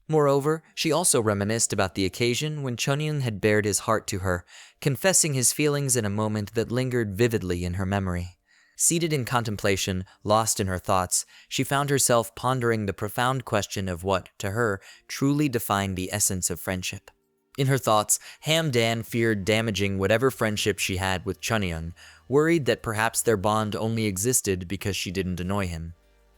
Moreover, she also reminisced about the occasion when Chanyeong had bared his heart to her, confessing his feelings in a moment that lingered vividly in her memory. Seated in contemplation, lost in her thoughts, she found herself pondering the profound question of what, to her, truly defined the essence of friendship. In her thoughts, Hamdan feared damaging whatever friendship she had with Chanyeong, worried that perhaps their bond only existed because she didn't annoy him.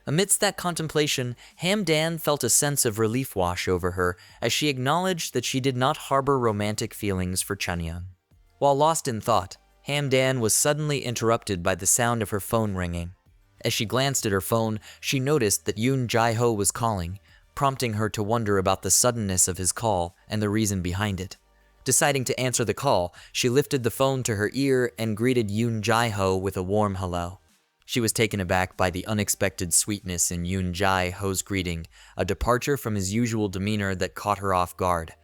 Amidst that contemplation, Hamdan felt a sense of relief wash over her as she acknowledged that she did not harbor romantic feelings for Chanyeong. While lost in thought, Hamdan was suddenly interrupted by the sound of her phone ringing. As she glanced at her phone, she noticed that Yoon Jae-ho was calling, prompting her to wonder about the suddenness of his call and the reason behind it. Deciding to answer the call, she lifted the phone to her ear and greeted Yoon Jae-ho with a warm hello. She was taken aback by the unexpected sweetness in Yoon Jae-ho's greeting, a departure from his usual demeanor that caught her off guard.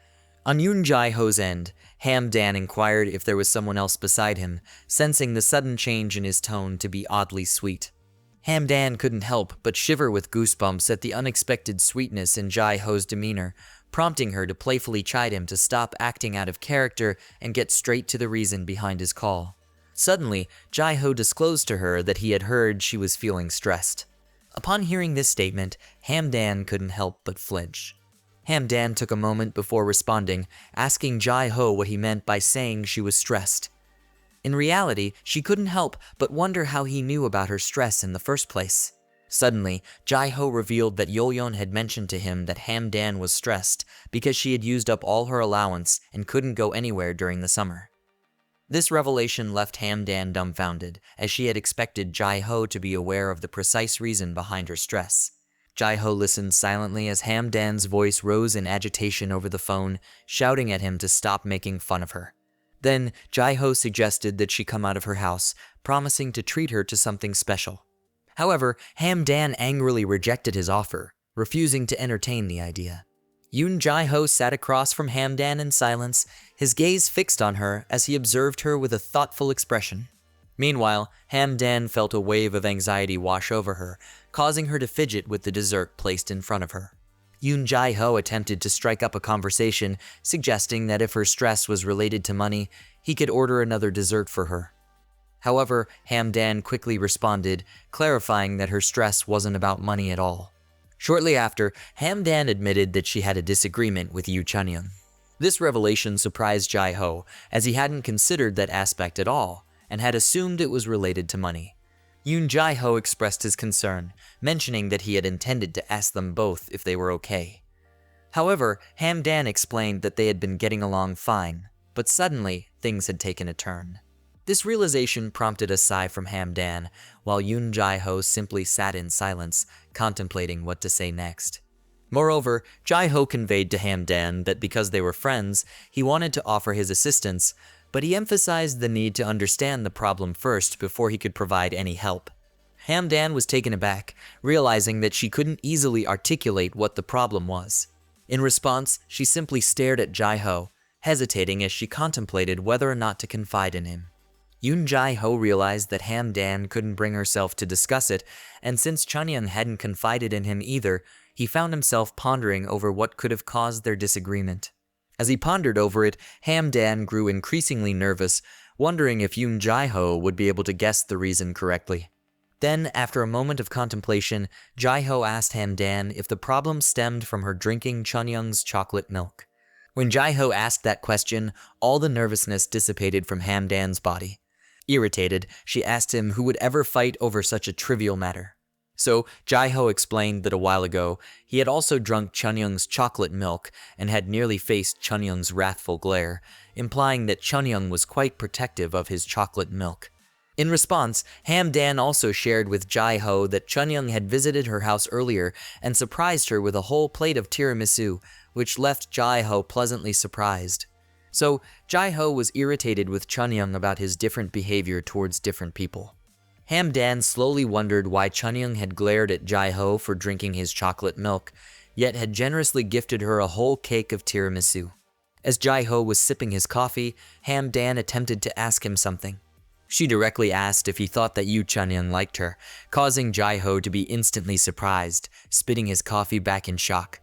On Yoon Jae-ho's end, Hamdan inquired if there was someone else beside him, sensing the sudden change in his tone to be oddly sweet. Hamdan couldn't help but shiver with goosebumps at the unexpected sweetness in Jae-ho's demeanor, prompting her to playfully chide him to stop acting out of character and get straight to the reason behind his call. Suddenly, Jae-ho disclosed to her that he had heard she was feeling stressed. Upon hearing this statement, Hamdan couldn't help but flinch. Hamdan took a moment before responding, asking Jae-ho what he meant by saying she was stressed. In reality, she couldn't help but wonder how he knew about her stress in the first place. Suddenly, Jai-ho revealed that Yeoryung had mentioned to him that Hamdan was stressed because she had used up all her allowance and couldn't go anywhere during the summer. This revelation left Hamdan dumbfounded, as she had expected Jai-ho to be aware of the precise reason behind her stress. Jai-ho listened silently as Hamdan's voice rose in agitation over the phone, shouting at him to stop making fun of her. Then, Jai-ho suggested that she come out of her house, promising to treat her to something special. However, Hamdan angrily rejected his offer, refusing to entertain the idea. Yoon Jai-ho sat across from Hamdan in silence, his gaze fixed on her as he observed her with a thoughtful expression. Meanwhile, Hamdan felt a wave of anxiety wash over her, causing her to fidget with the dessert placed in front of her. Yoon Jai-ho attempted to strike up a conversation, suggesting that if her stress was related to money, he could order another dessert for her. However, Hamdan quickly responded, clarifying that her stress wasn't about money at all. Shortly after, Hamdan admitted that she had a disagreement with Yoo Chunyoung. This revelation surprised Jai-ho, as he hadn't considered that aspect at all, and had assumed it was related to money. Yoon Jai-ho expressed his concern, mentioning that he had intended to ask them both if they were okay. However, Hamdan explained that they had been getting along fine, but suddenly, things had taken a turn. This realization prompted a sigh from Hamdan, while Yoon Jai-ho simply sat in silence, contemplating what to say next. Moreover, Jai-ho conveyed to Hamdan that because they were friends, he wanted to offer his assistance, but he emphasized the need to understand the problem first before he could provide any help. Hamdan was taken aback, realizing that she couldn't easily articulate what the problem was. In response, she simply stared at Jai-ho, hesitating as she contemplated whether or not to confide in him. Yoon Jai-ho realized that Hamdan couldn't bring herself to discuss it, and since Chunyoung hadn't confided in him either, he found himself pondering over what could have caused their disagreement. As he pondered over it, Hamdan grew increasingly nervous, wondering if Yoon Jai-ho would be able to guess the reason correctly. Then, after a moment of contemplation, Jai-ho asked Hamdan if the problem stemmed from her drinking Chunyoung's chocolate milk. When Jai-ho asked that question, all the nervousness dissipated from Hamdan's body. Irritated, she asked him who would ever fight over such a trivial matter. So, Jai-ho explained that a while ago, he had also drunk Chunyoung's chocolate milk and had nearly faced Chunyoung's wrathful glare, implying that Chunyoung was quite protective of his chocolate milk. In response, Hamdan also shared with Jai-ho that Chunyoung had visited her house earlier and surprised her with a whole plate of tiramisu, which left Jai-ho pleasantly surprised. So, Jai-ho was irritated with Chunyoung about his different behavior towards different people. Hamdan slowly wondered why Chunyoung had glared at Jai-ho for drinking his chocolate milk, yet had generously gifted her a whole cake of tiramisu. As Jai-ho was sipping his coffee, Hamdan attempted to ask him something. She directly asked if he thought that Yoo Chunyoung liked her, causing Jai-ho to be instantly surprised, spitting his coffee back in shock.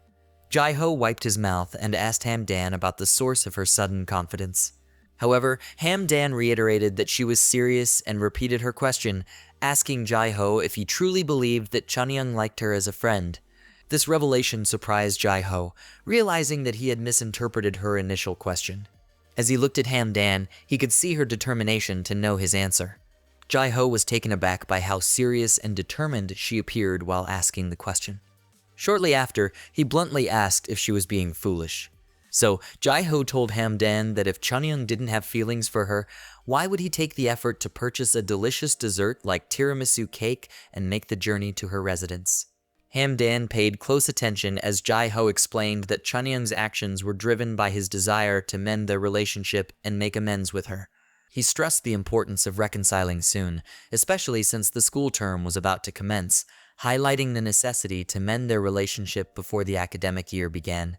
Jai-ho wiped his mouth and asked Hamdan about the source of her sudden confidence. However, Hamdan reiterated that she was serious and repeated her question, asking Jai-ho if he truly believed that Chunyoung liked her as a friend. This revelation surprised Jai-ho, realizing that he had misinterpreted her initial question. As he looked at Hamdan, he could see her determination to know his answer. Jai-ho was taken aback by how serious and determined she appeared while asking the question. Shortly after, he bluntly asked if she was being foolish. So, Jai-ho told Hamdan that if Chunyoung didn't have feelings for her, why would he take the effort to purchase a delicious dessert like tiramisu cake and make the journey to her residence? Hamdan paid close attention as Jai-ho explained that Chunyoung's actions were driven by his desire to mend their relationship and make amends with her. He stressed the importance of reconciling soon, especially since the school term was about to commence, highlighting the necessity to mend their relationship before the academic year began.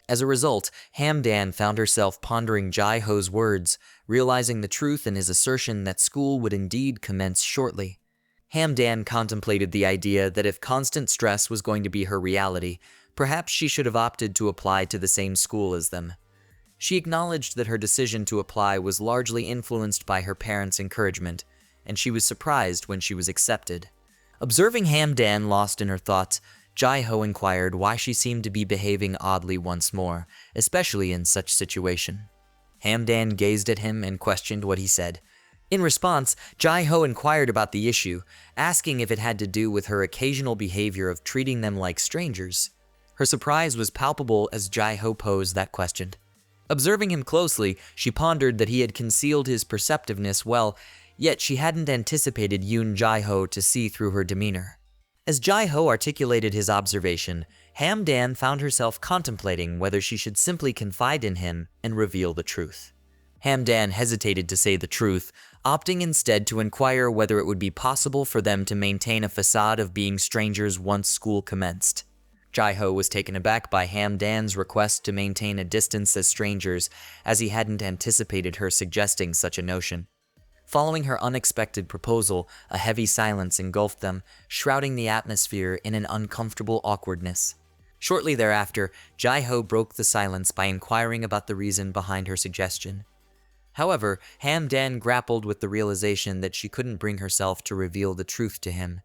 As a result, Hamdan found herself pondering Jai-ho's words, realizing the truth in his assertion that school would indeed commence shortly. Hamdan contemplated the idea that if constant stress was going to be her reality, perhaps she should have opted to apply to the same school as them. She acknowledged that her decision to apply was largely influenced by her parents' encouragement, and she was surprised when she was accepted. Observing Hamdan lost in her thoughts, Jai-ho inquired why she seemed to be behaving oddly once more, especially in such situation. Hamdan gazed at him and questioned what he said. In response, Jae-ho inquired about the issue, asking if it had to do with her occasional behavior of treating them like strangers. Her surprise was palpable as Jae-ho posed that question. Observing him closely, she pondered that he had concealed his perceptiveness well, yet she hadn't anticipated Yoon Jae-ho to see through her demeanor. As Jae-ho articulated his observation, Hamdan found herself contemplating whether she should simply confide in him and reveal the truth. Hamdan hesitated to say the truth, opting instead to inquire whether it would be possible for them to maintain a facade of being strangers once school commenced. Jae-ho was taken aback by Hamdan's request to maintain a distance as strangers, as he hadn't anticipated her suggesting such a notion. Following her unexpected proposal, a heavy silence engulfed them, shrouding the atmosphere in an uncomfortable awkwardness. Shortly thereafter, Jae-ho broke the silence by inquiring about the reason behind her suggestion. However, Hamdan grappled with the realization that she couldn't bring herself to reveal the truth to him.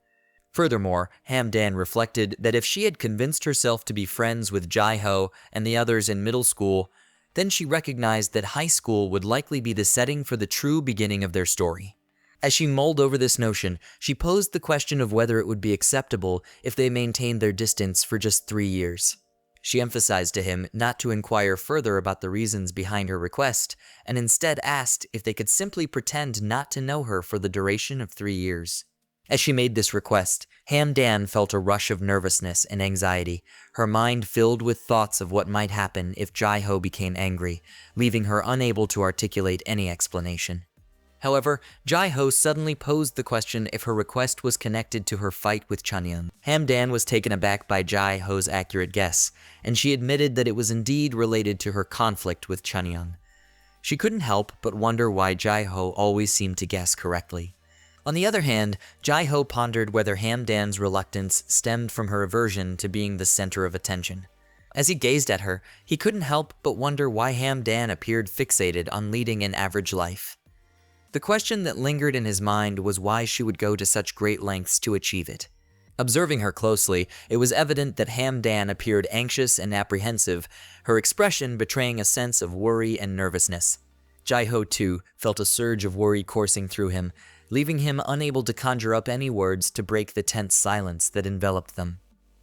Furthermore, Hamdan reflected that if she had convinced herself to be friends with Jae-ho and the others in middle school, then she recognized that high school would likely be the setting for the true beginning of their story. As she mulled over this notion, she posed the question of whether it would be acceptable if they maintained their distance for just 3 years. She emphasized to him not to inquire further about the reasons behind her request, and instead asked if they could simply pretend not to know her for the duration of 3 years. As she made this request, Hamdan felt a rush of nervousness and anxiety, her mind filled with thoughts of what might happen if Jae-ho became angry, leaving her unable to articulate any explanation. However, Jae-ho suddenly posed the question if her request was connected to her fight with Chunyoung. Hamdan was taken aback by Jae-ho's accurate guess, and she admitted that it was indeed related to her conflict with Chunyoung. She couldn't help but wonder why Jae-ho always seemed to guess correctly. On the other hand, Jae-ho pondered whether Hamdan's reluctance stemmed from her aversion to being the center of attention. As he gazed at her, he couldn't help but wonder why Hamdan appeared fixated on leading an average life. The question that lingered in his mind was why she would go to such great lengths to achieve it. Observing her closely, it was evident that Hamdan appeared anxious and apprehensive, her expression betraying a sense of worry and nervousness. Jae-ho, too, felt a surge of worry coursing through him, leaving him unable to conjure up any words to break the tense silence that enveloped them.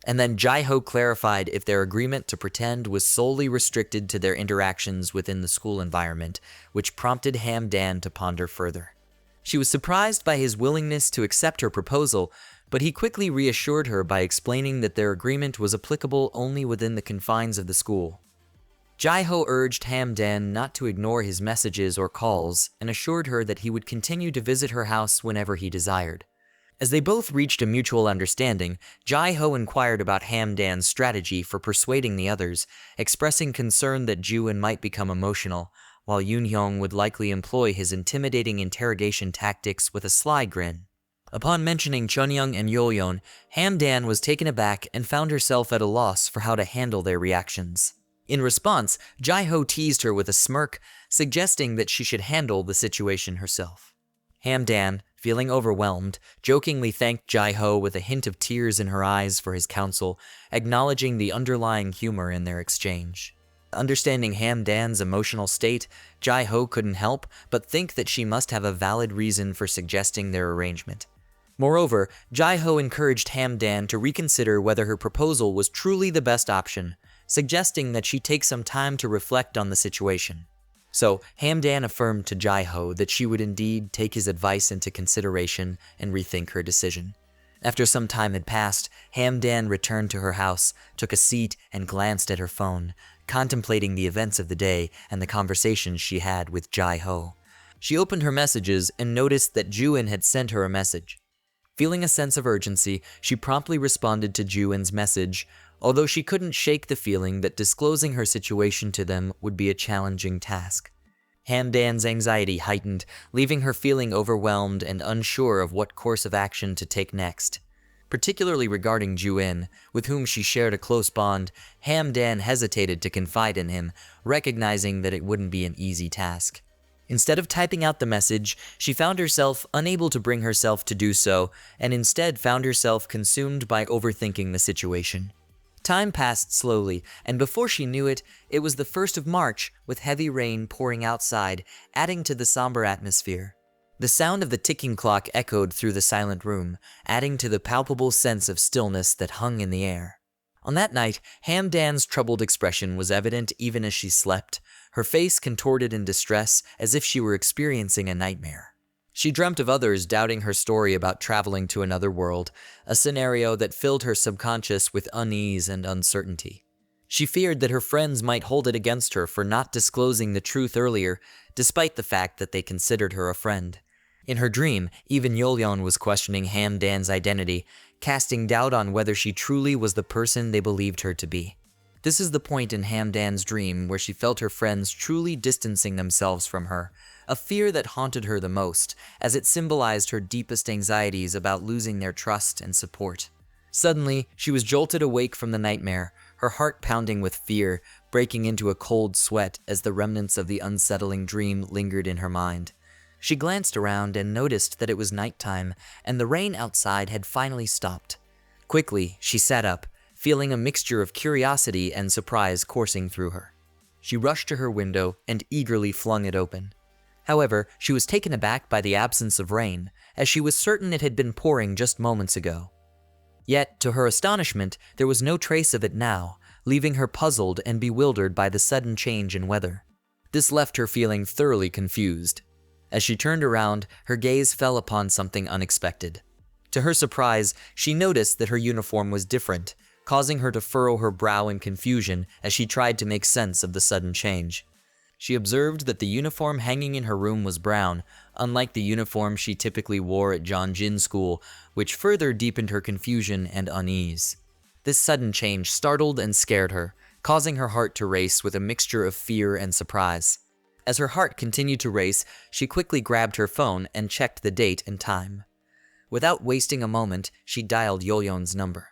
And then Jae-ho clarified if their agreement to pretend was solely restricted to their interactions within the school environment, which prompted Hamdan to ponder further. She was surprised by his willingness to accept her proposal, but he quickly reassured her by explaining that their agreement was applicable only within the confines of the school. Jae-ho urged Hamdan not to ignore his messages or calls and assured her that he would continue to visit her house whenever he desired. As they both reached a mutual understanding, Jae-ho inquired about Hamdan's strategy for persuading the others, expressing concern that Ju-in might become emotional, while Yoon-hyung would likely employ his intimidating interrogation tactics with a sly grin. Upon mentioning Chunyoung and Yeoryung, Hamdan was taken aback and found herself at a loss for how to handle their reactions. In response, Jae-ho teased her with a smirk, suggesting that she should handle the situation herself. Hamdan, feeling overwhelmed, jokingly thanked Jae-ho with a hint of tears in her eyes for his counsel, acknowledging the underlying humor in their exchange. Understanding Hamdan's emotional state, Jae-ho couldn't help but think that she must have a valid reason for suggesting their arrangement. Moreover, Jae-ho encouraged Hamdan to reconsider whether her proposal was truly the best option, suggesting that she take some time to reflect on the situation. So, Hamdan affirmed to Jae-ho that she would indeed take his advice into consideration and rethink her decision. After some time had passed, Hamdan returned to her house, took a seat, and glanced at her phone, contemplating the events of the day and the conversations she had with Jae-ho. She opened her messages and noticed that Ju-in had sent her a message. Feeling a sense of urgency, she promptly responded to Ju-in's message, although she couldn't shake the feeling that disclosing her situation to them would be a challenging task. Hamdan's anxiety heightened, leaving her feeling overwhelmed and unsure of what course of action to take next. Particularly regarding Ju-in, with whom she shared a close bond, Hamdan hesitated to confide in him, recognizing that it wouldn't be an easy task. Instead of typing out the message, she found herself unable to bring herself to do so, and instead found herself consumed by overthinking the situation. Time passed slowly, and before she knew it, it was the 1st of March, with heavy rain pouring outside, adding to the somber atmosphere. The sound of the ticking clock echoed through the silent room, adding to the palpable sense of stillness that hung in the air. On that night, Hamdan's troubled expression was evident even as she slept, her face contorted in distress as if she were experiencing a nightmare. She dreamt of others doubting her story about traveling to another world, a scenario that filled her subconscious with unease and uncertainty. She feared that her friends might hold it against her for not disclosing the truth earlier, despite the fact that they considered her a friend. In her dream, even Yeoryung was questioning Hamdan's identity, casting doubt on whether she truly was the person they believed her to be. This is the point in Hamdan's dream where she felt her friends truly distancing themselves from her, a fear that haunted her the most, as it symbolized her deepest anxieties about losing their trust and support. Suddenly, she was jolted awake from the nightmare, her heart pounding with fear, breaking into a cold sweat as the remnants of the unsettling dream lingered in her mind. She glanced around and noticed that it was nighttime, and the rain outside had finally stopped. Quickly, she sat up, feeling a mixture of curiosity and surprise coursing through her. She rushed to her window and eagerly flung it open. However, she was taken aback by the absence of rain, as she was certain it had been pouring just moments ago. Yet, to her astonishment, there was no trace of it now, leaving her puzzled and bewildered by the sudden change in weather. This left her feeling thoroughly confused. As she turned around, her gaze fell upon something unexpected. To her surprise, she noticed that her uniform was different, causing her to furrow her brow in confusion as she tried to make sense of the sudden change. She observed that the uniform hanging in her room was brown, unlike the uniform she typically wore at Jeonjin School, which further deepened her confusion and unease. This sudden change startled and scared her, causing her heart to race with a mixture of fear and surprise. As her heart continued to race, she quickly grabbed her phone and checked the date and time. Without wasting a moment, she dialed Yeoryung's number.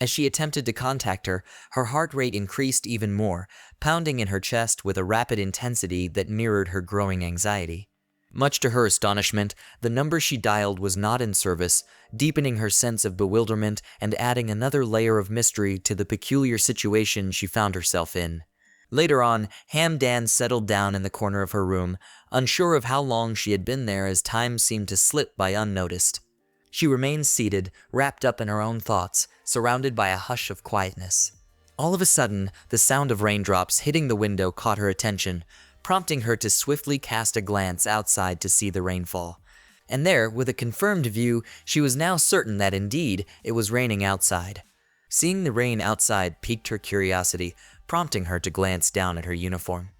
As she attempted to contact her, her heart rate increased even more, pounding in her chest with a rapid intensity that mirrored her growing anxiety. Much to her astonishment, the number she dialed was not in service, deepening her sense of bewilderment and adding another layer of mystery to the peculiar situation she found herself in. Later on, Hamdan settled down in the corner of her room, unsure of how long she had been there as time seemed to slip by unnoticed. She remained seated, wrapped up in her own thoughts, surrounded by a hush of quietness. All of a sudden, the sound of raindrops hitting the window caught her attention, prompting her to swiftly cast a glance outside to see the rainfall. And there, with a confirmed view, she was now certain that indeed it was raining outside. Seeing the rain outside piqued her curiosity, prompting her to glance down at her uniform.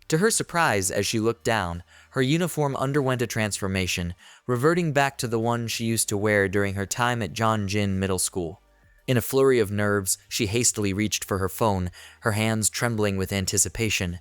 To her surprise, as she looked down, her uniform underwent a transformation, reverting back to the one she used to wear during her time at Jeonjin Middle School. In a flurry of nerves, she hastily reached for her phone, her hands trembling with anticipation.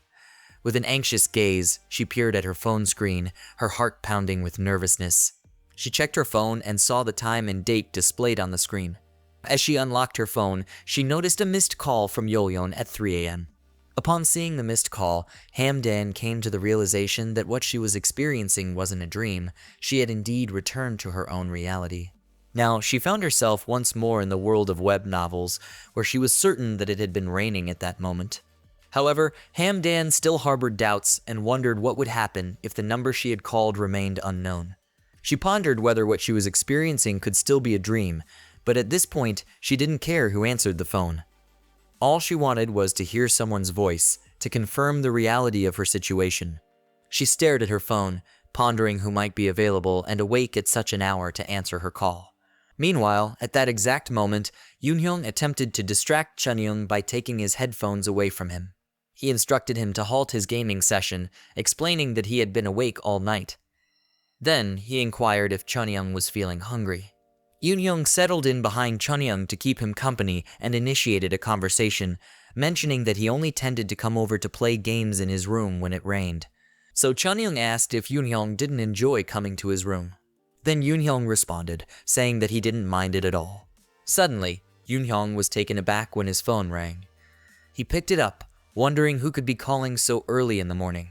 With an anxious gaze, she peered at her phone screen, her heart pounding with nervousness. She checked her phone and saw the time and date displayed on the screen. As she unlocked her phone, she noticed a missed call from Yeoryung at 3 a.m. Upon seeing the missed call, Hamdan came to the realization that what she was experiencing wasn't a dream. She had indeed returned to her own reality. Now, she found herself once more in the world of web novels, where she was certain that it had been raining at that moment. However, Hamdan still harbored doubts and wondered what would happen if the number she had called remained unknown. She pondered whether what she was experiencing could still be a dream, but at this point, she didn't care who answered the phone. All she wanted was to hear someone's voice, to confirm the reality of her situation. She stared at her phone, pondering who might be available and awake at such an hour to answer her call. Meanwhile, at that exact moment, Yeoryung attempted to distract Chunyoung by taking his headphones away from him. He instructed him to halt his gaming session, explaining that he had been awake all night. Then, he inquired if Chunyoung was feeling hungry. Yeoryung settled in behind Chunyoung to keep him company and initiated a conversation, mentioning that he only tended to come over to play games in his room when it rained. So Chunyoung asked if Yeoryung didn't enjoy coming to his room. Then Yeoryung responded, saying that he didn't mind it at all. Suddenly, Yeoryung was taken aback when his phone rang. He picked it up, wondering who could be calling so early in the morning.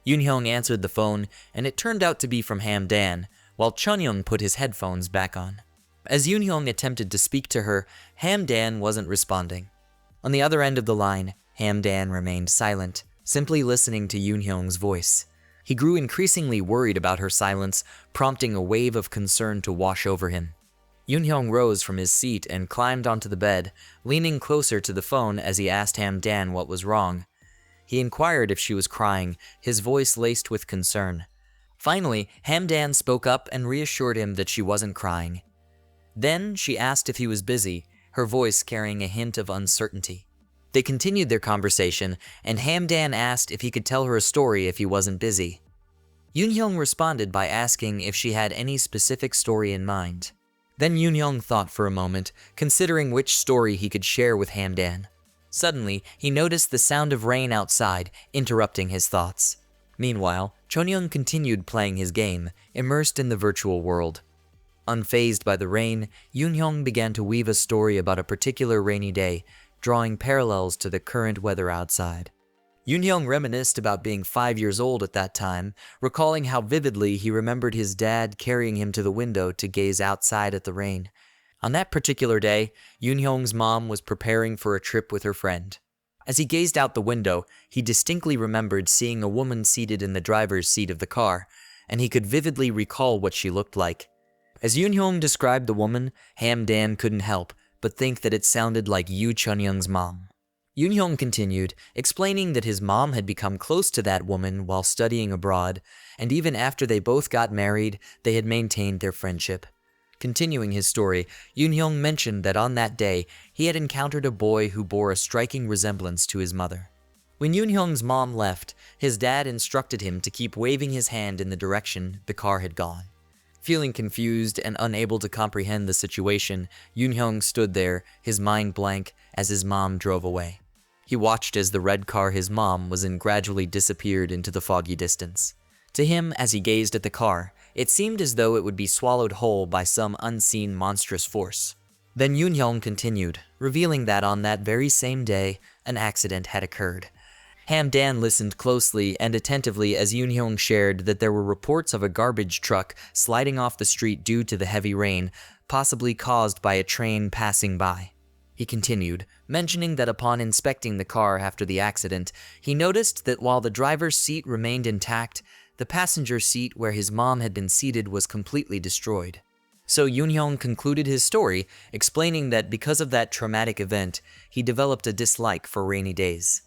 Yeoryung answered the phone, and it turned out to be from Hamdan, while Chunyoung put his headphones back on. As Yeoryung attempted to speak to her, Hamdan wasn't responding. On the other end of the line, Hamdan remained silent, simply listening to Yeoryung's voice. He grew increasingly worried about her silence, prompting a wave of concern to wash over him. Yoonhyung rose from his seat and climbed onto the bed, leaning closer to the phone as he asked Hamdan what was wrong. He inquired if she was crying, his voice laced with concern. Finally, Hamdan spoke up and reassured him that she wasn't crying. Then she asked if he was busy, her voice carrying a hint of uncertainty. They continued their conversation, and Hamdan asked if he could tell her a story if he wasn't busy. Yoonhyung responded by asking if she had any specific story in mind. Then Yoonhyung thought for a moment, considering which story he could share with Hamdan. Suddenly, he noticed the sound of rain outside, interrupting his thoughts. Meanwhile, Chonyoung continued playing his game, immersed in the virtual world. Unfazed by the rain, Yoonhyung began to weave a story about a particular rainy day, drawing parallels to the current weather outside. Yoonhyung reminisced about being 5 years old at that time, recalling how vividly he remembered his dad carrying him to the window to gaze outside at the rain. On that particular day, Yoonhyung's mom was preparing for a trip with her friend. As he gazed out the window, he distinctly remembered seeing a woman seated in the driver's seat of the car, and he could vividly recall what she looked like. As Yoonhyung described the woman, Hamdan couldn't help but think that it sounded like Yoo Chunyoung's mom. Yoonhyung continued, explaining that his mom had become close to that woman while studying abroad, and even after they both got married, they had maintained their friendship. Continuing his story, Yoonhyung mentioned that on that day, he had encountered a boy who bore a striking resemblance to his mother. When Yoonhyung's mom left, his dad instructed him to keep waving his hand in the direction the car had gone. Feeling confused and unable to comprehend the situation, Yoonhyung stood there, his mind blank, as his mom drove away. He watched as the red car his mom was in gradually disappeared into the foggy distance. To him, as he gazed at the car, it seemed as though it would be swallowed whole by some unseen monstrous force. Then Yoonhyung continued, revealing that on that very same day, an accident had occurred. Hamdan listened closely and attentively as Yoonhyung shared that there were reports of a garbage truck sliding off the street due to the heavy rain, possibly caused by a train passing by. He continued, mentioning that upon inspecting the car after the accident, he noticed that while the driver's seat remained intact, the passenger seat where his mom had been seated was completely destroyed. So Yoonhyung concluded his story, explaining that because of that traumatic event, he developed a dislike for rainy days.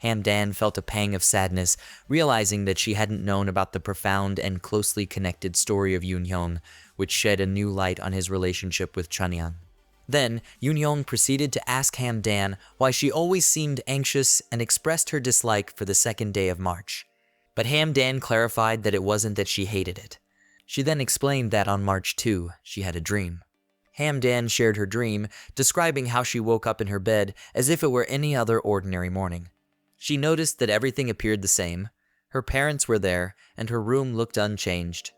Hamdan felt a pang of sadness, realizing that she hadn't known about the profound and closely connected story of Yoonhyung, which shed a new light on his relationship with Chunyoung. Then, Yoonhyung proceeded to ask Hamdan why she always seemed anxious and expressed her dislike for the second day of March. But Hamdan clarified that it wasn't that she hated it. She then explained that on March 2, she had a dream. Hamdan shared her dream, describing how she woke up in her bed as if it were any other ordinary morning. She noticed that everything appeared the same. Her parents were there, and her room looked unchanged.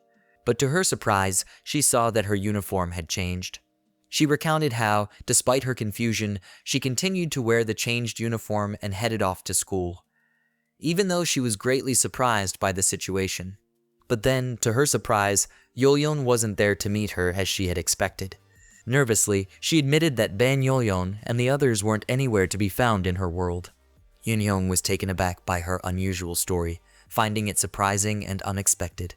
But to her surprise, she saw that her uniform had changed. She recounted how, despite her confusion, she continued to wear the changed uniform and headed off to school, even though she was greatly surprised by the situation. But then, to her surprise, Yeoryung wasn't there to meet her as she had expected. Nervously, she admitted that Ban Yeoryung and the others weren't anywhere to be found in her world. Yoonhyung was taken aback by her unusual story, finding it surprising and unexpected.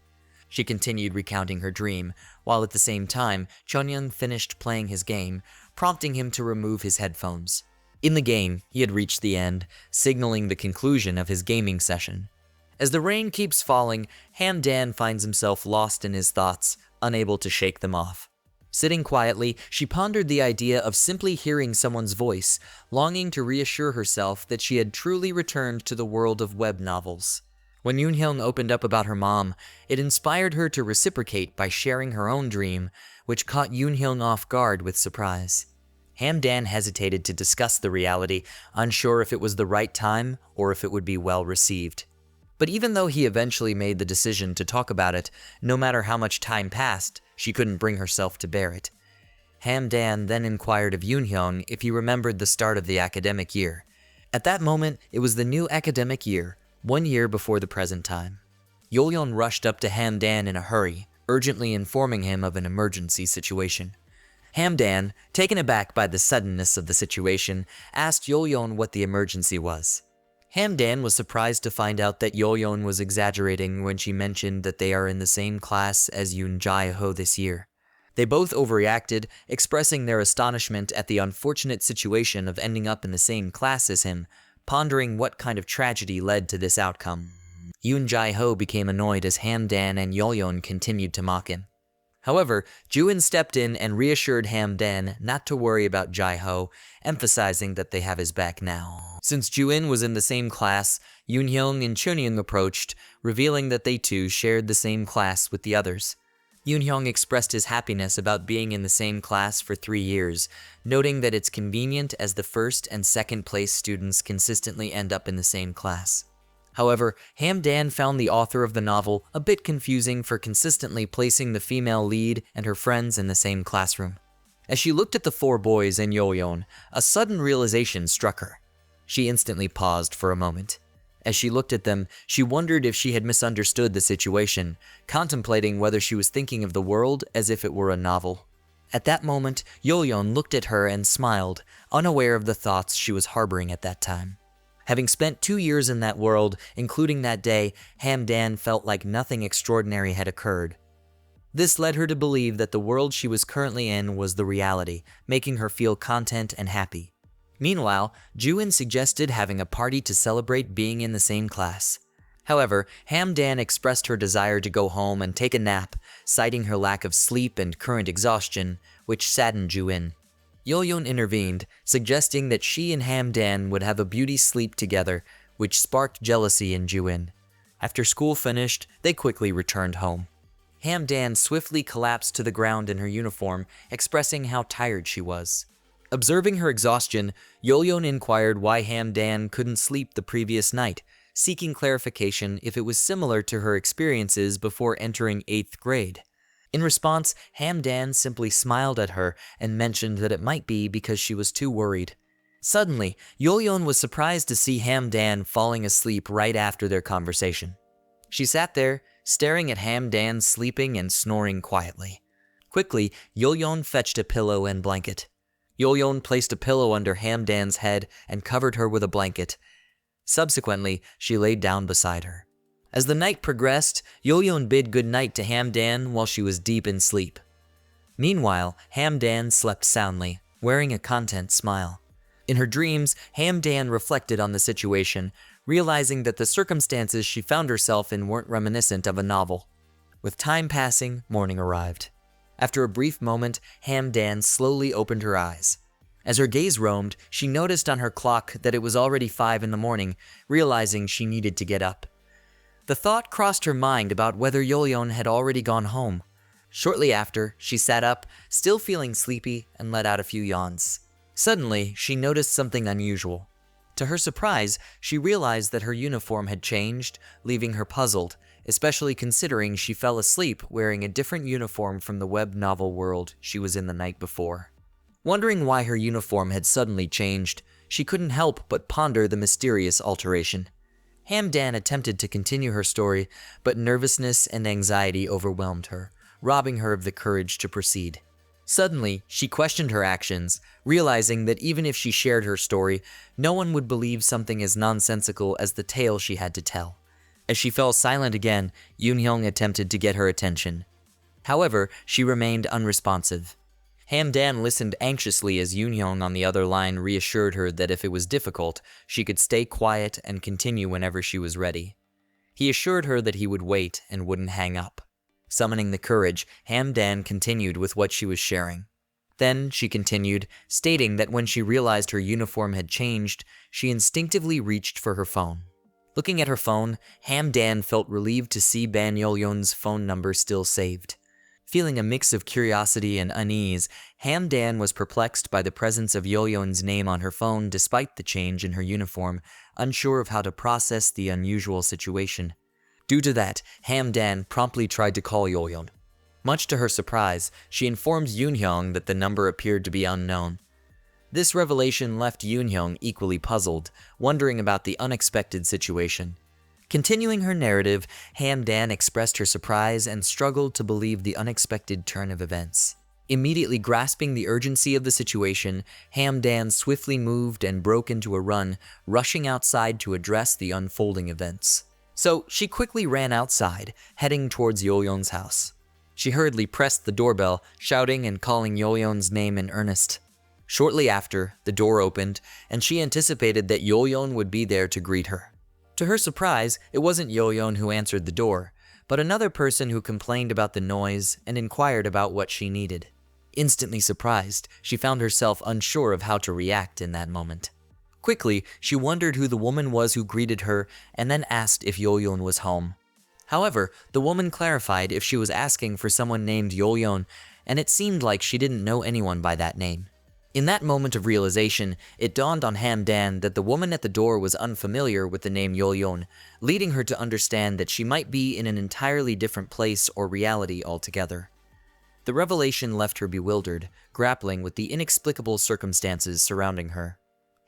She continued recounting her dream, while at the same time, Chunyoung finished playing his game, prompting him to remove his headphones. In the game, he had reached the end, signaling the conclusion of his gaming session. As the rain keeps falling, Hamdan finds himself lost in his thoughts, unable to shake them off. Sitting quietly, she pondered the idea of simply hearing someone's voice, longing to reassure herself that she had truly returned to the world of web novels. When Yoonhyung opened up about her mom, it inspired her to reciprocate by sharing her own dream, which caught Yoonhyung off guard with surprise. Hamdan hesitated to discuss the reality, unsure if it was the right time or if it would be well received. But even though he eventually made the decision to talk about it, no matter how much time passed, she couldn't bring herself to bear it. Hamdan then inquired of Yoonhyung if he remembered the start of the academic year. At that moment, it was the new academic year, 1 year before the present time. Yeoryung rushed up to Hamdan in a hurry, urgently informing him of an emergency situation. Hamdan, taken aback by the suddenness of the situation, asked Yeoryung what the emergency was. Hamdan was surprised to find out that Yeoryung was exaggerating when she mentioned that they are in the same class as Yoon Jae-ho this year. They both overreacted, expressing their astonishment at the unfortunate situation of ending up in the same class as him, pondering what kind of tragedy led to this outcome. Yoon Jae-ho became annoyed as Hamdan and Yeoryung continued to mock him. However, Joo-in stepped in and reassured Hamdan not to worry about Jae-ho, emphasizing that they have his back now. Since Joo-in was in the same class, Yoon-hyung and Chun-young approached, revealing that they too shared the same class with the others. Yoon-hyung expressed his happiness about being in the same class for 3 years, noting that it's convenient as the first and second place students consistently end up in the same class. However, Hamdan found the author of the novel a bit confusing for consistently placing the female lead and her friends in the same classroom. As she looked at the 4 boys and Yeoryung, a sudden realization struck her. She instantly paused for a moment. As she looked at them, she wondered if she had misunderstood the situation, contemplating whether she was thinking of the world as if it were a novel. At that moment, Yeoryung looked at her and smiled, unaware of the thoughts she was harboring at that time. Having spent 2 years in that world, including that day, Hamdan felt like nothing extraordinary had occurred. This led her to believe that the world she was currently in was the reality, making her feel content and happy. Meanwhile, Joo-in suggested having a party to celebrate being in the same class. However, Hamdan expressed her desire to go home and take a nap, citing her lack of sleep and current exhaustion, which saddened Joo-in. Yeoryung intervened, suggesting that she and Hamdan would have a beauty sleep together, which sparked jealousy in Joo-in. After school finished, they quickly returned home. Hamdan swiftly collapsed to the ground in her uniform, expressing how tired she was. Observing her exhaustion, Yeoryung inquired why Hamdan couldn't sleep the previous night, seeking clarification if it was similar to her experiences before entering 8th grade. In response, Hamdan simply smiled at her and mentioned that it might be because she was too worried. Suddenly, Yeoryung was surprised to see Hamdan falling asleep right after their conversation. She sat there, staring at Hamdan sleeping and snoring quietly. Quickly, Yeoryung fetched a pillow and blanket. Yeoryung placed a pillow under Hamdan's head and covered her with a blanket. Subsequently, she laid down beside her. As the night progressed, Yeoryung bid goodnight to Hamdan while she was deep in sleep. Meanwhile, Hamdan slept soundly, wearing a content smile. In her dreams, Hamdan reflected on the situation, realizing that the circumstances she found herself in weren't reminiscent of a novel. With time passing, morning arrived. After a brief moment, Hamdan slowly opened her eyes. As her gaze roamed, she noticed on her clock that it was already 5 in the morning, realizing she needed to get up. The thought crossed her mind about whether Yeoryung had already gone home. Shortly after, she sat up, still feeling sleepy, and let out a few yawns. Suddenly, she noticed something unusual. To her surprise, she realized that her uniform had changed, leaving her puzzled, especially considering she fell asleep wearing a different uniform from the web novel world she was in the night before. Wondering why her uniform had suddenly changed, she couldn't help but ponder the mysterious alteration. Hamdan attempted to continue her story, but nervousness and anxiety overwhelmed her, robbing her of the courage to proceed. Suddenly, she questioned her actions, realizing that even if she shared her story, no one would believe something as nonsensical as the tale she had to tell. As she fell silent again, Yoon-hyung attempted to get her attention. However, she remained unresponsive. Hamdan listened anxiously as Yoon-hyung on the other line reassured her that if it was difficult, she could stay quiet and continue whenever she was ready. He assured her that he would wait and wouldn't hang up. Summoning the courage, Hamdan continued with what she was sharing. Then she continued, stating that when she realized her uniform had changed, she instinctively reached for her phone. Looking at her phone, Hamdan felt relieved to see Ban Yeoryung's phone number still saved. Feeling a mix of curiosity and unease, Hamdan was perplexed by the presence of Yeoryung's name on her phone despite the change in her uniform, unsure of how to process the unusual situation. Due to that, Hamdan promptly tried to call Yeoryung. Much to her surprise, she informed Yoon-hyung that the number appeared to be unknown. This revelation left Yoon-hyung equally puzzled, wondering about the unexpected situation. Continuing her narrative, Hamdan expressed her surprise and struggled to believe the unexpected turn of events. Immediately grasping the urgency of the situation, Hamdan swiftly moved and broke into a run, rushing outside to address the unfolding events. So she quickly ran outside, heading towards Yeoryung's house. She hurriedly pressed the doorbell, shouting and calling Yeoryung's name in earnest. Shortly after, the door opened, and she anticipated that Yeoryung would be there to greet her. To her surprise, it wasn't Yeoryung who answered the door, but another person who complained about the noise and inquired about what she needed. Instantly surprised, she found herself unsure of how to react in that moment. Quickly, she wondered who the woman was who greeted her and then asked if Yeoryung was home. However, the woman clarified if she was asking for someone named Yeoryung, and it seemed like she didn't know anyone by that name. In that moment of realization, it dawned on Hamdan that the woman at the door was unfamiliar with the name Yeoryung, leading her to understand that she might be in an entirely different place or reality altogether. The revelation left her bewildered, grappling with the inexplicable circumstances surrounding her.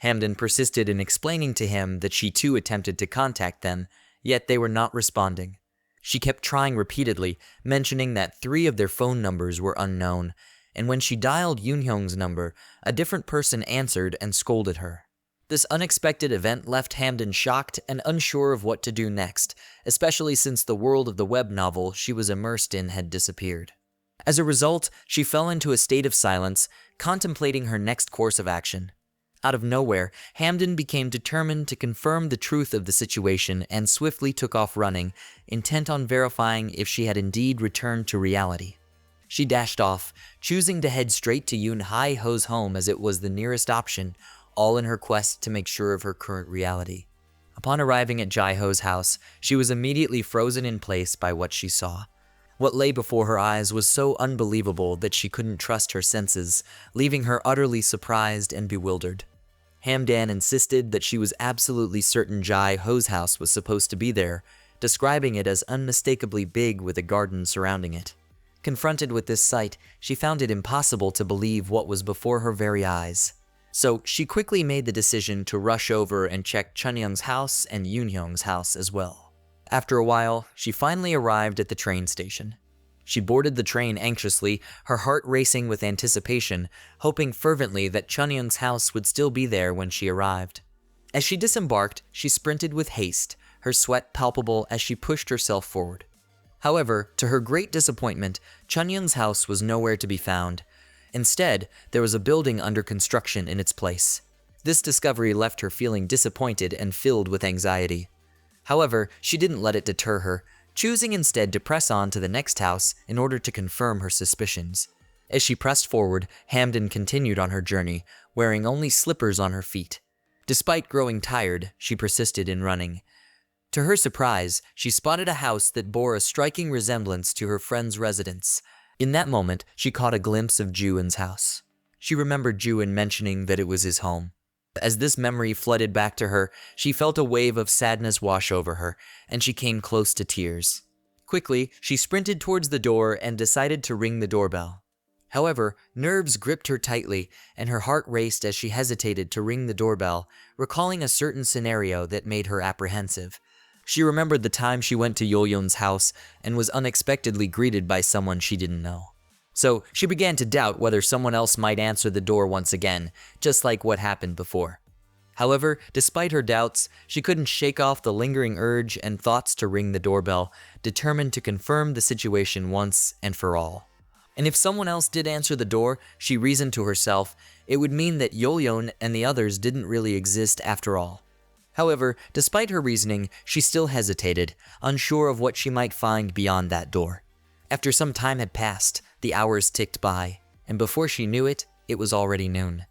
Hamdan persisted in explaining to him that she too attempted to contact them, yet they were not responding. She kept trying repeatedly, mentioning that 3 of their phone numbers were unknown, and when she dialed Yoonhyung's number, a different person answered and scolded her. This unexpected event left Hamdan shocked and unsure of what to do next, especially since the world of the web novel she was immersed in had disappeared. As a result, she fell into a state of silence, contemplating her next course of action. Out of nowhere, Hamdan became determined to confirm the truth of the situation and swiftly took off running, intent on verifying if she had indeed returned to reality. She dashed off, choosing to head straight to Yoon Hae-ho's home as it was the nearest option, all in her quest to make sure of her current reality. Upon arriving at Jae-ho's house, she was immediately frozen in place by what she saw. What lay before her eyes was so unbelievable that she couldn't trust her senses, leaving her utterly surprised and bewildered. Hamdan insisted that she was absolutely certain Jae-ho's house was supposed to be there, describing it as unmistakably big with a garden surrounding it. Confronted with this sight, she found it impossible to believe what was before her very eyes. So she quickly made the decision to rush over and check Chunyoung's house and Yoonhyung's house as well. After a while, she finally arrived at the train station. She boarded the train anxiously, her heart racing with anticipation, hoping fervently that Chunyoung's house would still be there when she arrived. As she disembarked, she sprinted with haste, her sweat palpable as she pushed herself forward. However, to her great disappointment, Chunyoung's house was nowhere to be found. Instead, there was a building under construction in its place. This discovery left her feeling disappointed and filled with anxiety. However, she didn't let it deter her, choosing instead to press on to the next house in order to confirm her suspicions. As she pressed forward, Hamdan continued on her journey, wearing only slippers on her feet. Despite growing tired, she persisted in running. To her surprise, she spotted a house that bore a striking resemblance to her friend's residence. In that moment, she caught a glimpse of Juin's house. She remembered Juin mentioning that it was his home. As this memory flooded back to her, she felt a wave of sadness wash over her, and she came close to tears. Quickly, she sprinted towards the door and decided to ring the doorbell. However, nerves gripped her tightly, and her heart raced as she hesitated to ring the doorbell, recalling a certain scenario that made her apprehensive. She remembered the time she went to Yeoryung's house and was unexpectedly greeted by someone she didn't know. So she began to doubt whether someone else might answer the door once again, just like what happened before. However, despite her doubts, she couldn't shake off the lingering urge and thoughts to ring the doorbell, determined to confirm the situation once and for all. And if someone else did answer the door, she reasoned to herself, it would mean that Yeoryung and the others didn't really exist after all. However, despite her reasoning, she still hesitated, unsure of what she might find beyond that door. After some time had passed, the hours ticked by, and before she knew it, it was already noon.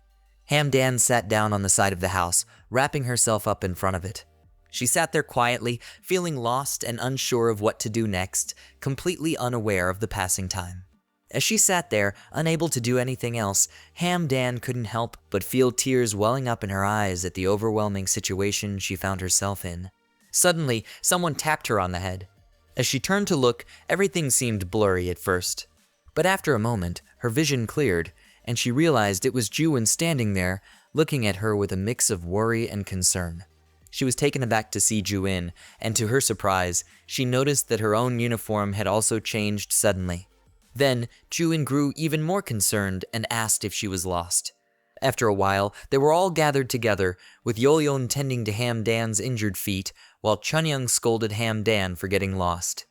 Hamdan sat down on the side of the house, wrapping herself up in front of it. She sat there quietly, feeling lost and unsure of what to do next, completely unaware of the passing time. As she sat there, unable to do anything else, Hamdan couldn't help but feel tears welling up in her eyes at the overwhelming situation she found herself in. Suddenly, someone tapped her on the head. As she turned to look, everything seemed blurry at first. But after a moment, her vision cleared, and she realized it was Juin standing there, looking at her with a mix of worry and concern. She was taken aback to see Juin, and to her surprise, she noticed that her own uniform had also changed suddenly. Then, Juin grew even more concerned and asked if she was lost. After a while, they were all gathered together, with Yeoryung tending to Hamdan's injured feet, while Chunyoung scolded Hamdan for getting lost.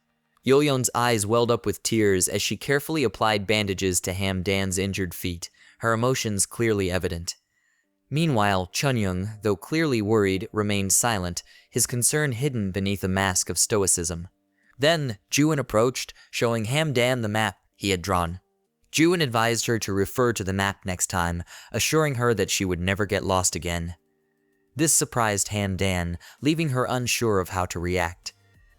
Yeoryung's eyes welled up with tears as she carefully applied bandages to Hamdan's injured feet, her emotions clearly evident. Meanwhile, Chunyoung, though clearly worried, remained silent, his concern hidden beneath a mask of stoicism. Then, Juin approached, showing Hamdan the map he had drawn. Juin advised her to refer to the map next time, assuring her that she would never get lost again. This surprised Hamdan, leaving her unsure of how to react.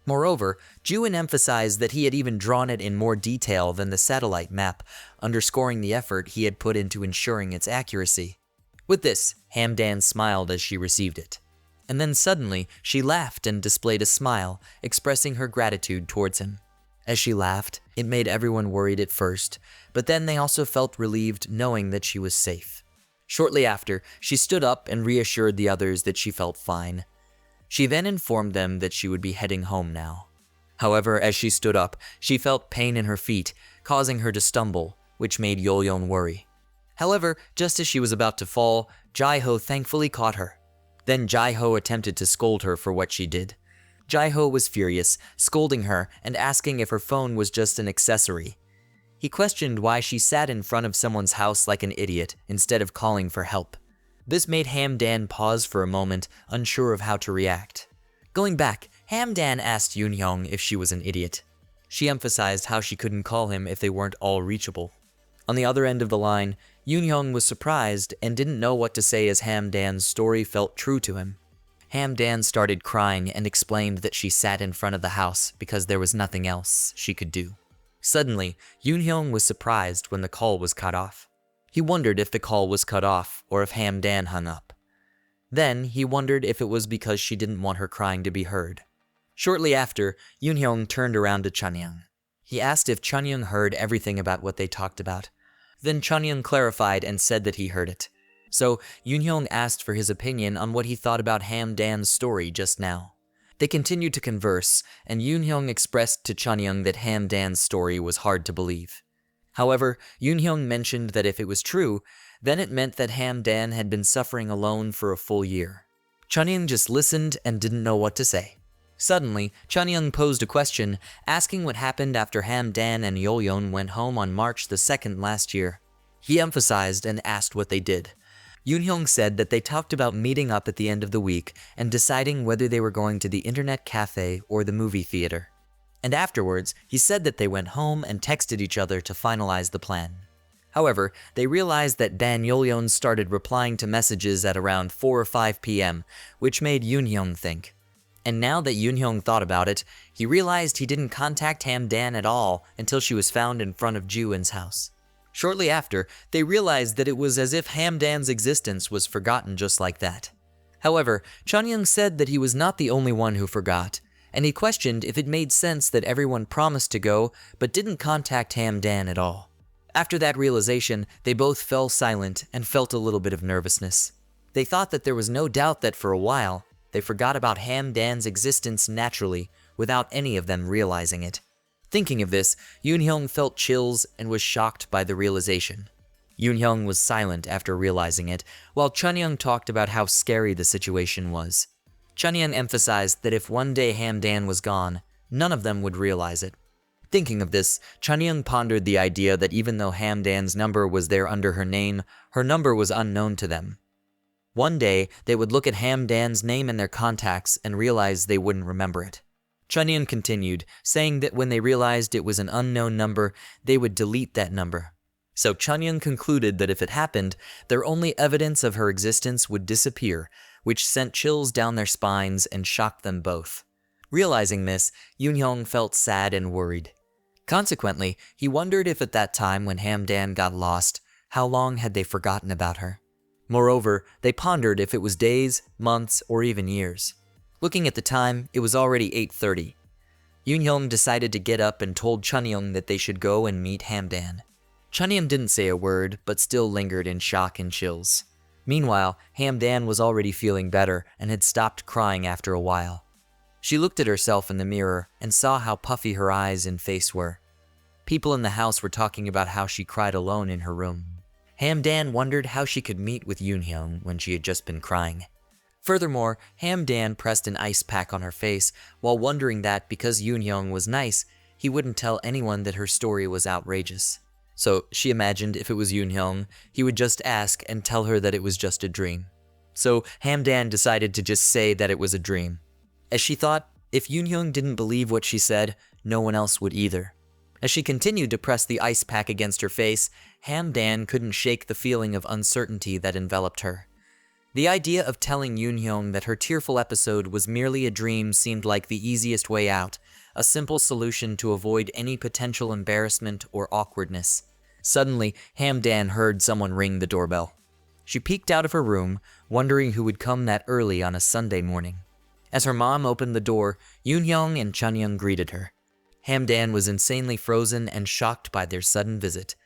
Moreover, Juin emphasized that he had even drawn it in more detail than the satellite map, underscoring the effort he had put into ensuring its accuracy. With this, Hamdan smiled as she received it. And then suddenly, she laughed and displayed a smile, expressing her gratitude towards him. As she laughed, it made everyone worried at first, but then they also felt relieved knowing that she was safe. Shortly after, she stood up and reassured the others that she felt fine. She then informed them that she would be heading home now. However, as she stood up, she felt pain in her feet, causing her to stumble, which made Yeoryung worry. However, just as she was about to fall, Jaiho thankfully caught her. Then Jaiho attempted to scold her for what she did. Jaiho was furious, scolding her and asking if her phone was just an accessory. He questioned why she sat in front of someone's house like an idiot instead of calling for help. This made Hamdan pause for a moment, unsure of how to react. Going back, Hamdan asked Yeoryung if she was an idiot. She emphasized how she couldn't call him if they weren't all reachable. On the other end of the line, Yeoryung was surprised and didn't know what to say as Hamdan's story felt true to him. Hamdan started crying and explained that she sat in front of the house because there was nothing else she could do. Suddenly, Yeoryung was surprised when the call was cut off. He wondered if the call was cut off or if Hamdan hung up. Then, he wondered if it was because she didn't want her crying to be heard. Shortly after, Yeoryung turned around to Chunyoung. He asked if Chunyoung heard everything about what they talked about. Then Chunyoung clarified and said that he heard it. So, Yeoryung asked for his opinion on what he thought about Hamdan's story just now. They continued to converse, and Yeoryung expressed to Chunyoung that Hamdan's story was hard to believe. However, Yeoryung mentioned that if it was true, then it meant that Hamdan had been suffering alone for a full year. Chunyoung just listened and didn't know what to say. Suddenly, Chunyoung posed a question, asking what happened after Hamdan and Yeoryung went home on March the 2nd last year. He emphasized and asked what they did. Yeoryung said that they talked about meeting up at the end of the week and deciding whether they were going to the internet cafe or the movie theater. And afterwards, he said that they went home and texted each other to finalize the plan. However, they realized that Yeoryung started replying to messages at around 4 or 5 p.m., which made Yeoryung think. And now that Yeoryung thought about it, he realized he didn't contact Hamdan at all until she was found in front of Juin's house. Shortly after, they realized that it was as if Hamdan's existence was forgotten just like that. However, Chunyoung said that he was not the only one who forgot, and he questioned if it made sense that everyone promised to go but didn't contact Hamdan at all. After that realization, they both fell silent and felt a little bit of nervousness. They thought that there was no doubt that for a while, they forgot about Hamdan's existence naturally, without any of them realizing it. Thinking of this, Yeoryung felt chills and was shocked by the realization. Yeoryung was silent after realizing it, while Chunyoung talked about how scary the situation was. Chunyoung emphasized that if one day Hamdan was gone, none of them would realize it. Thinking of this, Chunyoung pondered the idea that even though Hamdan's number was there under her name, her number was unknown to them. One day, they would look at Hamdan's name in their contacts and realize they wouldn't remember it. Chunyoung continued, saying that when they realized it was an unknown number, they would delete that number. So Chunyoung concluded that if it happened, their only evidence of her existence would disappear, which sent chills down their spines and shocked them both. Realizing this, Yeoryung felt sad and worried. Consequently, he wondered if at that time when Hamdan got lost, how long had they forgotten about her? Moreover, they pondered if it was days, months, or even years. Looking at the time, it was already 8:30. Yeoryung decided to get up and told Chunyoung that they should go and meet Hamdan. Chunyoung didn't say a word, but still lingered in shock and chills. Meanwhile, Hamdan was already feeling better and had stopped crying after a while. She looked at herself in the mirror and saw how puffy her eyes and face were. People in the house were talking about how she cried alone in her room. Hamdan wondered how she could meet with Yoonhyung when she had just been crying. Furthermore, Hamdan pressed an ice pack on her face while wondering that because Yoonhyung was nice, he wouldn't tell anyone that her story was outrageous. So she imagined if it was Yoonhyung, he would just ask and tell her that it was just a dream. So Hamdan decided to just say that it was a dream. As she thought, if Yoonhyung didn't believe what she said, no one else would either. As she continued to press the ice pack against her face, Hamdan couldn't shake the feeling of uncertainty that enveloped her. The idea of telling Yoonhyung that her tearful episode was merely a dream seemed like the easiest way out, a simple solution to avoid any potential embarrassment or awkwardness. Suddenly, Hamdan heard someone ring the doorbell. She peeked out of her room, wondering who would come that early on a Sunday morning. As her mom opened the door, Yoonhyung and Chunyoung greeted her. Hamdan was insanely frozen and shocked by their sudden visit.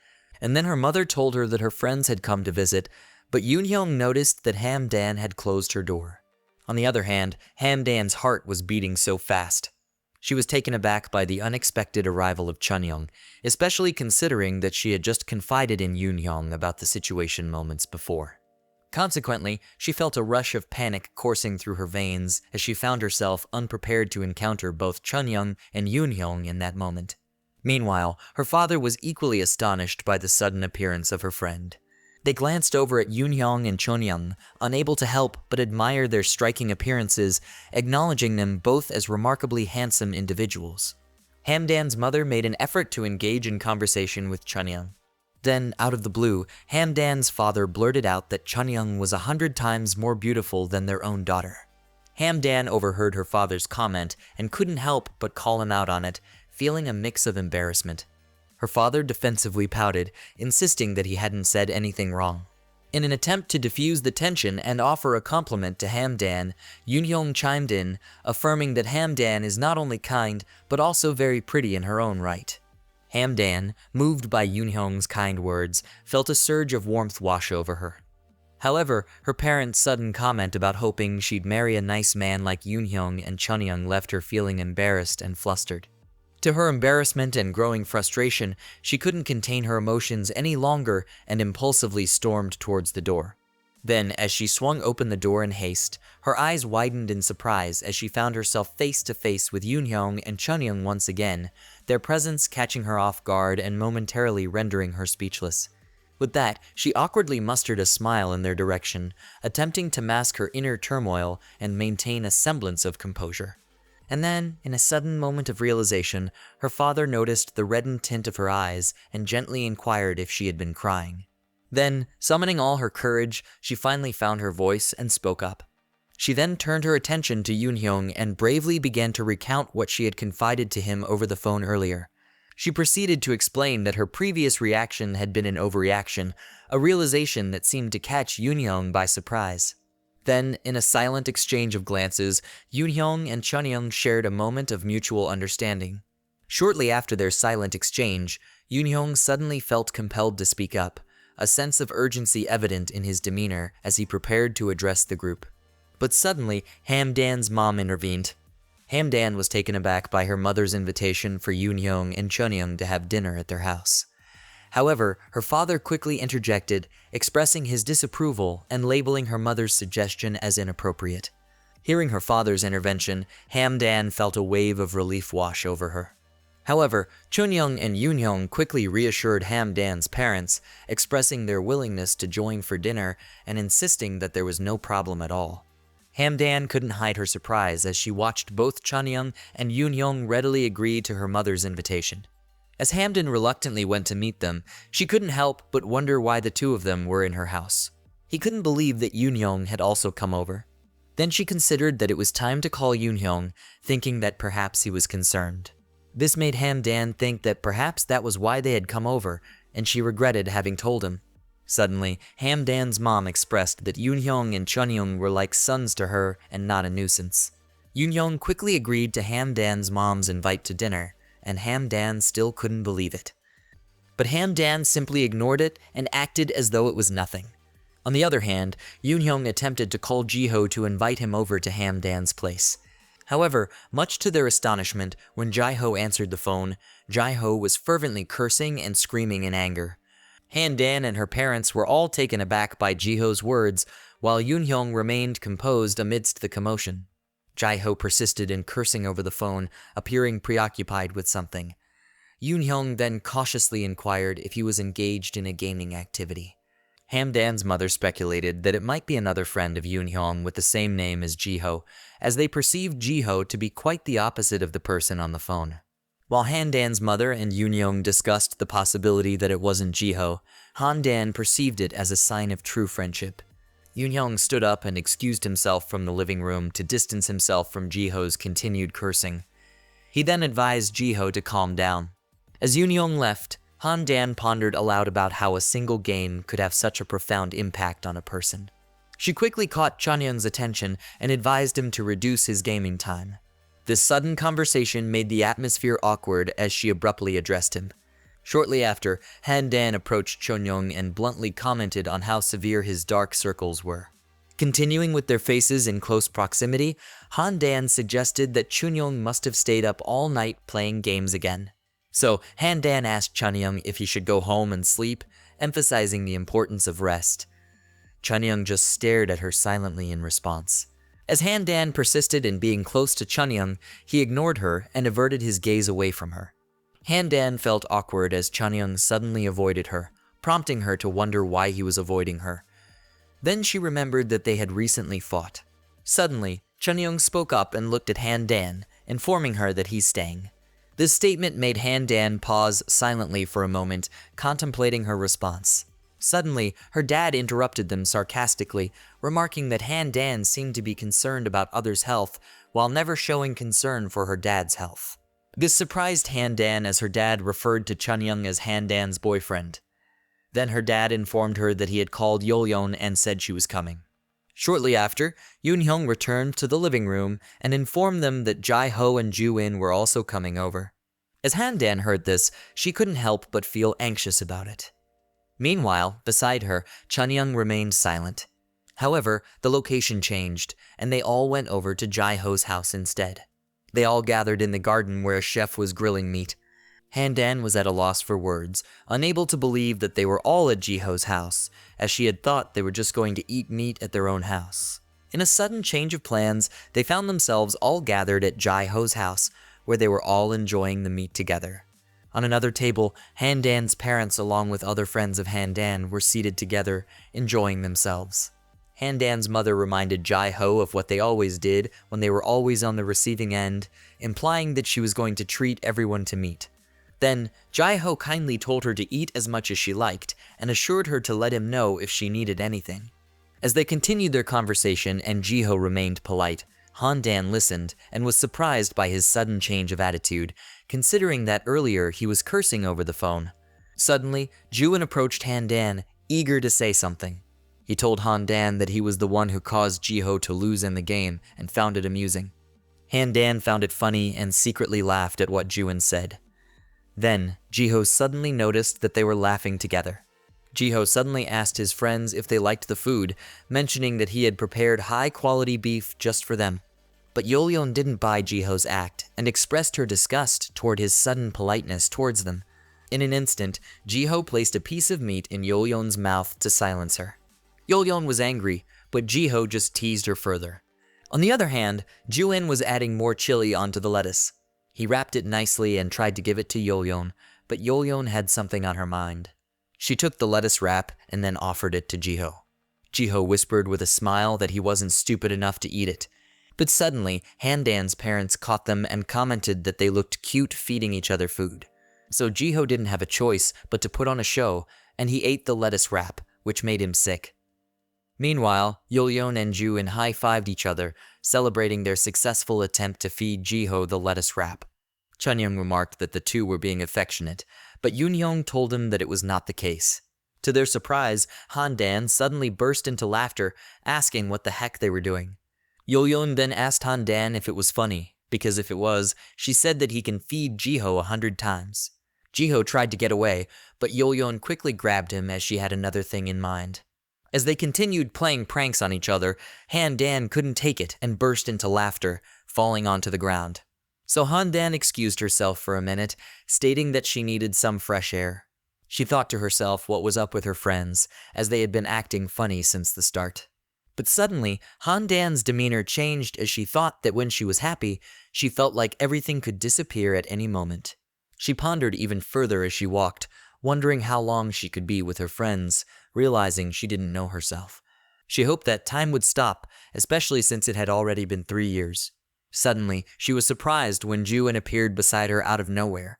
And then her mother told her that her friends had come to visit, but Yoonhyung noticed that Hamdan had closed her door. On the other hand, Hamdan's heart was beating so fast. She was taken aback by the unexpected arrival of Chunyoung, especially considering that she had just confided in Yoonhyung about the situation moments before. Consequently, she felt a rush of panic coursing through her veins as she found herself unprepared to encounter both Chunyoung and Yoonhyung in that moment. Meanwhile, her father was equally astonished by the sudden appearance of her friend. They glanced over at Yoonhyung and Chunyoung, unable to help but admire their striking appearances, acknowledging them both as remarkably handsome individuals. Hamdan's mother made an effort to engage in conversation with Chunyoung. Then, out of the blue, Hamdan's father blurted out that Chunyoung was 100 times more beautiful than their own daughter. Hamdan overheard her father's comment and couldn't help but call him out on it, feeling a mix of embarrassment. Her father defensively pouted, insisting that he hadn't said anything wrong. In an attempt to diffuse the tension and offer a compliment to Hamdan, Yoonhyung chimed in, affirming that Hamdan is not only kind, but also very pretty in her own right. Hamdan, moved by Yoonhyung's kind words, felt a surge of warmth wash over her. However, her parents' sudden comment about hoping she'd marry a nice man like Yoonhyung and Chunyoung left her feeling embarrassed and flustered. To her embarrassment and growing frustration, she couldn't contain her emotions any longer and impulsively stormed towards the door. Then, as she swung open the door in haste, her eyes widened in surprise as she found herself face to face with Yoonhyung and Chunyoung once again, their presence catching her off guard and momentarily rendering her speechless. With that, she awkwardly mustered a smile in their direction, attempting to mask her inner turmoil and maintain a semblance of composure. And then, in a sudden moment of realization, her father noticed the reddened tint of her eyes and gently inquired if she had been crying. Then, summoning all her courage, she finally found her voice and spoke up. She then turned her attention to Yoonhyung and bravely began to recount what she had confided to him over the phone earlier. She proceeded to explain that her previous reaction had been an overreaction, a realization that seemed to catch Yoonhyung by surprise. Then, in a silent exchange of glances, Yoonhyung and Chunyoung shared a moment of mutual understanding. Shortly after their silent exchange, Yoonhyung suddenly felt compelled to speak up, a sense of urgency evident in his demeanor as he prepared to address the group. But suddenly, Hamdan's mom intervened. Hamdan was taken aback by her mother's invitation for Yoonhyung and Chunyoung to have dinner at their house. However, her father quickly interjected, expressing his disapproval and labeling her mother's suggestion as inappropriate. Hearing her father's intervention, Hamdan felt a wave of relief wash over her. However, Chunyoung and Yoonhyung quickly reassured Hamdan's parents, expressing their willingness to join for dinner and insisting that there was no problem at all. Hamdan couldn't hide her surprise as she watched both Chunyoung and Yoonhyung readily agree to her mother's invitation. As Hamdan reluctantly went to meet them, she couldn't help but wonder why the two of them were in her house. He couldn't believe that Yoonhyung had also come over. Then she considered that it was time to call Yoonhyung, thinking that perhaps he was concerned. This made Hamdan think that perhaps that was why they had come over, and she regretted having told him. Suddenly, Hamdan's mom expressed that Yoonhyung and Chunyoung were like sons to her and not a nuisance. Yoonhyung quickly agreed to Hamdan's mom's invite to dinner, and Hamdan still couldn't believe it. But Hamdan simply ignored it and acted as though it was nothing. On the other hand, Yoonhyung attempted to call Jiho to invite him over to Hamdan's place. However, much to their astonishment, when Jiho answered the phone, Jai-ho was fervently cursing and screaming in anger. Han-dan and her parents were all taken aback by Ji-ho's words, while Yoon-hyung remained composed amidst the commotion. Jai-ho persisted in cursing over the phone, appearing preoccupied with something. Yoon-hyung then cautiously inquired if he was engaged in a gaming activity. Han-dan's mother speculated that it might be another friend of Yoon-hyung with the same name as Ji-ho, as they perceived Ji-ho to be quite the opposite of the person on the phone. While Han-dan's mother and Yoon-hyung discussed the possibility that it wasn't Ji-ho, Han-dan perceived it as a sign of true friendship. Yoon-hyung stood up and excused himself from the living room to distance himself from Ji-ho's continued cursing. He then advised Ji-ho to calm down. As Yoon-hyung left, Han-dan pondered aloud about how a single game could have such a profound impact on a person. She quickly caught Chunyoung's attention and advised him to reduce his gaming time. This sudden conversation made the atmosphere awkward as she abruptly addressed him. Shortly after, Han-dan approached Chunyoung and bluntly commented on how severe his dark circles were. Continuing with their faces in close proximity, Han-dan suggested that Chunyoung must have stayed up all night playing games again. So, Han-dan asked Chunyoung if he should go home and sleep, emphasizing the importance of rest. Chunyoung just stared at her silently in response. As Han-dan persisted in being close to Chunyoung, he ignored her and averted his gaze away from her. Han-dan felt awkward as Chunyoung suddenly avoided her, prompting her to wonder why he was avoiding her. Then she remembered that they had recently fought. Suddenly, Chunyoung spoke up and looked at Han-dan, informing her that he's staying. This statement made Han-dan pause silently for a moment, contemplating her response. Suddenly, her dad interrupted them sarcastically, remarking that Han-dan seemed to be concerned about others' health while never showing concern for her dad's health. This surprised Han-dan as her dad referred to Chunyoung as Han-dan's boyfriend. Then her dad informed her that he had called Yeoryung and said she was coming. Shortly after, Yoon-hyung returned to the living room and informed them that Jai-ho and Ju-in were also coming over. As Han-dan heard this, she couldn't help but feel anxious about it. Meanwhile, beside her, Chunyoung remained silent. However, the location changed, and they all went over to Jai-ho's house instead. They all gathered in the garden where a chef was grilling meat. Han-dan was at a loss for words, unable to believe that they were all at Ji-ho's house, as she had thought they were just going to eat meat at their own house. In a sudden change of plans, they found themselves all gathered at Jai-ho's house, where they were all enjoying the meat together. On another table, Han-dan's parents along with other friends of Han-dan were seated together, enjoying themselves. Han-dan's mother reminded Jai-ho of what they always did when they were always on the receiving end, implying that she was going to treat everyone to meat. Then, Jai-ho kindly told her to eat as much as she liked, and assured her to let him know if she needed anything. As they continued their conversation and Ji-ho remained polite, Han-dan listened and was surprised by his sudden change of attitude, considering that earlier he was cursing over the phone. Suddenly, Ju-in approached Han-dan, eager to say something. He told Han-dan that he was the one who caused Ji-ho to lose in the game and found it amusing. Han-dan found it funny and secretly laughed at what Ju-in said. Then, Ji-ho suddenly noticed that they were laughing together. Ji-ho suddenly asked his friends if they liked the food, mentioning that he had prepared high-quality beef just for them. But Yeoryung didn't buy Ji-ho's act and expressed her disgust toward his sudden politeness towards them. In an instant, Ji-ho placed a piece of meat in Yeoryung's mouth to silence her. Yeoryung was angry, but Ji-ho just teased her further. On the other hand, Ju-in was adding more chili onto the lettuce. He wrapped it nicely and tried to give it to Yeoryung, but Yeoryung had something on her mind. She took the lettuce wrap and then offered it to Ji-ho. Ji-ho whispered with a smile that he wasn't stupid enough to eat it. But suddenly, Han-dan's parents caught them and commented that they looked cute feeding each other food. So Ji-ho didn't have a choice but to put on a show, and he ate the lettuce wrap, which made him sick. Meanwhile, Yeoryung and Ju-in high-fived each other, celebrating their successful attempt to feed Ji-ho the lettuce wrap. Chunyoung remarked that the two were being affectionate, but Yoon-hyung told him that it was not the case. To their surprise, Han-dan suddenly burst into laughter, asking what the heck they were doing. Yeoryung then asked Han-dan if it was funny, because if it was, she said that he can feed Ji-ho 100 times. Ji-ho tried to get away, but Yeoryung quickly grabbed him as she had another thing in mind. As they continued playing pranks on each other, Han-dan couldn't take it and burst into laughter, falling onto the ground. So Han-dan excused herself for a minute, stating that she needed some fresh air. She thought to herself what was up with her friends, as they had been acting funny since the start. But suddenly, Han-dan's demeanor changed as she thought that when she was happy, she felt like everything could disappear at any moment. She pondered even further as she walked, wondering how long she could be with her friends, realizing she didn't know herself. She hoped that time would stop, especially since it had already been 3 years. Suddenly, she was surprised when Ju-in appeared beside her out of nowhere.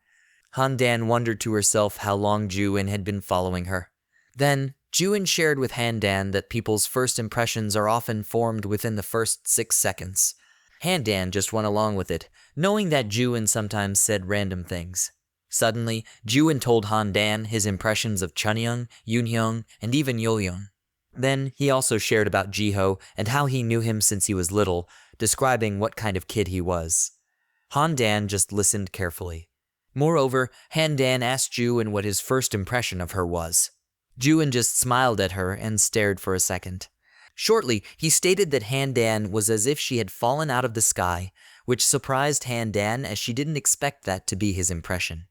Han-dan wondered to herself how long Ju-in had been following her. Then, Ju-in shared with Han-dan that people's first impressions are often formed within the first 6 seconds. Han-dan just went along with it, knowing that Ju-in sometimes said random things. Suddenly, Ju-in told Han-dan his impressions of Chunyoung, Yoonhyung, and even Yeoryung. Then, he also shared about Jiho and how he knew him since he was little, describing what kind of kid he was. Han-dan just listened carefully. Moreover, Han-dan asked Ju-in what his first impression of her was. Ju-in just smiled at her and stared for a second. Shortly, he stated that Han-dan was as if she had fallen out of the sky, which surprised Han-dan as she didn't expect that to be his impression.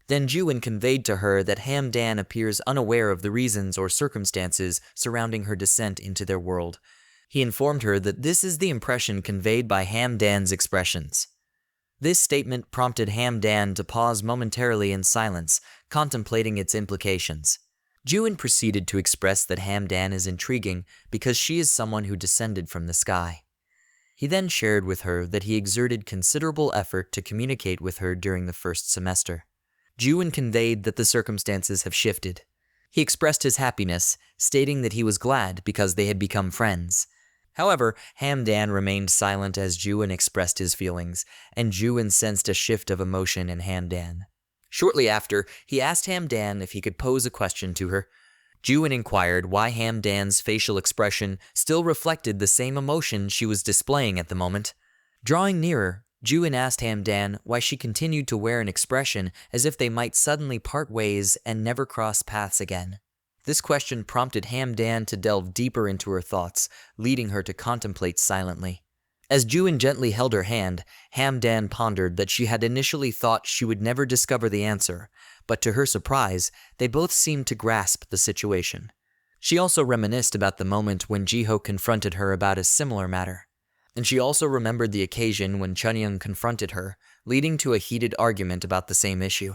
Then Ju-in conveyed to her that Han-dan appears unaware of the reasons or circumstances surrounding her descent into their world. He informed her that this is the impression conveyed by Han-dan's expressions. This statement prompted Han-dan to pause momentarily in silence, contemplating its implications. Ju-in proceeded to express that Han-dan is intriguing because she is someone who descended from the sky. He then shared with her that he exerted considerable effort to communicate with her during the first semester. Ju-in conveyed that the circumstances have shifted. He expressed his happiness, stating that he was glad because they had become friends. However, Han-dan remained silent as Ju-in expressed his feelings, and Ju-in sensed a shift of emotion in Han-dan. Shortly after, he asked Han-dan if he could pose a question to her. Ju-in inquired why Han-dan's facial expression still reflected the same emotion she was displaying at the moment. Drawing nearer, Ju-in asked Han-dan why she continued to wear an expression as if they might suddenly part ways and never cross paths again. This question prompted Han-dan to delve deeper into her thoughts, leading her to contemplate silently. As Ju-in gently held her hand, Han-dan pondered that she had initially thought she would never discover the answer, but to her surprise, they both seemed to grasp the situation. She also reminisced about the moment when Jiho confronted her about a similar matter. And she also remembered the occasion when Chunyoung confronted her, leading to a heated argument about the same issue.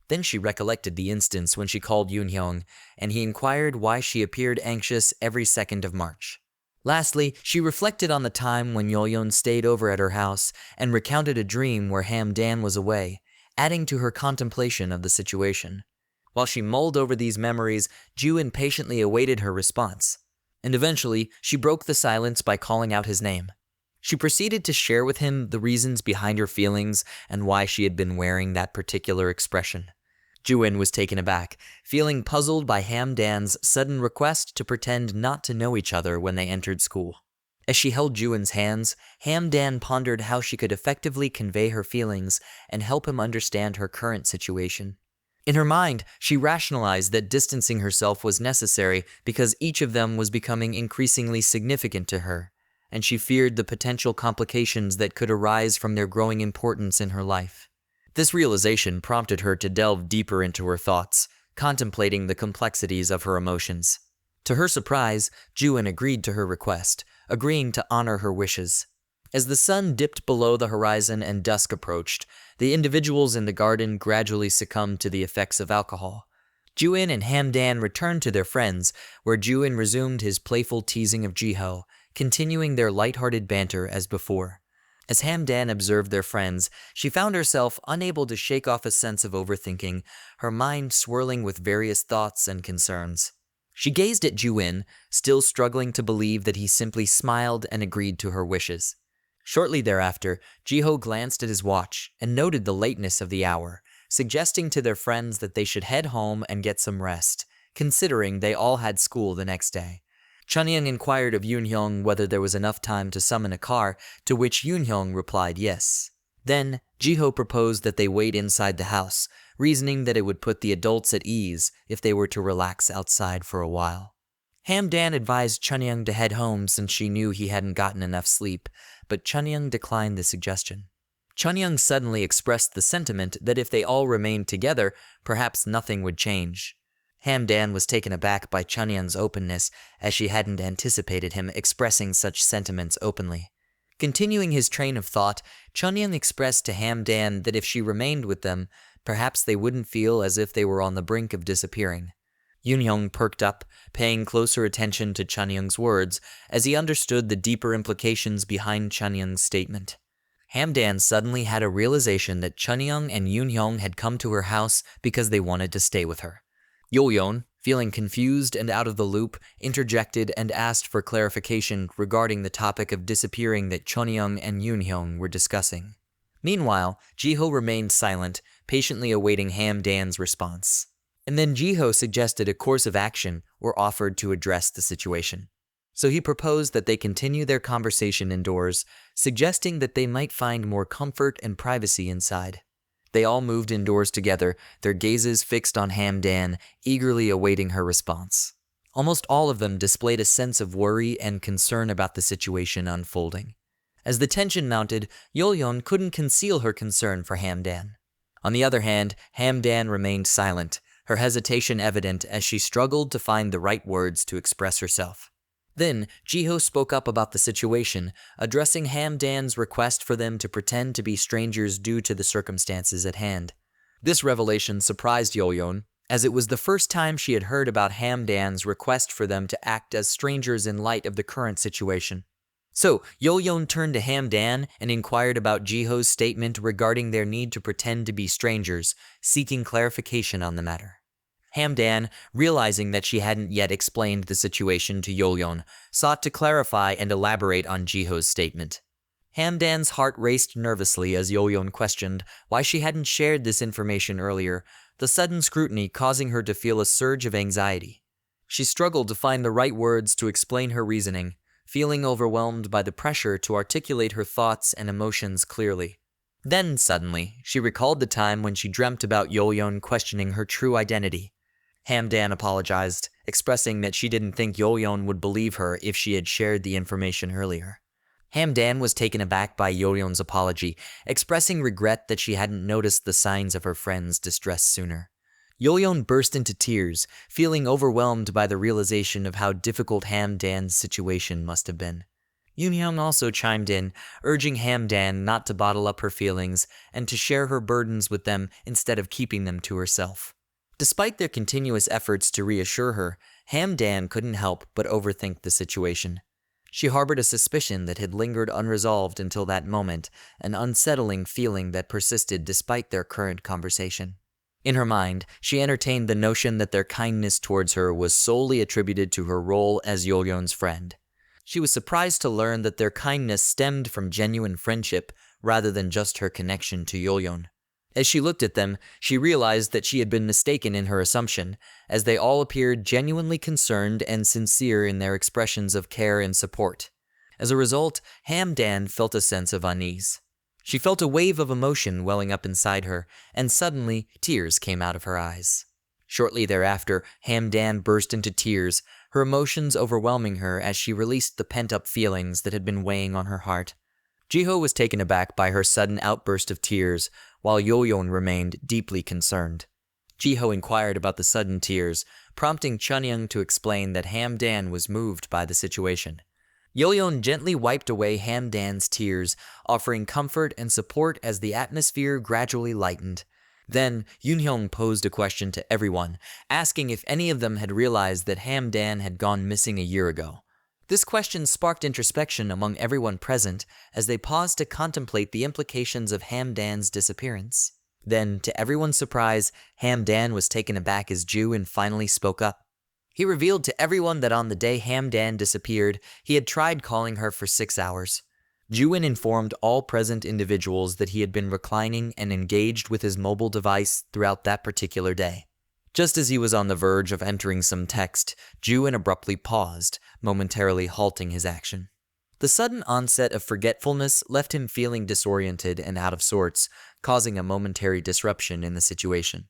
Then she recollected the instance when she called Yoonhyung, and he inquired why she appeared anxious every 2nd of March. Lastly, she reflected on the time when Yeoryung stayed over at her house and recounted a dream where Han-dan was away, adding to her contemplation of the situation. While she mulled over these memories, Ju-in patiently awaited her response. And eventually, she broke the silence by calling out his name. She proceeded to share with him the reasons behind her feelings and why she had been wearing that particular expression. Ju-in was taken aback, feeling puzzled by Han-dan's sudden request to pretend not to know each other when they entered school. As she held Ju-in's hands, Han-dan pondered how she could effectively convey her feelings and help him understand her current situation. In her mind, she rationalized that distancing herself was necessary because each of them was becoming increasingly significant to her, and she feared the potential complications that could arise from their growing importance in her life. This realization prompted her to delve deeper into her thoughts, contemplating the complexities of her emotions. To her surprise, Ju-in agreed to her request, agreeing to honor her wishes. As the sun dipped below the horizon and dusk approached, the individuals in the garden gradually succumbed to the effects of alcohol. Ju-in and Han-dan returned to their friends, where Ju-in resumed his playful teasing of Jiho, continuing their lighthearted banter as before. As Han-dan observed their friends, she found herself unable to shake off a sense of overthinking, her mind swirling with various thoughts and concerns. She gazed at Ju-in, still struggling to believe that he simply smiled and agreed to her wishes. Shortly thereafter, Jiho glanced at his watch and noted the lateness of the hour, suggesting to their friends that they should head home and get some rest, considering they all had school the next day. Chunyoung inquired of Yoonhyung whether there was enough time to summon a car, to which Yoonhyung replied yes. Then, Jiho proposed that they wait inside the house, reasoning that it would put the adults at ease if they were to relax outside for a while. Han-dan advised Chunyoung to head home since she knew he hadn't gotten enough sleep, but Chunyoung declined the suggestion. Chunyoung suddenly expressed the sentiment that if they all remained together, perhaps nothing would change. Hamdan was taken aback by Chunyoung's openness, as she hadn't anticipated him expressing such sentiments openly. Continuing his train of thought, Chunyoung expressed to Hamdan that if she remained with them, perhaps they wouldn't feel as if they were on the brink of disappearing. Yoonhyung perked up, paying closer attention to Chunyoung's words, as he understood the deeper implications behind Chunyoung's statement. Hamdan suddenly had a realization that Chunyoung and Yoonhyung had come to her house because they wanted to stay with her. Yeoryung, feeling confused and out of the loop, interjected and asked for clarification regarding the topic of disappearing that Chunyoung and Yoonhyung were discussing. Meanwhile, Jiho remained silent, patiently awaiting Hamdan's response. And then Jiho suggested a course of action or offered to address the situation. So he proposed that they continue their conversation indoors, suggesting that they might find more comfort and privacy inside. They all moved indoors together, their gazes fixed on Hamdan, eagerly awaiting her response. Almost all of them displayed a sense of worry and concern about the situation unfolding. As the tension mounted, Yeoryung couldn't conceal her concern for Hamdan. On the other hand, Hamdan remained silent, her hesitation evident as she struggled to find the right words to express herself. Then, Jiho spoke up about the situation, addressing Hamdan's request for them to pretend to be strangers due to the circumstances at hand. This revelation surprised Yeoryung, as it was the first time she had heard about Hamdan's request for them to act as strangers in light of the current situation. So, Yeoryung turned to Hamdan and inquired about Jiho's statement regarding their need to pretend to be strangers, seeking clarification on the matter. Hamdan, realizing that she hadn't yet explained the situation to Yeoryung, sought to clarify and elaborate on Jiho's statement. Hamdan's heart raced nervously as Yeoryung questioned why she hadn't shared this information earlier, the sudden scrutiny causing her to feel a surge of anxiety. She struggled to find the right words to explain her reasoning, feeling overwhelmed by the pressure to articulate her thoughts and emotions clearly. Then, suddenly, she recalled the time when she dreamt about Yeoryung questioning her true identity. Hamdan apologized, expressing that she didn't think Yeoryung would believe her if she had shared the information earlier. Hamdan was taken aback by Yeoryung's apology, expressing regret that she hadn't noticed the signs of her friend's distress sooner. Yeoryung burst into tears, feeling overwhelmed by the realization of how difficult Hamdan's situation must have been. Yoonhyung also chimed in, urging Hamdan not to bottle up her feelings and to share her burdens with them instead of keeping them to herself. Despite their continuous efforts to reassure her, Hamdan couldn't help but overthink the situation. She harbored a suspicion that had lingered unresolved until that moment, an unsettling feeling that persisted despite their current conversation. In her mind, she entertained the notion that their kindness towards her was solely attributed to her role as Yeoryung's friend. She was surprised to learn that their kindness stemmed from genuine friendship rather than just her connection to Yeoryung. As she looked at them, she realized that she had been mistaken in her assumption, as they all appeared genuinely concerned and sincere in their expressions of care and support. As a result, Hamdan felt a sense of unease. She felt a wave of emotion welling up inside her, and suddenly tears came out of her eyes. Shortly thereafter, Hamdan burst into tears, her emotions overwhelming her as she released the pent-up feelings that had been weighing on her heart. Jiho was taken aback by her sudden outburst of tears, while Yeoryung remained deeply concerned. Jiho inquired about the sudden tears, prompting Chunyoung to explain that Hamdan was moved by the situation. Yeoryung gently wiped away Hamdan's tears, offering comfort and support as the atmosphere gradually lightened. Then, Yoonhyung posed a question to everyone, asking if any of them had realized that Hamdan had gone missing a year ago. This question sparked introspection among everyone present as they paused to contemplate the implications of Hamdan's disappearance. Then, to everyone's surprise, Hamdan was taken aback as Joo-in finally spoke up. He revealed to everyone that on the day Hamdan disappeared, he had tried calling her for 6 hours. Joo-in informed all present individuals that he had been reclining and engaged with his mobile device throughout that particular day. Just as he was on the verge of entering some text, Joo-in abruptly paused, momentarily halting his action. The sudden onset of forgetfulness left him feeling disoriented and out of sorts, causing a momentary disruption in the situation.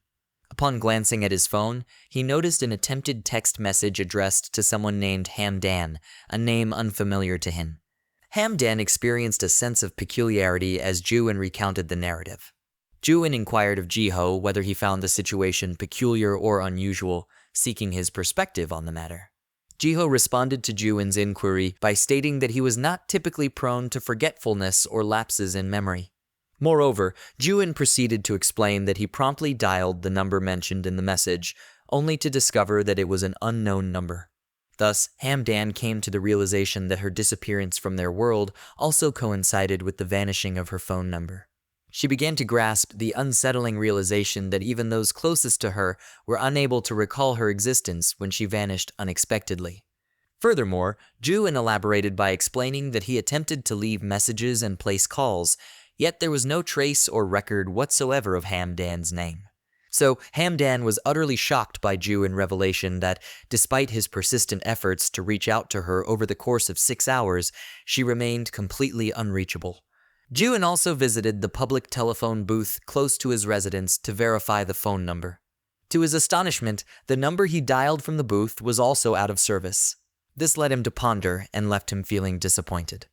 Upon glancing at his phone, he noticed an attempted text message addressed to someone named Hamdan, a name unfamiliar to him. Hamdan experienced a sense of peculiarity as Ju-in recounted the narrative. Ju-in inquired of Ji-ho whether he found the situation peculiar or unusual, seeking his perspective on the matter. Ji-ho responded to Ju-in's inquiry by stating that he was not typically prone to forgetfulness or lapses in memory. Moreover, Ju-in proceeded to explain that he promptly dialed the number mentioned in the message, only to discover that it was an unknown number. Thus, Hamdan came to the realization that her disappearance from their world also coincided with the vanishing of her phone number. She began to grasp the unsettling realization that even those closest to her were unable to recall her existence when she vanished unexpectedly. Furthermore, Ju-in elaborated by explaining that he attempted to leave messages and place calls, yet there was no trace or record whatsoever of Hamdan's name. So, Hamdan was utterly shocked by Ju-in's revelation that, despite his persistent efforts to reach out to her over the course of 6 hours, she remained completely unreachable. Ju-in also visited the public telephone booth close to his residence to verify the phone number. To his astonishment, the number he dialed from the booth was also out of service. This led him to ponder and left him feeling disappointed.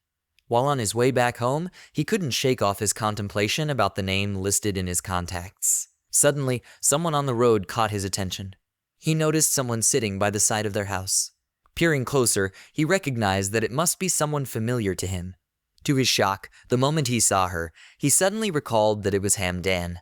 While on his way back home, he couldn't shake off his contemplation about the name listed in his contacts. Suddenly, someone on the road caught his attention. He noticed someone sitting by the side of their house. Peering closer, he recognized that it must be someone familiar to him. To his shock, the moment he saw her, he suddenly recalled that it was Hamdan.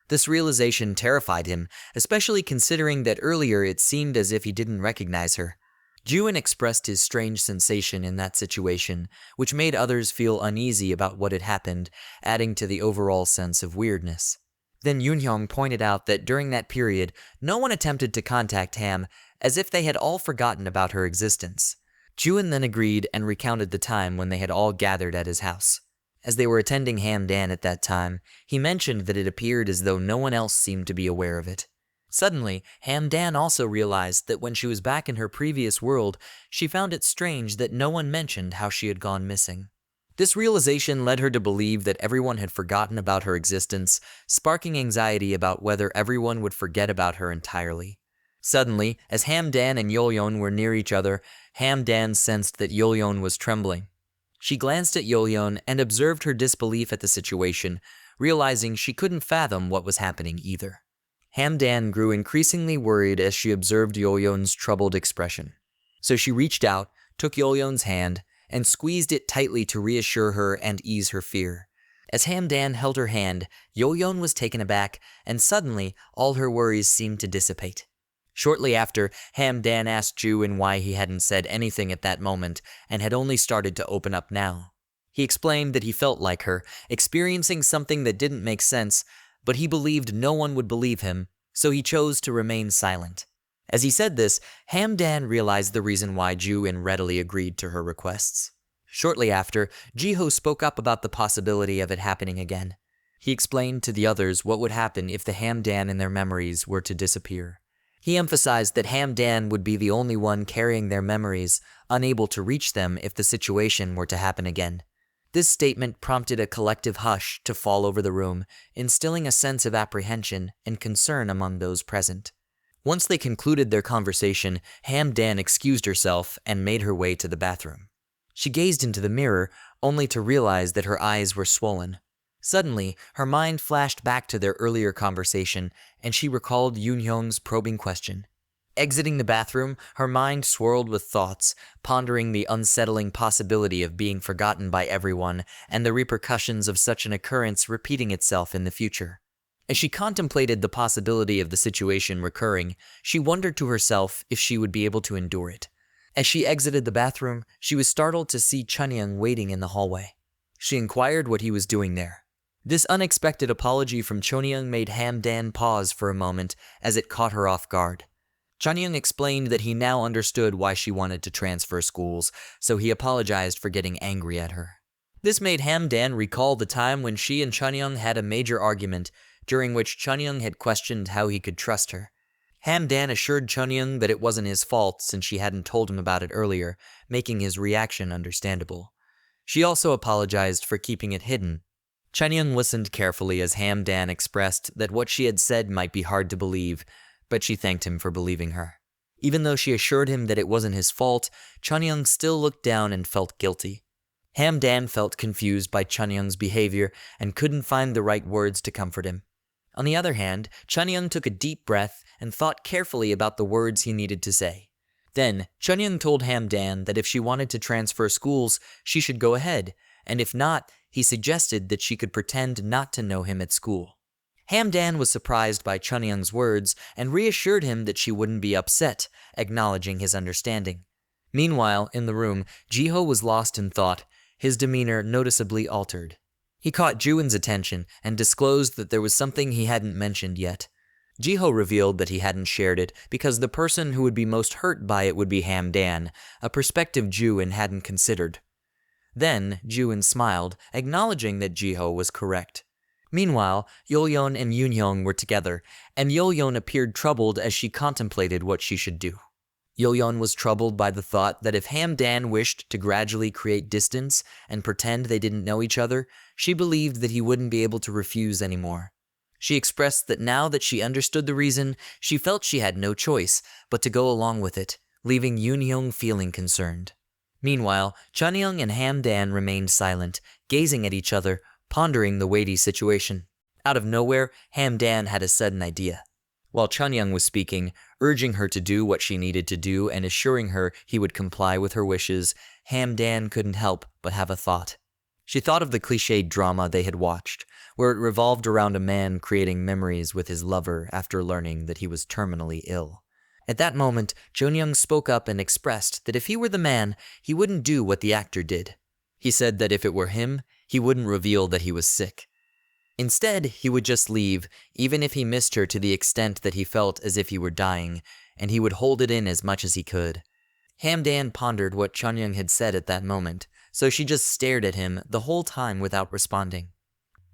This realization terrified him, especially considering that earlier it seemed as if he didn't recognize her. Ju-in expressed his strange sensation in that situation, which made others feel uneasy about what had happened, adding to the overall sense of weirdness. Then Yeoryung pointed out that during that period, no one attempted to contact Ham, as if they had all forgotten about her existence. Ju-in then agreed and recounted the time when they had all gathered at his house. As they were attending Hamdan at that time, he mentioned that it appeared as though no one else seemed to be aware of it. Suddenly, Hamdan also realized that when she was back in her previous world, she found it strange that no one mentioned how she had gone missing. This realization led her to believe that everyone had forgotten about her existence, sparking anxiety about whether everyone would forget about her entirely. Suddenly, as Hamdan and Yeoryung were near each other, Hamdan sensed that Yeoryung was trembling. She glanced at Yeoryung and observed her disbelief at the situation, realizing she couldn't fathom what was happening either. Hamdan grew increasingly worried as she observed Yeoryung's troubled expression. So she reached out, took Yeoryung's hand, and squeezed it tightly to reassure her and ease her fear. As Hamdan held her hand, Yeoryung was taken aback, and suddenly all her worries seemed to dissipate. Shortly after, Hamdan asked Ju-in why he hadn't said anything at that moment and had only started to open up now. He explained that he felt like her, experiencing something that didn't make sense, but he believed no one would believe him, so he chose to remain silent. As he said this, Hamdan realized the reason why Ju-in readily agreed to her requests. Shortly after, Ji-ho spoke up about the possibility of it happening again. He explained to the others what would happen if the Hamdan in their memories were to disappear. He emphasized that Hamdan would be the only one carrying their memories, unable to reach them if the situation were to happen again. This statement prompted a collective hush to fall over the room, instilling a sense of apprehension and concern among those present. Once they concluded their conversation, Hamdan excused herself and made her way to the bathroom. She gazed into the mirror, only to realize that her eyes were swollen. Suddenly, her mind flashed back to their earlier conversation, and she recalled Yeoryung's probing question. Exiting the bathroom, her mind swirled with thoughts, pondering the unsettling possibility of being forgotten by everyone and the repercussions of such an occurrence repeating itself in the future. As she contemplated the possibility of the situation recurring, she wondered to herself if she would be able to endure it. As she exited the bathroom, she was startled to see Yeoryung waiting in the hallway. She inquired what he was doing there. This unexpected apology from Yeoryung made Hamdan pause for a moment as it caught her off guard. Yeoryung explained that he now understood why she wanted to transfer schools, so he apologized for getting angry at her. This made Hamdan recall the time when she and Yeoryung had a major argument, during which Yeoryung had questioned how he could trust her. Hamdan assured Yeoryung that it wasn't his fault since she hadn't told him about it earlier, making his reaction understandable. She also apologized for keeping it hidden. Yeoryung listened carefully as Hamdan expressed that what she had said might be hard to believe, but she thanked him for believing her. Even though she assured him that it wasn't his fault, Yeoryung still looked down and felt guilty. Hamdan felt confused by Chunyoung's behavior and couldn't find the right words to comfort him. On the other hand, Chunyoung took a deep breath and thought carefully about the words he needed to say. Then, Chunyoung told Hamdan that if she wanted to transfer schools, she should go ahead, and if not, he suggested that she could pretend not to know him at school. Hamdan was surprised by Chunyoung's words and reassured him that she wouldn't be upset, acknowledging his understanding. Meanwhile, in the room, Jiho was lost in thought, his demeanor noticeably altered. He caught Juin's attention and disclosed that there was something he hadn't mentioned yet. Jiho revealed that he hadn't shared it because the person who would be most hurt by it would be Hamdan, a perspective Juin hadn't considered. Then, Juin smiled, acknowledging that Jiho was correct. Meanwhile, Yeoryung and Yoonhyung were together, and Yeoryung appeared troubled as she contemplated what she should do. Yeoryung was troubled by the thought that if Hamdan wished to gradually create distance and pretend they didn't know each other, she believed that he wouldn't be able to refuse anymore. She expressed that now that she understood the reason, she felt she had no choice but to go along with it, leaving Yoonhyung feeling concerned. Meanwhile, Chunyoung and Hamdan remained silent, gazing at each other, pondering the weighty situation. Out of nowhere, Hamdan had a sudden idea. While Chunyoung was speaking, urging her to do what she needed to do and assuring her he would comply with her wishes, Hamdan couldn't help but have a thought. She thought of the cliched drama they had watched, where it revolved around a man creating memories with his lover after learning that he was terminally ill. At that moment, Chunyoung spoke up and expressed that if he were the man, he wouldn't do what the actor did. He said that if it were him, he wouldn't reveal that he was sick. Instead, he would just leave, even if he missed her to the extent that he felt as if he were dying, and he would hold it in as much as he could. Hamdan pondered what Chunyoung had said at that moment, so she just stared at him the whole time without responding.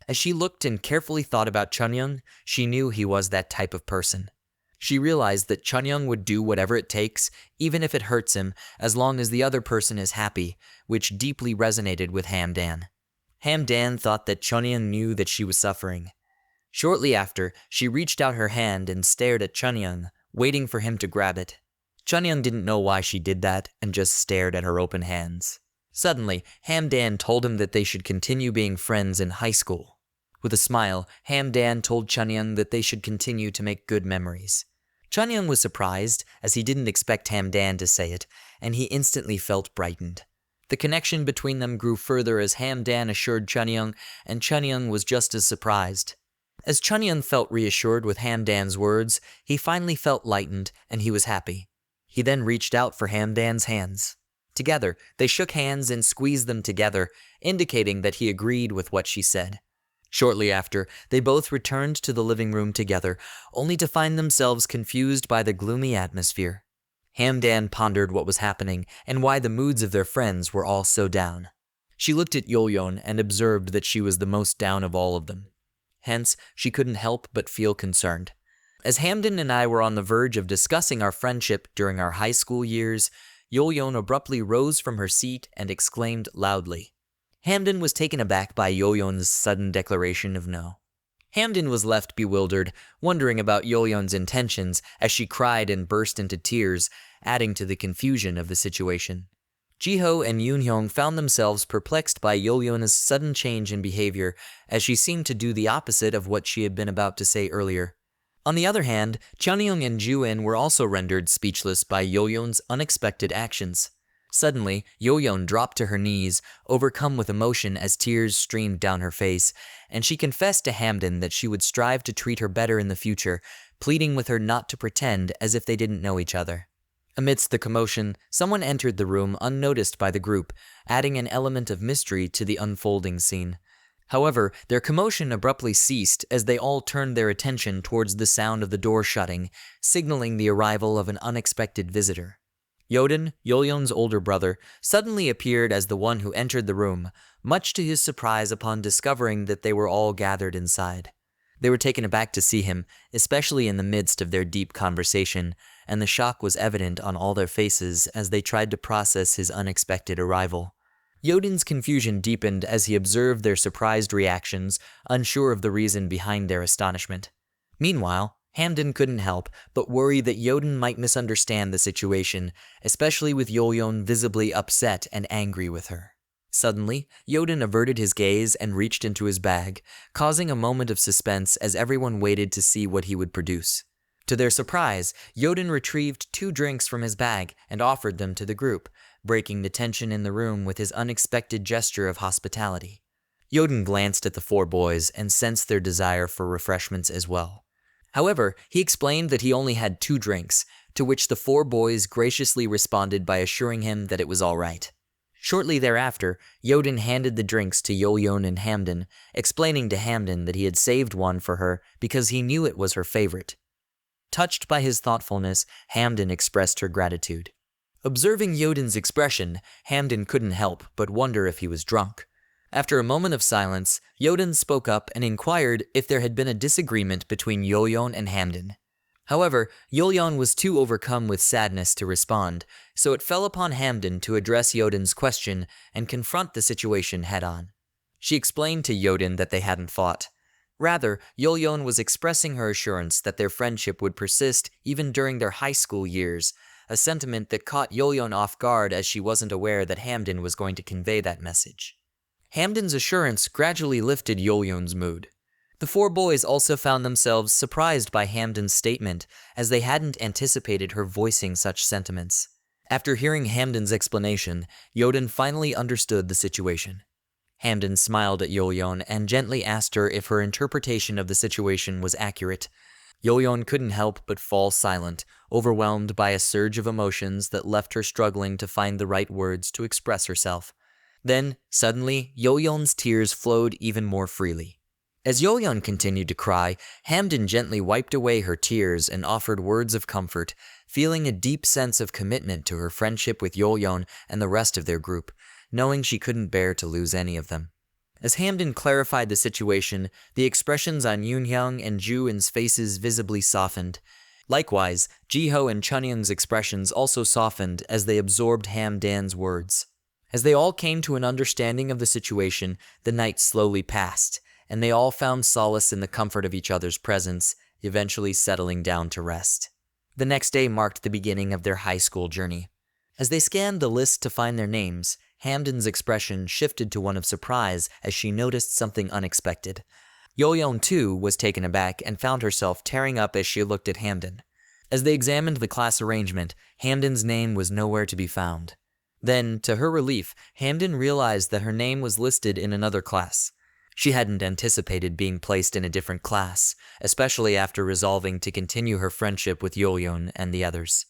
As she looked and carefully thought about Chunyoung, she knew he was that type of person. She realized that Chunyoung would do whatever it takes, even if it hurts him, as long as the other person is happy, which deeply resonated with Hamdan. Hamdan thought that Chunyoung knew that she was suffering. Shortly after, she reached out her hand and stared at Chunyoung, waiting for him to grab it. Chunyoung didn't know why she did that and just stared at her open hands. Suddenly, Hamdan told him that they should continue being friends in high school. With a smile, Hamdan told Chunyoung that they should continue to make good memories. Chunyoung was surprised, as he didn't expect Hamdan to say it, and he instantly felt brightened. The connection between them grew further as Hamdan assured Chunyoung, and Chunyoung was just as surprised. As Chunyoung felt reassured with Hamdan's words, he finally felt lightened, and he was happy. He then reached out for Hamdan's hands. Together, they shook hands and squeezed them together, indicating that he agreed with what she said. Shortly after, they both returned to the living room together, only to find themselves confused by the gloomy atmosphere. Hamdan pondered what was happening and why the moods of their friends were all so down. She looked at Yeoryung and observed that she was the most down of all of them. Hence, she couldn't help but feel concerned. As Hamdan and I were on the verge of discussing our friendship during our high school years, Yeoryung abruptly rose from her seat and exclaimed loudly. Hamdan was taken aback by Yeoryung's sudden declaration of no. Hamdan was left bewildered, wondering about Yeoryung's intentions as she cried and burst into tears, adding to the confusion of the situation. Jiho and Yoonhyung found themselves perplexed by Yeoryung's sudden change in behavior, as she seemed to do the opposite of what she had been about to say earlier. On the other hand, Chunyoung and Juin were also rendered speechless by Yeoryung's unexpected actions. Suddenly, Yeoryung dropped to her knees, overcome with emotion as tears streamed down her face, and she confessed to Hamdan that she would strive to treat her better in the future, pleading with her not to pretend as if they didn't know each other. Amidst the commotion, someone entered the room unnoticed by the group, adding an element of mystery to the unfolding scene. However, their commotion abruptly ceased as they all turned their attention towards the sound of the door shutting, signaling the arrival of an unexpected visitor. Yeoryung, Yeoryung's older brother, suddenly appeared as the one who entered the room, much to his surprise upon discovering that they were all gathered inside. They were taken aback to see him, especially in the midst of their deep conversation, and the shock was evident on all their faces as they tried to process his unexpected arrival. Yeoryung's confusion deepened as he observed their surprised reactions, unsure of the reason behind their astonishment. Meanwhile, Hamdan couldn't help but worry that Yeoryung might misunderstand the situation, especially with Yeoryung visibly upset and angry with her. Suddenly, Yeoryung averted his gaze and reached into his bag, causing a moment of suspense as everyone waited to see what he would produce. To their surprise, Yeoryung retrieved 2 drinks from his bag and offered them to the group, breaking the tension in the room with his unexpected gesture of hospitality. Yeoryung glanced at the 4 boys and sensed their desire for refreshments as well. However, he explained that he only had 2 drinks, to which the 4 boys graciously responded by assuring him that it was all right. Shortly thereafter, Yeoryung handed the drinks to Yeoryung and Hamden, explaining to Hamden that he had saved one for her because he knew it was her favorite. Touched by his thoughtfulness, Hamden expressed her gratitude. Observing Yeoryung's expression, Hamden couldn't help but wonder if he was drunk. After a moment of silence, Yeoryung spoke up and inquired if there had been a disagreement between Yeoryung and Hamden. However, Yeoryung was too overcome with sadness to respond, so it fell upon Hamden to address Yeoryung's question and confront the situation head-on. She explained to Yeoryung that they hadn't fought. Rather, Yeoryung was expressing her assurance that their friendship would persist even during their high school years, a sentiment that caught Yeoryung off guard as she wasn't aware that Hamden was going to convey that message. Hamden's assurance gradually lifted Yeoryung's mood. The 4 boys also found themselves surprised by Hamden's statement, as they hadn't anticipated her voicing such sentiments. After hearing Hamden's explanation, Yeoryung finally understood the situation. Hamden smiled at Yeoryung and gently asked her if her interpretation of the situation was accurate. Yeoryung couldn't help but fall silent, overwhelmed by a surge of emotions that left her struggling to find the right words to express herself. Then, suddenly, Yeoryung's tears flowed even more freely. As Yeoryung continued to cry, Hamden gently wiped away her tears and offered words of comfort, feeling a deep sense of commitment to her friendship with Yeoryung and the rest of their group, knowing she couldn't bear to lose any of them. As Hamden clarified the situation, the expressions on Yoonhyung and Ju-in's faces visibly softened. Likewise, Jiho and Chunyoung's expressions also softened as they absorbed Hamden's words. As they all came to an understanding of the situation, the night slowly passed, and they all found solace in the comfort of each other's presence, eventually settling down to rest. The next day marked the beginning of their high school journey. As they scanned the list to find their names, Hamden's expression shifted to one of surprise as she noticed something unexpected. Yeoryung, too, was taken aback and found herself tearing up as she looked at Hamden. As they examined the class arrangement, Hamden's name was nowhere to be found. Then, to her relief, Hamden realized that her name was listed in another class. She hadn't anticipated being placed in a different class, especially after resolving to continue her friendship with Yeoryung and the others.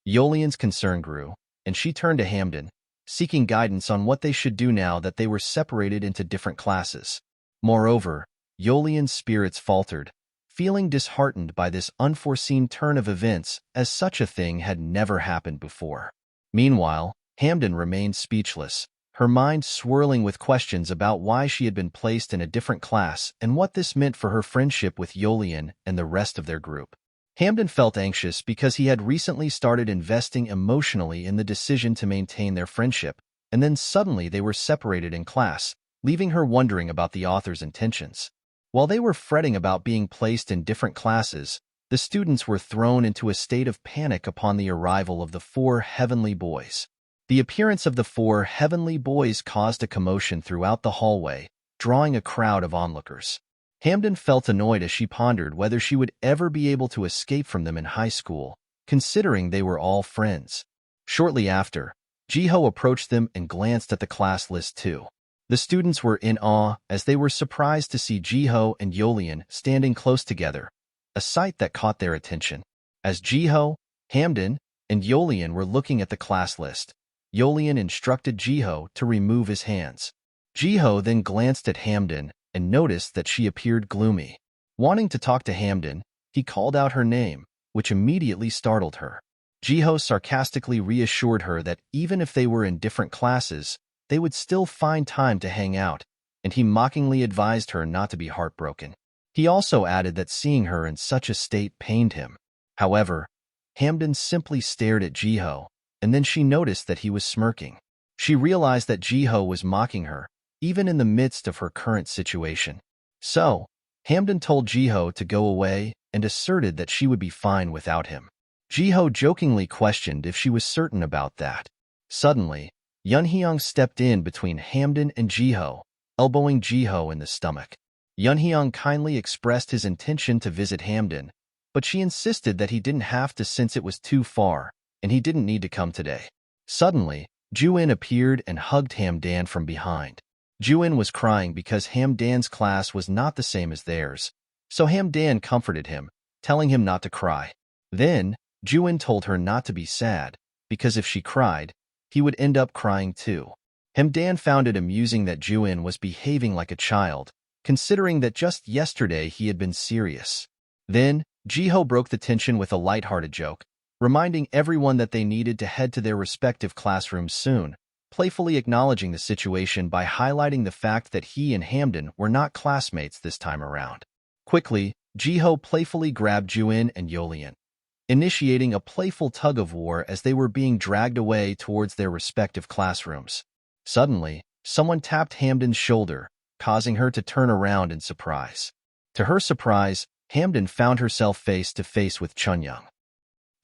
Yeoryung's concern grew, and she turned to Hamden, seeking guidance on what they should do now that they were separated into different classes. Moreover, Yeoryung's spirits faltered, feeling disheartened by this unforeseen turn of events, as such a thing had never happened before. Meanwhile, Hamden remained speechless, her mind swirling with questions about why she had been placed in a different class and what this meant for her friendship with Yeoryung and the rest of their group. Hamden felt anxious because he had recently started investing emotionally in the decision to maintain their friendship, and then suddenly they were separated in class, leaving her wondering about the author's intentions. While they were fretting about being placed in different classes, the students were thrown into a state of panic upon the arrival of the 4 heavenly boys. The appearance of the 4 heavenly boys caused a commotion throughout the hallway, drawing a crowd of onlookers. Hamden felt annoyed as she pondered whether she would ever be able to escape from them in high school, considering they were all friends. Shortly after, Jiho approached them and glanced at the class list too. The students were in awe as they were surprised to see Jiho and Yeoryung standing close together, a sight that caught their attention. As Jiho, Hamden, and Yeoryung were looking at the class list, Yeoryung instructed Jiho to remove his hands. Jiho then glanced at Hamden and noticed that she appeared gloomy. Wanting to talk to Hamden, he called out her name, which immediately startled her. Jiho sarcastically reassured her that even if they were in different classes, they would still find time to hang out, and he mockingly advised her not to be heartbroken. He also added that seeing her in such a state pained him. However, Hamden simply stared at Jiho, and then she noticed that he was smirking. She realized that Jiho was mocking her, even in the midst of her current situation. So, Hamden told Jiho to go away and asserted that she would be fine without him. Jiho jokingly questioned if she was certain about that. Suddenly, Yunhyung stepped in between Hamden and Jiho, elbowing Jiho in the stomach. Yunhyung kindly expressed his intention to visit Hamden, but she insisted that he didn't have to since it was too far, and he didn't need to come today. Suddenly, Juin appeared and hugged Hamdan from behind. Juin was crying because Hamdan's class was not the same as theirs, so Hamdan comforted him, telling him not to cry. Then, Juin told her not to be sad, because if she cried, he would end up crying too. Hamdan found it amusing that Juin was behaving like a child, considering that just yesterday he had been serious. Then, Jiho broke the tension with a lighthearted joke, reminding everyone that they needed to head to their respective classrooms soon, playfully acknowledging the situation by highlighting the fact that he and Hamden were not classmates this time around. Quickly, Jiho playfully grabbed Juin and Yeoryung, initiating a playful tug-of-war as they were being dragged away towards their respective classrooms. Suddenly, someone tapped Hamden's shoulder, causing her to turn around in surprise. To her surprise, Hamden found herself face-to-face with Chunyoung.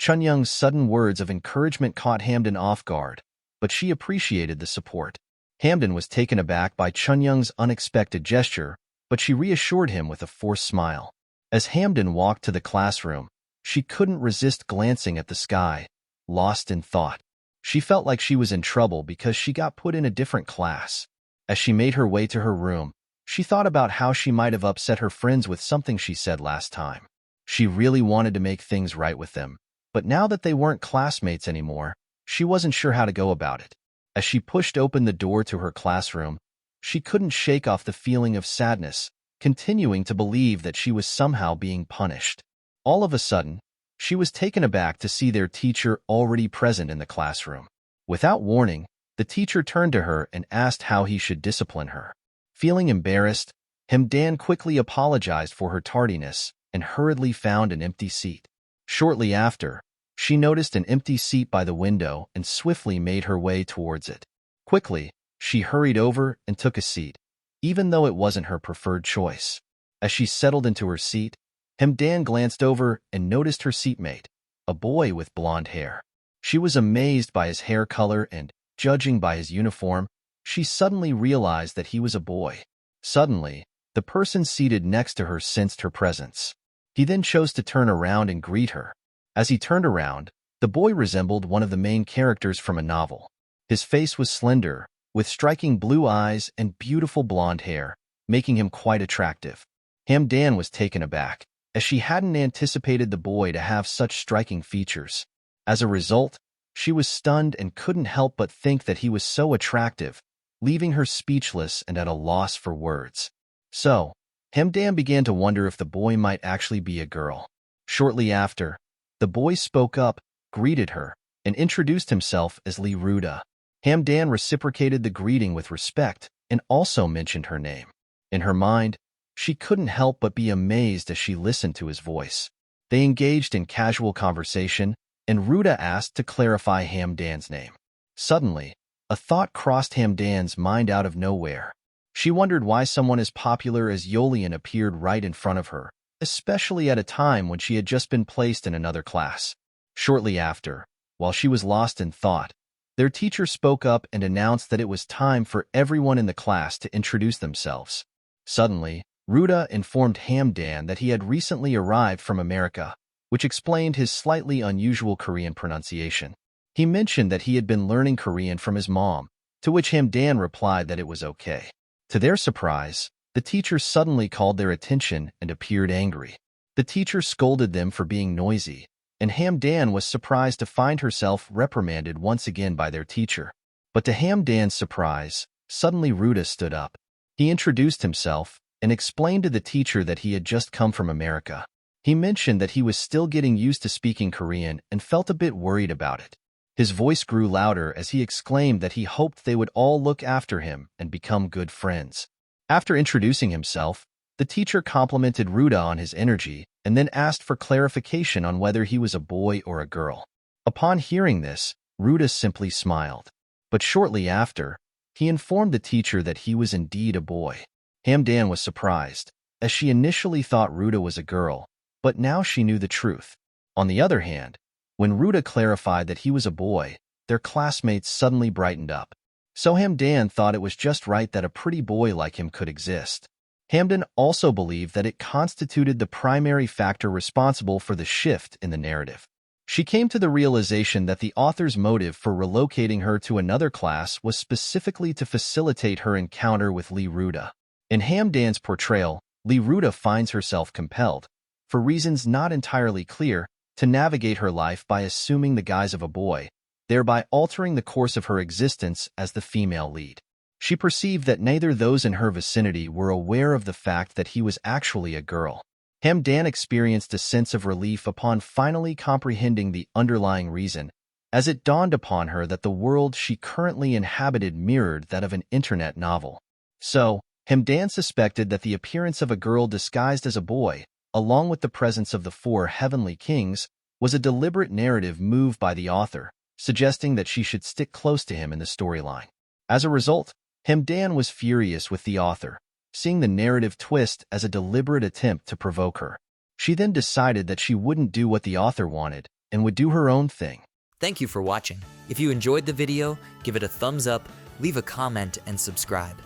Chunyoung's sudden words of encouragement caught Hamden off guard, but she appreciated the support. Hamden was taken aback by Chunyoung's unexpected gesture, but she reassured him with a forced smile. As Hamden walked to the classroom, she couldn't resist glancing at the sky, lost in thought. She felt like she was in trouble because she got put in a different class. As she made her way to her room, she thought about how she might have upset her friends with something she said last time. She really wanted to make things right with them, but now that they weren't classmates anymore, she wasn't sure how to go about it. As she pushed open the door to her classroom, she couldn't shake off the feeling of sadness, continuing to believe that she was somehow being punished. All of a sudden, she was taken aback to see their teacher already present in the classroom. Without warning, the teacher turned to her and asked how he should discipline her. Feeling embarrassed, Hamdan quickly apologized for her tardiness and hurriedly found an empty seat. Shortly after, she noticed an empty seat by the window and swiftly made her way towards it. Quickly, she hurried over and took a seat, even though it wasn't her preferred choice. As she settled into her seat, Hamdan glanced over and noticed her seatmate, a boy with blonde hair. She was amazed by his hair color and, judging by his uniform, she suddenly realized that he was a boy. Suddenly, the person seated next to her sensed her presence. He then chose to turn around and greet her. As he turned around, the boy resembled one of the main characters from a novel. His face was slender, with striking blue eyes and beautiful blonde hair, making him quite attractive. Hamdan was taken aback, as she hadn't anticipated the boy to have such striking features. As a result, she was stunned and couldn't help but think that he was so attractive, leaving her speechless and at a loss for words. So, Hamdan began to wonder if the boy might actually be a girl. Shortly after, the boy spoke up, greeted her, and introduced himself as Lee Ruda. Hamdan reciprocated the greeting with respect and also mentioned her name. In her mind, she couldn't help but be amazed as she listened to his voice. They engaged in casual conversation, and Ruda asked to clarify Hamdan's name. Suddenly, a thought crossed Hamdan's mind out of nowhere. She wondered why someone as popular as Yeoryung appeared right in front of her, especially at a time when she had just been placed in another class. Shortly after, while she was lost in thought, their teacher spoke up and announced that it was time for everyone in the class to introduce themselves. Suddenly, Ruda informed Hamdan that he had recently arrived from America, which explained his slightly unusual Korean pronunciation. He mentioned that he had been learning Korean from his mom, to which Hamdan replied that it was okay. To their surprise, the teacher suddenly called their attention and appeared angry. The teacher scolded them for being noisy, and Hamdan was surprised to find herself reprimanded once again by their teacher. But to Hamdan's surprise, suddenly Ruda stood up. He introduced himself and explained to the teacher that he had just come from America. He mentioned that he was still getting used to speaking Korean and felt a bit worried about it. His voice grew louder as he exclaimed that he hoped they would all look after him and become good friends. After introducing himself, the teacher complimented Ruda on his energy and then asked for clarification on whether he was a boy or a girl. Upon hearing this, Ruda simply smiled. But shortly after, he informed the teacher that he was indeed a boy. Hamdan was surprised, as she initially thought Ruda was a girl, but now she knew the truth. On the other hand, when Ruda clarified that he was a boy, their classmates suddenly brightened up. So Hamdan thought it was just right that a pretty boy like him could exist. Hamdan also believed that it constituted the primary factor responsible for the shift in the narrative. She came to the realization that the author's motive for relocating her to another class was specifically to facilitate her encounter with Lee Ruda. In Hamdan's portrayal, Lee Ruda finds herself compelled, for reasons not entirely clear, to navigate her life by assuming the guise of a boy, thereby altering the course of her existence as the female lead. She perceived that neither those in her vicinity were aware of the fact that he was actually a girl. Hamdan experienced a sense of relief upon finally comprehending the underlying reason, as it dawned upon her that the world she currently inhabited mirrored that of an internet novel. So, Hamdan suspected that the appearance of a girl disguised as a boy, along with the presence of the four heavenly kings, was a deliberate narrative move by the author, suggesting that she should stick close to him in the storyline. As a result, Hamdan was furious with the author, seeing the narrative twist as a deliberate attempt to provoke her. She then decided that she wouldn't do what the author wanted and would do her own thing. Thank you for watching. If you enjoyed the video, give it a thumbs up, leave a comment, and subscribe.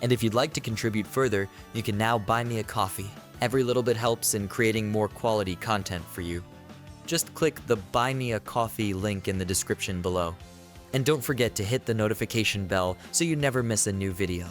And if you'd like to contribute further, you can now buy me a coffee. Every little bit helps in creating more quality content for you. Just click the Buy Me a Coffee link in the description below. And don't forget to hit the notification bell so you never miss a new video.